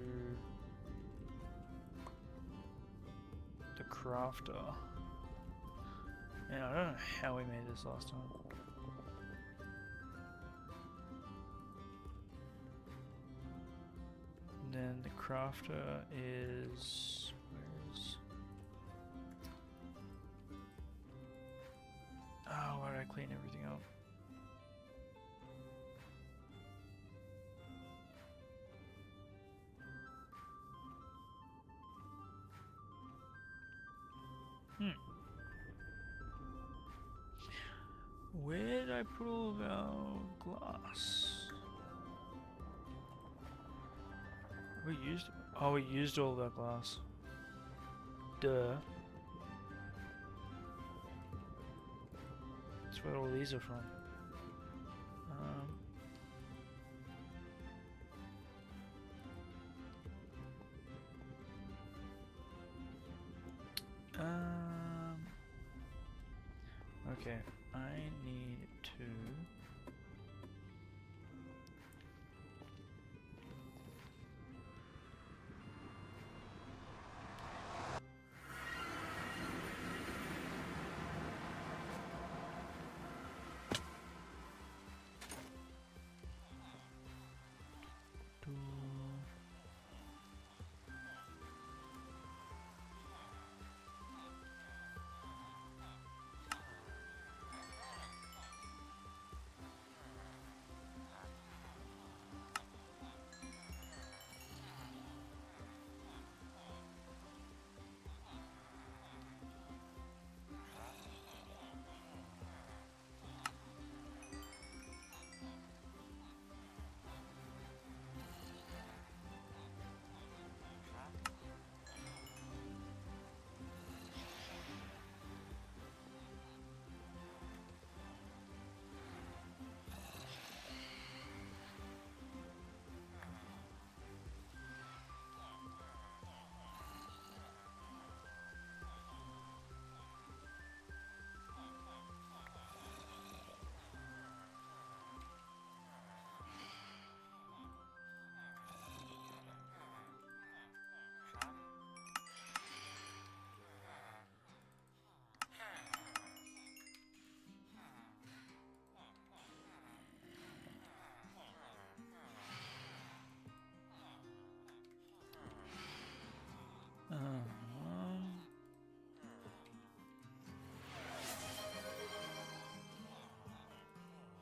the crafter. And I don't know how we made this last time. And then the crafter is where's oh, why did I clean everything up? Where did I put all of our glass? We used all of our glass. Duh. That's where all these are from. Okay, I need to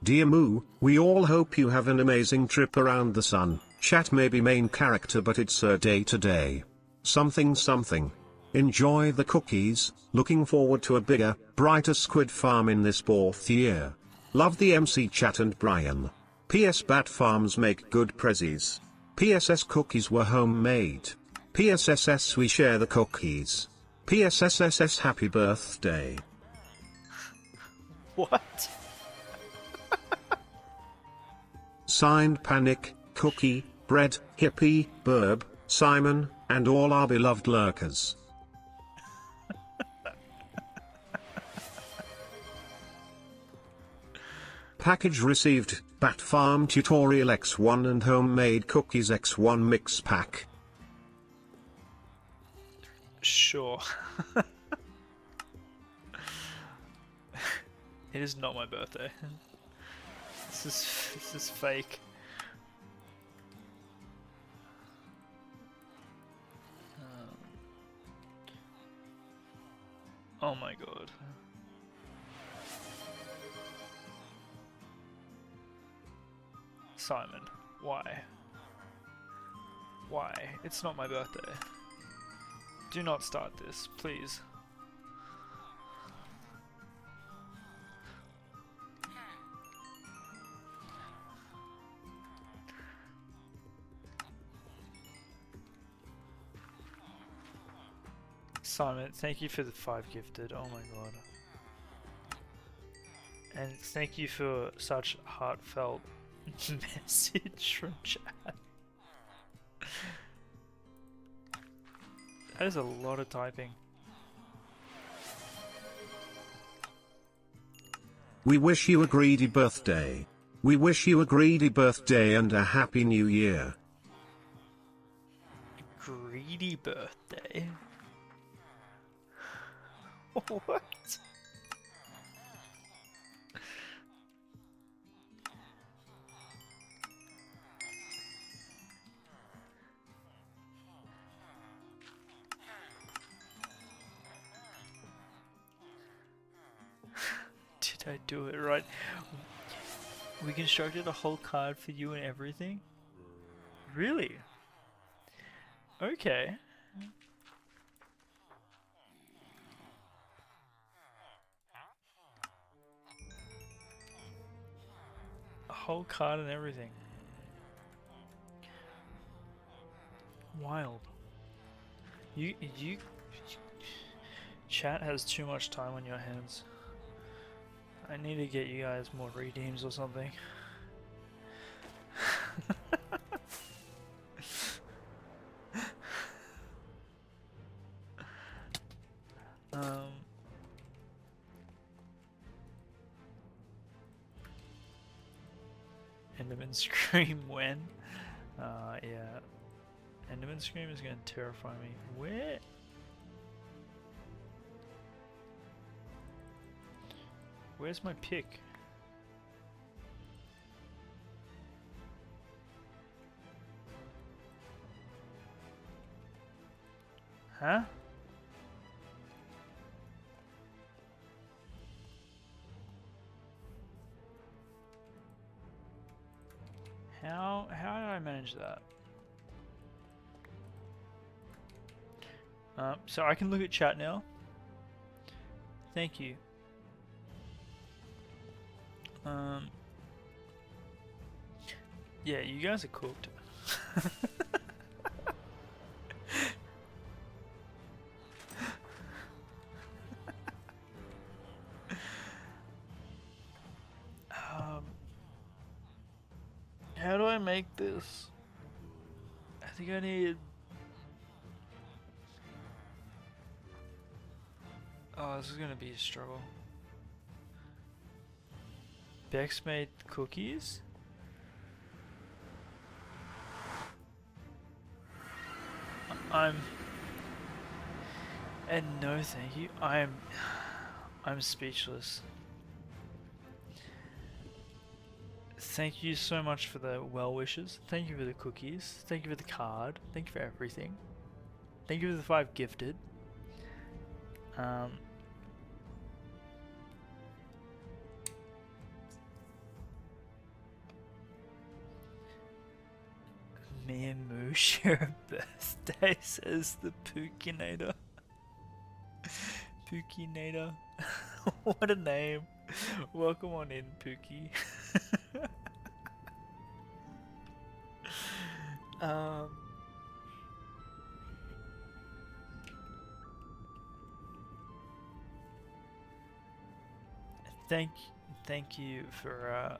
Dear Moo, we all hope you have an amazing trip around the sun. Chat may be main character, but it's a day to day. Something something. Enjoy the cookies, looking forward to a bigger, brighter squid farm in this 4th year. Love the MC Chat and Brian. PS Bat Farms make good prezzies. PSS cookies were homemade. PSSS we share the cookies. PSSSS happy birthday. What? Signed Panic, Cookie, Bread, Hippie, Burb, Simon, and all our beloved lurkers. Package received, Bat Farm Tutorial X1 and Homemade Cookies X1 Mix Pack. Sure. It is not my birthday. This is fake. Oh my god. Simon, why? Why? It's not my birthday. Do not start this, please. Simon, thank you for the 5 gifted. Oh my god. And thank you for such heartfelt message from chat. That is a lot of typing. We wish you a greedy birthday. We wish you a greedy birthday and a happy new year. Greedy birthday? What? Did I do it right? We constructed a whole card for you and everything? Really? Okay. A whole card and everything. Wild. You chat has too much time on your hands. I need to get you guys more redeems or something. Enderman Scream when? Yeah. Enderman Scream is gonna terrify me. Where? Where's my pick? Huh? How did I manage that? So I can look at chat now. Thank you. Yeah, you guys are cooked. How do I make this? I think I need... Oh, this is gonna be a struggle. Bex made cookies? And no thank you. I'm speechless. Thank you so much for the well wishes. Thank you for the cookies. Thank you for the card. Thank you for everything. Thank you for the 5 gifted. Me and Moo share a birthday, says the Pookinator. Pookinator. What a name. Welcome on in, Pookie. Thank you for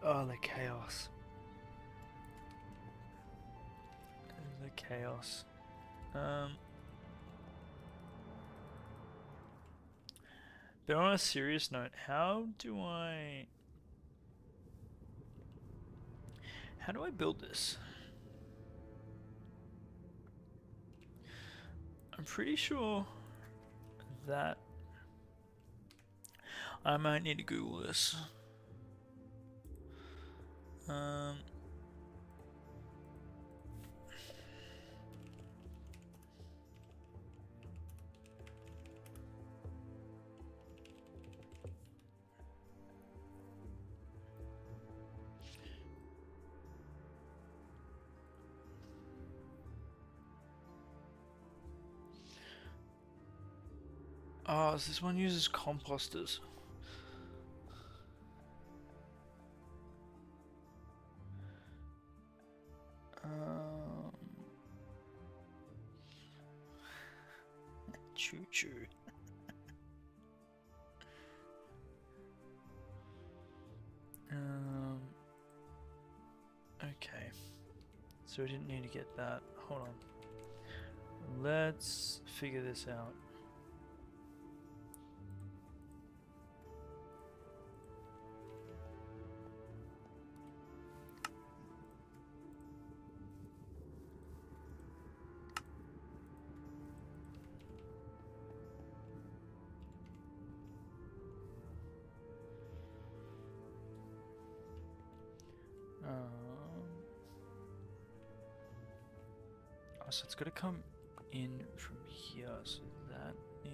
oh, the chaos. The chaos. But on a serious note, how do I build this? I'm pretty sure that I might need to Google this. Oh, this one uses composters. Choo choo. So we didn't need to get that. Hold on. Let's figure this out. Oh, so it's got to come in from here, so that need.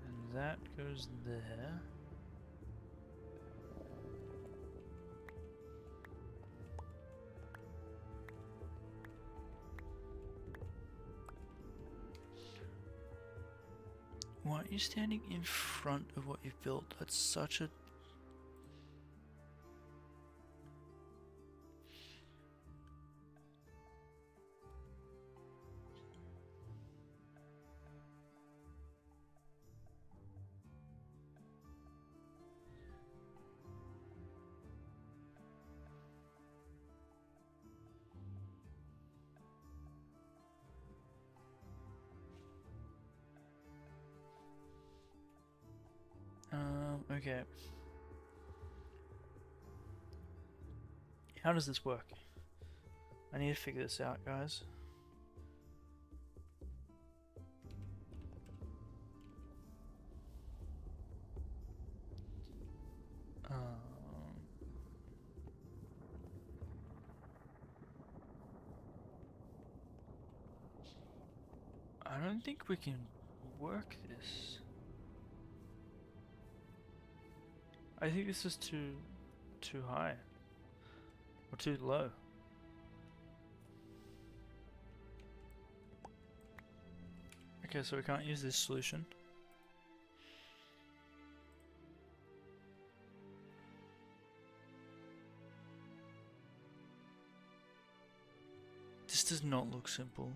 And that goes there. Why are you standing in front of what you've built? That's such a... okay. How does this work? I need to figure this out, guys. I don't think we can work this. I think this is too high or too low. Okay, so we can't use this solution. This does not look simple.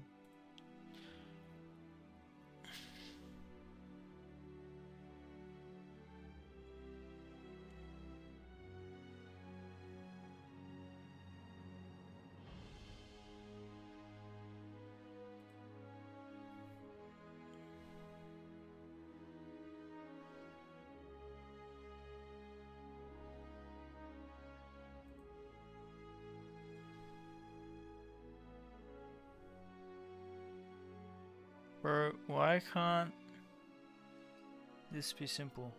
Bro, why can't this be simple?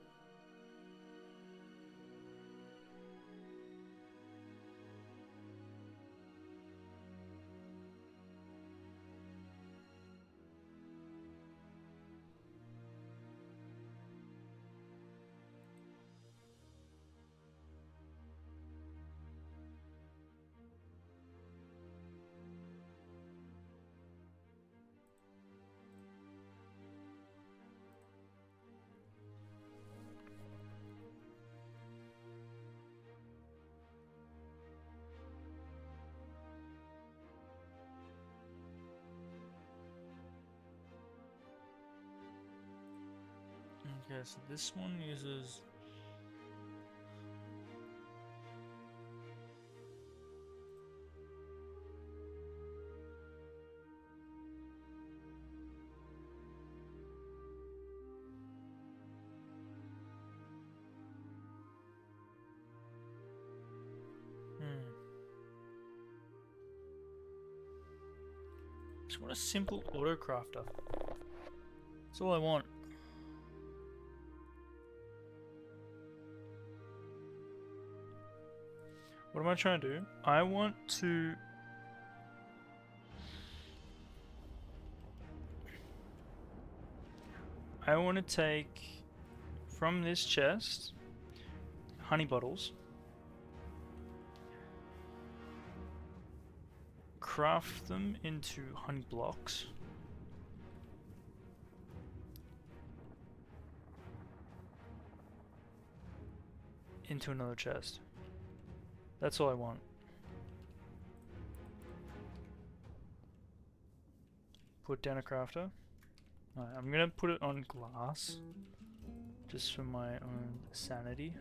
Okay, so this one uses... Just want a simple auto crafter. That's all I want. What am I trying to do? I want to... I want to take from this chest honey bottles, craft them into honey blocks, into another chest. That's all I want. put down a crafter. Alright, I'm gonna put it on glass. Just for my own sanity.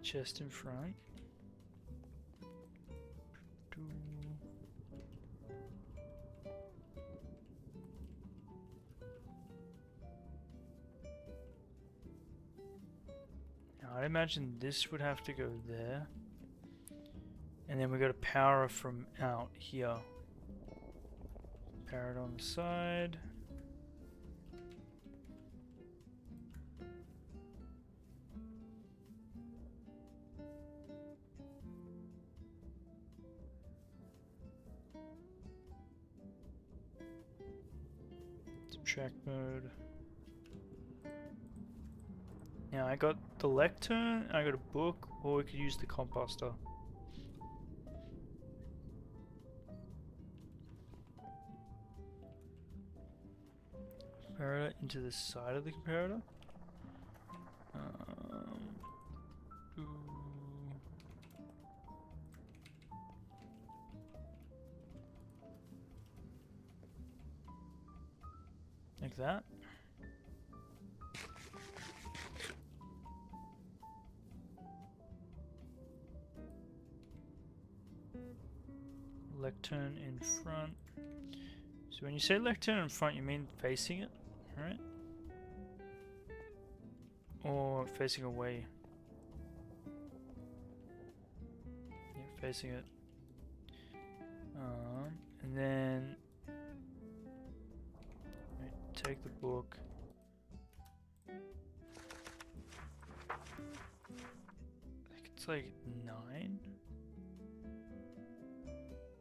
Chest in front. Now, I'd imagine this would have to go there. And then we got to power it from out here. Power it on the side. Track mode. Now I got the lectern, I got a book, or we could use the composter. Comparator into the side of the comparator. Ooh. Like that. Lectern in front. So when you say lectern in front, you mean facing it, right? Or facing away? Yeah, facing it. And then take the book. I think it's like 9.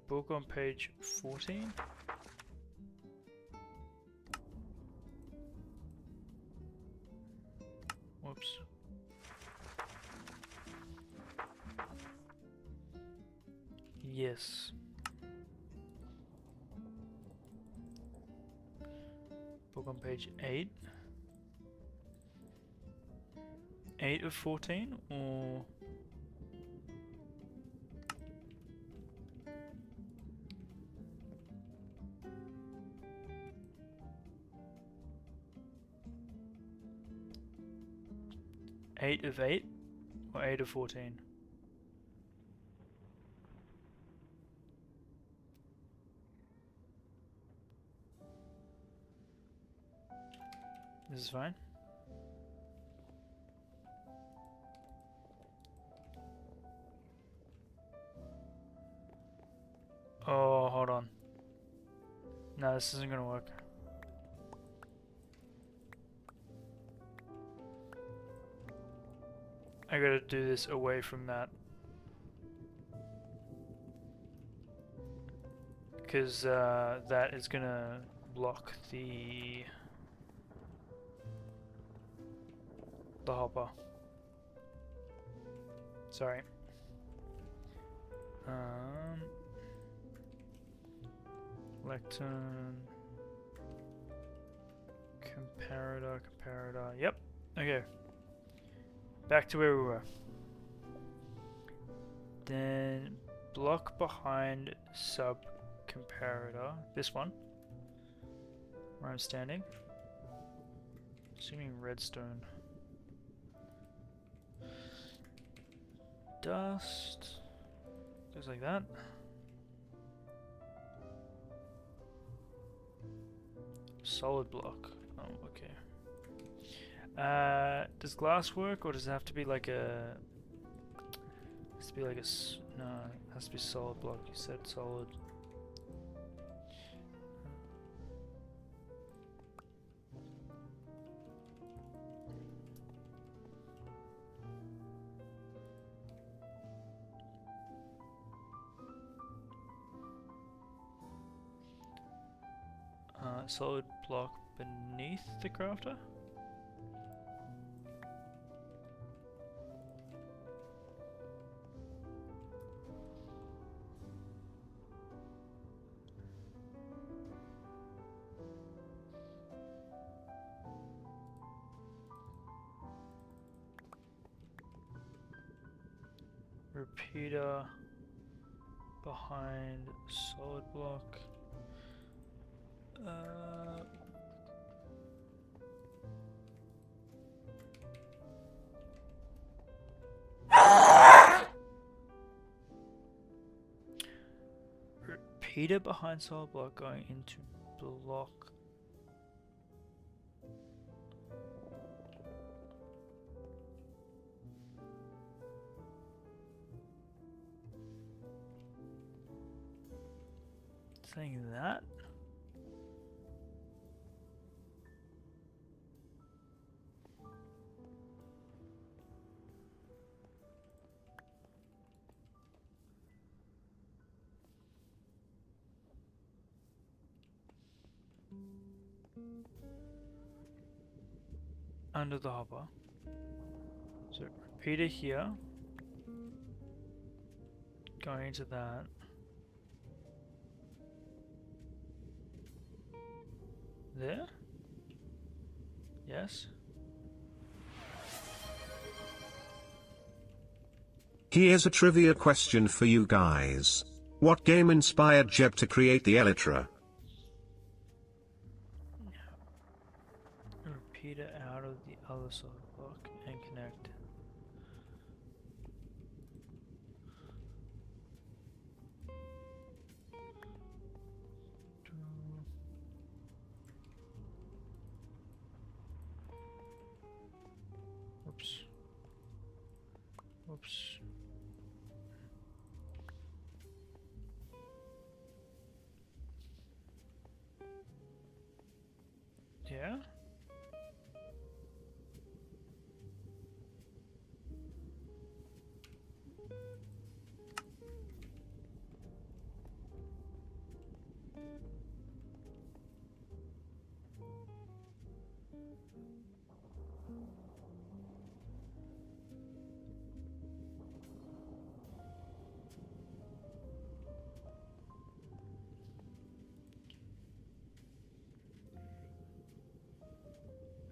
Book on page 14. Whoops. Yes. Book on page 8. 8 of 14 or... Eight of 8 or 8 of 14? This is fine. Oh, hold on. No, this isn't gonna work. I gotta do this away from that. Because that is gonna block the hopper. Sorry. Lectern. Comparator. Yep. Okay. Back to where we were. Then block behind sub comparator. This one. Where I'm standing. Assuming redstone. Dust. Goes like that. Solid block. Oh, okay. Does glass work, or does it have to be like a... Has to be like a... No, it has to be solid block. You said solid. Solid block beneath the crafter? Repeater behind solid block. Repeater behind solid block going into block. Saying that. Under the hopper. So repeater here. Going into that. There? Yes? Here's a trivia question for you guys. What game inspired Jeb to create the Elytra? Repeater out of the other solid block and connect. Oops. Oops. Yeah?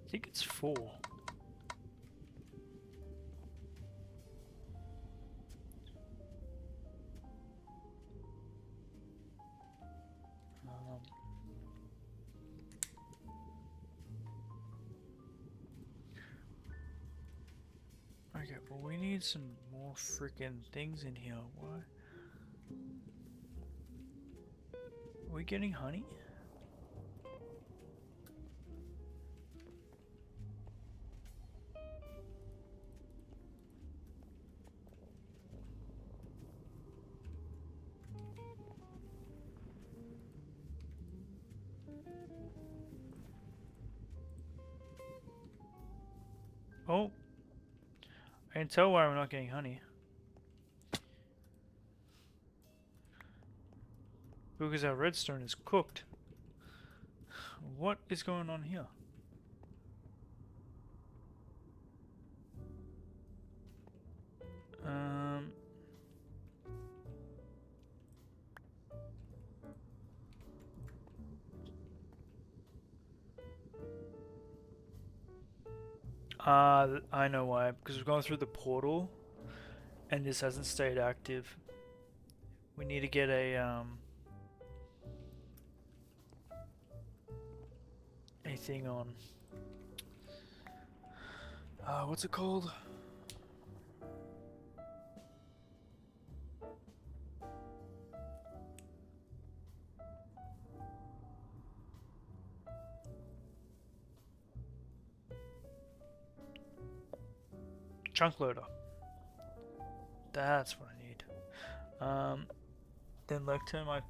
I think it's 4. Okay, well we need some more freaking things in here. Why? Are we getting honey? Oh, I can tell why we're not getting honey. Because our redstone is cooked. What is going on here? I know why. Because we've gone through the portal, and this hasn't stayed active. We need to get a thing on. What's it called? Chunk loader. That's what I need. Then Lecter might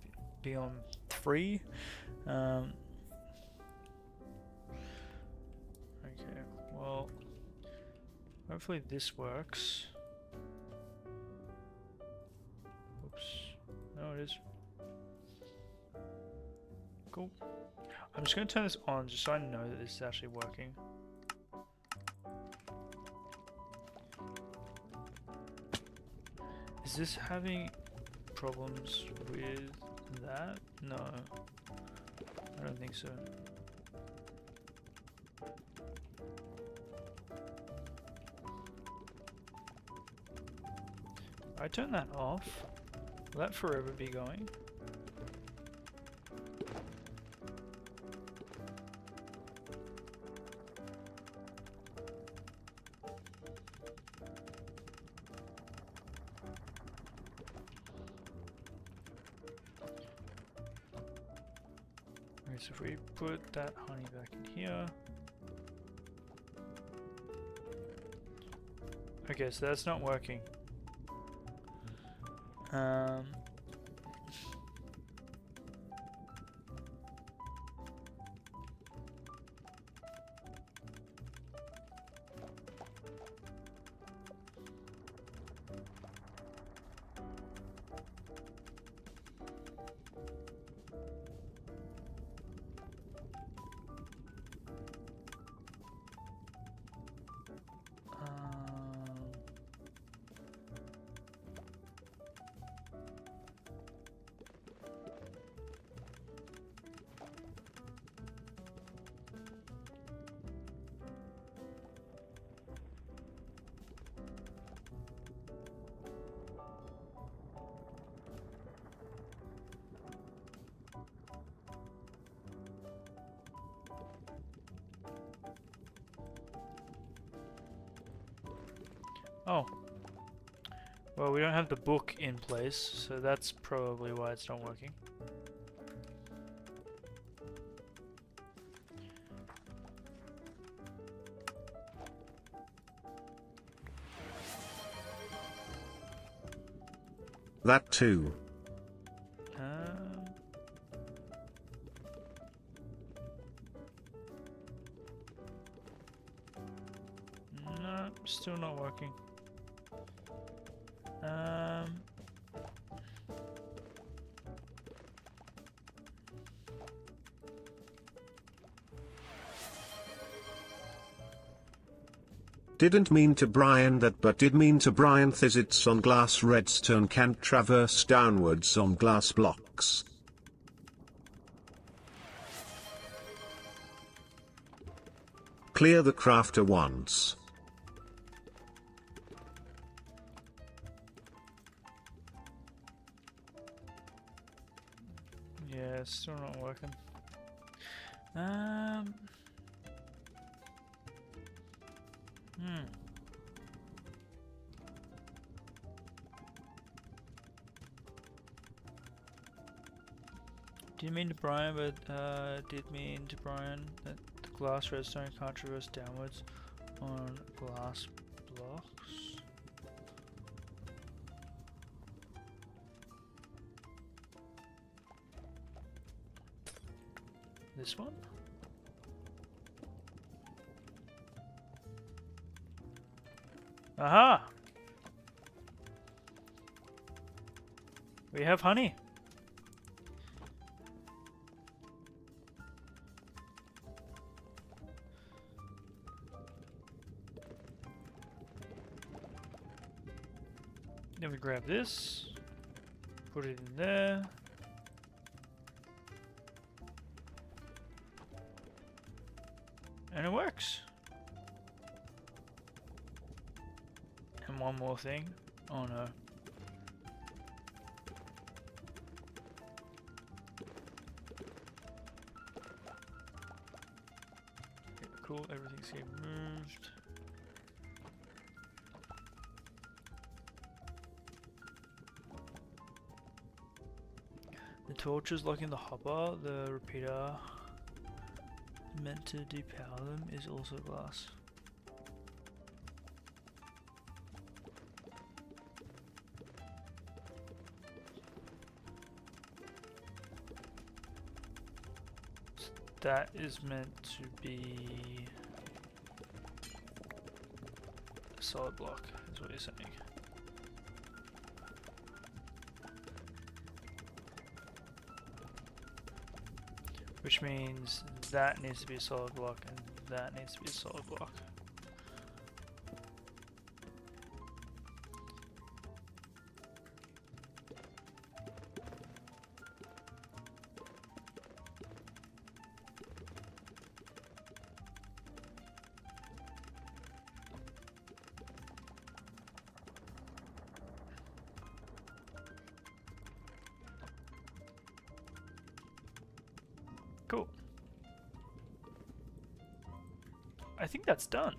be on 3. Okay, well, hopefully this works. Oops. No, it is. Cool. I'm just going to turn this on just so I know that this is actually working. Is this having problems with that? No. I don't think so. I turn that off. Will that forever be going? Okay, so if we put that honey back in here. Okay, so that's not working. Oh. Well, we don't have the book in place, so that's probably why it's not working. That too. No, still not working. Didn't mean to Brian that, but did mean to Brian. Thizzits on glass redstone can't traverse downwards on glass blocks. Clear the crafter once. Yeah, it's still not working. Didn't mean to Brian, but did mean to Brian that the glass redstone can't traverse downwards on glass blocks. This one? Aha! We have honey. Then we grab this, put it in there. And it works. And one more thing. Oh no. Okay, cool, everything's getting moved. The torch is locking the hopper, the repeater meant to depower them is also glass. So that is meant to be a solid block, is what you're saying. Which means that needs to be a solid block and that needs to be a solid block. I think that's done.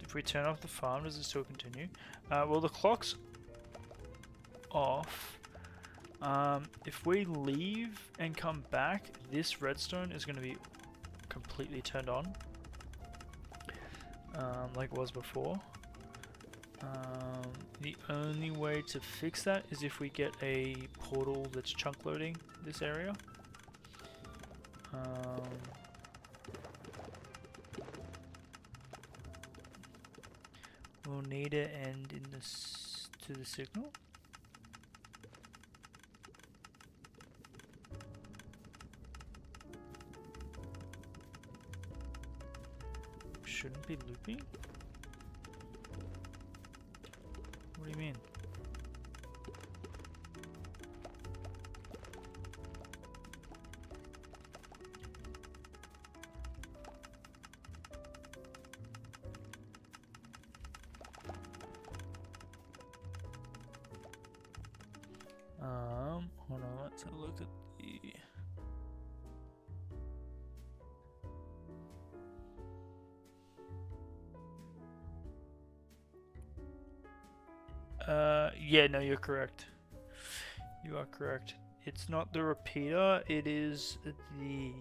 If we turn off the farm, does it still continue? Well, the clock's off. If we leave and come back, this redstone is going to be completely turned on, like it was before. The only way to fix that is if we get a portal that's chunk loading this area. We'll need to end in this to the signal. Shouldn't be looping. What do you mean? Hold on, let's have a look at the yeah, no, you're correct. You are correct. It's not the repeater, it is the...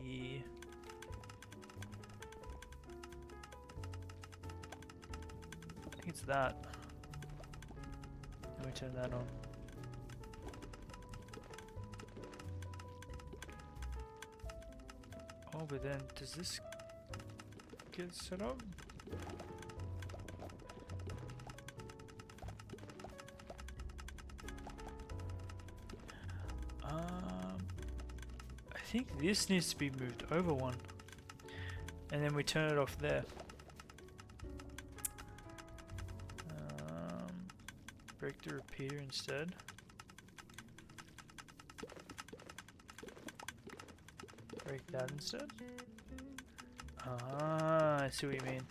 I think it's that. Let me turn that on. Oh, but then, does this get set up? I think this needs to be moved over one, and then we turn it off there. Break the repeater instead. Break that instead. Ah, I see what you mean.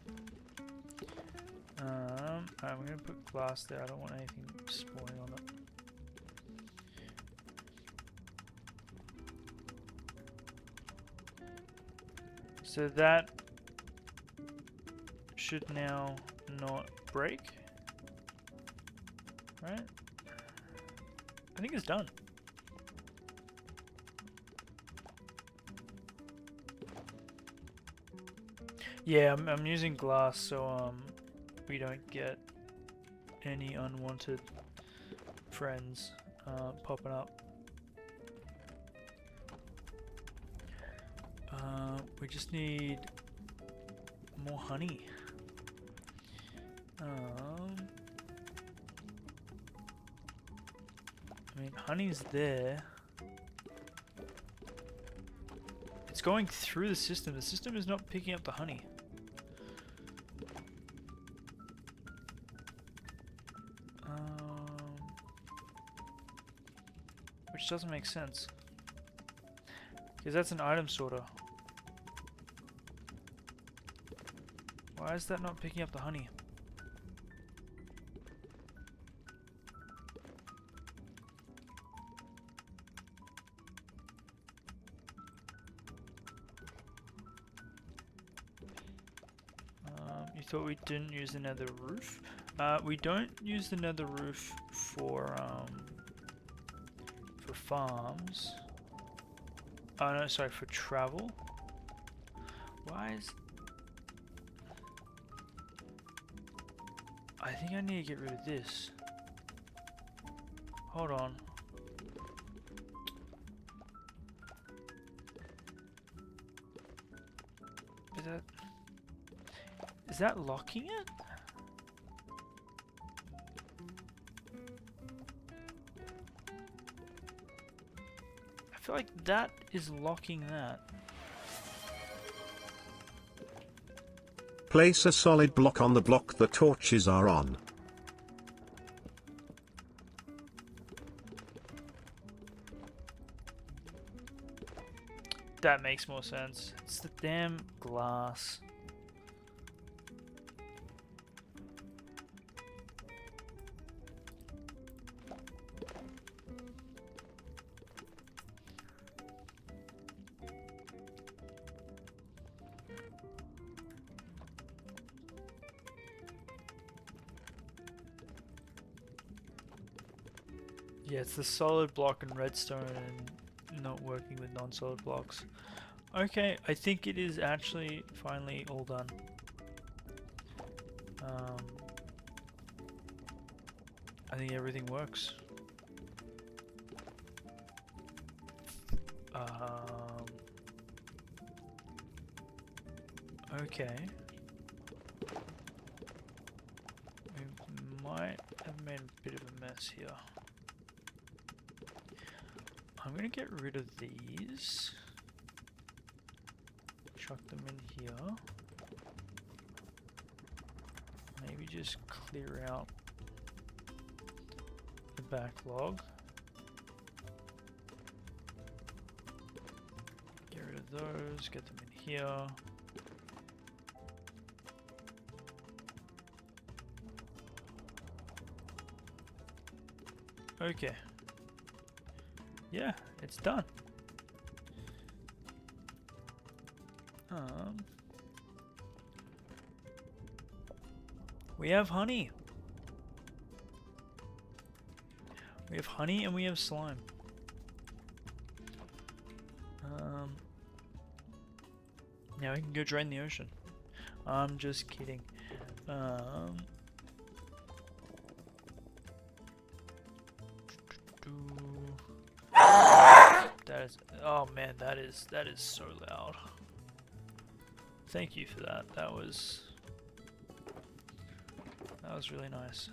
Alright, I'm gonna put glass there. I don't want anything spawning on it. So that should now not break, right? I think it's done. Yeah, I'm using glass so we don't get any unwanted friends popping up. We just need more honey. I mean, honey's there. It's going through the system. The system is not picking up the honey. Which doesn't make sense. Because that's an item sorter. Why is that not picking up the honey? You thought we didn't use the nether roof? We don't use the nether roof for farms. Oh no, sorry, for travel. Why is... I think I need to get rid of this. Hold on. Is that locking it? I feel like that is locking that. Place a solid block on the block the torches are on. That makes more sense. It's the damn glass. Yeah, it's the solid block and redstone and not working with non-solid blocks. Okay, I think it is actually finally all done. I think everything works. Okay. We might have made a bit of a mess here. I'm gonna get rid of these. Chuck them in here. Maybe just clear out the backlog. Get rid of those, get them in here. Okay. Yeah, it's done. We have honey. We have honey and we have slime. Now we can go drain the ocean. I'm just kidding. That is, oh man, that is so loud. Thank you for that. That was really nice.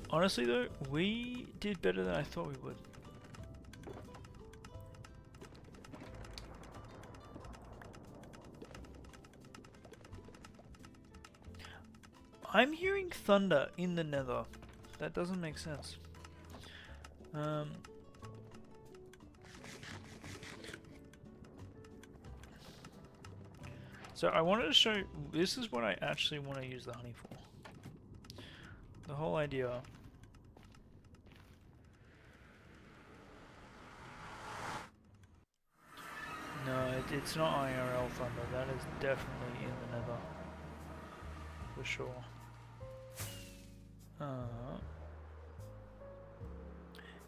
Honestly though, we did better than I thought we would. I'm hearing thunder in the nether. That doesn't make sense. So I wanted to show, this is what I actually want to use the honey for. The whole idea. No, it's not IRL thunder. That is definitely in the nether. For sure.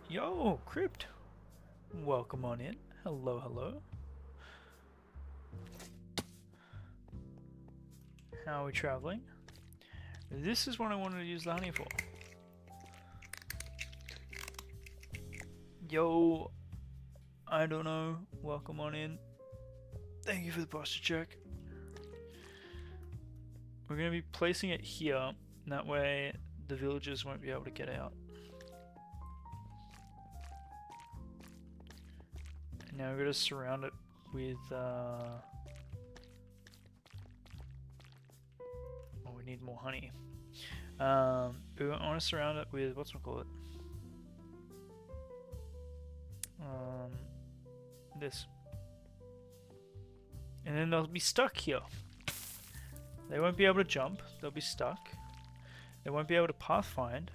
Yo, Crypt! Welcome on in. Hello, hello. How are we traveling? This is what I wanted to use the honey for. Yo, I don't know. Welcome on in. Thank you for the posture check. We're going to be placing it here, and that way the villagers won't be able to get out. And now we're going to surround it with need more honey. We want to surround it with whatchamacallit. This. And then they'll be stuck here. They won't be able to jump, they'll be stuck. They won't be able to pathfind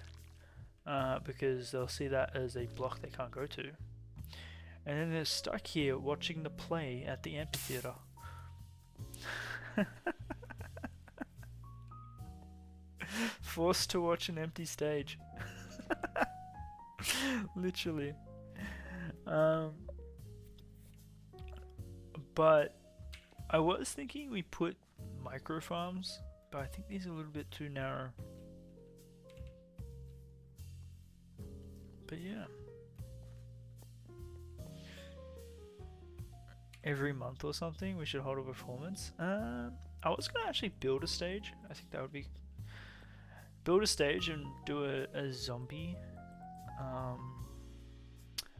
because they'll see that as a block they can't go to. And then they're stuck here watching the play at the amphitheater. Forced to watch an empty stage. Literally. But I was thinking we put micro farms, but I think these are a little bit too narrow. But yeah. Every month or something we should hold a performance. I was gonna actually build a stage. I think that would be build a stage and do a zombie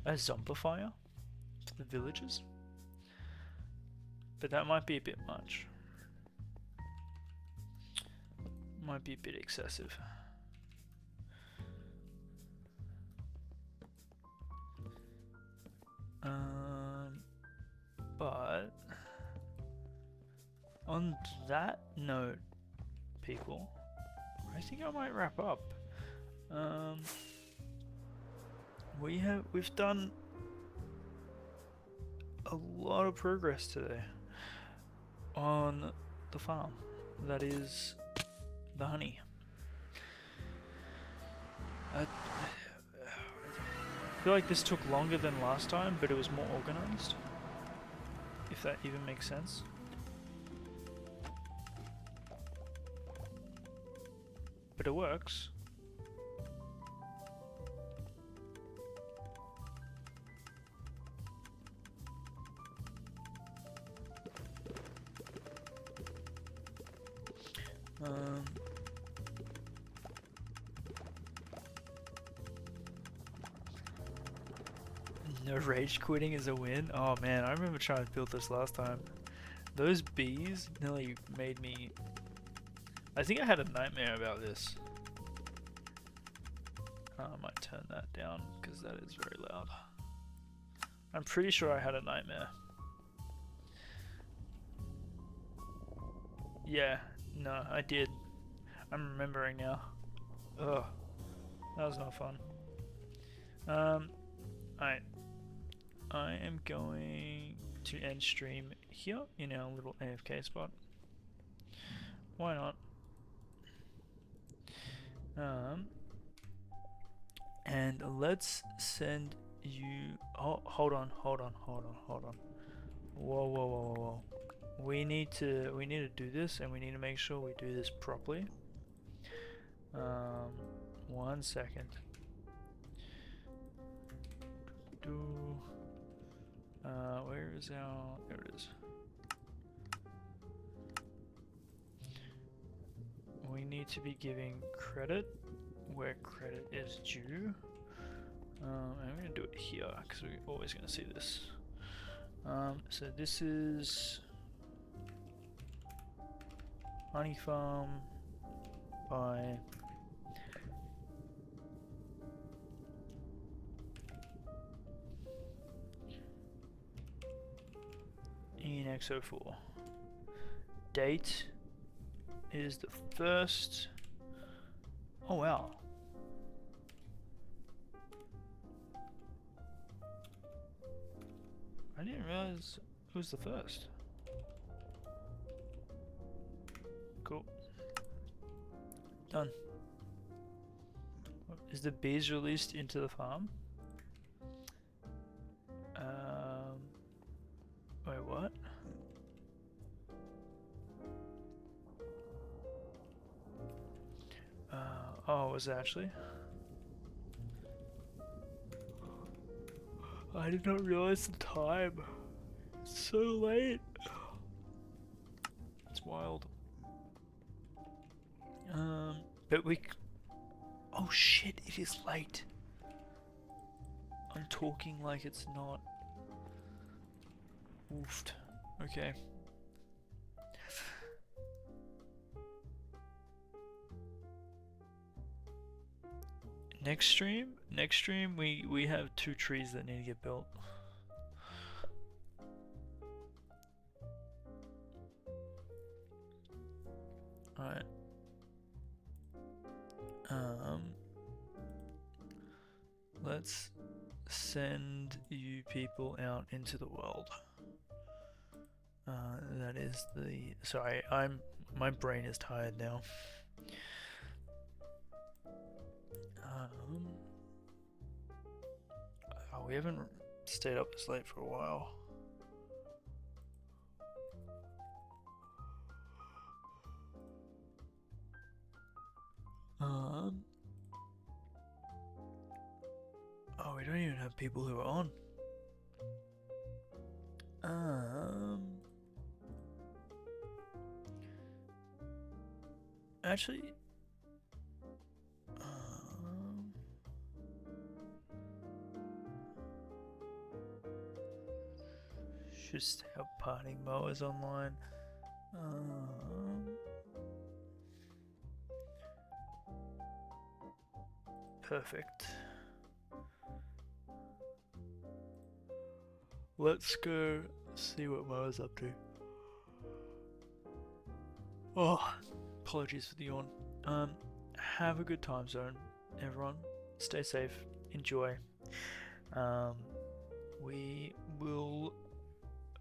a zombifier for the villagers. But that might be a bit much. Might be a bit excessive. But on that note, people, I think I might wrap up. We've done a lot of progress today on the farm. That is the honey. I feel like this took longer than last time, but it was more organized. If that even makes sense. But it works. No rage quitting is a win. Oh man, I remember trying to build this last time. Those bees nearly made me... I think I had a nightmare about this. I might turn that down because that is very loud. I'm pretty sure I had a nightmare. Yeah, no, I did. I'm remembering now. Ugh, that was not fun. Alright. I am going to end stream here in our little AFK spot. Why not? And let's send you... Oh, hold on. Whoa. We need to do this, and we need to make sure we do this properly. 1 second. Where is our... There it is. We need to be giving credit where credit is due. I'm going to do it here because we're always going to see this. So this is Honey Farm by ENX04. Date is the 1st. Oh wow. I didn't realize it was the 1st. Cool. Done. Is the bees released into the farm? Wait, what? Oh, was it actually? I did not realize the time. It's so late. It's wild. But we... Oh shit, it is late. I'm talking like it's not. Oofed. Okay. Next stream we have 2 trees that need to get built. Alright. Let's send you people out into the world. That is the... Sorry, my brain is tired now. Oh, we haven't stayed up this late for a while. Oh, we don't even have people who are on. Actually, just have parting mowers online. Perfect. Let's go see what Mo's up to. Oh, apologies for the yawn. Have a good time zone, everyone. Stay safe. Enjoy. We will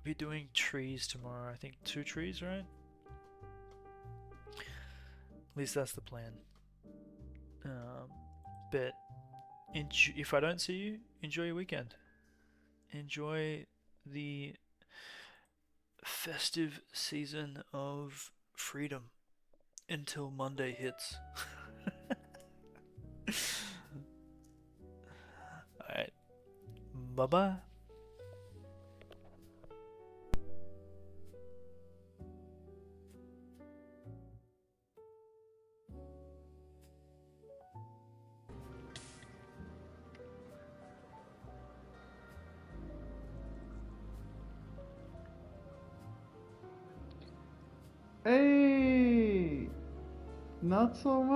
be doing trees tomorrow. I think 2 trees, right? At least that's the plan. But if I don't see you, enjoy your weekend. Enjoy the festive season of freedom until Monday hits. Alright. Bye bye. Hey, not so much.